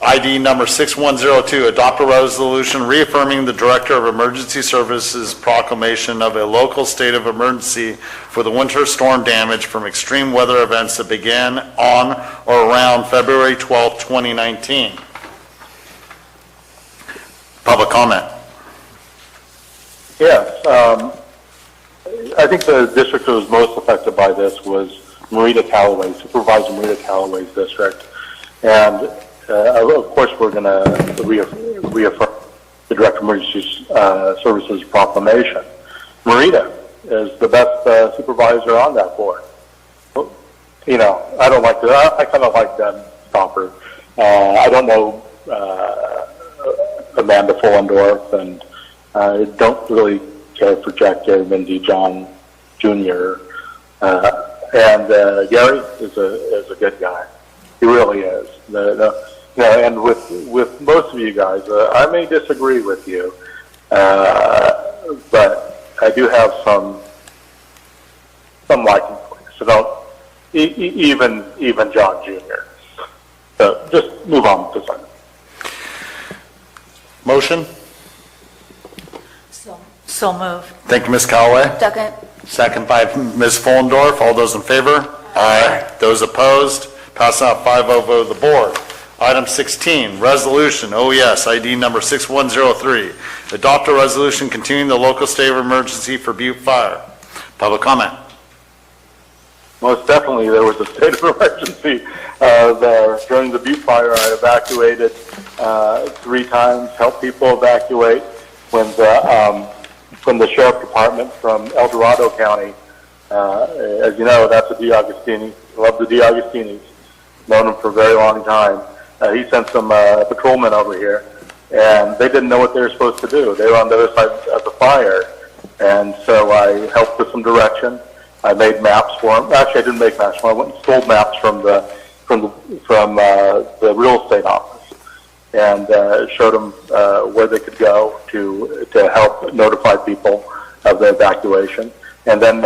ID number 6102, adopt a resolution reaffirming the Director of Emergency Services proclamation of a local state of emergency for the winter storm damage from extreme weather events that began on or around February 12, 2019. Public comment. Yes, I think the district that was most affected by this was Marita Callaway, Supervisor Marita Callaway's district. And of course, we're going to reaffirm the Director of Emergency Services proclamation. Marita is the best supervisor on that board. You know, I don't like that. I kind of like that stopper. I don't know Amanda Fullendorf, and I don't really care for Jack Gary, Mindy, John Jr. And Gary is a good guy. He really is. And with most of you guys, I may disagree with you, but I do have some liking for you. So don't even John Jr. So just move on to something. Motion? So moved. Thank you, Ms. Callaway. Second. Second by Ms. Fullendorf. All those in favor? Aye. Those opposed? Pass out 5-0 vote of the board. Item 16, resolution, OES, ID number 6103. Adopt a resolution continuing the local state of emergency for Butte Fire. Public comment. Most definitely, there was a state of emergency there. During the Butte Fire, I evacuated 3 times, helped people evacuate when the Sheriff Department from El Dorado County, as you know, that's a DeAugustini. Love the DeAugustinis. Known them for a very long time. He sent some patrolmen over here, and they didn't know what they were supposed to do. They were on the other side of the fire, and so I helped with some direction. I made maps for them. Actually, I didn't make maps for them. I went and stole maps from the real estate office, and showed them where they could go to help notify people of the evacuation, and then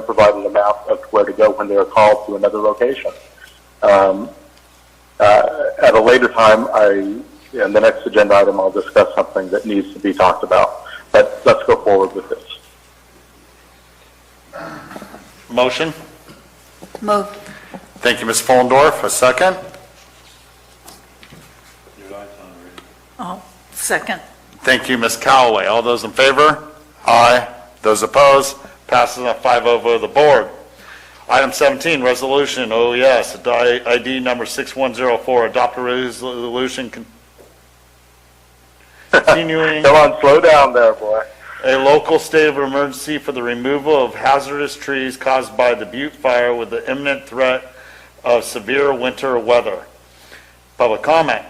provided a map of where to go when they were called to another location. At a later time, in the next agenda item, I'll discuss something that needs to be talked about. But let's go forward with this. Motion? Moved. Thank you, Ms. Fullendorf. A second? Oh, second. Thank you, Ms. Callaway. All those in favor? Aye. Those opposed? Passes on a 5-0 vote of the board. Item 17, resolution, OES, ID number 6104, adopt a resolution continuing Come on, slow down there, boy. a local state of emergency for the removal of hazardous trees caused by the Butte Fire with the imminent threat of severe winter weather. Public comment.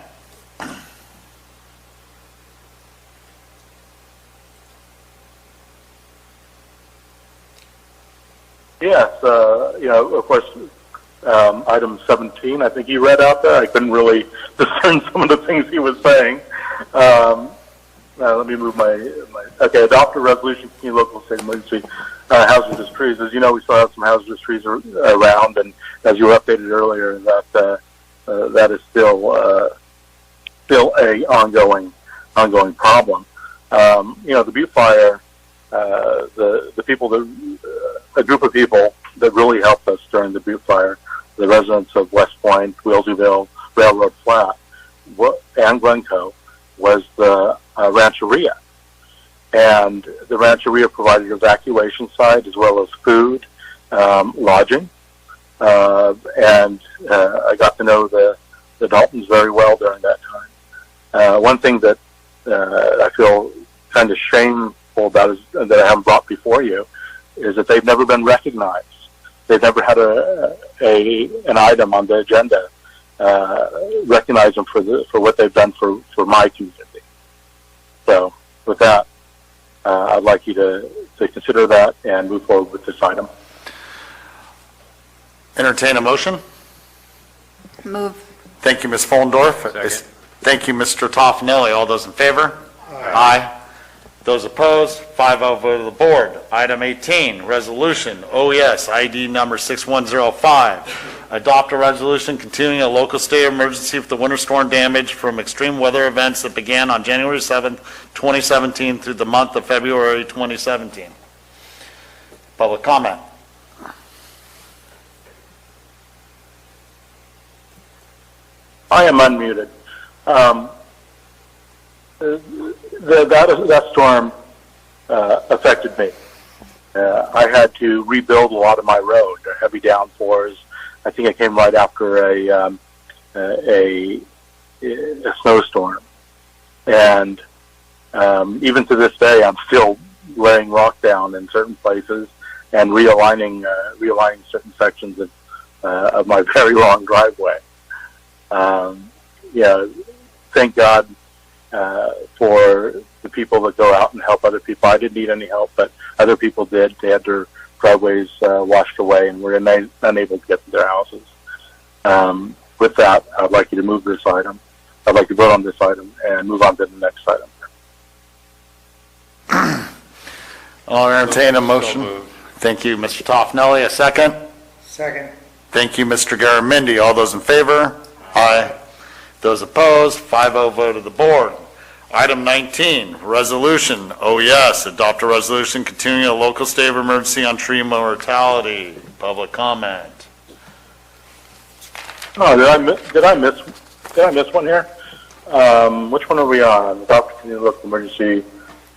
Yes, of course, item 17, I think he read out there. I couldn't really discern some of the things he was saying. Let me move okay, adopt a resolution to local state emergency hazardous trees. As you know, we still have some hazardous trees around, and as you were updated earlier, that is still a ongoing problem. The Butte Fire, the people a group of people that really helped us during the Butte Fire, the residents of West Point, Wilseyville, Railroad Flat, and Glencoe, was the rancheria. And the rancheria provided evacuation site as well as food, lodging. And I got to know the Daltons very well during that time. One thing that I feel kind of shameful about is, that I haven't brought before you, is that they've never been recognized. They've never had an item on the agenda recognize them for what they've done for my community. So with that, I'd like you to consider that and move forward with this item. Entertain a motion. Move. Thank you, Ms. Follendorf. Thank you, Mr. Toffenelli. All those in favor? Aye. Those opposed? 5-0 vote of the board. Item 18, resolution OES ID number 6105. Adopt a resolution continuing a local state of emergency for the winter storm damage from extreme weather events that began on January 7th, 2017 through the month of February 2017. Public comment. I am unmuted. That storm affected me. I had to rebuild a lot of my road. Heavy downpours. I think it came right after a snowstorm, and even to this day, I'm still laying rock down in certain places and realigning certain sections of my very long driveway. Thank God for the people that go out and help other people. I didn't need any help, but other people did. They had their driveways washed away and were unable to get to their houses. With that, I'd like you to move this item. I'd like to vote on this item and move on to the next item. I'll entertain a motion. Thank you, Mr. Toffenelli. A second? Second. Thank you, Mr. Garamendi. All those in favor? Aye. Those opposed? 5-0 vote of the board. Item 19, resolution. OES, adopt a resolution continuing a local state of emergency on tree mortality. Public comment. Oh, did I miss one here? Which one are we on? Adopt a continuing local emergency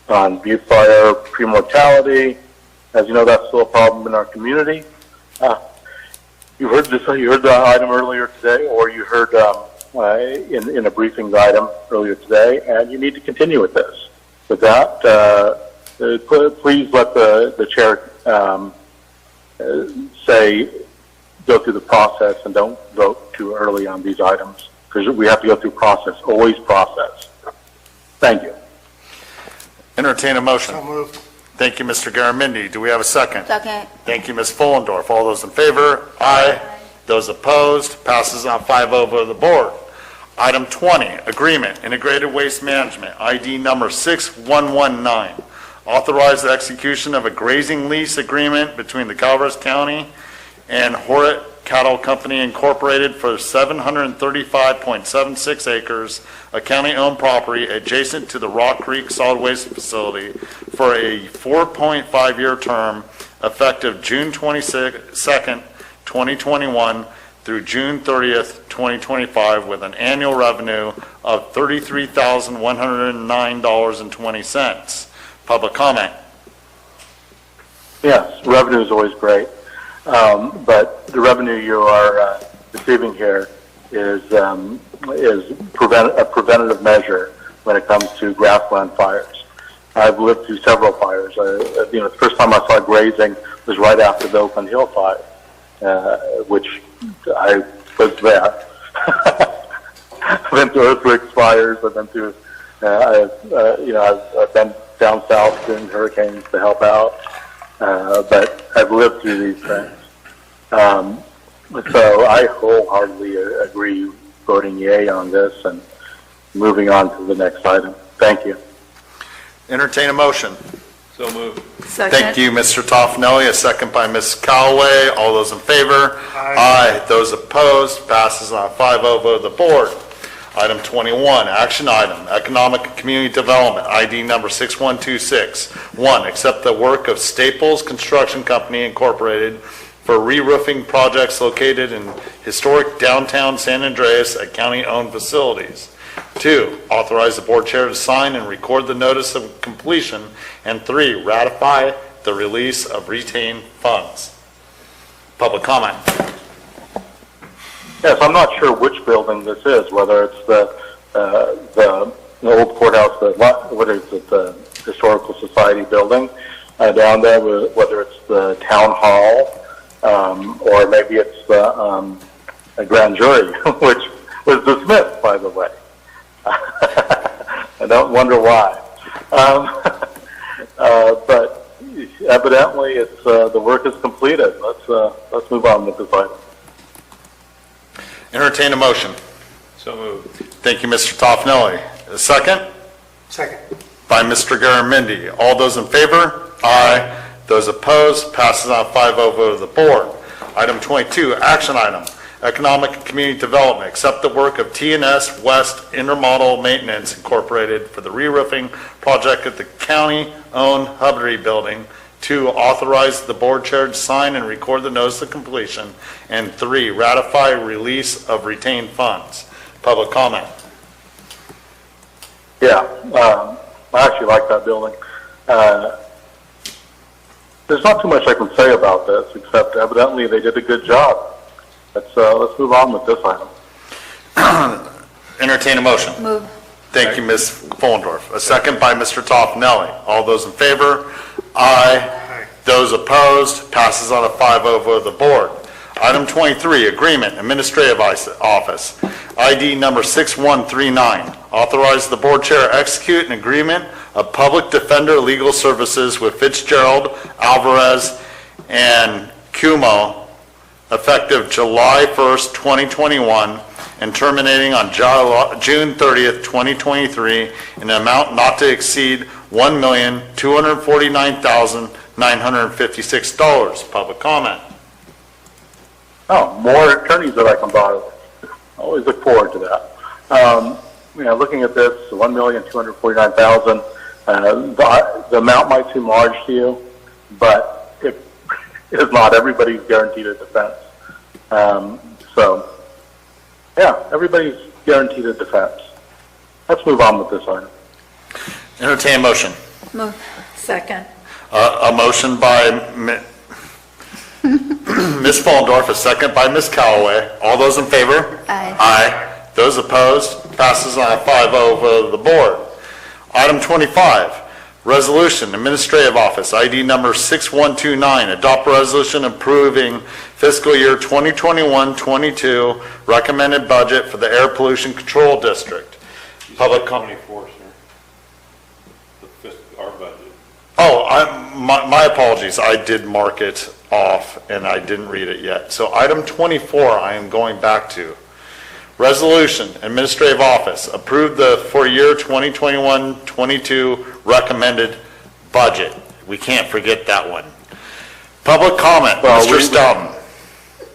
on butte fire, pre-mortality. As you know, that's still a problem in our community. You heard the item earlier today, or you heard in a briefing item earlier today, and you need to continue with this. With that, please let the chair say go through the process and don't vote too early on these items, because we have to go through process, always process. Thank you. Entertain a motion. So moved. Thank you, Mr. Garamendi. Do we have a second? Second. Thank you, Ms. Fullendorf. All those in favor? Aye. Those opposed? Passes on 5-0 vote of the board. Item 20, agreement, integrated waste management, ID number 6119. Authorize the execution of a grazing lease agreement between the Calaveras County and Horret Cattle Company Incorporated for 735.76 acres, a county-owned property adjacent to the Rock Creek Solid Waste Facility for a 4.5-year term effective June 22nd, 2021 through June 30th, 2025 with an annual revenue of $33,109.20. Public comment. Yes, revenue is always great. But the revenue you are receiving here is a preventative measure when it comes to grassland fires. I've lived through several fires. The first time I saw grazing was right after the Oakland Hill fire, which I was there. I've been through earthquake fires. I've been through. I've been down south during hurricanes to help out. But I've lived through these things. So I wholeheartedly agree voting yay on this and moving on to the next item. Thank you. Entertain a motion. So moved. Second. Thank you, Mr. Toffenelli. A second by Ms. Callaway. All those in favor? Aye. Those opposed? Passes on 5-0 vote of the board. Item 21, action item, economic and community development, ID number 6126. 1, accept the work of Staples Construction Company Incorporated for re-roofing projects located in historic downtown San Andreas at county-owned facilities. 2, authorize the board chair to sign and record the notice of completion. And 3, ratify the release of retained funds. Public comment. Yes, I'm not sure which building this is, whether it's the old courthouse, whether it's the Historical Society building down there, whether it's the town hall, or maybe it's the a grand jury, which was dismissed, by the way. I don't wonder why. But evidently, it's the work is completed. Let's move on with this item. Entertain a motion. So moved. Thank you, Mr. Toffenelli. A second? Second. By Mr. Garamendi. All those in favor? Aye. Those opposed? Passes on a 5-0 vote of the board. Item 22, action item. Economic and Community Development. Accept the work of T&S West Intermodal Maintenance Incorporated for the re-roofing project at the county-owned Hubry Building. 2, authorize the board chair to sign and record the notice of completion. And 3, ratify release of retained funds. Public comment. Yeah, I actually like that building. There's not too much I can say about this, except evidently they did a good job. Let's move on with this item. Entertain a motion. Move. Thank you, Ms. Fullendorf. A second by Mr. Toffenelli. All those in favor? Aye. Those opposed? Passes on a 5-0 vote of the board. Item 23, agreement, administrative office, ID number 6139. Authorize the board chair execute an agreement of public defender legal services with Fitzgerald, Alvarez, and Cuomo effective July 1st, 2021, and terminating on June 30th, 2023, in an amount not to exceed $1,249,956. Public comment. Oh, more attorneys that I can borrow. Always look forward to that. Looking at this, $1,249,000. The amount might seem large to you, but it is not. Everybody's guaranteed a defense. Everybody's guaranteed a defense. Let's move on with this item. Entertain a motion. Move. Second. A motion by Ms. Fullendorf, a second by Ms. Callaway. All those in favor? Aye. Aye. Those opposed? Passes on a 5-0 vote of the board. Item 25, resolution, administrative office, ID number 6129. Adopt a resolution approving fiscal year 2021-22 recommended budget for the Air Pollution Control District. Public comment. 24, sir. Our budget. Oh, my apologies. I did mark it off and I didn't read it yet. So item 24, I am going back to. Resolution, administrative office, approve the for year 2021-22 recommended budget. We can't forget that one. Public comment, Mr. Stoughton.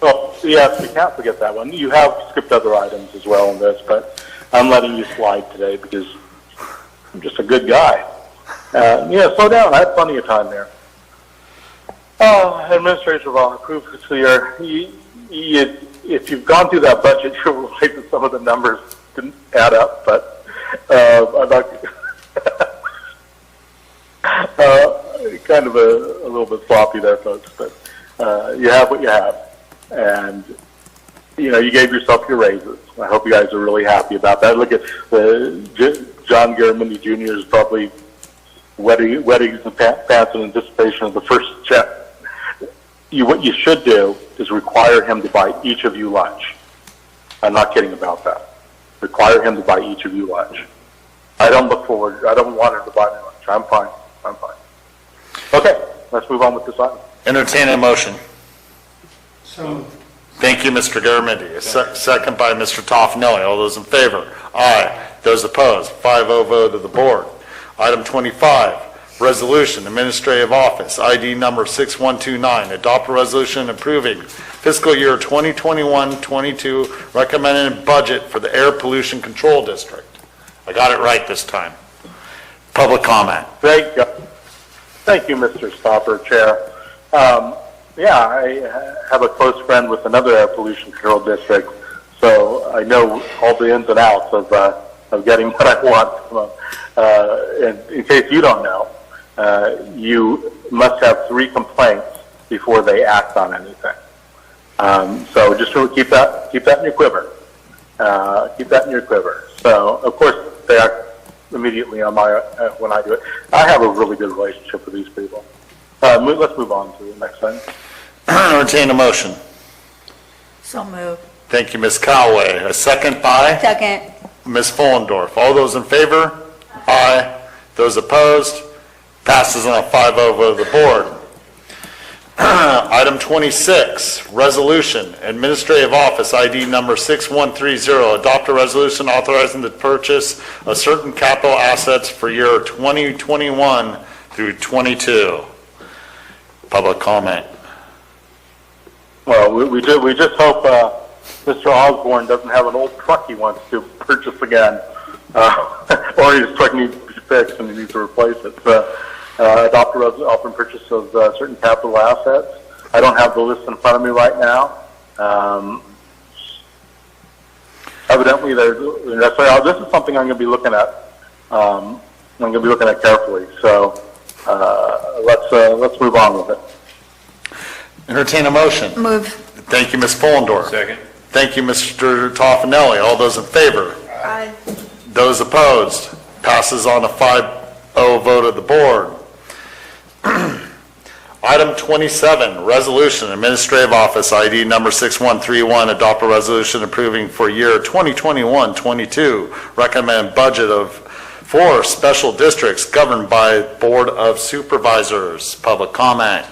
Well, yes, we can't forget that one. You have skipped other items as well in this, but I'm letting you slide today because I'm just a good guy. Slow down. I have plenty of time there. Administrative office, approved fiscal year. If you've gone through that budget, you'll realize that some of the numbers didn't add up, but I'm not kind of a little bit sloppy there, folks, but you have what you have. And, you gave yourself your raises. I hope you guys are really happy about that. Look at John Garamendi Jr. is probably wetting his pants in anticipation of the first check. What you should do is require him to buy each of you lunch. I'm not kidding about that. Require him to buy each of you lunch. I don't want him to buy me lunch. I'm fine. Okay, let's move on with this item. Entertain a motion. So Thank you, Mr. Garamendi. A second by Mr. Toffenelli. All those in favor? Aye. Those opposed? 5-0 vote of the board. Item 25. Resolution, administrative office, ID number 6129. Adopt a resolution approving fiscal year 2021-22 recommended budget for the Air Pollution Control District. I got it right this time. Public comment. Thank you, Mr. Stopper, Chair. I have a close friend with another air pollution control district, so I know all the ins and outs of of getting what I want from them. In case you don't know, you must have 3 complaints before they act on anything. So just to keep that in your quiver. Keep that in your quiver. So of course they act immediately on my when I do it. I have a really good relationship with these people. Let's move on to the next thing. Entertain a motion. So moved. Thank you, Ms. Callaway. A second by? Second. Ms. Fullendorf. All those in favor? Aye. Those opposed? Passes on a 5-0 vote of the board. Item 26, resolution, Administrative Office ID number 6130, adopt a resolution authorizing the purchase of certain capital assets for year 2021 through 22. Public comment. Well, we just hope Mr. Osborne doesn't have an old truck he wants to purchase again, or his truck needs to be fixed and he needs to replace it. Adopt a resolution purchase of certain capital assets. I don't have the list in front of me right now. Evidently, this is something I'm going to be looking at. I'm going to be looking at carefully. So let's move on with it. Entertain a motion. Move. Thank you, Ms. Fullendorf. Second. Thank you, Mr. Toffanelli. All those in favor? Aye. Those opposed? Passes on a 5-0 vote of the board. Item 27, resolution, Administrative Office ID number 6131, adopt a resolution approving for year 2021-22, recommend budget of 4 special districts governed by Board of Supervisors. Public comment.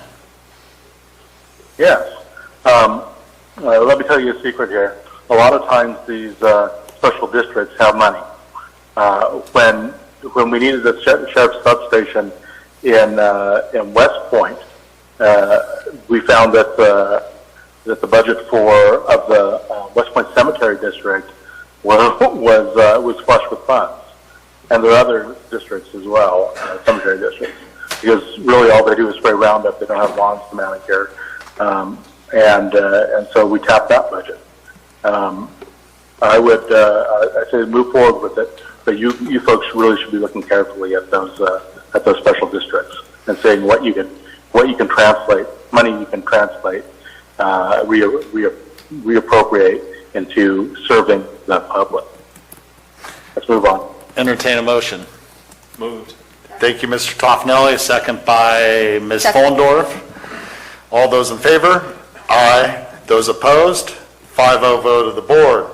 Yes. Let me tell you a secret here. A lot of times these special districts have money. When we needed the sheriff's substation in West Point, we found that the budget of the West Point Cemetery District was flush with funds, and there are other districts as well, cemetery districts, because really all they do is spray Roundup. They don't have lawns to manicure, and so we tapped that budget. I say move forward with it, but you folks really should be looking carefully at those special districts and saying what you can translate, money you can translate, reappropriate into serving the public. Let's move on. Entertain a motion. Moved. Thank you, Mr. Toffanelli. A second by Ms. Fullendorf. All those in favor? Aye. Those opposed? 5-0 vote of the board.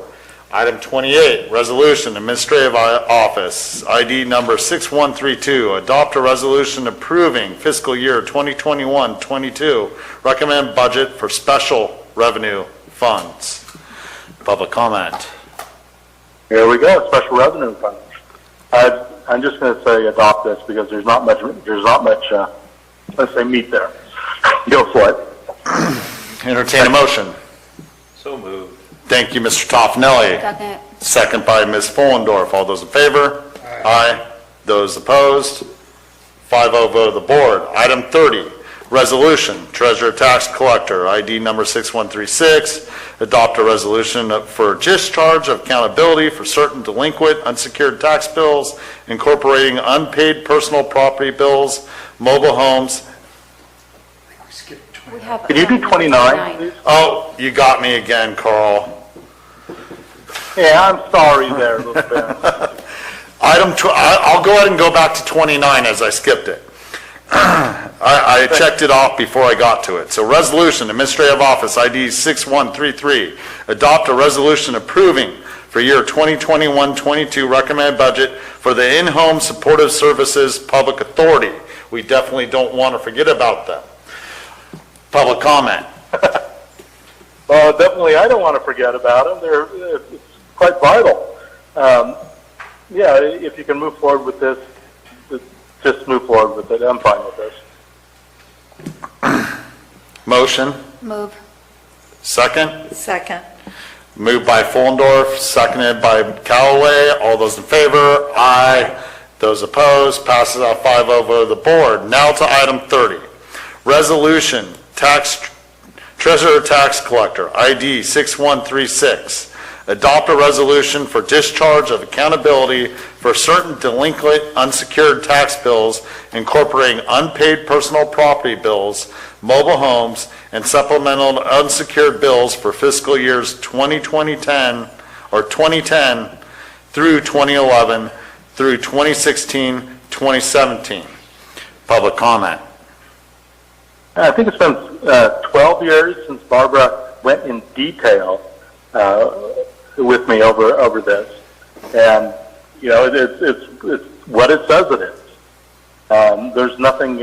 Item 28, resolution, Administrative Office, ID number 6132, adopt a resolution approving fiscal year 2021-22, recommend budget for special revenue funds. Public comment. Here we go, special revenue funds. I'm just going to say adopt this because there's not much let's say meat there. Go for it. Entertain a motion. So moved. Thank you, Mr. Toffanelli. Second. Second by Ms. Fullendorf. All those in favor? Aye. Those opposed? 5-0 vote of the board. Item 30, resolution, Treasurer Tax Collector, ID number 6136, adopt a resolution for discharge of accountability for certain delinquent unsecured tax bills, incorporating unpaid personal property bills, mobile homes. Can you do 29, please? Oh, you got me again, Carl. Yeah, I'm sorry there, little bit. I'll go ahead and go back to 29 as I skipped it. I checked it off before I got to it. So resolution, Administrative Office ID 6133, adopt a resolution approving for year 2021-22 recommended budget for the in-home supportive services public authority. We definitely don't want to forget about them. Public comment. Well, definitely I don't want to forget about them. It's quite vital. Yeah, if you can move forward with this, just move forward with it. I'm fine with this. Motion. Move. Second. Second. Moved by Fullendorf, seconded by Callaway. All those in favor? Aye. Those opposed? Passes out 5-0 vote of the board. Now to item 30. Resolution, Treasurer Tax Collector, ID 6136. Adopt a resolution for discharge of accountability for certain delinquent unsecured tax bills incorporating unpaid personal property bills, mobile homes, and supplemental unsecured bills for fiscal years 2010 through 2011 through 2016, 2017. Public comment. I think it's been 12 years since Barbara went in detail with me over this, and you know it's what it says it is. There's nothing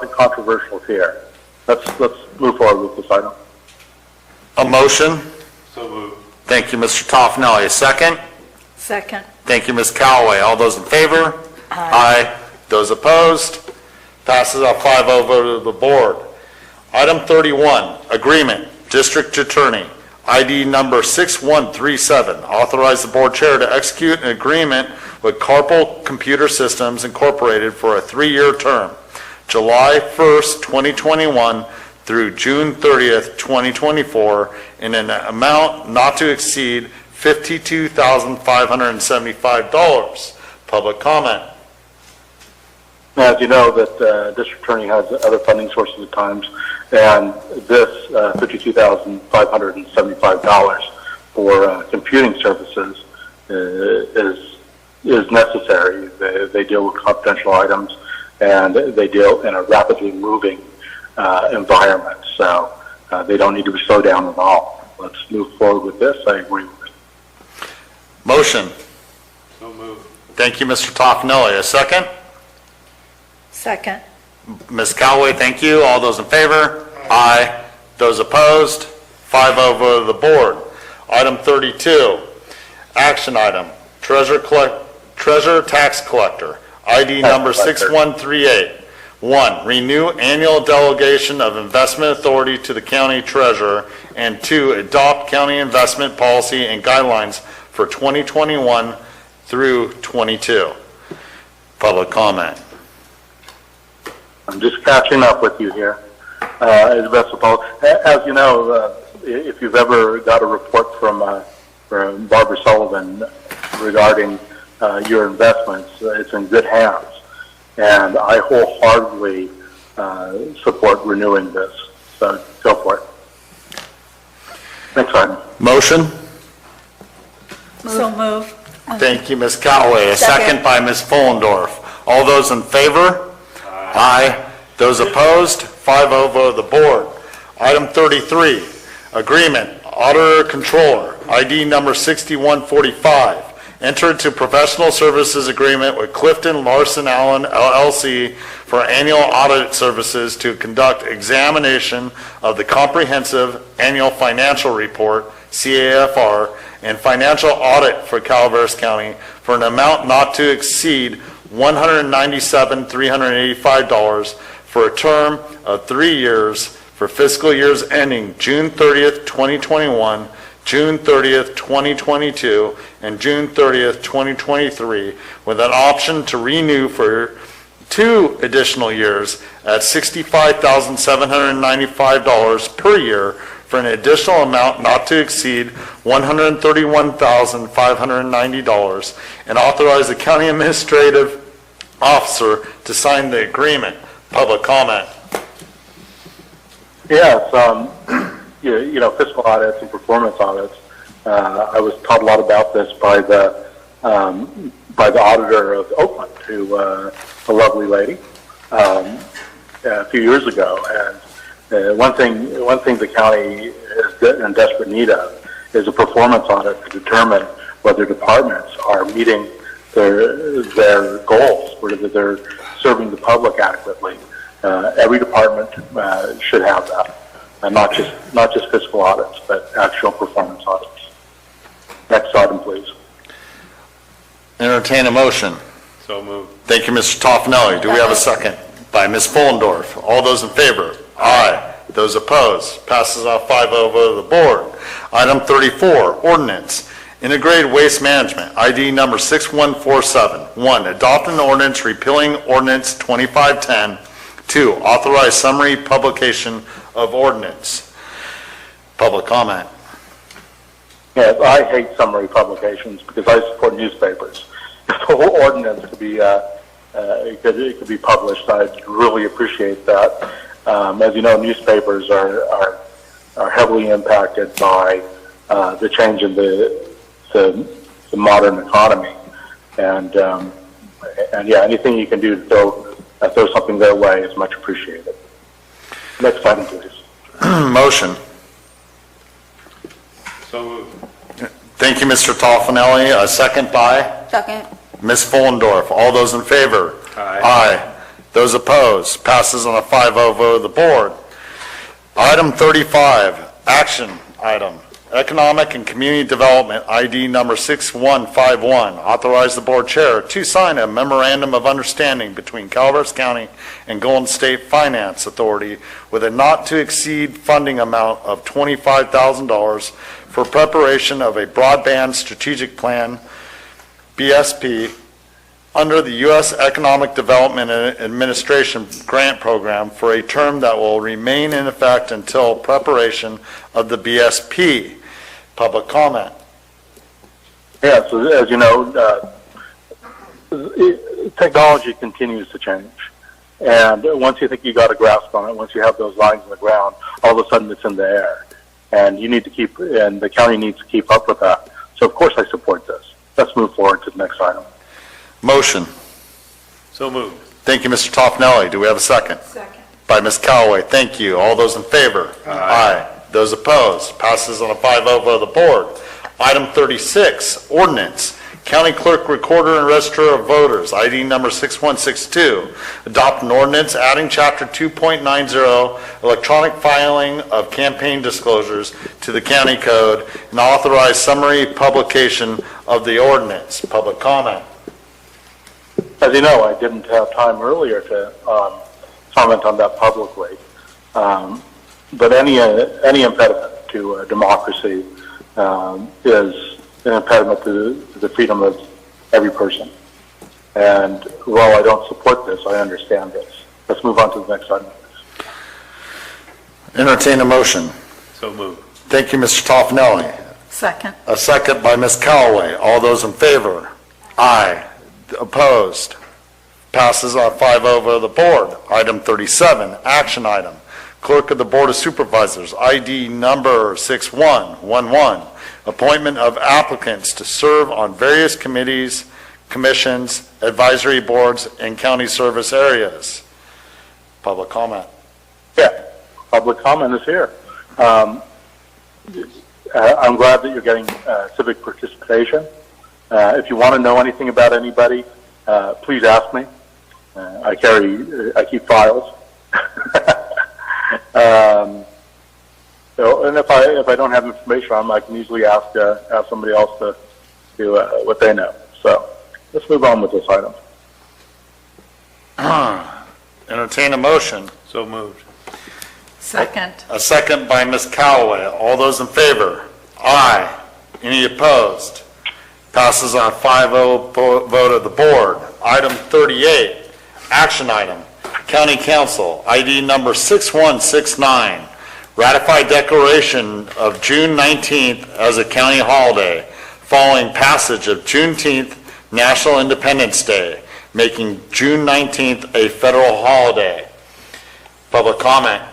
controversial here. Let's move forward with this item. A motion? So moved. Thank you, Mr. Toffenelli. A second? Second. Thank you, Ms. Callaway. All those in favor? Aye. Those opposed? Passes a 5-0 vote of the board. Item 31, agreement, district attorney, ID number 6137. Authorize the board chair to execute an agreement with Carpal Computer Systems Incorporated for a 3-year term, July 1st, 2021 through June 30th, 2024, in an amount not to exceed $52,575. Public comment. As you know, that district attorney has other funding sources at times, and this $52,575 for computing services is necessary. They deal with confidential items, and they deal in a rapidly moving environment, so they don't need to be slowed down at all. Let's move forward with this. I agree with it. Motion. So moved. Thank you, Mr. Toffenelli. A second? Second. Ms. Callaway, thank you. All those in favor? Aye. Those opposed? 5-0 vote of the board. Item 32, action item, treasurer tax collector, ID number 6138. 1, renew annual delegation of investment authority to the county treasurer, and 2, adopt county investment policy and guidelines for 2021 through 22. Public comment. I'm just catching up with you here. As you know, if you've ever got a report from Barbara Sullivan regarding your investments, it's in good hands. And I wholeheartedly support renewing this. So go for it. Next item. Motion. So move. Thank you, Ms. Callaway. A second by Ms. Fullendorf. All those in favor? Aye. Those opposed? 5-0 vote of the board. Item 33, agreement, auditor controller, ID number 6145. Enter into professional services agreement with Clifton Larson Allen LLC for annual audit services to conduct examination of the comprehensive annual financial report, CAFR, and financial audit for Calaveras County for an amount not to exceed $197,385 for a term of 3 years for fiscal years ending June 30th, 2021, June 30th, 2022, and June 30th, 2023, with an option to renew for 2 additional years at $65,795 per year for an additional amount not to exceed $131,590, and authorize the county administrative officer to sign the agreement. Public comment. Yes, you know, fiscal audits and performance audits. I was taught a lot about this by the auditor of Oakland, who a lovely lady, a few years ago. And one thing the county is in desperate need of is a performance audit to determine whether departments are meeting their goals, whether they're serving the public adequately. Every department should have that, and not just fiscal audits, but actual performance audits. Next item, please. Entertain a motion. So moved. Thank you, Mr. Toffenelli. Do we have a second? By Ms. Fullendorf. All those in favor? Aye. Those opposed? Passes off 5-0 vote of the board. Item 34, ordinance. Integrated Waste Management, ID number 6147. 1, adopt an ordinance repealing ordinance 2510. 2, authorize summary publication of ordinance. Public comment. Yes, I hate summary publications because I support newspapers. If the whole ordinance could be, it could be published, I'd really appreciate that. As you know, newspapers are heavily impacted by the change in the modern economy, and yeah, anything you can do to throw something their way is much appreciated. Next item, please. Motion. So moved. Thank you, Mr. Toffenelli. A second by Second. Ms. Fullendorf. All those in favor? Aye. Those opposed? Passes on a 5-0 vote of the board. Item 35, action item. Economic and Community Development, ID number 6151. Authorize the board chair to sign a memorandum of understanding between Calaveras County and Golden State Finance Authority with a not-to-exceed funding amount of $25,000 for preparation of a broadband strategic plan, BSP, under the U.S. Economic Development Administration grant program for a term that will remain in effect until preparation of the BSP. Public comment. Yeah, so as you know, technology continues to change. And once you think you got a grasp on it, once you have those lines in the ground, all of a sudden it's in the air. And you need to keep, and the county needs to keep up with that. So of course I support this. Let's move forward to the next item. Motion. So moved. Thank you, Mr. Toffenelli. Do we have a second? Second. By Ms. Callaway. Thank you. All those in favor? Aye. Those opposed? Passes on a 5-0 vote of the board. Item 36, ordinance. County Clerk, Recorder, and Registrar of Voters, ID number 6162. Adopt an ordinance adding Chapter 2.90, electronic filing of campaign disclosures to the county code, and authorize summary publication of the ordinance. Public comment. As you know, I didn't have time earlier to comment on that publicly. But any impediment to democracy is an impediment to the freedom of every person. And while I don't support this, I understand this. Let's move on to the next item. Entertain a motion. So moved. Thank you, Mr. Toffenelli. Second. A second by Ms. Callaway. All those in favor? Aye. Opposed? Passes on a 5-0 vote of the board. Item 37, action item. Clerk of the Board of Supervisors, ID number 6111. Appointment of applicants to serve on various committees, commissions, advisory boards, and county service areas. Public comment. Yeah, public comment is here. I'm glad that you're getting civic participation. If you want to know anything about anybody, please ask me. I keep files. So, and if I don't have information on them, I can easily ask somebody else to do what they know. So let's move on with this item. Entertain a motion. So moved. Second. A second by Ms. Callaway. All those in favor? Aye. Any opposed? Passes on a 5-0 vote of the board. Item 38, action item. County Council, ID number 6169. Ratify declaration of June 19th as a county holiday following passage of Juneteenth National Independence Day, making June 19th a federal holiday. Public comment.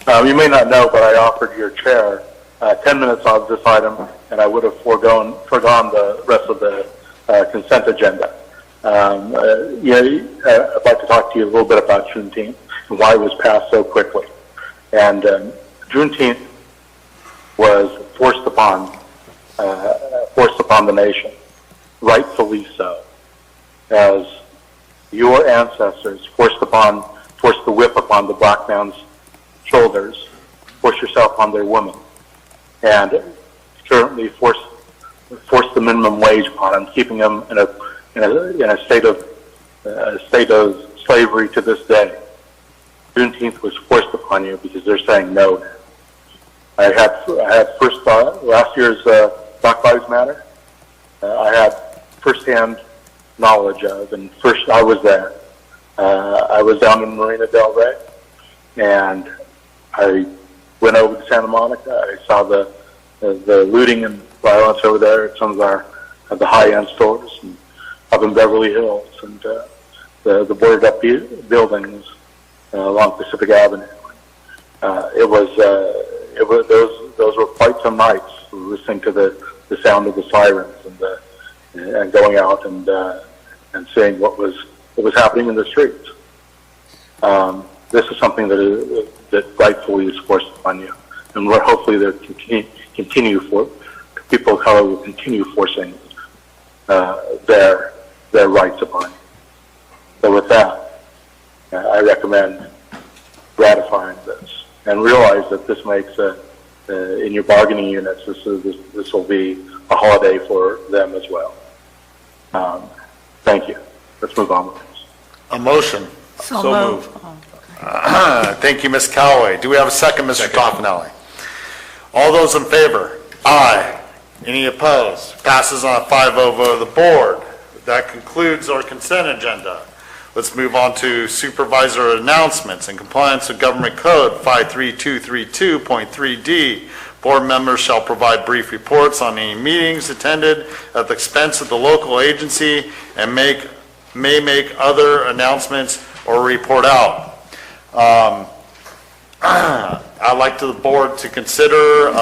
You may not know, but I offered your chair 10 minutes on this item, and I would have forgone the rest of the consent agenda. I'd like to talk to you a little bit about Juneteenth and why it was passed so quickly. And Juneteenth was forced upon the nation, rightfully so, as your ancestors forced the whip upon the black man's shoulders, forced yourself on their women, and certainly forced the minimum wage upon them, keeping them in a state of slavery to this day. Juneteenth was forced upon you because they're saying no. I had first last year's Black Lives Matter. I had firsthand knowledge of, and first I was there. I was down in Marina del Rey, and I went over to Santa Monica. I saw the the looting and violence over there at some of the high-end stores and up in Beverly Hills, and the boarded up buildings along Pacific Avenue. Those were quite some nights listening to the sound of the sirens and going out and seeing what was happening in the streets. This is something that rightfully is forced upon you, and we're hopefully there people of color will continue forcing their rights upon you. So with that, I recommend ratifying this and realize that this makes in your bargaining units, this will be a holiday for them as well. Thank you. Let's move on with this. A motion. So moved. Thank you, Ms. Callaway. Do we have a second, Mr. Toffenelli? All those in favor? Aye. Any opposed? Passes on a 5-0 vote of the board. That concludes our consent agenda. Let's move on to supervisor announcements. In compliance with Government Code 53232.3D, board members shall provide brief reports on any meetings attended at the expense of the local agency and may make other announcements or report out. I'd like the board to consider,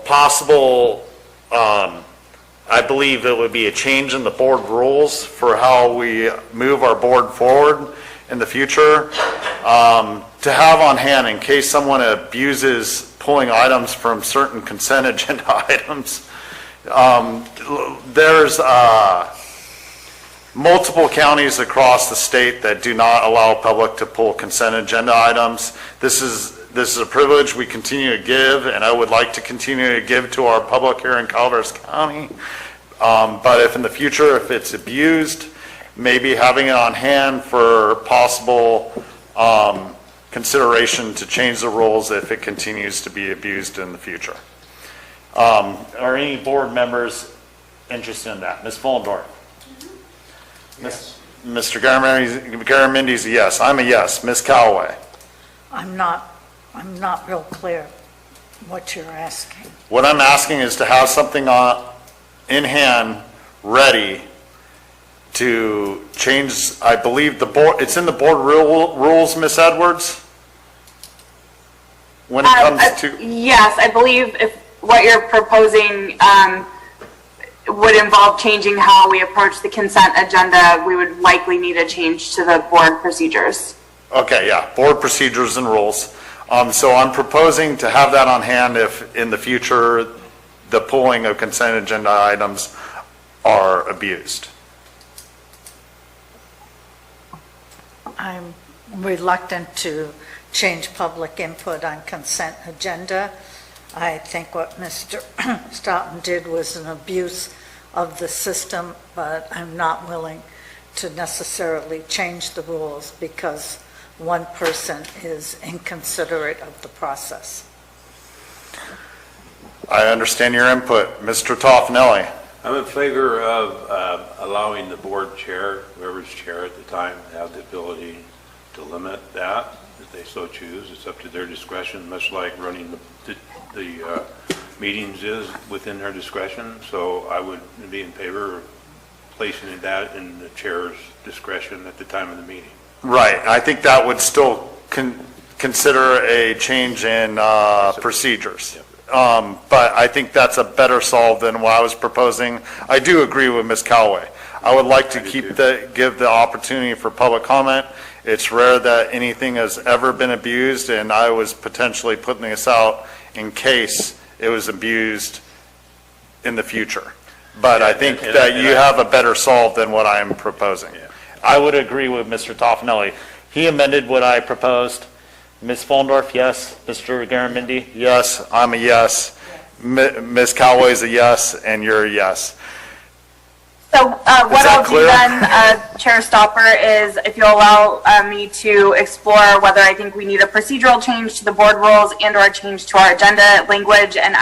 possible, I believe it would be a change in the board rules for how we move our board forward in the future, to have on hand in case someone abuses pulling items from certain consent agenda items. There's multiple counties across the state that do not allow public to pull consent agenda items. This is a privilege we continue to give, and I would like to continue to give to our public here in Calaveras County. But if in the future, if it's abused, maybe having it on hand for possible consideration to change the rules if it continues to be abused in the future. Are any board members interested in that? Ms. Fullendorf? Yes. Mr. Garamendi is a yes. I'm a yes. Ms. Callaway? I'm not real clear what you're asking. What I'm asking is to have something in hand ready to change, I believe the board, it's in the board rules, Ms. Edwards? When it comes to... Yes, I believe if what you're proposing would involve changing how we approach the consent agenda, we would likely need a change to the board procedures. Okay, yeah, board procedures and rules. So I'm proposing to have that on hand if in the future the pulling of consent agenda items are abused. I'm reluctant to change public input on consent agenda. I think what Mr. Stoughton did was an abuse of the system, but I'm not willing to necessarily change the rules because one person is inconsiderate of the process. I understand your input. Mr. Toffenelli? I'm in favor of allowing the board chair, whoever's chair at the time, to have the ability to limit that if they so choose. It's up to their discretion, much like running the meetings is within their discretion. So I would be in favor of placing that in the chair's discretion at the time of the meeting. Right. I think that would still consider a change in procedures. But I think that's a better solve than what I was proposing. I do agree with Ms. Callaway. I would like to give the opportunity for public comment. It's rare that anything has ever been abused, and I was potentially putting this out in case it was abused in the future. But I think that you have a better solve than what I'm proposing. I would agree with Mr. Toffenelli. He amended what I proposed. Ms. Fullendorf, yes. Mr. Garamendi, yes. I'm a yes. Ms. Callaway is a yes, and you're a yes. So what I'll do then, Chair Stopper, is if you'll allow me to explore whether I think we need a procedural change to the board rules and or a change to our agenda language, and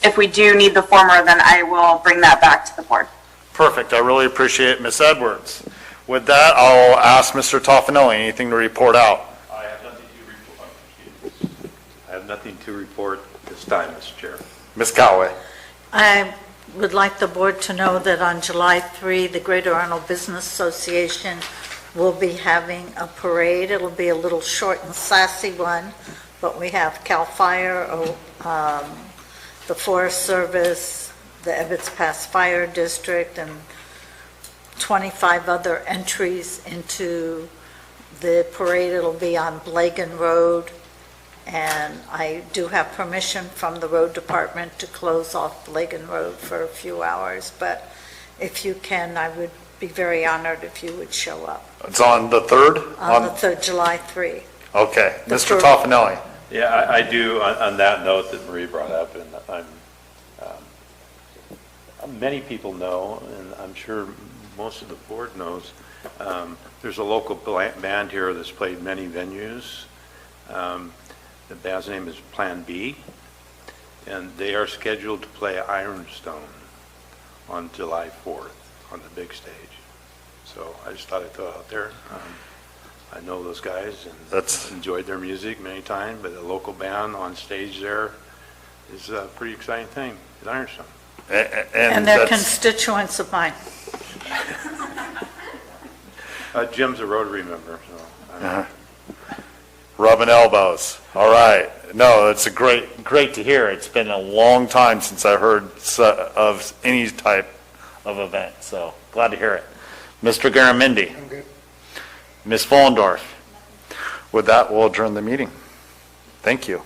if we do need the former, then I will bring that back to the board. Perfect. I really appreciate it, Ms. Edwards. With that, I'll ask Mr. Toffenelli, anything to report out? I have nothing to report this time, Mr. Chair. Ms. Callaway. I would like the board to know that on July 3, the Greater Arnold Business Association will be having a parade. It'll be a little short and sassy one, but we have CAL FIRE, the Forest Service, the Ebbets Pass Fire District, and 25 other entries into the parade. It'll be on Blagan Road, and I do have permission from the road department to close off Blagan Road for a few hours, but if you can, I would be very honored if you would show up. It's on the 3rd? On the 3rd, July 3. Okay. The Mr. third. Toffanelli. Yeah, I do, on that note that Marie brought up, and many people know, and I'm sure most of the board knows, there's a local band here that's played many venues. The band's name is Plan B, and they are scheduled to play Ironstone on July 4th on the big stage. So I just thought I'd throw it out there. I know those guys and enjoyed their music many times, but a local band on stage there is a pretty exciting thing at Ironstone. And they're constituents of mine. Jim's a Rotary member, so. Rubbing elbows. All right. No, it's great to hear. It's been a long time since I heard of any type of event, so glad to hear it. Mr. Garamendi. I'm good. Ms. Fullendorf. With that, we'll adjourn the meeting. Thank you.